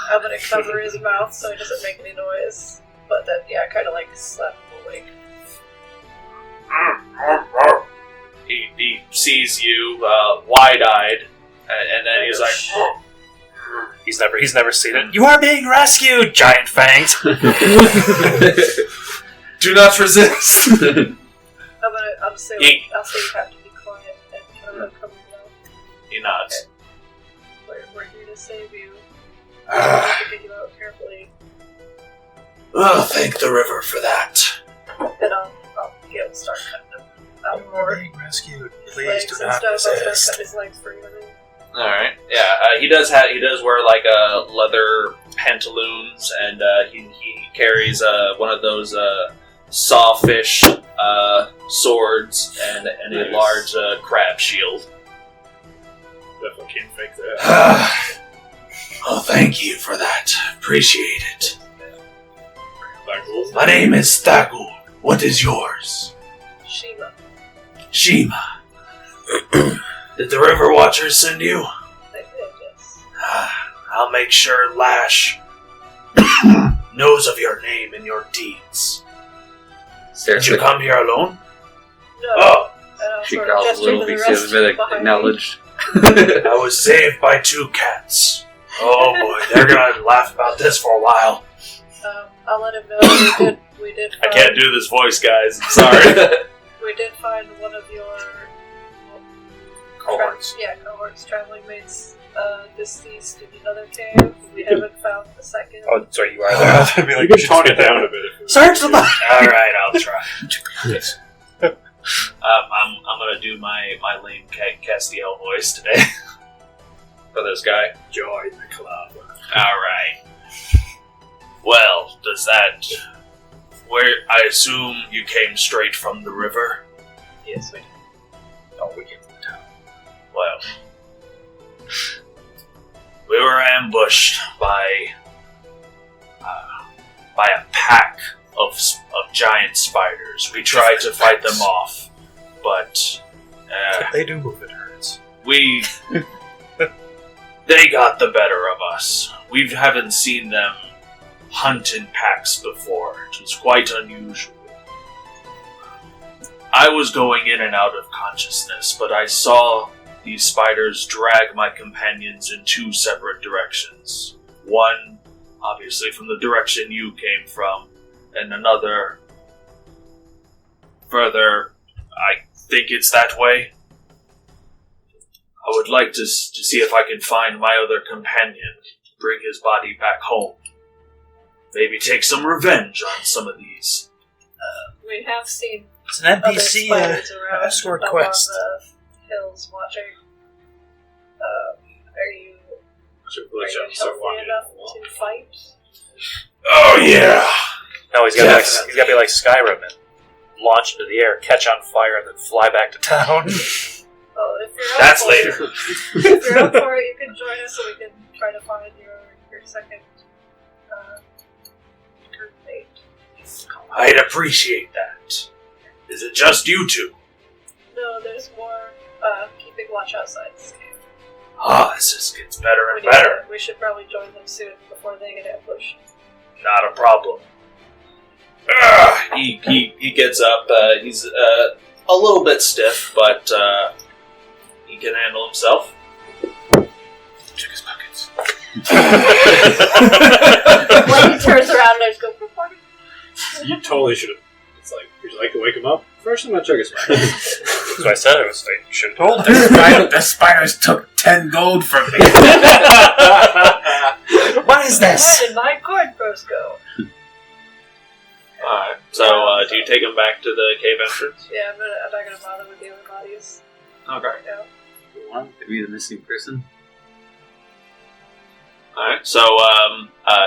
[SPEAKER 3] I'm gonna cover his mouth so he doesn't make any noise. But then, kind of slap him awake.
[SPEAKER 2] He sees you wide-eyed, and then he's like,
[SPEAKER 13] He's never seen it. You are being rescued, giant fangs.
[SPEAKER 2] Do not resist.
[SPEAKER 3] I'll say you have to be quiet and kind of cover your mouth.
[SPEAKER 2] He nods.
[SPEAKER 3] Okay. We're here to save you. We have to get you out carefully.
[SPEAKER 2] Oh, thank the river for that.
[SPEAKER 3] And I'll start cutting him out more.
[SPEAKER 13] Being rescued.
[SPEAKER 3] His
[SPEAKER 13] Please
[SPEAKER 3] legs
[SPEAKER 13] do
[SPEAKER 3] and
[SPEAKER 13] not
[SPEAKER 3] stuff. I'll start
[SPEAKER 13] resist.
[SPEAKER 3] cutting his legs for you.
[SPEAKER 2] All right. Yeah. He does wear leather pantaloons, and he carries one of those sawfish swords and a large crab shield.
[SPEAKER 5] Definitely can't fake that.
[SPEAKER 2] Oh, thank you for that. Appreciate it. My name is Gagool. What is yours? Shiima. Did the River Watchers send you?
[SPEAKER 3] They did, yes.
[SPEAKER 2] I'll make sure Lash knows of your name and your deeds. Did you come here alone?
[SPEAKER 3] No.
[SPEAKER 2] Oh.
[SPEAKER 9] She growls a little, thinks the other bit acknowledged.
[SPEAKER 2] I was saved by 2 cats. Oh boy, they're gonna laugh about this for a while.
[SPEAKER 3] I'll let him know we did
[SPEAKER 2] I can't do this voice, guys. I'm sorry.
[SPEAKER 3] We did find one of your
[SPEAKER 13] Cohorts.
[SPEAKER 3] cohorts, traveling mates, deceased in another cave. We haven't found the second.
[SPEAKER 13] Oh, sorry, you are there. I'd be like,
[SPEAKER 5] You can tone it down a bit.
[SPEAKER 13] Search the body! Alright, I'll try.
[SPEAKER 2] Yes. I'm gonna do my lame Castiel voice today for this guy.
[SPEAKER 5] Join the club.
[SPEAKER 2] All right. Well, I assume you came straight from the river?
[SPEAKER 3] Yes, we did.
[SPEAKER 13] Oh, we came from the town.
[SPEAKER 2] Well, we were ambushed by a pack of giant spiders. We tried to fight them off, but
[SPEAKER 13] they do move, it hurts.
[SPEAKER 2] They got the better of us. We haven't seen them hunt in packs before. It was quite unusual.
[SPEAKER 8] I was going in and out of consciousness, but I saw these spiders drag my companions in two separate directions. One, obviously, from the direction you came from, and another further. I think it's that way. I would like to see if I can find my other companion, bring his body back home. Maybe take some revenge on some of these.
[SPEAKER 3] We have seen
[SPEAKER 15] It's an
[SPEAKER 3] other
[SPEAKER 15] NPC
[SPEAKER 3] spiders around
[SPEAKER 15] escort
[SPEAKER 3] up
[SPEAKER 15] quest.
[SPEAKER 3] on the hills watching. Are you healthy enough to fight?
[SPEAKER 8] Oh yeah!
[SPEAKER 13] No, he's got to be like Skyrim and launch into the air, catch on fire, and then fly back to town.
[SPEAKER 3] Oh, if you're
[SPEAKER 13] That's
[SPEAKER 3] up for it-
[SPEAKER 13] later.
[SPEAKER 3] If you're up for it, you can join us so we can try to find your second group mate.
[SPEAKER 8] I'd appreciate that. Is it just you two?
[SPEAKER 3] No, there's more keeping watch outside this cave.
[SPEAKER 8] This just gets better and
[SPEAKER 3] We need
[SPEAKER 8] better.
[SPEAKER 3] to- We should probably join them soon before they get ambushed.
[SPEAKER 8] Not a problem. He gets up. He's a little bit stiff, but he can handle himself.
[SPEAKER 10] Check his pockets.
[SPEAKER 3] When he turns around, I just go, "Good morning."
[SPEAKER 5] You totally should have. It's like, would you like to wake him up? First, I'm gonna check his pockets.
[SPEAKER 13] That's what I said. I should have told him.
[SPEAKER 11] The spiders took 10 gold from me. What is this?
[SPEAKER 3] Where did my coin purse go?
[SPEAKER 8] Alright, so do you take him back to the cave entrance?
[SPEAKER 3] Yeah, I'm not gonna bother with the other bodies.
[SPEAKER 8] Okay.
[SPEAKER 3] Right now.
[SPEAKER 9] To be the missing person.
[SPEAKER 8] Alright, so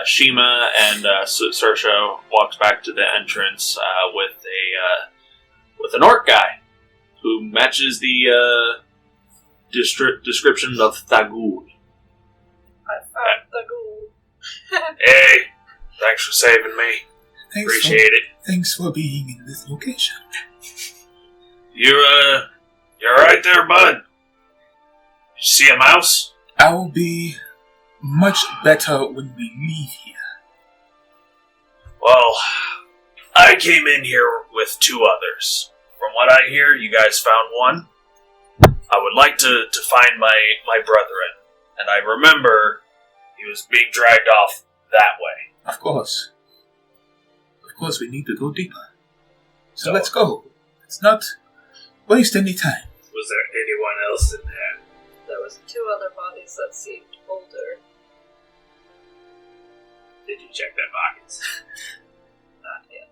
[SPEAKER 8] Shiima and Sersho walks back to the entrance with an orc guy who matches the description of Gagool.
[SPEAKER 3] I found the ghoul.
[SPEAKER 8] Hey, thanks for saving me. Appreciate it.
[SPEAKER 11] Thanks for being in this location.
[SPEAKER 8] You're right there, bud. You see a mouse?
[SPEAKER 11] I will be much better when we leave here.
[SPEAKER 8] Well, I came in here with two others. From what I hear, you guys found one. I would like to find my brethren. And I remember he was being dragged off that way.
[SPEAKER 11] Of course. Of course, we need to go deeper. So let's go. Let's not waste any time.
[SPEAKER 12] Was there anyone else in there?
[SPEAKER 3] There was two other bodies that seemed older.
[SPEAKER 12] Did you check their pockets?
[SPEAKER 3] Not yet.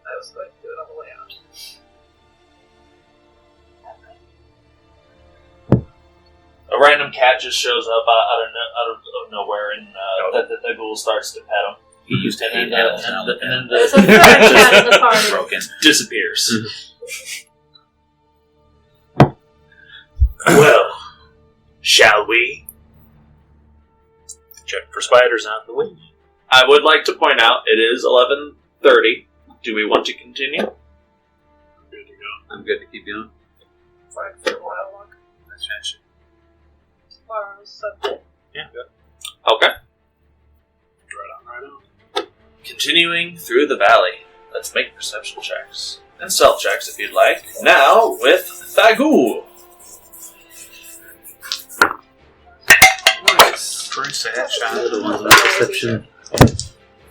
[SPEAKER 3] I was going to do it on the way out.
[SPEAKER 8] A random cat just shows up out of nowhere, and the ghoul starts to pet him.
[SPEAKER 7] He used to hate animals.
[SPEAKER 8] And then
[SPEAKER 3] There's a third cat in the party.
[SPEAKER 7] Broken.
[SPEAKER 8] disappears. Well, shall we?
[SPEAKER 13] Check for spiders on the way.
[SPEAKER 8] I would like to point out it is 11:30. Do we want to continue?
[SPEAKER 5] Good to go.
[SPEAKER 9] I'm good to keep going.
[SPEAKER 3] Fine for a while longer.
[SPEAKER 5] Let's finish it.
[SPEAKER 3] Tomorrow's Sunday.
[SPEAKER 5] Yeah, good.
[SPEAKER 8] Okay.
[SPEAKER 5] Right on.
[SPEAKER 8] Continuing through the valley. Let's make perception checks. And stealth checks if you'd like. Now with Gagool.
[SPEAKER 10] Nice. First headshot.
[SPEAKER 9] The ones on perception.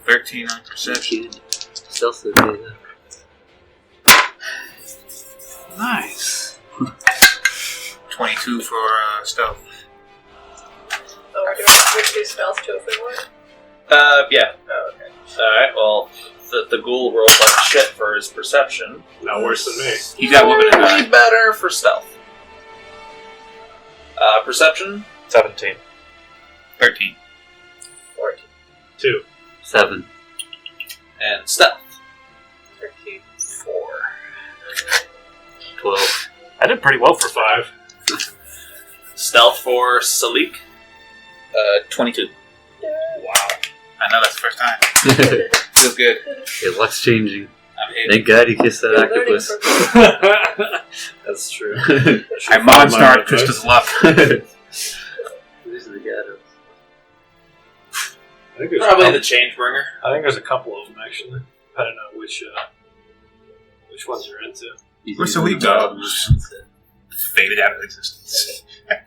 [SPEAKER 10] 13 on perception.
[SPEAKER 9] Stealth data.
[SPEAKER 10] Nice. 22 for stealth.
[SPEAKER 3] Oh, we're doing which do stealth too if we want?
[SPEAKER 8] Yeah.
[SPEAKER 3] Oh, okay.
[SPEAKER 8] Alright, well, the ghoul rolled like shit for his perception.
[SPEAKER 5] No worse than me.
[SPEAKER 10] He's got whooping in
[SPEAKER 8] Slightly better for stealth. Perception?
[SPEAKER 13] 17.
[SPEAKER 10] 13.
[SPEAKER 3] 14.
[SPEAKER 5] 2.
[SPEAKER 9] 7.
[SPEAKER 8] And stealth.
[SPEAKER 3] 13.
[SPEAKER 8] 4.
[SPEAKER 9] 12.
[SPEAKER 13] I did pretty well for 5.
[SPEAKER 8] Stealth for Salic.
[SPEAKER 10] 22.
[SPEAKER 8] Wow.
[SPEAKER 10] I know that's the first time. Feels good.
[SPEAKER 9] Your luck's changing.
[SPEAKER 10] I'm hating.
[SPEAKER 9] Thank God you kissed that
[SPEAKER 3] You're learning
[SPEAKER 9] octopus.
[SPEAKER 3] from me.
[SPEAKER 5] That's true.
[SPEAKER 10] I monstered Christa's luck.
[SPEAKER 9] Who's the gato?
[SPEAKER 5] I think there's
[SPEAKER 8] Probably
[SPEAKER 5] a
[SPEAKER 8] the
[SPEAKER 5] couple,
[SPEAKER 8] Changebringer.
[SPEAKER 5] I think there's a couple of them actually. I don't know which ones you're into.
[SPEAKER 11] Where's the weak dog?
[SPEAKER 10] Faded out of existence.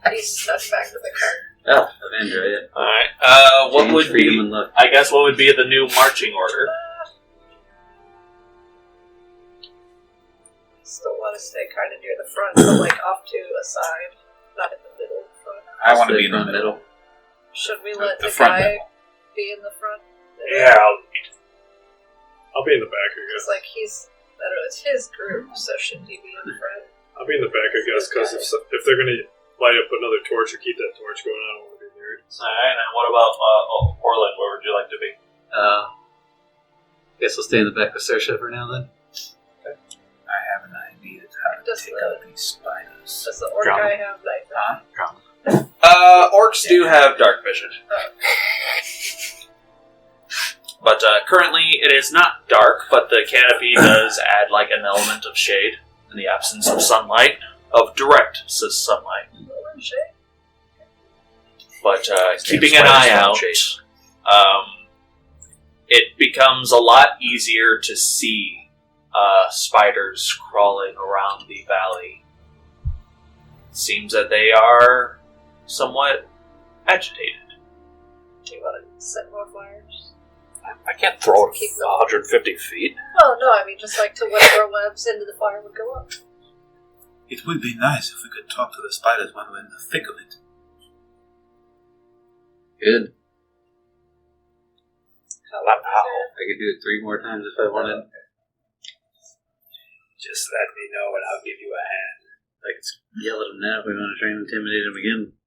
[SPEAKER 3] He's stuck back to the cart.
[SPEAKER 9] Oh, Avandra, yeah.
[SPEAKER 2] Alright, what
[SPEAKER 9] Change,
[SPEAKER 2] would
[SPEAKER 9] freedom,
[SPEAKER 2] be...
[SPEAKER 9] and luck.
[SPEAKER 2] I guess what would be the new marching order?
[SPEAKER 3] Still want to stay kind of near the front, but like off to a side, not in the middle. Front.
[SPEAKER 10] I want to be in the middle.
[SPEAKER 3] Should we let
[SPEAKER 10] The
[SPEAKER 3] the
[SPEAKER 10] front
[SPEAKER 3] guy
[SPEAKER 10] middle.
[SPEAKER 3] be in the front?
[SPEAKER 5] Yeah, I'll be in the back, I guess.
[SPEAKER 3] It's like I don't know, it's his group, so shouldn't he be in the front?
[SPEAKER 5] I'll be in the back, I guess, because if they're going to light up another torch or keep that torch going on, I want to be near it.
[SPEAKER 2] Alright, and what about Orlin? Where would you like to be?
[SPEAKER 9] Guess we'll stay in the back with Saoirse for now then.
[SPEAKER 10] I have an idea of how to take out these spiders.
[SPEAKER 3] Does the orc guy have night?
[SPEAKER 2] Orcs do have dark vision. But currently it is not dark, but the canopy does add like an element of shade in the absence of sunlight, of direct sunlight. But keeping an eye out, it becomes a lot easier to see spiders crawling around the valley. It seems that they are somewhat agitated.
[SPEAKER 3] Do you want to set more fires?
[SPEAKER 13] I can't throw it 150 feet.
[SPEAKER 3] Well, no, I mean just like to whatever webs into the fire would go up.
[SPEAKER 11] It would be nice if we could talk to the spiders when we're in the thick of it.
[SPEAKER 9] Good.
[SPEAKER 3] How?
[SPEAKER 9] I could do it 3 more times if I wanted.
[SPEAKER 12] Just let me know and I'll give you a hand.
[SPEAKER 9] I could yell at them now if we want to try and intimidate them again.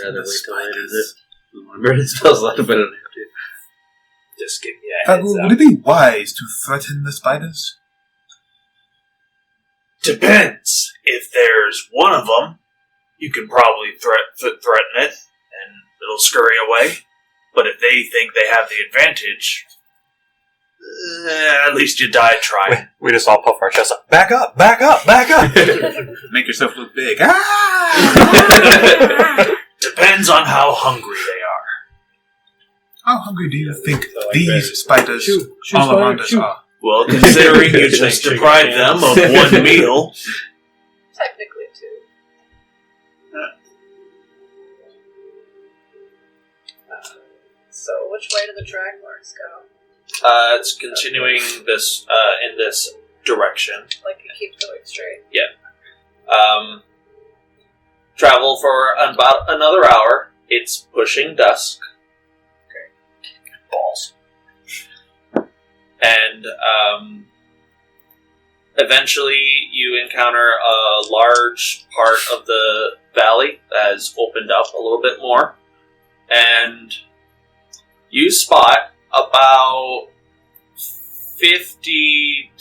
[SPEAKER 9] I'd rather wait till later this. Remember, it spells a lot better than I have to.
[SPEAKER 12] Just give me a heads
[SPEAKER 11] Gagool,
[SPEAKER 12] up.
[SPEAKER 11] would it be wise to threaten the spiders?
[SPEAKER 8] Depends. If there's one of them, you can probably threaten it, and it'll scurry away. But if they think they have the advantage, at least you died trying.
[SPEAKER 13] We just all puff our chests up. Back up! Back up! Back up!
[SPEAKER 11] Make yourself look big. Ah!
[SPEAKER 8] Depends on how hungry they are.
[SPEAKER 11] How hungry do you think these spiders all around us are?
[SPEAKER 8] Well, considering you just deprived them of one meal,
[SPEAKER 3] Technically, two. So, which way do the drag marks go?
[SPEAKER 2] It's continuing this in this direction.
[SPEAKER 3] Like, it keeps going straight.
[SPEAKER 2] Travel for about another hour. It's pushing dusk.
[SPEAKER 13] Balls.
[SPEAKER 2] And eventually you encounter a large part of the valley that has opened up a little bit more. And you spot about 150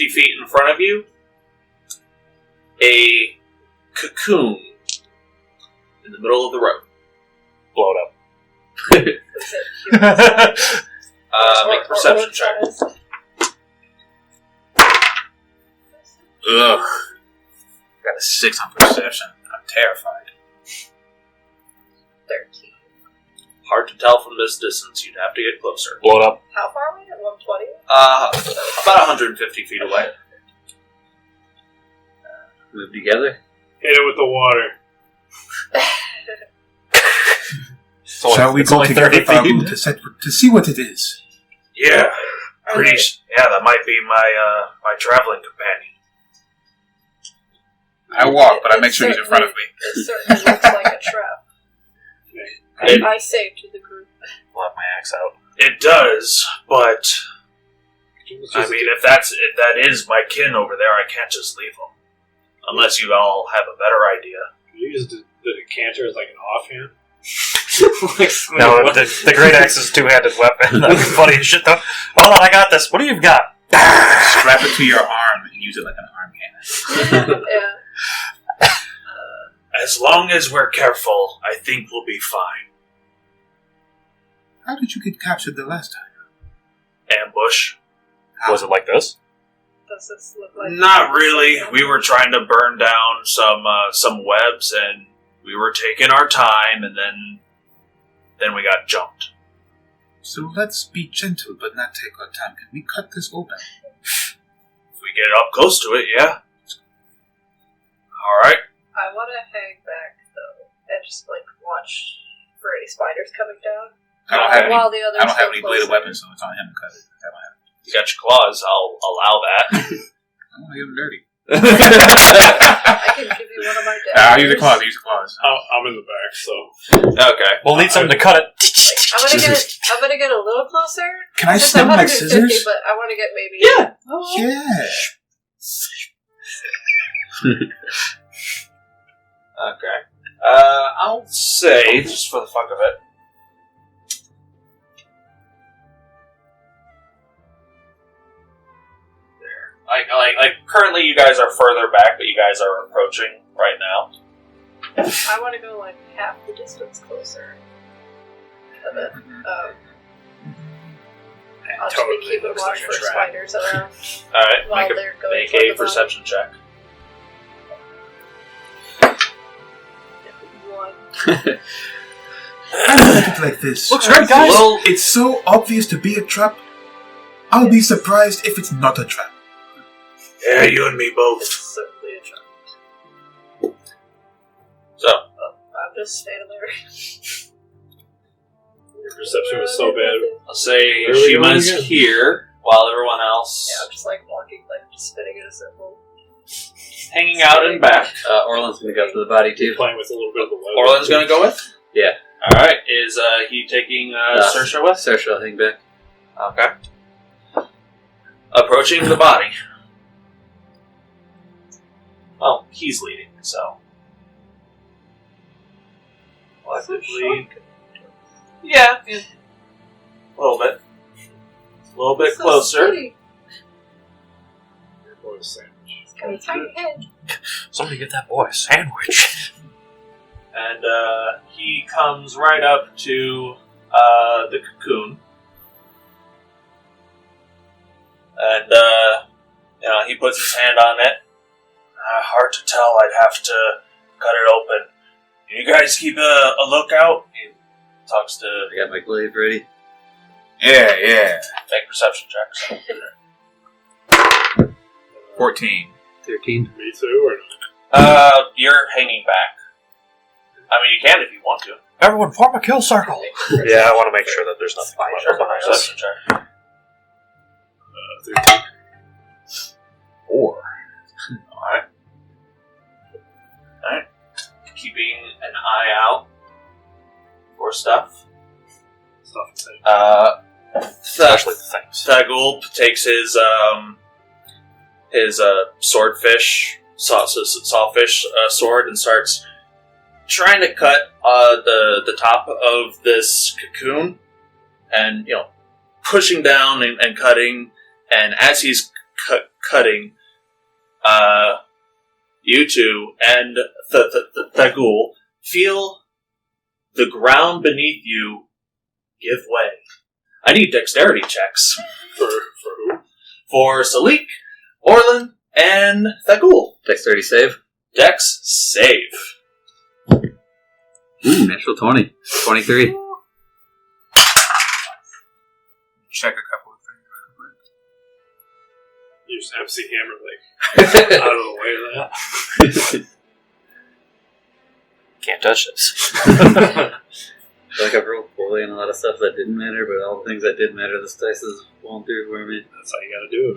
[SPEAKER 2] feet in front of you, a cocoon in the middle of the road.
[SPEAKER 13] Blow it up.
[SPEAKER 2] Make a perception check.
[SPEAKER 10] Ugh. Got a 6 on perception. I'm terrified.
[SPEAKER 3] 13.
[SPEAKER 2] Hard to tell from this distance. You'd have to get closer.
[SPEAKER 13] Blow it up.
[SPEAKER 3] How far away? At 120?
[SPEAKER 2] About 150 feet away.
[SPEAKER 9] Move together?
[SPEAKER 5] Hit it with the water.
[SPEAKER 11] Shall we go together, Gagool, to see what it is?
[SPEAKER 8] yeah, that might be my traveling companion.
[SPEAKER 10] I walk, but I make sure he's in front of me.
[SPEAKER 3] It certainly looks like a trap. I saved the group.
[SPEAKER 13] Pull out my axe out.
[SPEAKER 8] It does, but I mean, if that is my kin over there, I can't just leave them. Unless you all have a better idea.
[SPEAKER 5] You use the decanter as like an offhand?
[SPEAKER 13] No, the great axe is a 2-handed weapon. That'd be funny as shit, though. Hold on, I got this. What do you got?
[SPEAKER 10] Strap it to your arm and use it like an arm cannon.
[SPEAKER 3] Yeah.
[SPEAKER 8] As long as we're careful, I think we'll be fine.
[SPEAKER 11] How did you get captured the last time?
[SPEAKER 8] Ambush?
[SPEAKER 13] Was it like this?
[SPEAKER 3] Does this look like...
[SPEAKER 8] Not really. We were trying to burn down some webs, and we were taking our time, and then we got jumped.
[SPEAKER 11] So let's be gentle, but not take our time. Can we cut this open?
[SPEAKER 8] If we get up close to it, yeah. Alright.
[SPEAKER 3] I want to hang back, though, and just, watch for any spiders coming down.
[SPEAKER 11] I don't have
[SPEAKER 3] While the others
[SPEAKER 11] I don't have any
[SPEAKER 3] go
[SPEAKER 11] bladed
[SPEAKER 3] closer.
[SPEAKER 11] weapons, so it's on him to cut it. I don't have it.
[SPEAKER 2] You got your claws, I'll allow that.
[SPEAKER 11] I want to get him dirty.
[SPEAKER 3] I can give you one of my daggers.
[SPEAKER 11] I'll use the claws.
[SPEAKER 5] I'm in the back, so.
[SPEAKER 2] Okay.
[SPEAKER 13] We'll need something to cut it.
[SPEAKER 3] I'm gonna get a little closer.
[SPEAKER 11] Can I
[SPEAKER 3] It's
[SPEAKER 11] snip my
[SPEAKER 3] 150,
[SPEAKER 11] scissors?
[SPEAKER 3] But I want to get maybe.
[SPEAKER 2] Yeah.
[SPEAKER 11] Yeah.
[SPEAKER 2] Okay. I'll say, just for the fuck of it. There. Like, currently you guys are further back, but you guys are approaching right now.
[SPEAKER 3] I want to go half the distance closer. And then, I'll just be keeping watch for spiders around.
[SPEAKER 2] Alright,
[SPEAKER 3] while they're going
[SPEAKER 2] make
[SPEAKER 3] toward
[SPEAKER 2] a
[SPEAKER 3] the bottom.
[SPEAKER 2] perception check.
[SPEAKER 3] 1.
[SPEAKER 11] I don't like it like this.
[SPEAKER 13] Looks great, guys.
[SPEAKER 11] It's so obvious to be a trap. I'll be surprised if it's not a trap.
[SPEAKER 8] Yeah, you and me both.
[SPEAKER 3] It's certainly a trap.
[SPEAKER 2] So.
[SPEAKER 3] I'm just standing there.
[SPEAKER 5] Your perception was so bad.
[SPEAKER 2] I'll say
[SPEAKER 5] Where are we going
[SPEAKER 2] Shiima's
[SPEAKER 5] again?
[SPEAKER 2] here, while everyone else
[SPEAKER 3] Yeah, I'm just walking, just spinning in a circle.
[SPEAKER 2] hanging out in back.
[SPEAKER 9] Orlin's gonna go up to the body too.
[SPEAKER 5] Playing with a little bit of the weather.
[SPEAKER 2] Orlin's gonna go with?
[SPEAKER 9] Yeah.
[SPEAKER 2] Alright, is he taking Saoirse with?
[SPEAKER 9] Saoirse will hang back.
[SPEAKER 2] Okay. Approaching the body. Well, he's leading, so. Collectively. Yeah. A little bit. A little bit
[SPEAKER 3] So
[SPEAKER 2] closer.
[SPEAKER 3] skinny.
[SPEAKER 5] Your boy's sandwich.
[SPEAKER 3] It's got a tiny head.
[SPEAKER 13] Somebody get that boy a sandwich.
[SPEAKER 2] And he comes right up to the cocoon. And, he puts his hand on it. Hard to tell, I'd have to cut it open. You guys keep a lookout? He talks to...
[SPEAKER 9] I got my glaive ready.
[SPEAKER 11] Yeah.
[SPEAKER 2] Make perception checks.
[SPEAKER 10] 14.
[SPEAKER 9] 13.
[SPEAKER 5] Me too, or not?
[SPEAKER 2] You're hanging back. I mean, you can if you want to.
[SPEAKER 13] Everyone form a kill circle. Yeah, I want to make sure that there's nothing behind us.
[SPEAKER 2] Perception check.
[SPEAKER 5] 13.
[SPEAKER 2] 4. Alright. Keeping an eye out for stuff.
[SPEAKER 13] Especially the things.
[SPEAKER 2] Gagool takes his swordfish, sawfish sword and starts trying to cut the top of this cocoon, and pushing down and cutting. And as he's cutting, you two and the ghoul feel the ground beneath you give way. I need dexterity checks.
[SPEAKER 5] For who?
[SPEAKER 2] For Salic, Orlin, and Gagool.
[SPEAKER 9] Dexterity save.
[SPEAKER 2] Dex save.
[SPEAKER 9] Ooh, natural 20. 23.
[SPEAKER 10] Check a couple of things.
[SPEAKER 5] You just MC Hammer, out of the way of that.
[SPEAKER 13] Can't touch this.
[SPEAKER 9] I feel like I've rolled poorly on a lot of stuff that didn't matter, but all the things that did matter, this dice is falling through for me.
[SPEAKER 5] That's how you gotta do it,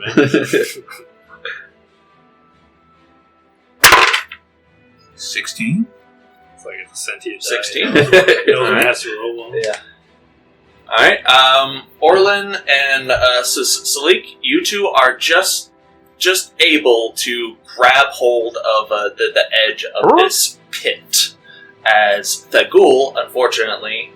[SPEAKER 5] man.
[SPEAKER 10] 16?
[SPEAKER 5] It's like it's a sentient
[SPEAKER 2] 16.
[SPEAKER 5] It has to roll one.
[SPEAKER 9] Yeah.
[SPEAKER 2] Alright, Orlin and Salic, you two are just able to grab hold of the edge of this pit, as the ghoul, unfortunately,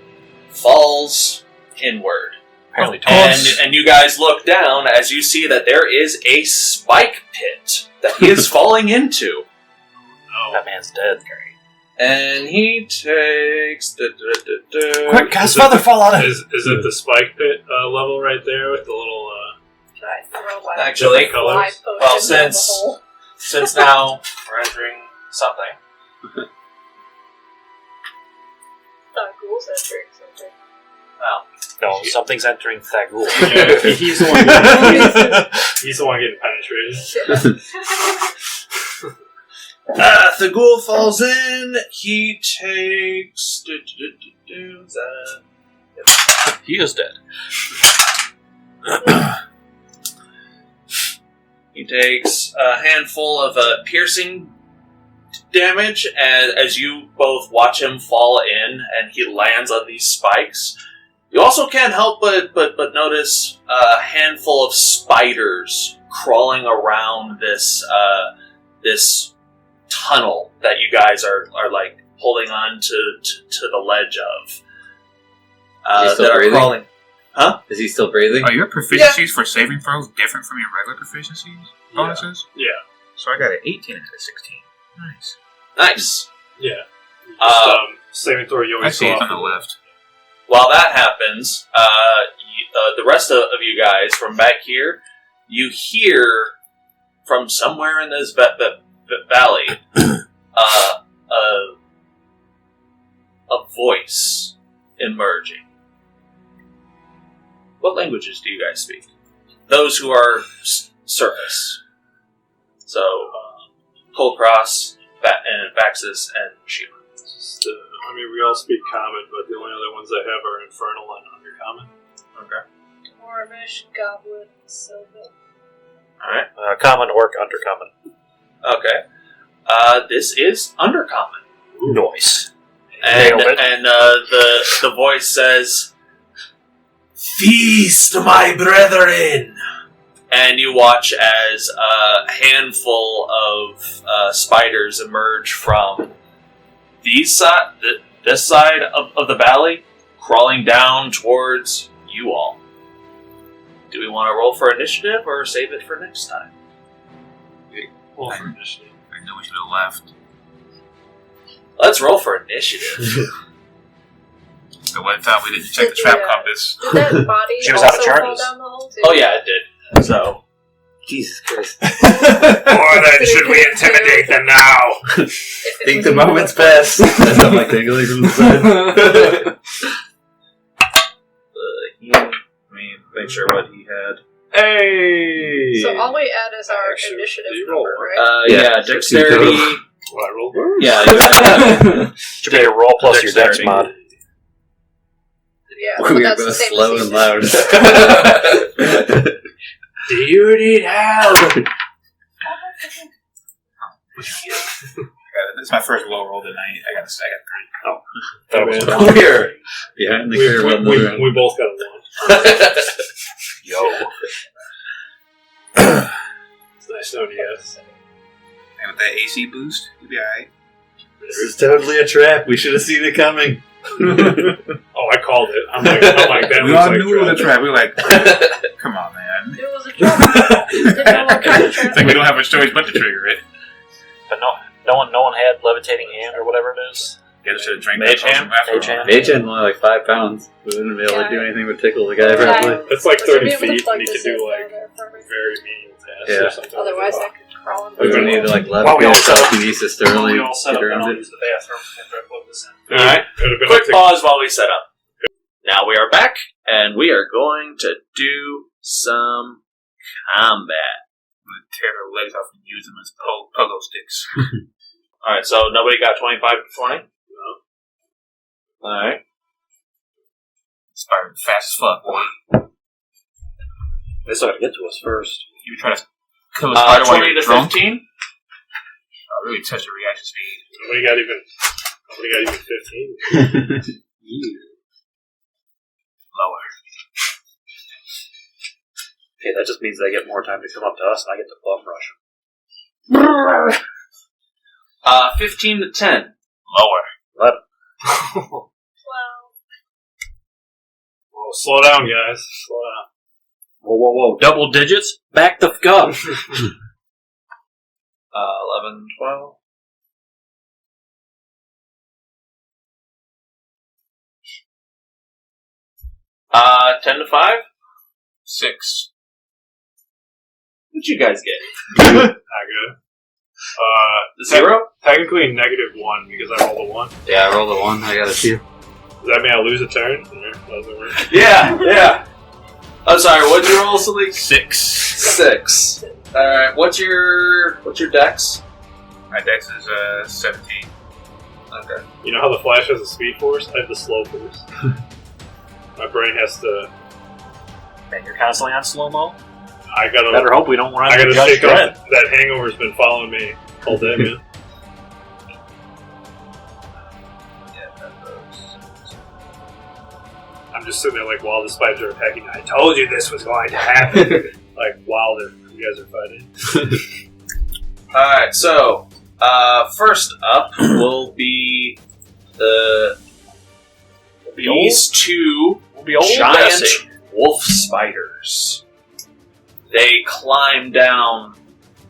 [SPEAKER 2] falls inward. And you guys look down as you see that there is a spike pit that he is falling into.
[SPEAKER 13] Oh, that man's dead.
[SPEAKER 2] And he takes...
[SPEAKER 13] Quick, cast feather fall on it!
[SPEAKER 5] Is it the spike pit level right there with the little...
[SPEAKER 3] Can I throw my
[SPEAKER 2] Actually,
[SPEAKER 5] colors?
[SPEAKER 2] well, since now we're entering something.
[SPEAKER 3] Ghouls entering something.
[SPEAKER 13] No, something's entering Gagool.
[SPEAKER 5] Yeah, he's the one getting penetrated.
[SPEAKER 2] Gagool falls in. He takes.
[SPEAKER 13] He is dead.
[SPEAKER 2] He takes a handful of piercing damage as you both watch him fall in, and he lands on these spikes. You also can't help but notice a handful of spiders crawling around this tunnel that you guys are like holding on to the ledge of.
[SPEAKER 9] That are crawling.
[SPEAKER 2] Huh?
[SPEAKER 9] Is he still breathing?
[SPEAKER 10] Are your proficiencies for saving throws different from your regular proficiencies bonuses?
[SPEAKER 5] Yeah.
[SPEAKER 10] So I got an 18 out of 16. Nice.
[SPEAKER 2] Nice.
[SPEAKER 5] Yeah. Saving throw you
[SPEAKER 10] I
[SPEAKER 5] always
[SPEAKER 10] see it
[SPEAKER 5] saw.
[SPEAKER 10] on the left.
[SPEAKER 2] While that happens, the rest of you guys from back here, you hear from somewhere in this valley a voice emerging. What languages do you guys speak? Those who are surface. So, Kulkras, and Vaxxus, and Shiima.
[SPEAKER 5] We all speak common, but the only other ones I have are infernal and undercommon.
[SPEAKER 2] Okay.
[SPEAKER 3] Dwarvish, Goblin, Sylvan.
[SPEAKER 2] Alright.
[SPEAKER 13] Common, Orc, Undercommon.
[SPEAKER 2] Okay. This is undercommon.
[SPEAKER 13] Noise.
[SPEAKER 2] And,
[SPEAKER 13] Nailed it.
[SPEAKER 2] and the voice says, "Feast, my brethren!" And you watch as a handful of spiders emerge from this side of the valley, crawling down towards you all. Do we want to roll for initiative or save it for next time?
[SPEAKER 5] Roll for initiative.
[SPEAKER 10] I know we should have left.
[SPEAKER 2] Let's roll for initiative.
[SPEAKER 10] The one time we didn't check the trap compass.
[SPEAKER 3] Did that body
[SPEAKER 13] She was out of
[SPEAKER 3] also fall
[SPEAKER 13] charges.
[SPEAKER 3] down the hole too?
[SPEAKER 2] Oh yeah, it did. So,
[SPEAKER 9] Jesus Christ.
[SPEAKER 12] More than should we intimidate them now?
[SPEAKER 9] Think the moment's passed. That's not like dangling from the side.
[SPEAKER 2] make sure what he had.
[SPEAKER 5] Hey!
[SPEAKER 3] So all we add is our initiative number, right?
[SPEAKER 2] Yeah, dexterity.
[SPEAKER 5] What, I rolled?
[SPEAKER 2] Yeah.
[SPEAKER 13] Should be a roll plus your dex mod.
[SPEAKER 3] Yeah,
[SPEAKER 9] We
[SPEAKER 3] but
[SPEAKER 9] are
[SPEAKER 3] that's the
[SPEAKER 9] both
[SPEAKER 3] same
[SPEAKER 9] slow
[SPEAKER 3] as
[SPEAKER 9] and
[SPEAKER 3] these.
[SPEAKER 9] loud.
[SPEAKER 12] Do you need help?
[SPEAKER 10] This is my first low roll tonight. I got 3.
[SPEAKER 5] Oh.
[SPEAKER 13] That was
[SPEAKER 9] We're behind the curve on the run.
[SPEAKER 5] We both got a 1.
[SPEAKER 13] Yo.
[SPEAKER 5] It's nice knowing you guys.
[SPEAKER 10] And with that AC boost, you'll be alright.
[SPEAKER 9] This is totally a trap. We should have seen it coming.
[SPEAKER 5] Oh, I called it. I'm like that.
[SPEAKER 10] We all knew it was a trap. We were like, come on, man.
[SPEAKER 3] It was a trap. Didn't know what kind of trap.
[SPEAKER 10] It's like we don't have a choice but to trigger it.
[SPEAKER 13] But no one had levitating hand or whatever it is.
[SPEAKER 10] You guys should have drank
[SPEAKER 13] Mage
[SPEAKER 10] that
[SPEAKER 13] hand?
[SPEAKER 10] potion after
[SPEAKER 13] Mage
[SPEAKER 10] all.
[SPEAKER 13] hand?
[SPEAKER 9] Mage had only like 5 pounds. We wouldn't be able to do anything but tickle the guy,
[SPEAKER 3] Yeah.
[SPEAKER 9] probably.
[SPEAKER 5] It's like
[SPEAKER 3] Should
[SPEAKER 5] 30
[SPEAKER 3] be able to
[SPEAKER 5] feet,
[SPEAKER 3] plug
[SPEAKER 5] and you
[SPEAKER 3] this
[SPEAKER 5] can do
[SPEAKER 3] in
[SPEAKER 5] like
[SPEAKER 3] there for me.
[SPEAKER 5] very medium tasks
[SPEAKER 9] Yeah.
[SPEAKER 5] or something.
[SPEAKER 3] Otherwise, I could crawl in.
[SPEAKER 9] We're going to need to like
[SPEAKER 13] While
[SPEAKER 9] levitate
[SPEAKER 13] we all
[SPEAKER 9] or
[SPEAKER 13] set up-
[SPEAKER 9] telekinesis to really
[SPEAKER 13] We'll set
[SPEAKER 9] get
[SPEAKER 13] up and
[SPEAKER 9] around
[SPEAKER 13] I'll
[SPEAKER 9] it.
[SPEAKER 13] use the bathroom after I plug this in.
[SPEAKER 2] Alright.
[SPEAKER 5] It would have been
[SPEAKER 2] Quick
[SPEAKER 5] like
[SPEAKER 2] pause while we set up. Now we are back, and we are going to do some combat.
[SPEAKER 10] I'm going to tear their legs off and use them as pogo sticks.
[SPEAKER 2] Alright, so nobody got 25 to 20? No. Alright.
[SPEAKER 10] Spider fast as fuck, boy.
[SPEAKER 13] They still gotta get to us first.
[SPEAKER 10] You try to kill a spider while
[SPEAKER 2] 20
[SPEAKER 10] you're
[SPEAKER 2] to
[SPEAKER 10] drunk?
[SPEAKER 2] 15?
[SPEAKER 10] Really touch your reaction speed.
[SPEAKER 5] Nobody got even 15.
[SPEAKER 10] Lower.
[SPEAKER 13] Okay, that just means they get more time to come up to us and I get to bum rush.
[SPEAKER 2] 15 to 10.
[SPEAKER 10] Lower.
[SPEAKER 13] 11.
[SPEAKER 3] Wow.
[SPEAKER 5] Whoa, slow down, guys. Slow down.
[SPEAKER 13] Whoa. Double digits? Back the fuck up.
[SPEAKER 2] 11, 12. Uh, 10 to 5?
[SPEAKER 10] 6.
[SPEAKER 2] What'd you guys get?
[SPEAKER 5] Not good.
[SPEAKER 2] 0?
[SPEAKER 5] Technically -1 because I rolled a 1.
[SPEAKER 9] Yeah, I rolled a 1. I got a 2.
[SPEAKER 5] Does that mean I lose a turn? doesn't work.
[SPEAKER 2] Yeah. I'm sorry, what'd you roll, Salic?
[SPEAKER 10] 6.
[SPEAKER 2] Alright, what's your dex?
[SPEAKER 10] My dex is 17.
[SPEAKER 2] Okay.
[SPEAKER 5] You know how the Flash has a speed force? I have the slow force. My brain has to...
[SPEAKER 13] And you're constantly on slow-mo?
[SPEAKER 5] I gotta...
[SPEAKER 13] Better hope we don't run
[SPEAKER 5] I
[SPEAKER 13] into
[SPEAKER 5] gotta
[SPEAKER 13] Judge
[SPEAKER 5] shake
[SPEAKER 13] Dredd.
[SPEAKER 5] off. That hangover's been following me all day, man. I'm just sitting there like, while the spiders are attacking, I told you this was going to happen. Like, while you guys are fighting.
[SPEAKER 2] Alright, so, first up will be these two giant wolf spiders. They climb down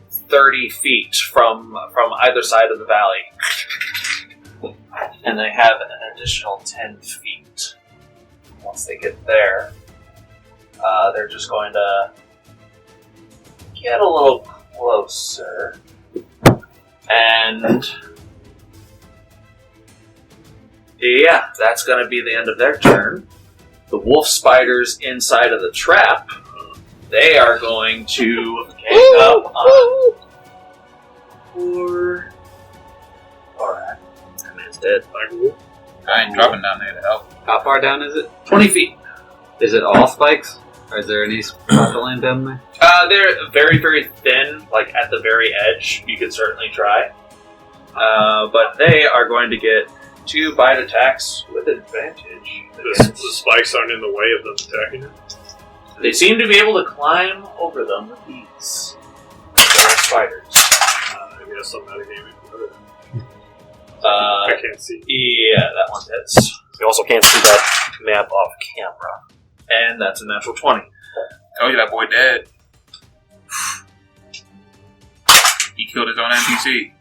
[SPEAKER 2] 30 feet from either side of the valley. And they have an additional 10 feet. Once they get there, they're just going to get a little closer. And yeah, that's going to be the end of their turn. The wolf spiders inside of the trap, they are going to gang up on poor... Alright, that man's dead.
[SPEAKER 10] I ain't dropping down there to help.
[SPEAKER 9] How far down is it?
[SPEAKER 2] 20 feet.
[SPEAKER 9] Is it all spikes? Or is there any land down there?
[SPEAKER 2] They're very, very thin, like at the very edge. You could certainly try. But they are going to get 2 bite attacks with advantage.
[SPEAKER 5] The spikes aren't in the way of them attacking you?
[SPEAKER 2] They seem to be able to climb over them with ease. They're spiders.
[SPEAKER 5] I guess I'm metagaming. I can't see.
[SPEAKER 2] Yeah, that one hits.
[SPEAKER 13] You also can't see that map off camera.
[SPEAKER 2] And that's a natural 20.
[SPEAKER 10] Told you that boy dead. He killed his own NPC.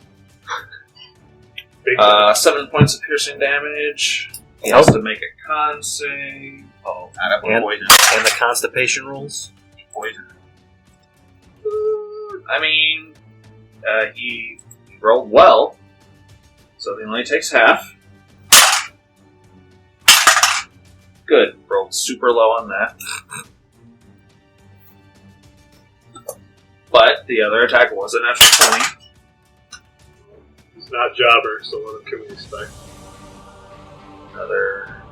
[SPEAKER 2] 7 points of piercing damage. He has to make a con save.
[SPEAKER 10] Oh, that boy poison.
[SPEAKER 13] And the constipation rules?
[SPEAKER 10] Poison.
[SPEAKER 2] I mean, he rolled well, so he only takes half. Good. Rolled super low on that. But the other attack was a natural 20.
[SPEAKER 5] It's not Jobber, so what can we expect?
[SPEAKER 2] Another...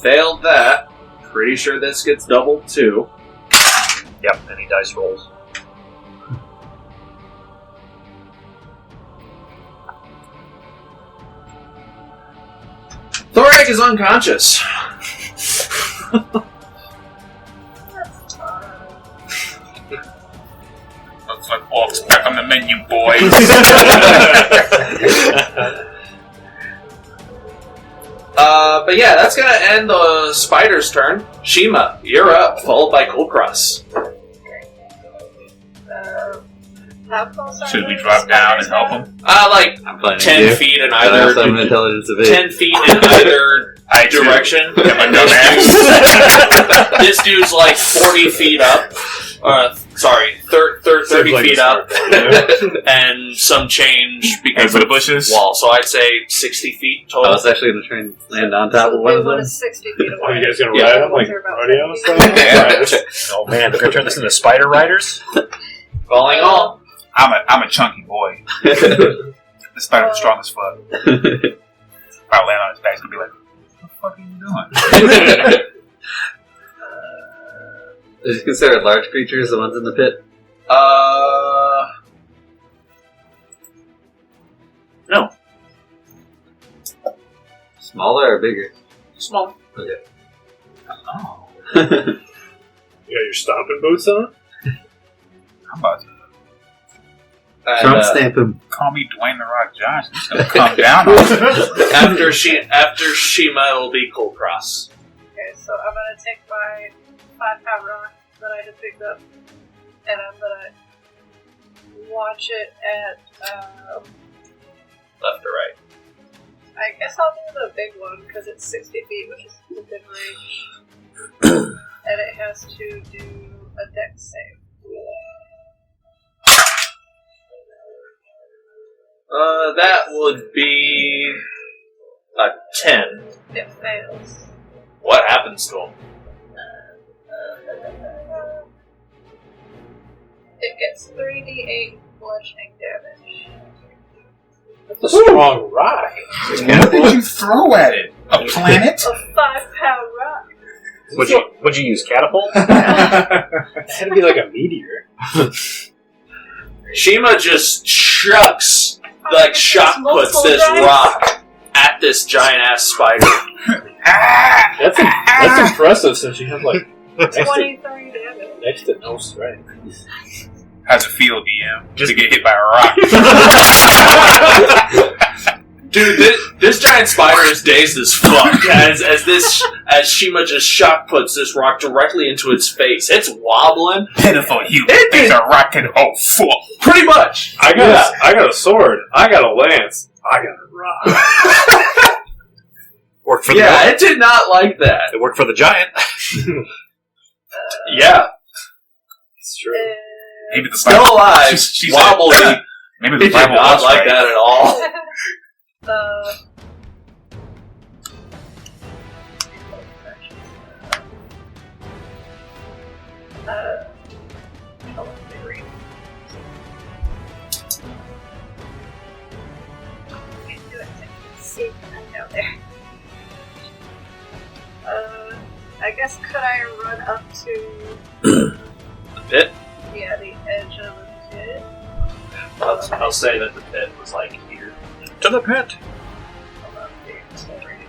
[SPEAKER 2] Failed that. Pretty sure this gets doubled too.
[SPEAKER 13] Yep, any dice rolls.
[SPEAKER 2] Thorek is unconscious.
[SPEAKER 10] Looks like Orc's back on the menu, boys.
[SPEAKER 2] But yeah, that's gonna end the spider's turn. Shiima, you're up, followed by Kulkras.
[SPEAKER 3] How close are
[SPEAKER 10] Should we
[SPEAKER 3] the
[SPEAKER 10] drop down and
[SPEAKER 3] spiders
[SPEAKER 10] help him?
[SPEAKER 2] Like
[SPEAKER 9] I'm planning
[SPEAKER 2] 10
[SPEAKER 9] to.
[SPEAKER 2] feet in
[SPEAKER 9] I have some
[SPEAKER 2] either
[SPEAKER 9] intelligence of
[SPEAKER 2] 10 feet in either direction. This dude's like 40 feet up. 30 feet up. And some change because
[SPEAKER 10] for the
[SPEAKER 2] of
[SPEAKER 10] bushes?
[SPEAKER 2] wall. So I'd say 60 feet
[SPEAKER 9] I
[SPEAKER 2] total.
[SPEAKER 9] was actually going to try and land on top of one
[SPEAKER 3] Big
[SPEAKER 9] of
[SPEAKER 3] one
[SPEAKER 9] them.
[SPEAKER 3] is 60 feet away.
[SPEAKER 5] Are you guys going to
[SPEAKER 2] Yeah.
[SPEAKER 5] ride them like
[SPEAKER 3] They're about
[SPEAKER 5] rodeo
[SPEAKER 3] 70
[SPEAKER 5] style?
[SPEAKER 13] Oh man, they're going to turn this into Spider Riders?
[SPEAKER 2] Falling all.
[SPEAKER 10] I'm a chunky boy. The spider's strong as fuck. If I land on his back, he's gonna be like, what the fuck are you doing?
[SPEAKER 9] Is it considered large creatures, the ones in the pit?
[SPEAKER 2] No.
[SPEAKER 9] Smaller or bigger?
[SPEAKER 2] Small.
[SPEAKER 9] Okay.
[SPEAKER 10] Oh,
[SPEAKER 5] You got your stomping boots on?
[SPEAKER 10] I'm about to
[SPEAKER 9] Trump stamp him.
[SPEAKER 10] call me Dwayne The Rock Johnson. He's gonna come down on me.
[SPEAKER 2] After Shiima, it'll be Kulkras.
[SPEAKER 3] Okay, so I'm gonna take my 5-pound rock that I had picked up, and I'm gonna launch it at,
[SPEAKER 2] Left or right?
[SPEAKER 3] I guess I'll do the big one, because it's 60 feet, which is within range. And it has to do a dex save.
[SPEAKER 2] That would be A 10.
[SPEAKER 3] It fails.
[SPEAKER 2] What happens to him?
[SPEAKER 3] It gets 3d8 bludgeoning damage.
[SPEAKER 13] That's a strong rock.
[SPEAKER 11] What did you throw at it? A planet?
[SPEAKER 3] A 5-pound rock.
[SPEAKER 13] Would you use catapult?
[SPEAKER 12] It had to be like a meteor.
[SPEAKER 2] Shiima just chucks, like shock puts this rock at this giant ass spider.
[SPEAKER 13] That's impressive since you have like
[SPEAKER 3] 23 damage.
[SPEAKER 13] next to no strength.
[SPEAKER 10] How's it feel, DM? Just to get hit by a rock.
[SPEAKER 2] Dude, this giant spider is dazed as fuck as Shiima just shock puts this rock directly into its face. It's wobbling.
[SPEAKER 10] Pitiful human. Thinks a rock can hold full.
[SPEAKER 2] Pretty much.
[SPEAKER 13] I got a sword. I got a lance. I got a rock. Worked for the
[SPEAKER 2] it did not like that.
[SPEAKER 13] It worked for the giant.
[SPEAKER 2] Yeah.
[SPEAKER 13] It's true.
[SPEAKER 10] Maybe the
[SPEAKER 2] Still alive,
[SPEAKER 10] she
[SPEAKER 2] wobbly.
[SPEAKER 10] Said, maybe
[SPEAKER 2] It
[SPEAKER 10] the
[SPEAKER 2] did
[SPEAKER 10] Bible
[SPEAKER 2] not
[SPEAKER 10] was
[SPEAKER 2] like
[SPEAKER 10] right.
[SPEAKER 2] that at all.
[SPEAKER 3] I guess could I run up to
[SPEAKER 2] The pit?
[SPEAKER 3] the edge of the pit?
[SPEAKER 2] I'll say that the pit was like here.
[SPEAKER 13] To the pit.
[SPEAKER 3] Hold on, here, it's all right.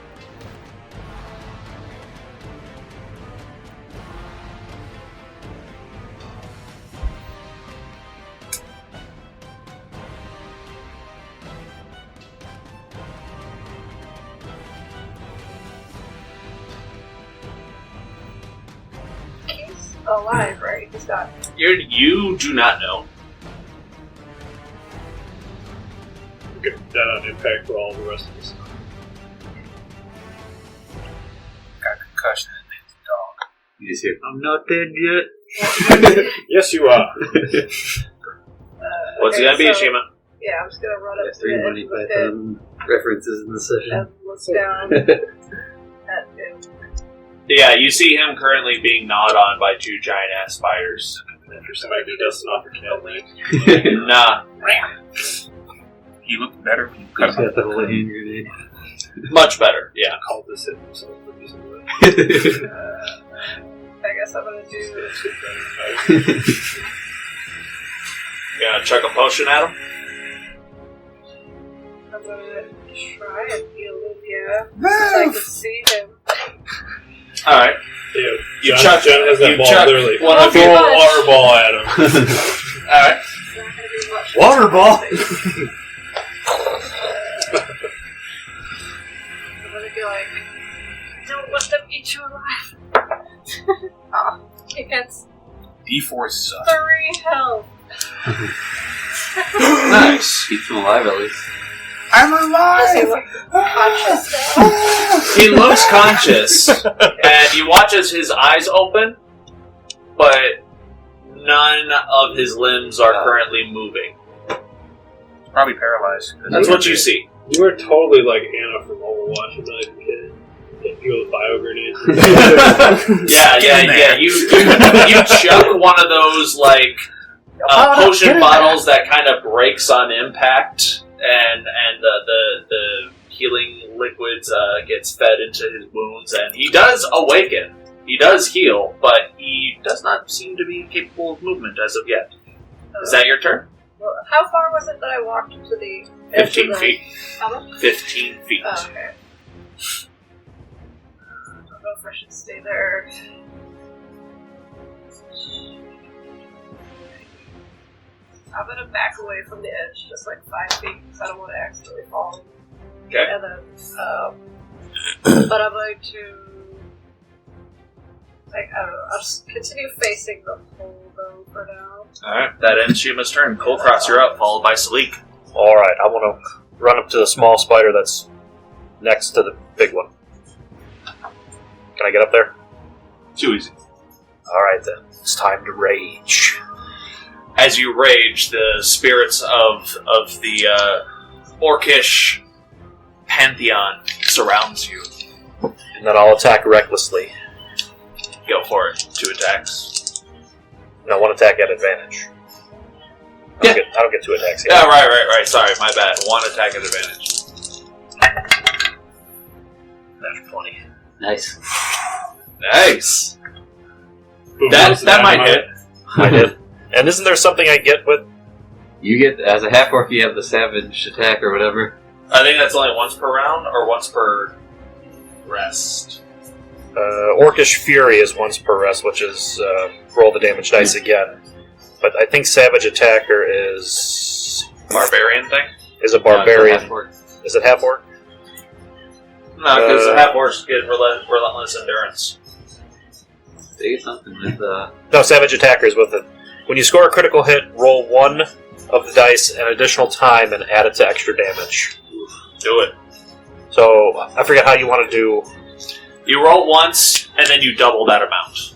[SPEAKER 3] He's alive, right? He's not.
[SPEAKER 2] You do not know.
[SPEAKER 13] Get that on impact for all the rest of us.
[SPEAKER 10] Got concussion and named the dog.
[SPEAKER 9] You just hear, I'm not dead yet.
[SPEAKER 13] Yes, you are.
[SPEAKER 2] What's it gonna be, Shiima?
[SPEAKER 3] Yeah, I'm just gonna run up to
[SPEAKER 9] Three
[SPEAKER 3] the
[SPEAKER 9] money
[SPEAKER 3] edge of the pit
[SPEAKER 9] Python references in the session.
[SPEAKER 3] and look down at him.
[SPEAKER 2] Yeah, you see him currently being gnawed on by two giant ass spiders.
[SPEAKER 13] Somebody who doesn't offer cat meat.
[SPEAKER 2] Nah,
[SPEAKER 10] He looked better when you cut
[SPEAKER 9] He's
[SPEAKER 10] him.
[SPEAKER 9] got the whole hand grenade.
[SPEAKER 2] much better. Yeah.
[SPEAKER 13] Called this hit himself for using it.
[SPEAKER 3] I guess I'm gonna do.
[SPEAKER 2] You gonna chuck a potion at him?
[SPEAKER 3] I'm gonna try and heal him, yeah. Since I can see him.
[SPEAKER 2] All right.
[SPEAKER 13] Yeah,
[SPEAKER 2] You
[SPEAKER 13] John,
[SPEAKER 2] chuck.
[SPEAKER 13] John has that
[SPEAKER 2] You
[SPEAKER 13] ball
[SPEAKER 2] chuck
[SPEAKER 13] literally.
[SPEAKER 2] one of
[SPEAKER 13] Throw
[SPEAKER 2] your.
[SPEAKER 13] a water ball at him.
[SPEAKER 2] All right.
[SPEAKER 3] It's not gonna be much.
[SPEAKER 13] Water ball?
[SPEAKER 3] I'm gonna be like, don't let them eat you alive. Oh, he gets
[SPEAKER 10] D4 sucks.
[SPEAKER 3] 3 health.
[SPEAKER 2] Nice.
[SPEAKER 9] Keeps him alive at least.
[SPEAKER 11] I'm
[SPEAKER 3] Does he
[SPEAKER 11] alive!
[SPEAKER 3] look conscious now?
[SPEAKER 2] He looks conscious, and you watch as his eyes open, but none of his limbs are currently moving.
[SPEAKER 10] Probably paralyzed.
[SPEAKER 2] That's what you see.
[SPEAKER 13] You were totally like Anna from Overwatch when I was a kid. Hit you with bio grenades.
[SPEAKER 2] Yeah. You chuck one of those like potion bottles that kind of breaks on impact, and the healing liquids gets fed into his wounds, and he does awaken. He does heal, but he does not seem to be capable of movement as of yet. Is that your turn?
[SPEAKER 3] Well, how far was it that I walked to the edge
[SPEAKER 2] 15
[SPEAKER 3] of the...
[SPEAKER 2] feet.
[SPEAKER 3] How much?
[SPEAKER 2] 15 feet.
[SPEAKER 3] Oh, okay. I don't know if I should stay there. I'm gonna back away from the edge just like 5 feet because I don't want to accidentally fall.
[SPEAKER 2] Okay.
[SPEAKER 3] And then, but I'm going to, like, I don't know, I'll just continue facing the hole though for now.
[SPEAKER 2] Alright, that ends Shiima's turn. Kulkras, you're up, followed by Salic.
[SPEAKER 13] Alright, I want to run up to the small spider that's next to the big one. Can I get up there?
[SPEAKER 10] Too easy.
[SPEAKER 13] Alright then, it's time to rage.
[SPEAKER 2] As you rage, the spirits of the orcish pantheon surrounds you.
[SPEAKER 13] And then I'll attack recklessly.
[SPEAKER 2] Go for it. 2 attacks.
[SPEAKER 13] No, 1 attack at advantage. I don't get 2 attacks yet.
[SPEAKER 2] Yeah, right. Sorry, my bad. 1 attack at advantage.
[SPEAKER 13] That's 20.
[SPEAKER 9] Nice.
[SPEAKER 2] Nice. That might hit.
[SPEAKER 13] I did. And isn't there something I get with?
[SPEAKER 9] You get, as a half-orc, you have the savage attack or whatever.
[SPEAKER 2] I think that's only once per round or once per rest.
[SPEAKER 13] Orcish Fury is once per rest, which is roll the damage dice again. But I think Savage Attacker is...
[SPEAKER 2] Barbarian thing?
[SPEAKER 13] Is a Barbarian.
[SPEAKER 9] Half-orc.
[SPEAKER 13] Is it Half-Orc?
[SPEAKER 2] No, because the half-orcs get relentless endurance.
[SPEAKER 9] Say something with
[SPEAKER 13] No, Savage Attacker is with it. When you score a critical hit, roll 1 of the dice an additional time and add it to extra damage.
[SPEAKER 2] Do it.
[SPEAKER 13] So, I forget how you want to do...
[SPEAKER 2] You roll once, and then you double that amount.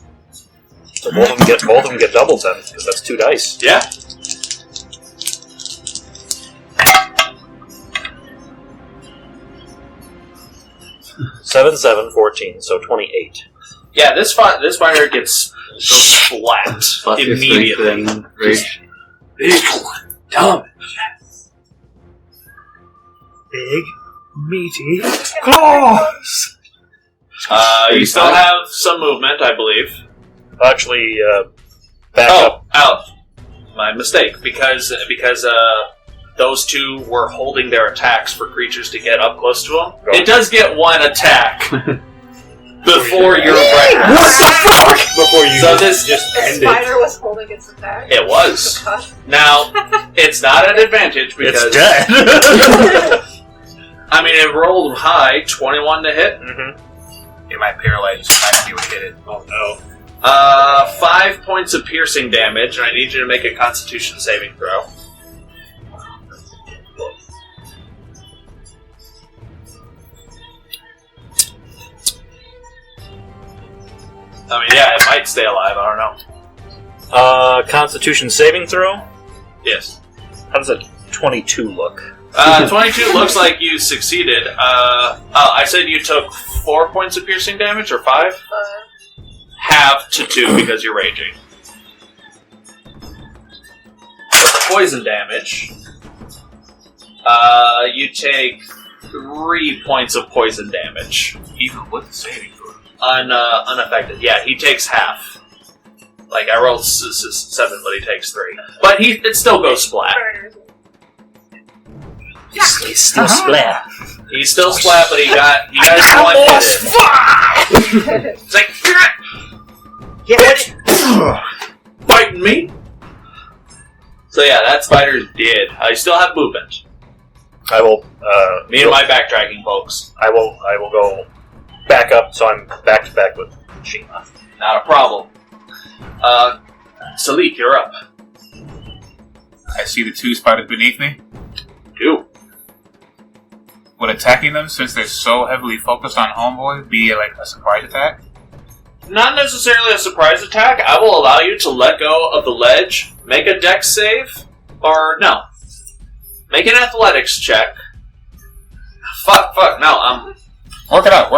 [SPEAKER 13] So both of them get doubled then, because that's 2 dice.
[SPEAKER 2] Yeah.
[SPEAKER 13] 7, 7, 14, so 28.
[SPEAKER 2] Yeah, this fighter goes flat immediately.
[SPEAKER 9] Big, dumb.
[SPEAKER 15] Big, meaty claws!
[SPEAKER 2] You still have some movement, I believe.
[SPEAKER 13] Actually, back up.
[SPEAKER 2] Out. My mistake, because those 2 were holding their attacks for creatures to get up close to them. It does get 1 attack before your break.
[SPEAKER 5] What the fuck? Before you
[SPEAKER 2] this
[SPEAKER 5] just
[SPEAKER 3] The
[SPEAKER 5] ended.
[SPEAKER 3] spider was holding its attack.
[SPEAKER 2] It was.
[SPEAKER 3] Oh, gosh.
[SPEAKER 2] Now, it's not an advantage because...
[SPEAKER 13] It's dead.
[SPEAKER 2] I mean, it rolled high, 21 to hit.
[SPEAKER 13] Mm-hmm.
[SPEAKER 10] It might paralyze you, so I might be able to hit it.
[SPEAKER 5] Oh no.
[SPEAKER 2] 5 points of piercing damage, and I need you to make a Constitution saving throw. I mean, yeah, it might stay alive, I don't know.
[SPEAKER 13] Constitution saving throw?
[SPEAKER 2] Yes.
[SPEAKER 13] How does a 22 look?
[SPEAKER 2] 22 looks like you succeeded. I said you took 4 points of piercing damage, or 5? Half to 2 because you're raging. Poison damage. You take 3 points of poison damage.
[SPEAKER 10] Even with the saving throw.
[SPEAKER 2] Unaffected. Yeah, he takes half. Like, I rolled 7, but he takes 3. But it still goes splat.
[SPEAKER 15] He's still splat.
[SPEAKER 2] He's still splat, but he got one hit. It's like, biting me. So yeah, that spider's dead. I still have movement.
[SPEAKER 13] I will.
[SPEAKER 2] Me and my backtracking folks.
[SPEAKER 13] I will go back up, so I'm back to back with Shiima.
[SPEAKER 2] Not a problem. Salic, you're up.
[SPEAKER 10] I see the 2 spiders beneath me.
[SPEAKER 2] Do.
[SPEAKER 10] Would attacking them, since they're so heavily focused on Homeboy, be like a surprise attack?
[SPEAKER 2] Not necessarily a surprise attack. I will allow you to let go of the ledge, make a dex save, or no. Make an athletics check. Fuck, no,
[SPEAKER 10] Work it out.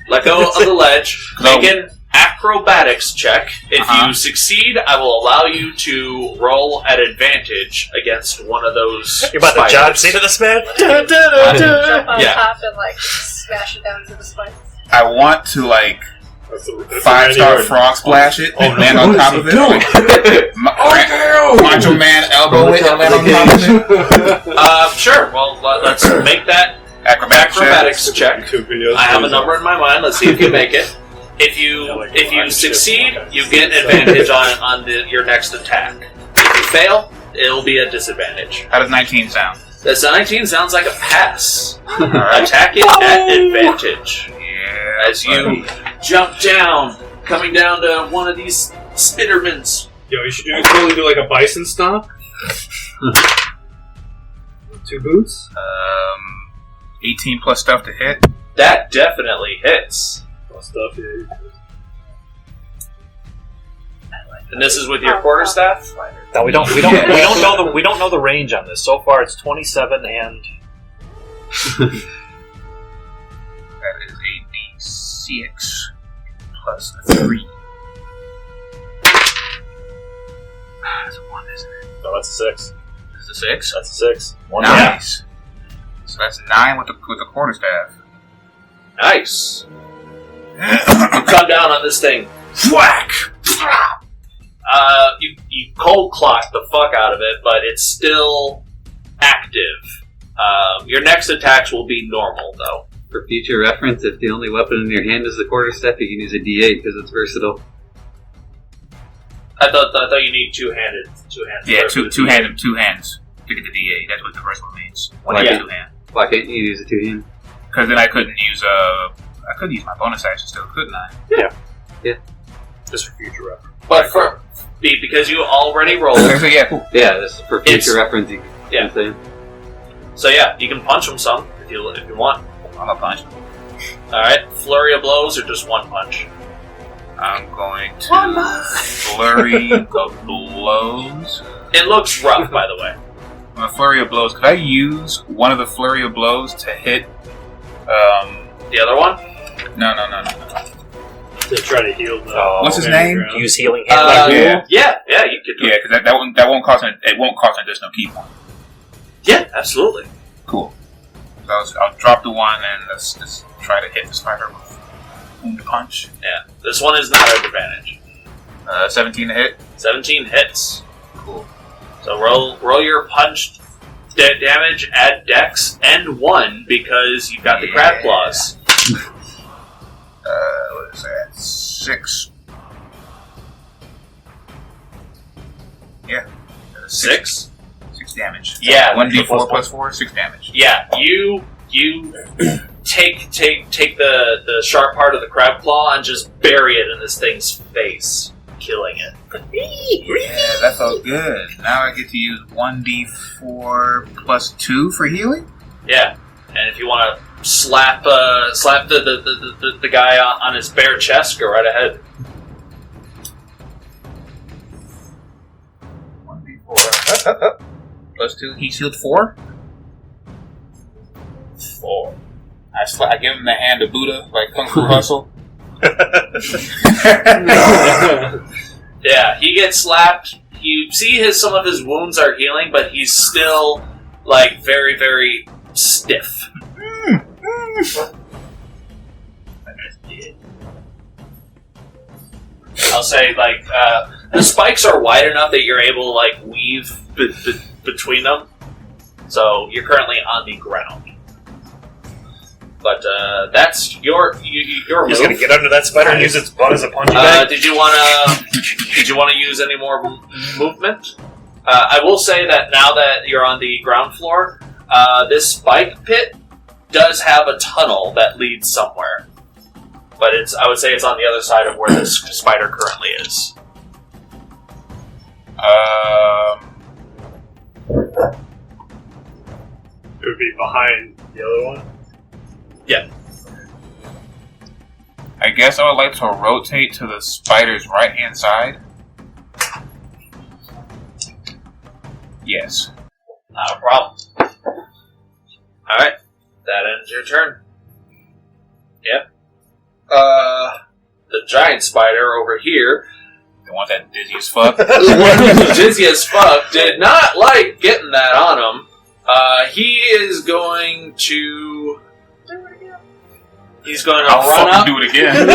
[SPEAKER 2] Let go of the ledge, make an acrobatics check. If you succeed, I will allow you to roll at advantage against one of those
[SPEAKER 13] You're about
[SPEAKER 2] spiders.
[SPEAKER 13] to John Cena this man?
[SPEAKER 3] Jump on top and smash it down into the spikes.
[SPEAKER 10] I want to, 5-star frog splash it and land on top of it. Macho Man elbow it and land on top of it.
[SPEAKER 2] Sure, well, let's make that acrobatics check. I have a number in my mind. Let's see if you make it. If you succeed, you get advantage on your next attack. If you fail, it'll be a disadvantage.
[SPEAKER 10] How does 19 sound?
[SPEAKER 2] This 19 sounds like a pass. Attack it at advantage.
[SPEAKER 10] Yeah.
[SPEAKER 2] As you jump down, coming down to one of these Spidermans.
[SPEAKER 5] Yo, you should totally do like a bison stomp. 2 boots.
[SPEAKER 10] 18 plus stuff to hit.
[SPEAKER 2] That definitely hits.
[SPEAKER 5] Stuff, yeah.
[SPEAKER 2] And this is with your quarterstaff?
[SPEAKER 13] No, we don't know the range on this. So far, it's 27 and
[SPEAKER 10] That is a D6 plus a 3. That's a 1, isn't it?
[SPEAKER 13] No, that's a 6.
[SPEAKER 10] Is it a 6?
[SPEAKER 13] That's a 6.
[SPEAKER 10] Nice. So that's 9 with the quarterstaff.
[SPEAKER 2] Nice. You come down on this thing. Whack! You cold clock the fuck out of it, but it's still active. Your next attacks will be normal, though.
[SPEAKER 9] For future reference, if the only weapon in your hand is the quarterstaff, you can use a D8 because it's versatile.
[SPEAKER 2] I thought you need two-handed.
[SPEAKER 10] Yeah, two hands to get the D8. That's what the first one means.
[SPEAKER 9] Why
[SPEAKER 10] Two hand.
[SPEAKER 9] Why can't you use a two-hand?
[SPEAKER 10] Because then I couldn't use my bonus action still, couldn't I?
[SPEAKER 9] Yeah.
[SPEAKER 13] Just for future reference.
[SPEAKER 2] But because you already rolled.
[SPEAKER 10] So yeah, cool.
[SPEAKER 9] Yeah, this is for future reference.
[SPEAKER 2] Yeah. So yeah, you can punch him some if you want.
[SPEAKER 10] I'm a punch.
[SPEAKER 2] Alright, flurry of blows or just one punch?
[SPEAKER 10] I'm going to flurry of blows.
[SPEAKER 2] It looks rough, by the way.
[SPEAKER 10] A flurry of blows. Could I use one of the flurry of blows to hit
[SPEAKER 2] the other one?
[SPEAKER 10] No.
[SPEAKER 13] To try to heal the...
[SPEAKER 10] What's his name?
[SPEAKER 13] Use healing hand like
[SPEAKER 2] yeah, you could do it.
[SPEAKER 10] Yeah, because that won't cost an additional key point.
[SPEAKER 2] Yeah, absolutely.
[SPEAKER 10] Cool. So I'll drop the one and let's try to hit the spider with wound punch.
[SPEAKER 2] Yeah, this one is not at advantage.
[SPEAKER 10] 17 to hit.
[SPEAKER 2] 17 hits.
[SPEAKER 10] Cool.
[SPEAKER 2] So roll your punch damage, add dex, and 1 because you've got the crab claws.
[SPEAKER 10] What is that? 6. Yeah.
[SPEAKER 2] 6?
[SPEAKER 10] 6 damage.
[SPEAKER 2] Yeah.
[SPEAKER 10] 1d4 plus 4, 6 damage.
[SPEAKER 2] Yeah, you take the sharp part of the crab claw and just bury it in this thing's face, killing it.
[SPEAKER 10] Yeah, that felt good. Now I get to use 1d4 plus 2 for healing?
[SPEAKER 2] Yeah, and if you want to slap the guy on his bare chest, go right ahead.
[SPEAKER 10] 1d4 plus 2. He's healed 4?
[SPEAKER 2] 4.
[SPEAKER 10] I give him the hand of Buddha, like Kung Fu Hustle.
[SPEAKER 2] Yeah, he gets slapped. You see some of his wounds are healing, but he's still like very, very stiff. I'll say like the spikes are wide enough that you're able to like weave between them. So you're currently on the ground. But that's your
[SPEAKER 13] He's
[SPEAKER 2] move.
[SPEAKER 13] gonna get under that spider and use its butt as a punching bag.
[SPEAKER 2] Did you wanna use any more movement? I will say that now that you're on the ground floor, this spike pit does have a tunnel that leads somewhere. But I would say it's on the other side of where this spider currently is.
[SPEAKER 5] It would be behind the other one?
[SPEAKER 2] Yeah.
[SPEAKER 10] I guess I would like to rotate to the spider's right-hand side. Yes.
[SPEAKER 2] Not a problem. Alright. That ends your turn. Yep. The giant spider over here,
[SPEAKER 10] The one that dizzy as fuck.
[SPEAKER 2] the one who's dizzy as fuck, did not like getting that on him. He is going to... He's going to run up.
[SPEAKER 10] Do it again.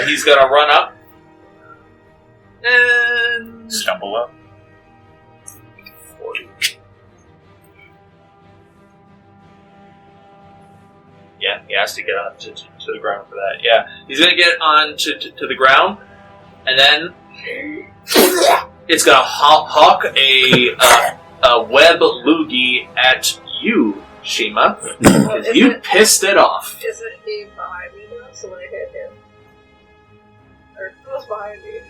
[SPEAKER 2] He's going to run up. And...
[SPEAKER 10] Stumble up.
[SPEAKER 2] 40. Yeah, he has to get on to the ground for that. Yeah, he's going to get on to the ground, and then it's going to hawk a web loogie at you, Shiima. You pissed it off.
[SPEAKER 3] Is it being behind me now, so when I hit him? Or who's behind me?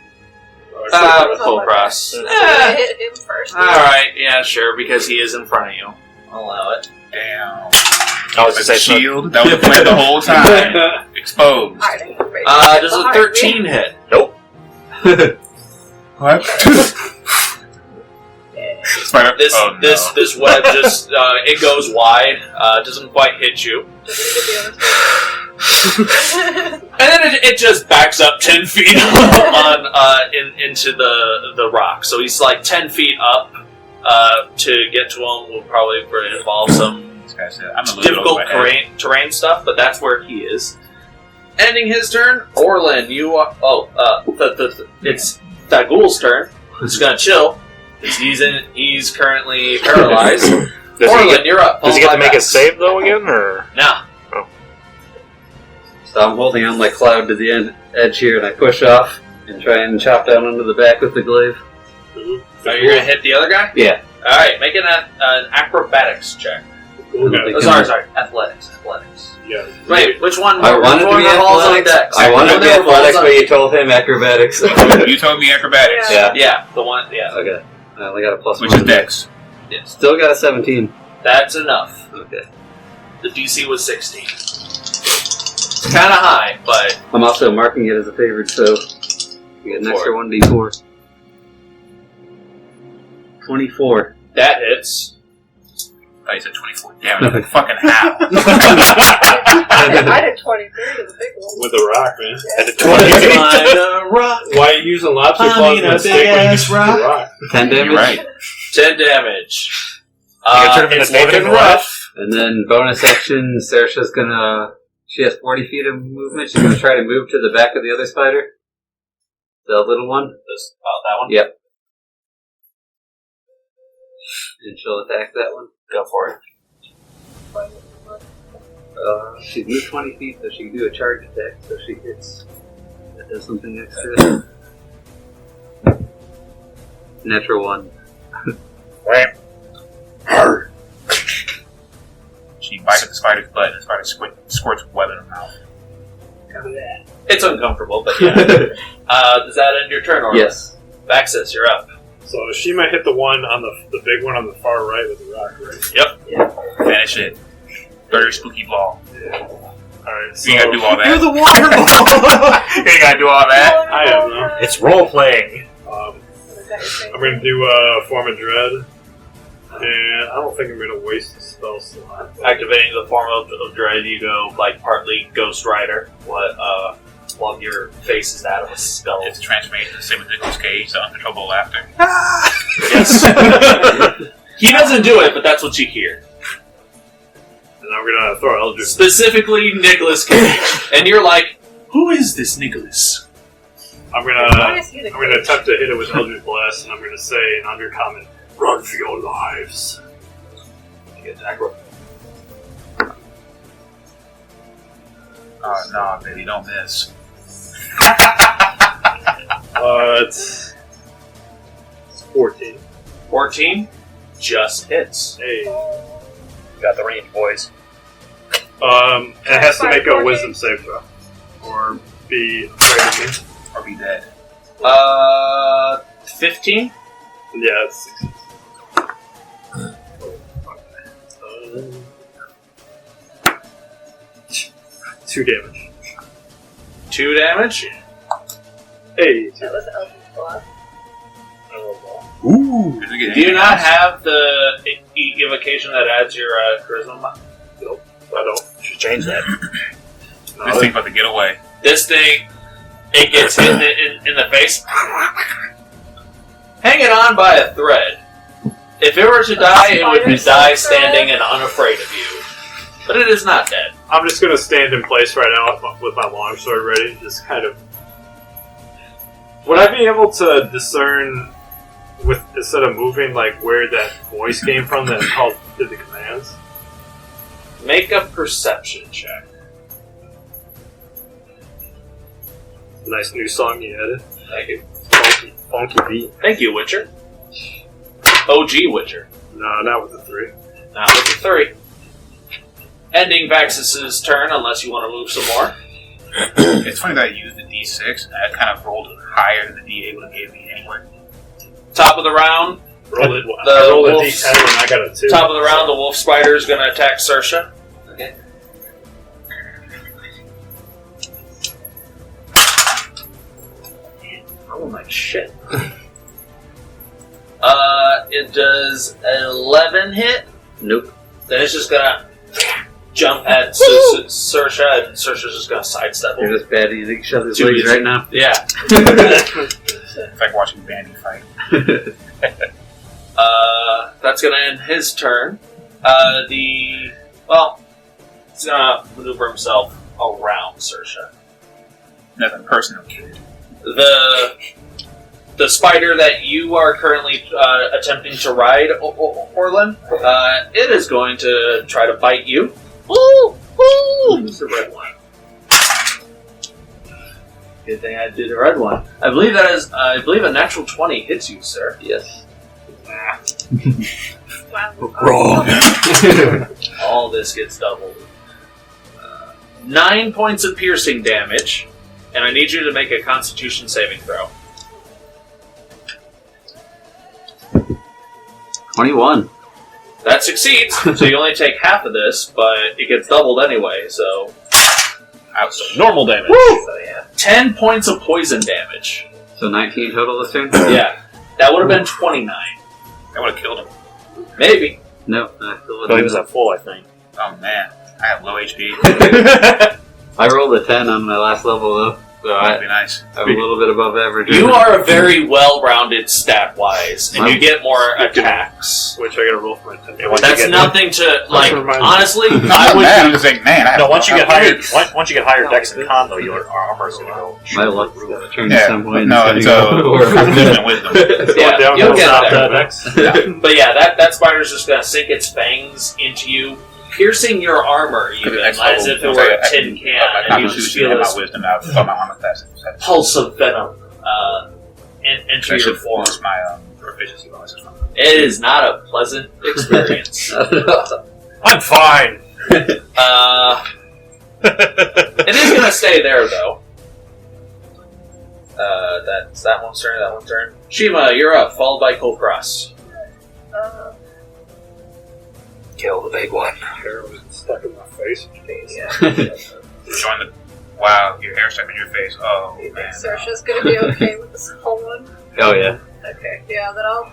[SPEAKER 2] Kulkras.
[SPEAKER 3] So I hit him first.
[SPEAKER 2] Alright, yeah, sure, because he is in front of you. I'll allow it.
[SPEAKER 10] Damn.
[SPEAKER 13] I was
[SPEAKER 10] Like a shield. That was the plan the whole time. Exposed.
[SPEAKER 2] Does a 13 hit?
[SPEAKER 13] Nope.
[SPEAKER 10] What?
[SPEAKER 14] Spider.
[SPEAKER 2] This web just it goes wide, doesn't quite hit you, and then it just backs up 10 feet into the rock. So he's like 10 feet up. To get to him will probably involve some difficult terrain stuff, but that's where he is. Ending his turn, Orlin, you are. It's Gagool's turn. He's gonna chill. He's currently paralyzed. Orlin, you're up.
[SPEAKER 13] Does he get to make a save though again, or
[SPEAKER 2] no?
[SPEAKER 13] Oh.
[SPEAKER 9] So I'm holding on my cloud to the edge here, and I push off and try and chop down onto the back with the glaive.
[SPEAKER 2] So you're gonna hit the other guy?
[SPEAKER 9] Yeah.
[SPEAKER 2] All right, make an acrobatics check. Sorry, athletics.
[SPEAKER 5] Yeah.
[SPEAKER 2] Wait, which one?
[SPEAKER 9] I wanted to be athletics. I wanted to be athletics, but you told him acrobatics.
[SPEAKER 14] You told me acrobatics.
[SPEAKER 2] Yeah, the one. Yeah.
[SPEAKER 9] Okay. I only got a plus
[SPEAKER 14] Which
[SPEAKER 9] one.
[SPEAKER 14] is dex.
[SPEAKER 2] Yeah.
[SPEAKER 9] Still got a 17.
[SPEAKER 2] That's enough.
[SPEAKER 9] Okay.
[SPEAKER 2] The DC was 16. It's kind of high, but
[SPEAKER 9] I'm also marking it as a favored, so you get an extra 1d4. 24.
[SPEAKER 2] That hits.
[SPEAKER 14] I said 24. Damn it. Fucking how?
[SPEAKER 3] I did 23 to the big one.
[SPEAKER 5] With a rock, man.
[SPEAKER 13] I did 20?
[SPEAKER 5] Why are you using lobster claws with a stick when you just use a rock?
[SPEAKER 9] 10 damage.
[SPEAKER 14] You're right.
[SPEAKER 2] 10 damage.
[SPEAKER 13] It's looking rough.
[SPEAKER 9] And then bonus action, Saoirse's gonna... She has 40 feet of movement. She's gonna try to move to the back of the other spider. The little one.
[SPEAKER 2] That one?
[SPEAKER 9] Yep. And she'll attack that one.
[SPEAKER 2] Go for it.
[SPEAKER 9] She's moved 20 feet, so she can do a charge attack, so she hits. That does something extra. Natural 1.
[SPEAKER 14] She bites at the spider's butt, and the spider squirts web in her mouth.
[SPEAKER 2] It's uncomfortable, but yeah. Does that end your turn, or
[SPEAKER 9] Yes.
[SPEAKER 2] Vaxxus, you're up.
[SPEAKER 5] So Shiima hit the one on the big one on the far right with the rock, right?
[SPEAKER 2] Yep.
[SPEAKER 14] Vanish it. Very spooky ball.
[SPEAKER 5] Yeah. Alright, so...
[SPEAKER 14] You ain't gotta do all that.
[SPEAKER 15] You're the water ball!
[SPEAKER 14] You ain't gotta do all that.
[SPEAKER 5] I have no.
[SPEAKER 13] It's role playing.
[SPEAKER 5] I'm gonna do Form of Dread. And I don't think I'm gonna waste the spell slot.
[SPEAKER 2] Activating the form of dread, you go like partly Ghost Rider. While your face is that of a skull.
[SPEAKER 14] It's transformation, the same as Nicolas Cage, the uncontrollable laughter.
[SPEAKER 2] Yes. He doesn't do it, but that's what you hear.
[SPEAKER 5] And I'm gonna throw Eldritch.
[SPEAKER 2] Specifically Nicolas Cage. And you're like, who is this Nicolas?
[SPEAKER 5] I'm gonna attempt to hit it with Eldritch Blast, and I'm gonna say in undercommon, run for your lives.
[SPEAKER 2] You get aggro.
[SPEAKER 14] Oh, no, baby, don't miss.
[SPEAKER 5] It's 14.
[SPEAKER 2] 14 just hits.
[SPEAKER 5] Hey.
[SPEAKER 13] Got the range, boys.
[SPEAKER 5] It has to make a wisdom save throw. Or be afraid of me.
[SPEAKER 14] Or be dead.
[SPEAKER 2] 15?
[SPEAKER 5] Yeah, it's 2 damage.
[SPEAKER 2] 2 damage?
[SPEAKER 5] Hey.
[SPEAKER 3] That was Eldritch Blast.
[SPEAKER 14] Ooh.
[SPEAKER 2] Do you not have the evocation that adds your charisma?
[SPEAKER 5] Nope, I don't.
[SPEAKER 13] Should change that.
[SPEAKER 14] This thing's about to get away.
[SPEAKER 2] This thing, it gets hit in the face. Hanging on by a thread. If it were to die, it would die standing and unafraid of you. But it is not dead.
[SPEAKER 5] I'm just going to stand in place right now with my longsword ready. Just kind of... Would I be able to discern, with instead of moving, like where that voice came from that did the commands?
[SPEAKER 2] Make a perception check.
[SPEAKER 5] Nice new song you added.
[SPEAKER 2] Thank you.
[SPEAKER 5] Funky beat.
[SPEAKER 2] Thank you, Witcher. OG Witcher.
[SPEAKER 5] No, not with the 3.
[SPEAKER 2] Not with the 3. Ending Vaxxus' turn, unless you want to move some more.
[SPEAKER 14] It's funny that I used the D6, and I kind of rolled higher than the D8 would have gave me anyway.
[SPEAKER 2] Top of the round.
[SPEAKER 5] I rolled a D10 and I got a 2.
[SPEAKER 2] Top of the round, the wolf spider is going to attack Saoirse. Okay. Oh my shit. It does 11 hit.
[SPEAKER 13] Nope.
[SPEAKER 2] Then it's just gonna jump at Saoirse, and Saoirse's just gonna sidestep him.
[SPEAKER 9] You're just bad eating each other's
[SPEAKER 2] Too
[SPEAKER 9] legs
[SPEAKER 2] easy.
[SPEAKER 9] right now.
[SPEAKER 2] Yeah.
[SPEAKER 14] It's like watching Bandy fight.
[SPEAKER 2] That's gonna end his turn. He's gonna maneuver himself around Saoirse.
[SPEAKER 14] Nothing personal, kid.
[SPEAKER 2] The spider that you are currently attempting to ride, Orlin, it is going to try to bite you. Ooh! It's the red one. Good thing I did the red one. I believe a natural 20 hits you, sir.
[SPEAKER 9] Yes.
[SPEAKER 3] Wrong.
[SPEAKER 2] All this gets doubled. 9 points of piercing damage, and I need you to make a Constitution saving throw.
[SPEAKER 9] 21.
[SPEAKER 2] That succeeds, so you only take half of this, but it gets doubled anyway, so...
[SPEAKER 13] Normal damage.
[SPEAKER 2] So, yeah. 10 points of poison damage.
[SPEAKER 9] So 19 total this turn?
[SPEAKER 2] Yeah. That would have been 29.
[SPEAKER 14] That would have killed him.
[SPEAKER 2] Maybe.
[SPEAKER 9] No, I still
[SPEAKER 13] He was at full, I think.
[SPEAKER 14] Oh man, I have low HP.
[SPEAKER 9] I rolled a 10 on my last level though, so
[SPEAKER 14] That'd be nice.
[SPEAKER 9] I'm a little bit above average.
[SPEAKER 2] You are very well-rounded stat-wise, and you get more attacks.
[SPEAKER 13] Which I gotta roll for it.
[SPEAKER 2] That's nothing to, like,
[SPEAKER 13] reminds me.
[SPEAKER 2] honestly,
[SPEAKER 14] I'm
[SPEAKER 2] I
[SPEAKER 14] not
[SPEAKER 2] would...
[SPEAKER 14] mad, I'm just saying, man, I have
[SPEAKER 13] once you get higher dex and con, though, your armor's gonna go.
[SPEAKER 9] My luck turns at some point.
[SPEAKER 14] no, it's wisdom.
[SPEAKER 2] Yeah, you'll get there.
[SPEAKER 13] Dex.
[SPEAKER 2] But yeah, that spider's just gonna sink its fangs into you, piercing your armor even, as if it were a tin can, and you just feel this
[SPEAKER 14] wisdom out of my armor class.
[SPEAKER 2] pulse of venom enter your form.
[SPEAKER 14] My proficiency bonuses from
[SPEAKER 2] It is not a pleasant experience.
[SPEAKER 13] I'm fine.
[SPEAKER 2] It is gonna stay there though. That's that one's turn. Shiima, you're up, followed by Kulkras.
[SPEAKER 13] Kill the big one.
[SPEAKER 5] Hair was stuck in my face.
[SPEAKER 2] Yeah.
[SPEAKER 14] Join the. Wow, your hair stuck in your face. Oh man.
[SPEAKER 3] Saoirse's gonna be okay with this whole one.
[SPEAKER 9] Oh yeah.
[SPEAKER 3] Okay. Yeah, then I'll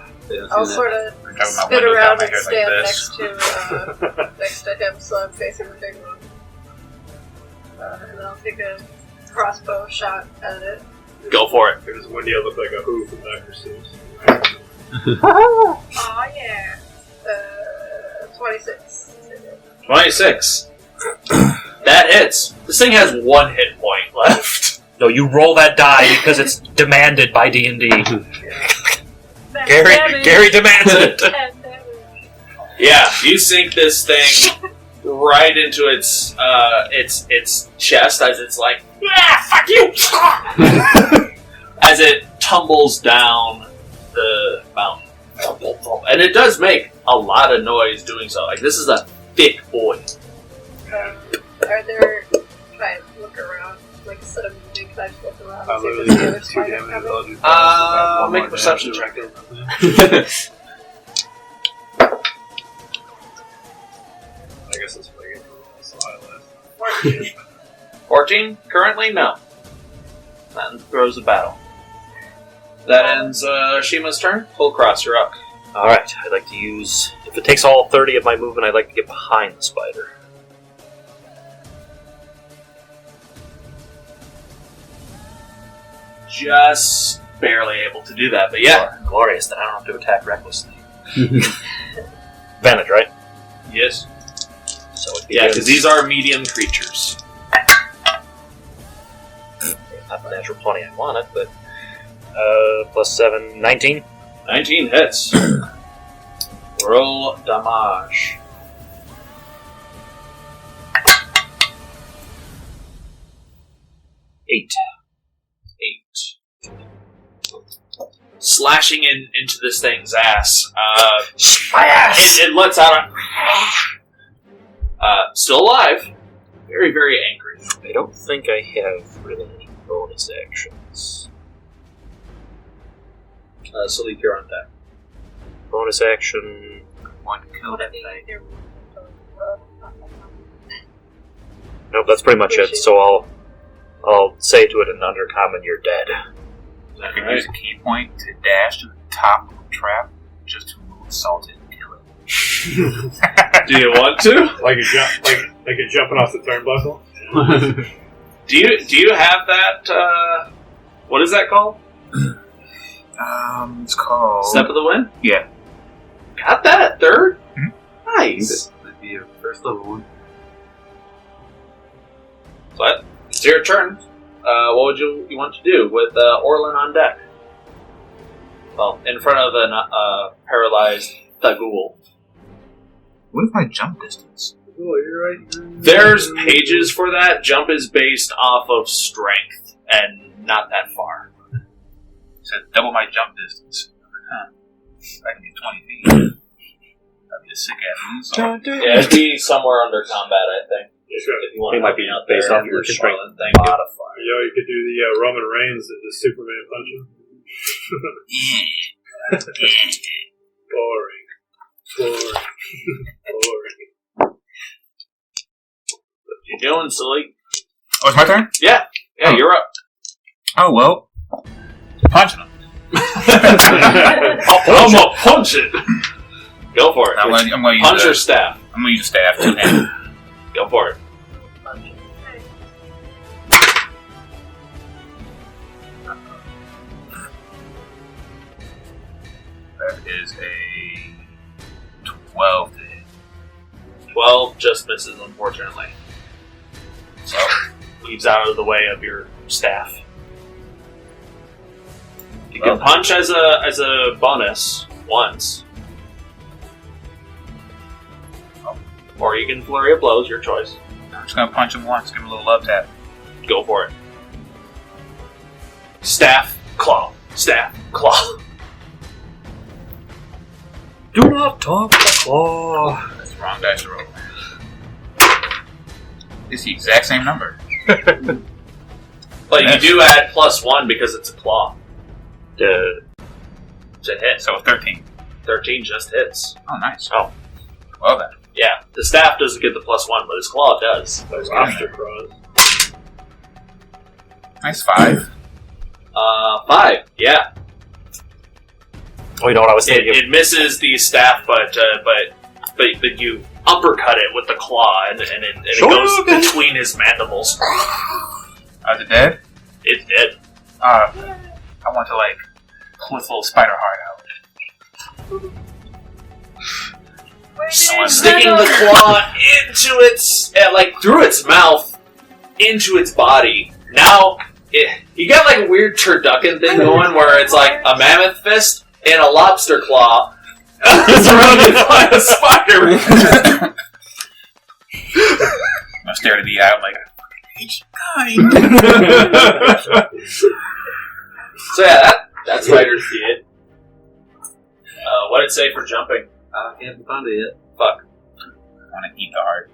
[SPEAKER 9] I'll
[SPEAKER 3] sort of
[SPEAKER 14] my
[SPEAKER 3] spin
[SPEAKER 14] window
[SPEAKER 3] around
[SPEAKER 14] down my
[SPEAKER 3] and
[SPEAKER 14] hair
[SPEAKER 3] stand
[SPEAKER 14] like
[SPEAKER 3] next to him, so I'm facing the big one. And then I'll take a crossbow shot at it.
[SPEAKER 2] Go for it.
[SPEAKER 5] There's one you look like a Who from Vaxxus.
[SPEAKER 3] Oh yeah. 26.
[SPEAKER 2] 26. That hits. This thing has 1 hit point left.
[SPEAKER 13] No, you roll that die because it's demanded by D&D. Gary demands it.
[SPEAKER 2] Yeah, you sink this thing right into its chest as it's like, fuck you! As it tumbles down the mountain. And it does make a lot of noise doing so. Like, this is a thick boy.
[SPEAKER 3] Are there... Can I look around? Like, instead of moving, can I just look around and see if there's the other spider coming?
[SPEAKER 2] Make a perception check.
[SPEAKER 5] I guess it's pretty good.
[SPEAKER 2] 14? Currently, no. That throws the battle. That ends Shiima's turn. Kulkras, you're up.
[SPEAKER 13] Alright, I'd like to use... If it takes all 30 of my movement, I'd like to get behind the spider.
[SPEAKER 2] Just barely able to do that, but yeah.
[SPEAKER 13] Glorious, then I don't have to attack recklessly. Advantage, right?
[SPEAKER 2] Yes.
[SPEAKER 13] So it
[SPEAKER 2] Yeah, because these are medium creatures.
[SPEAKER 13] Not the natural 20 I wanted, but... plus 7, 19?
[SPEAKER 2] 19 hits. Roll damage. Eight. Slashing into this thing's ass. It lets out a... still alive. Very, very angry.
[SPEAKER 13] I don't think I have really any bonus actions.
[SPEAKER 2] Salic, you're on deck.
[SPEAKER 13] Bonus action...
[SPEAKER 14] Want to kill that thing.
[SPEAKER 13] Nope, that's pretty much it. So I'll say to it in Undercommon, you're dead.
[SPEAKER 14] I could use a key point to dash to the top of the trap just to move assault it and kill it.
[SPEAKER 2] Do you want to?
[SPEAKER 5] Like you're jumping off the turnbuckle.
[SPEAKER 2] Do you have that? What is that called?
[SPEAKER 14] It's called
[SPEAKER 2] Step of the Wind.
[SPEAKER 14] Yeah.
[SPEAKER 2] Got that third.
[SPEAKER 14] Hmm?
[SPEAKER 2] Nice.
[SPEAKER 9] This would be your first level one.
[SPEAKER 2] But it's your turn. What would you want to do with Orlin on deck? Well, in front of an paralyzed Gagool.
[SPEAKER 14] What is my jump distance?
[SPEAKER 9] Oh, you're right.
[SPEAKER 2] There's pages for that. Jump is based off of strength and not that far.
[SPEAKER 14] So double my jump distance. Huh. I can get 20 feet. That'd be a sick ass move.
[SPEAKER 2] Yeah, it'd be somewhere under combat, I think. If you want
[SPEAKER 13] It might be
[SPEAKER 2] out
[SPEAKER 13] based
[SPEAKER 2] there,
[SPEAKER 13] off your strength
[SPEAKER 2] thing.
[SPEAKER 13] modifier.
[SPEAKER 5] You could do the Roman Reigns that the Superman punching. Boring.
[SPEAKER 2] What you doing, Salic?
[SPEAKER 14] Oh, it's my turn?
[SPEAKER 2] Yeah, you're up.
[SPEAKER 14] Oh, well. Punching him.
[SPEAKER 2] I'm gonna punch it. Go for it.
[SPEAKER 14] I'm gonna use
[SPEAKER 2] Punch or staff?
[SPEAKER 14] I'm gonna use a staff, two-handed.
[SPEAKER 2] Go for it.
[SPEAKER 14] That is a 12 to hit.
[SPEAKER 2] 12 just misses, unfortunately. So, leaves out of the way of your staff. You can punch as a bonus once. Or you can flurry of blows, your choice.
[SPEAKER 14] I'm just gonna punch him once, give him a little love tap.
[SPEAKER 2] Go for it. Staff, claw. Staff, claw.
[SPEAKER 13] Do not talk the claw.
[SPEAKER 14] That's the wrong dice to roll. It's the exact same number.
[SPEAKER 2] But you do add +1 because it's a claw. To hit.
[SPEAKER 14] So 13.
[SPEAKER 2] 13 just hits.
[SPEAKER 14] Oh, nice.
[SPEAKER 2] Oh.
[SPEAKER 14] Well then.
[SPEAKER 2] Yeah, the staff doesn't get the +1, but his claw does.
[SPEAKER 5] Those lobster claws.
[SPEAKER 14] Nice 5.
[SPEAKER 2] 5, yeah.
[SPEAKER 13] Oh, you know what I was thinking?
[SPEAKER 2] It misses the staff, but you uppercut it with the claw, and it goes between his mandibles.
[SPEAKER 14] Is it dead?
[SPEAKER 2] It's dead.
[SPEAKER 14] I want to, pull its little spider heart out.
[SPEAKER 2] Sticking the claw into its, through its mouth, into its body. Now, you got a weird turducken thing going where it's like a mammoth fist and a lobster claw surrounded by a spider.
[SPEAKER 14] I stare at the eye, I'm like,
[SPEAKER 2] So yeah, that's Spider's kid. What did it say for jumping?
[SPEAKER 9] I haven't found it yet.
[SPEAKER 2] Fuck.
[SPEAKER 14] I want to eat the heart.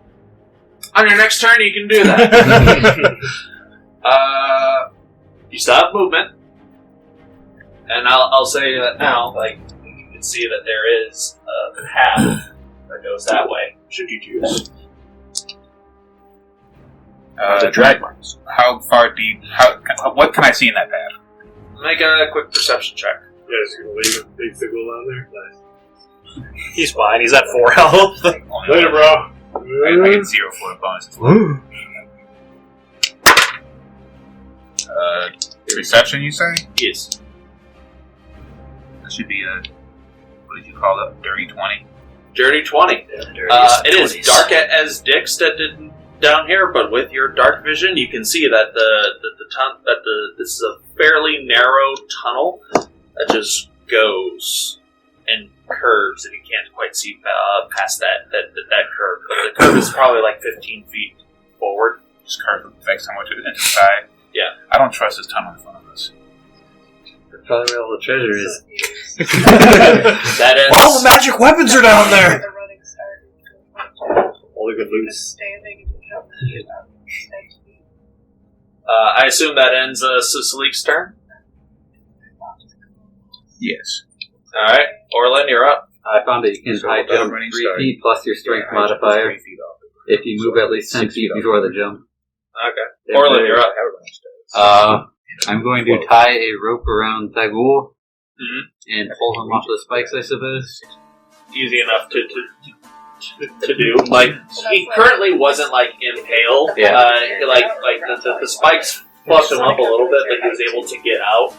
[SPEAKER 2] On your next turn, you can do that. You still have movement. And I'll say that now, you can see that there is a path that goes that way, should you choose.
[SPEAKER 14] The drag marks. How far deep? What can I see in that path?
[SPEAKER 2] Make a quick perception check.
[SPEAKER 5] Yeah, just gonna leave a big fickle down there. Nice.
[SPEAKER 13] He's fine. He's at 4 health.
[SPEAKER 5] Later, bro.
[SPEAKER 14] I get 0 for a bonus. Perception, you say?
[SPEAKER 2] Yes.
[SPEAKER 14] That should be a, what did you call it? Dirty 20?
[SPEAKER 2] Dirty 20. It is dark as dicks that did down here, but with your dark vision, you can see that this is a fairly narrow tunnel that just goes and curves, and you can't quite see past that curve. But the curve is probably 15 feet forward.
[SPEAKER 14] Just curve affects how much it into the sky.
[SPEAKER 2] Yeah.
[SPEAKER 14] I don't trust this tunnel in front of us.
[SPEAKER 9] That's probably where all the treasure is.
[SPEAKER 2] That is.
[SPEAKER 13] All the magic weapons are down there.
[SPEAKER 5] All the good loot.
[SPEAKER 2] I assume that ends Salik's turn?
[SPEAKER 14] Yes.
[SPEAKER 2] Alright, Orlin, you're up.
[SPEAKER 9] I found that you can high jump 3 feet plus your strength modifier if you move at least 10 feet before the jump.
[SPEAKER 2] Okay. Orlin, you're up.
[SPEAKER 9] I'm going to tie a rope around Gagool and pull him off the spikes, I suppose.
[SPEAKER 2] easy enough to do. Like he currently wasn't like impaled.
[SPEAKER 9] Yeah.
[SPEAKER 2] The spikes fluffed him up a little bit, but he was able to get out,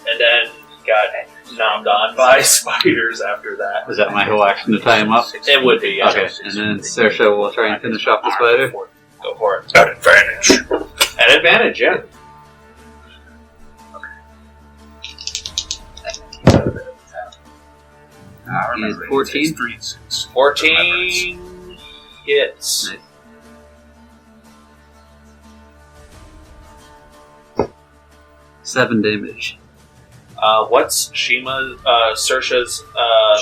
[SPEAKER 2] and then got nommed on by spiders after that.
[SPEAKER 9] Was that my whole action to tie him up?
[SPEAKER 2] It would be. Yeah.
[SPEAKER 9] Okay, and then Saoirse will try and finish off the spider.
[SPEAKER 2] Go for it.
[SPEAKER 4] At advantage.
[SPEAKER 2] At advantage, yeah.
[SPEAKER 9] He is 14.
[SPEAKER 2] 14 hits.
[SPEAKER 9] Nice. 7 damage.
[SPEAKER 2] What's Saoirse's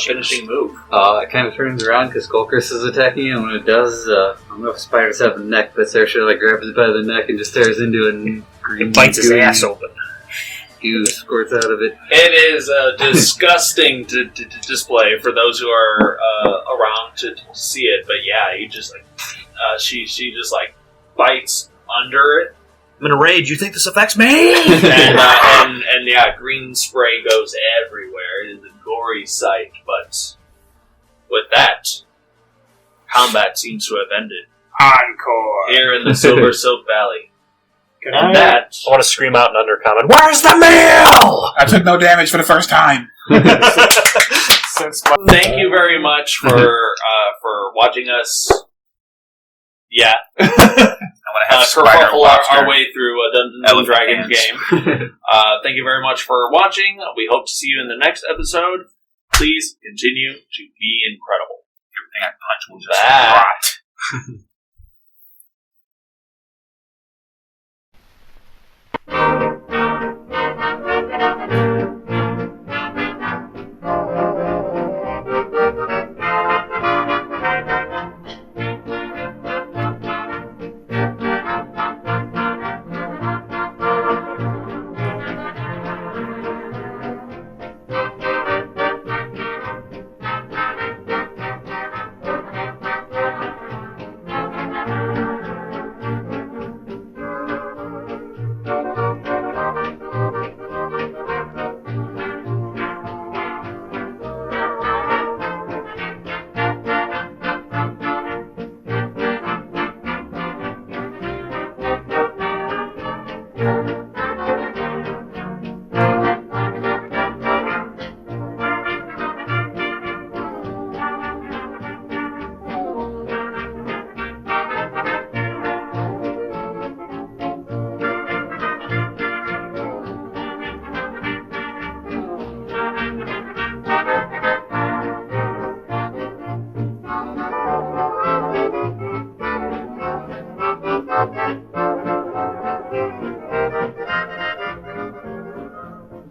[SPEAKER 2] finishing move?
[SPEAKER 9] It kind of turns around because Kulkras is attacking him. When it does, I don't know if spiders have a neck, but Saoirse grabs it by the neck and just tears into it and green
[SPEAKER 13] Bites his ass open.
[SPEAKER 9] Goo squirts out of it.
[SPEAKER 2] It is disgusting to display for those who are around to see it. But yeah, he just she just bites under it.
[SPEAKER 15] I'm in a rage. You think this affects me?
[SPEAKER 2] and yeah, green spray goes everywhere. It is a gory sight, but with that, combat seems to have ended.
[SPEAKER 12] Encore!
[SPEAKER 2] Here in the Silver Silk Valley.
[SPEAKER 13] I want to scream out in undercommon,
[SPEAKER 15] Where's the meal?
[SPEAKER 11] I took no damage for the first time.
[SPEAKER 2] Thank you very much for watching us. Yeah. Kerfuffle our way through a Dungeons and Dragons game. Thank you very much for watching. We hope to see you in the next episode. Please continue to be incredible.
[SPEAKER 14] Everything I punch will just rot.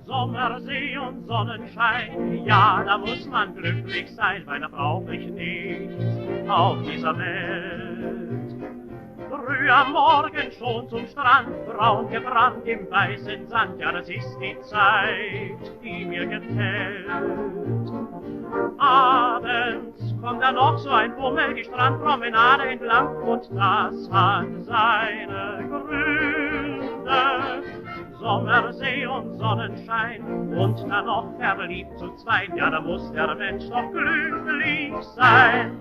[SPEAKER 16] Sommersee und Sonnenschein, ja, da muss man glücklich sein, weiter brauch ich nichts auf dieser Welt. Früh am Morgen schon zum Strand, braun gebrannt im weißen Sand, ja, das ist die Zeit, die mir gefällt. Abends kommt dann noch so ein Bummel die Strandpromenade entlang und das hat seine Gründe. Sommersee und Sonnenschein und dann noch verliebt zu zweit, ja, da muss der Mensch doch glücklich sein.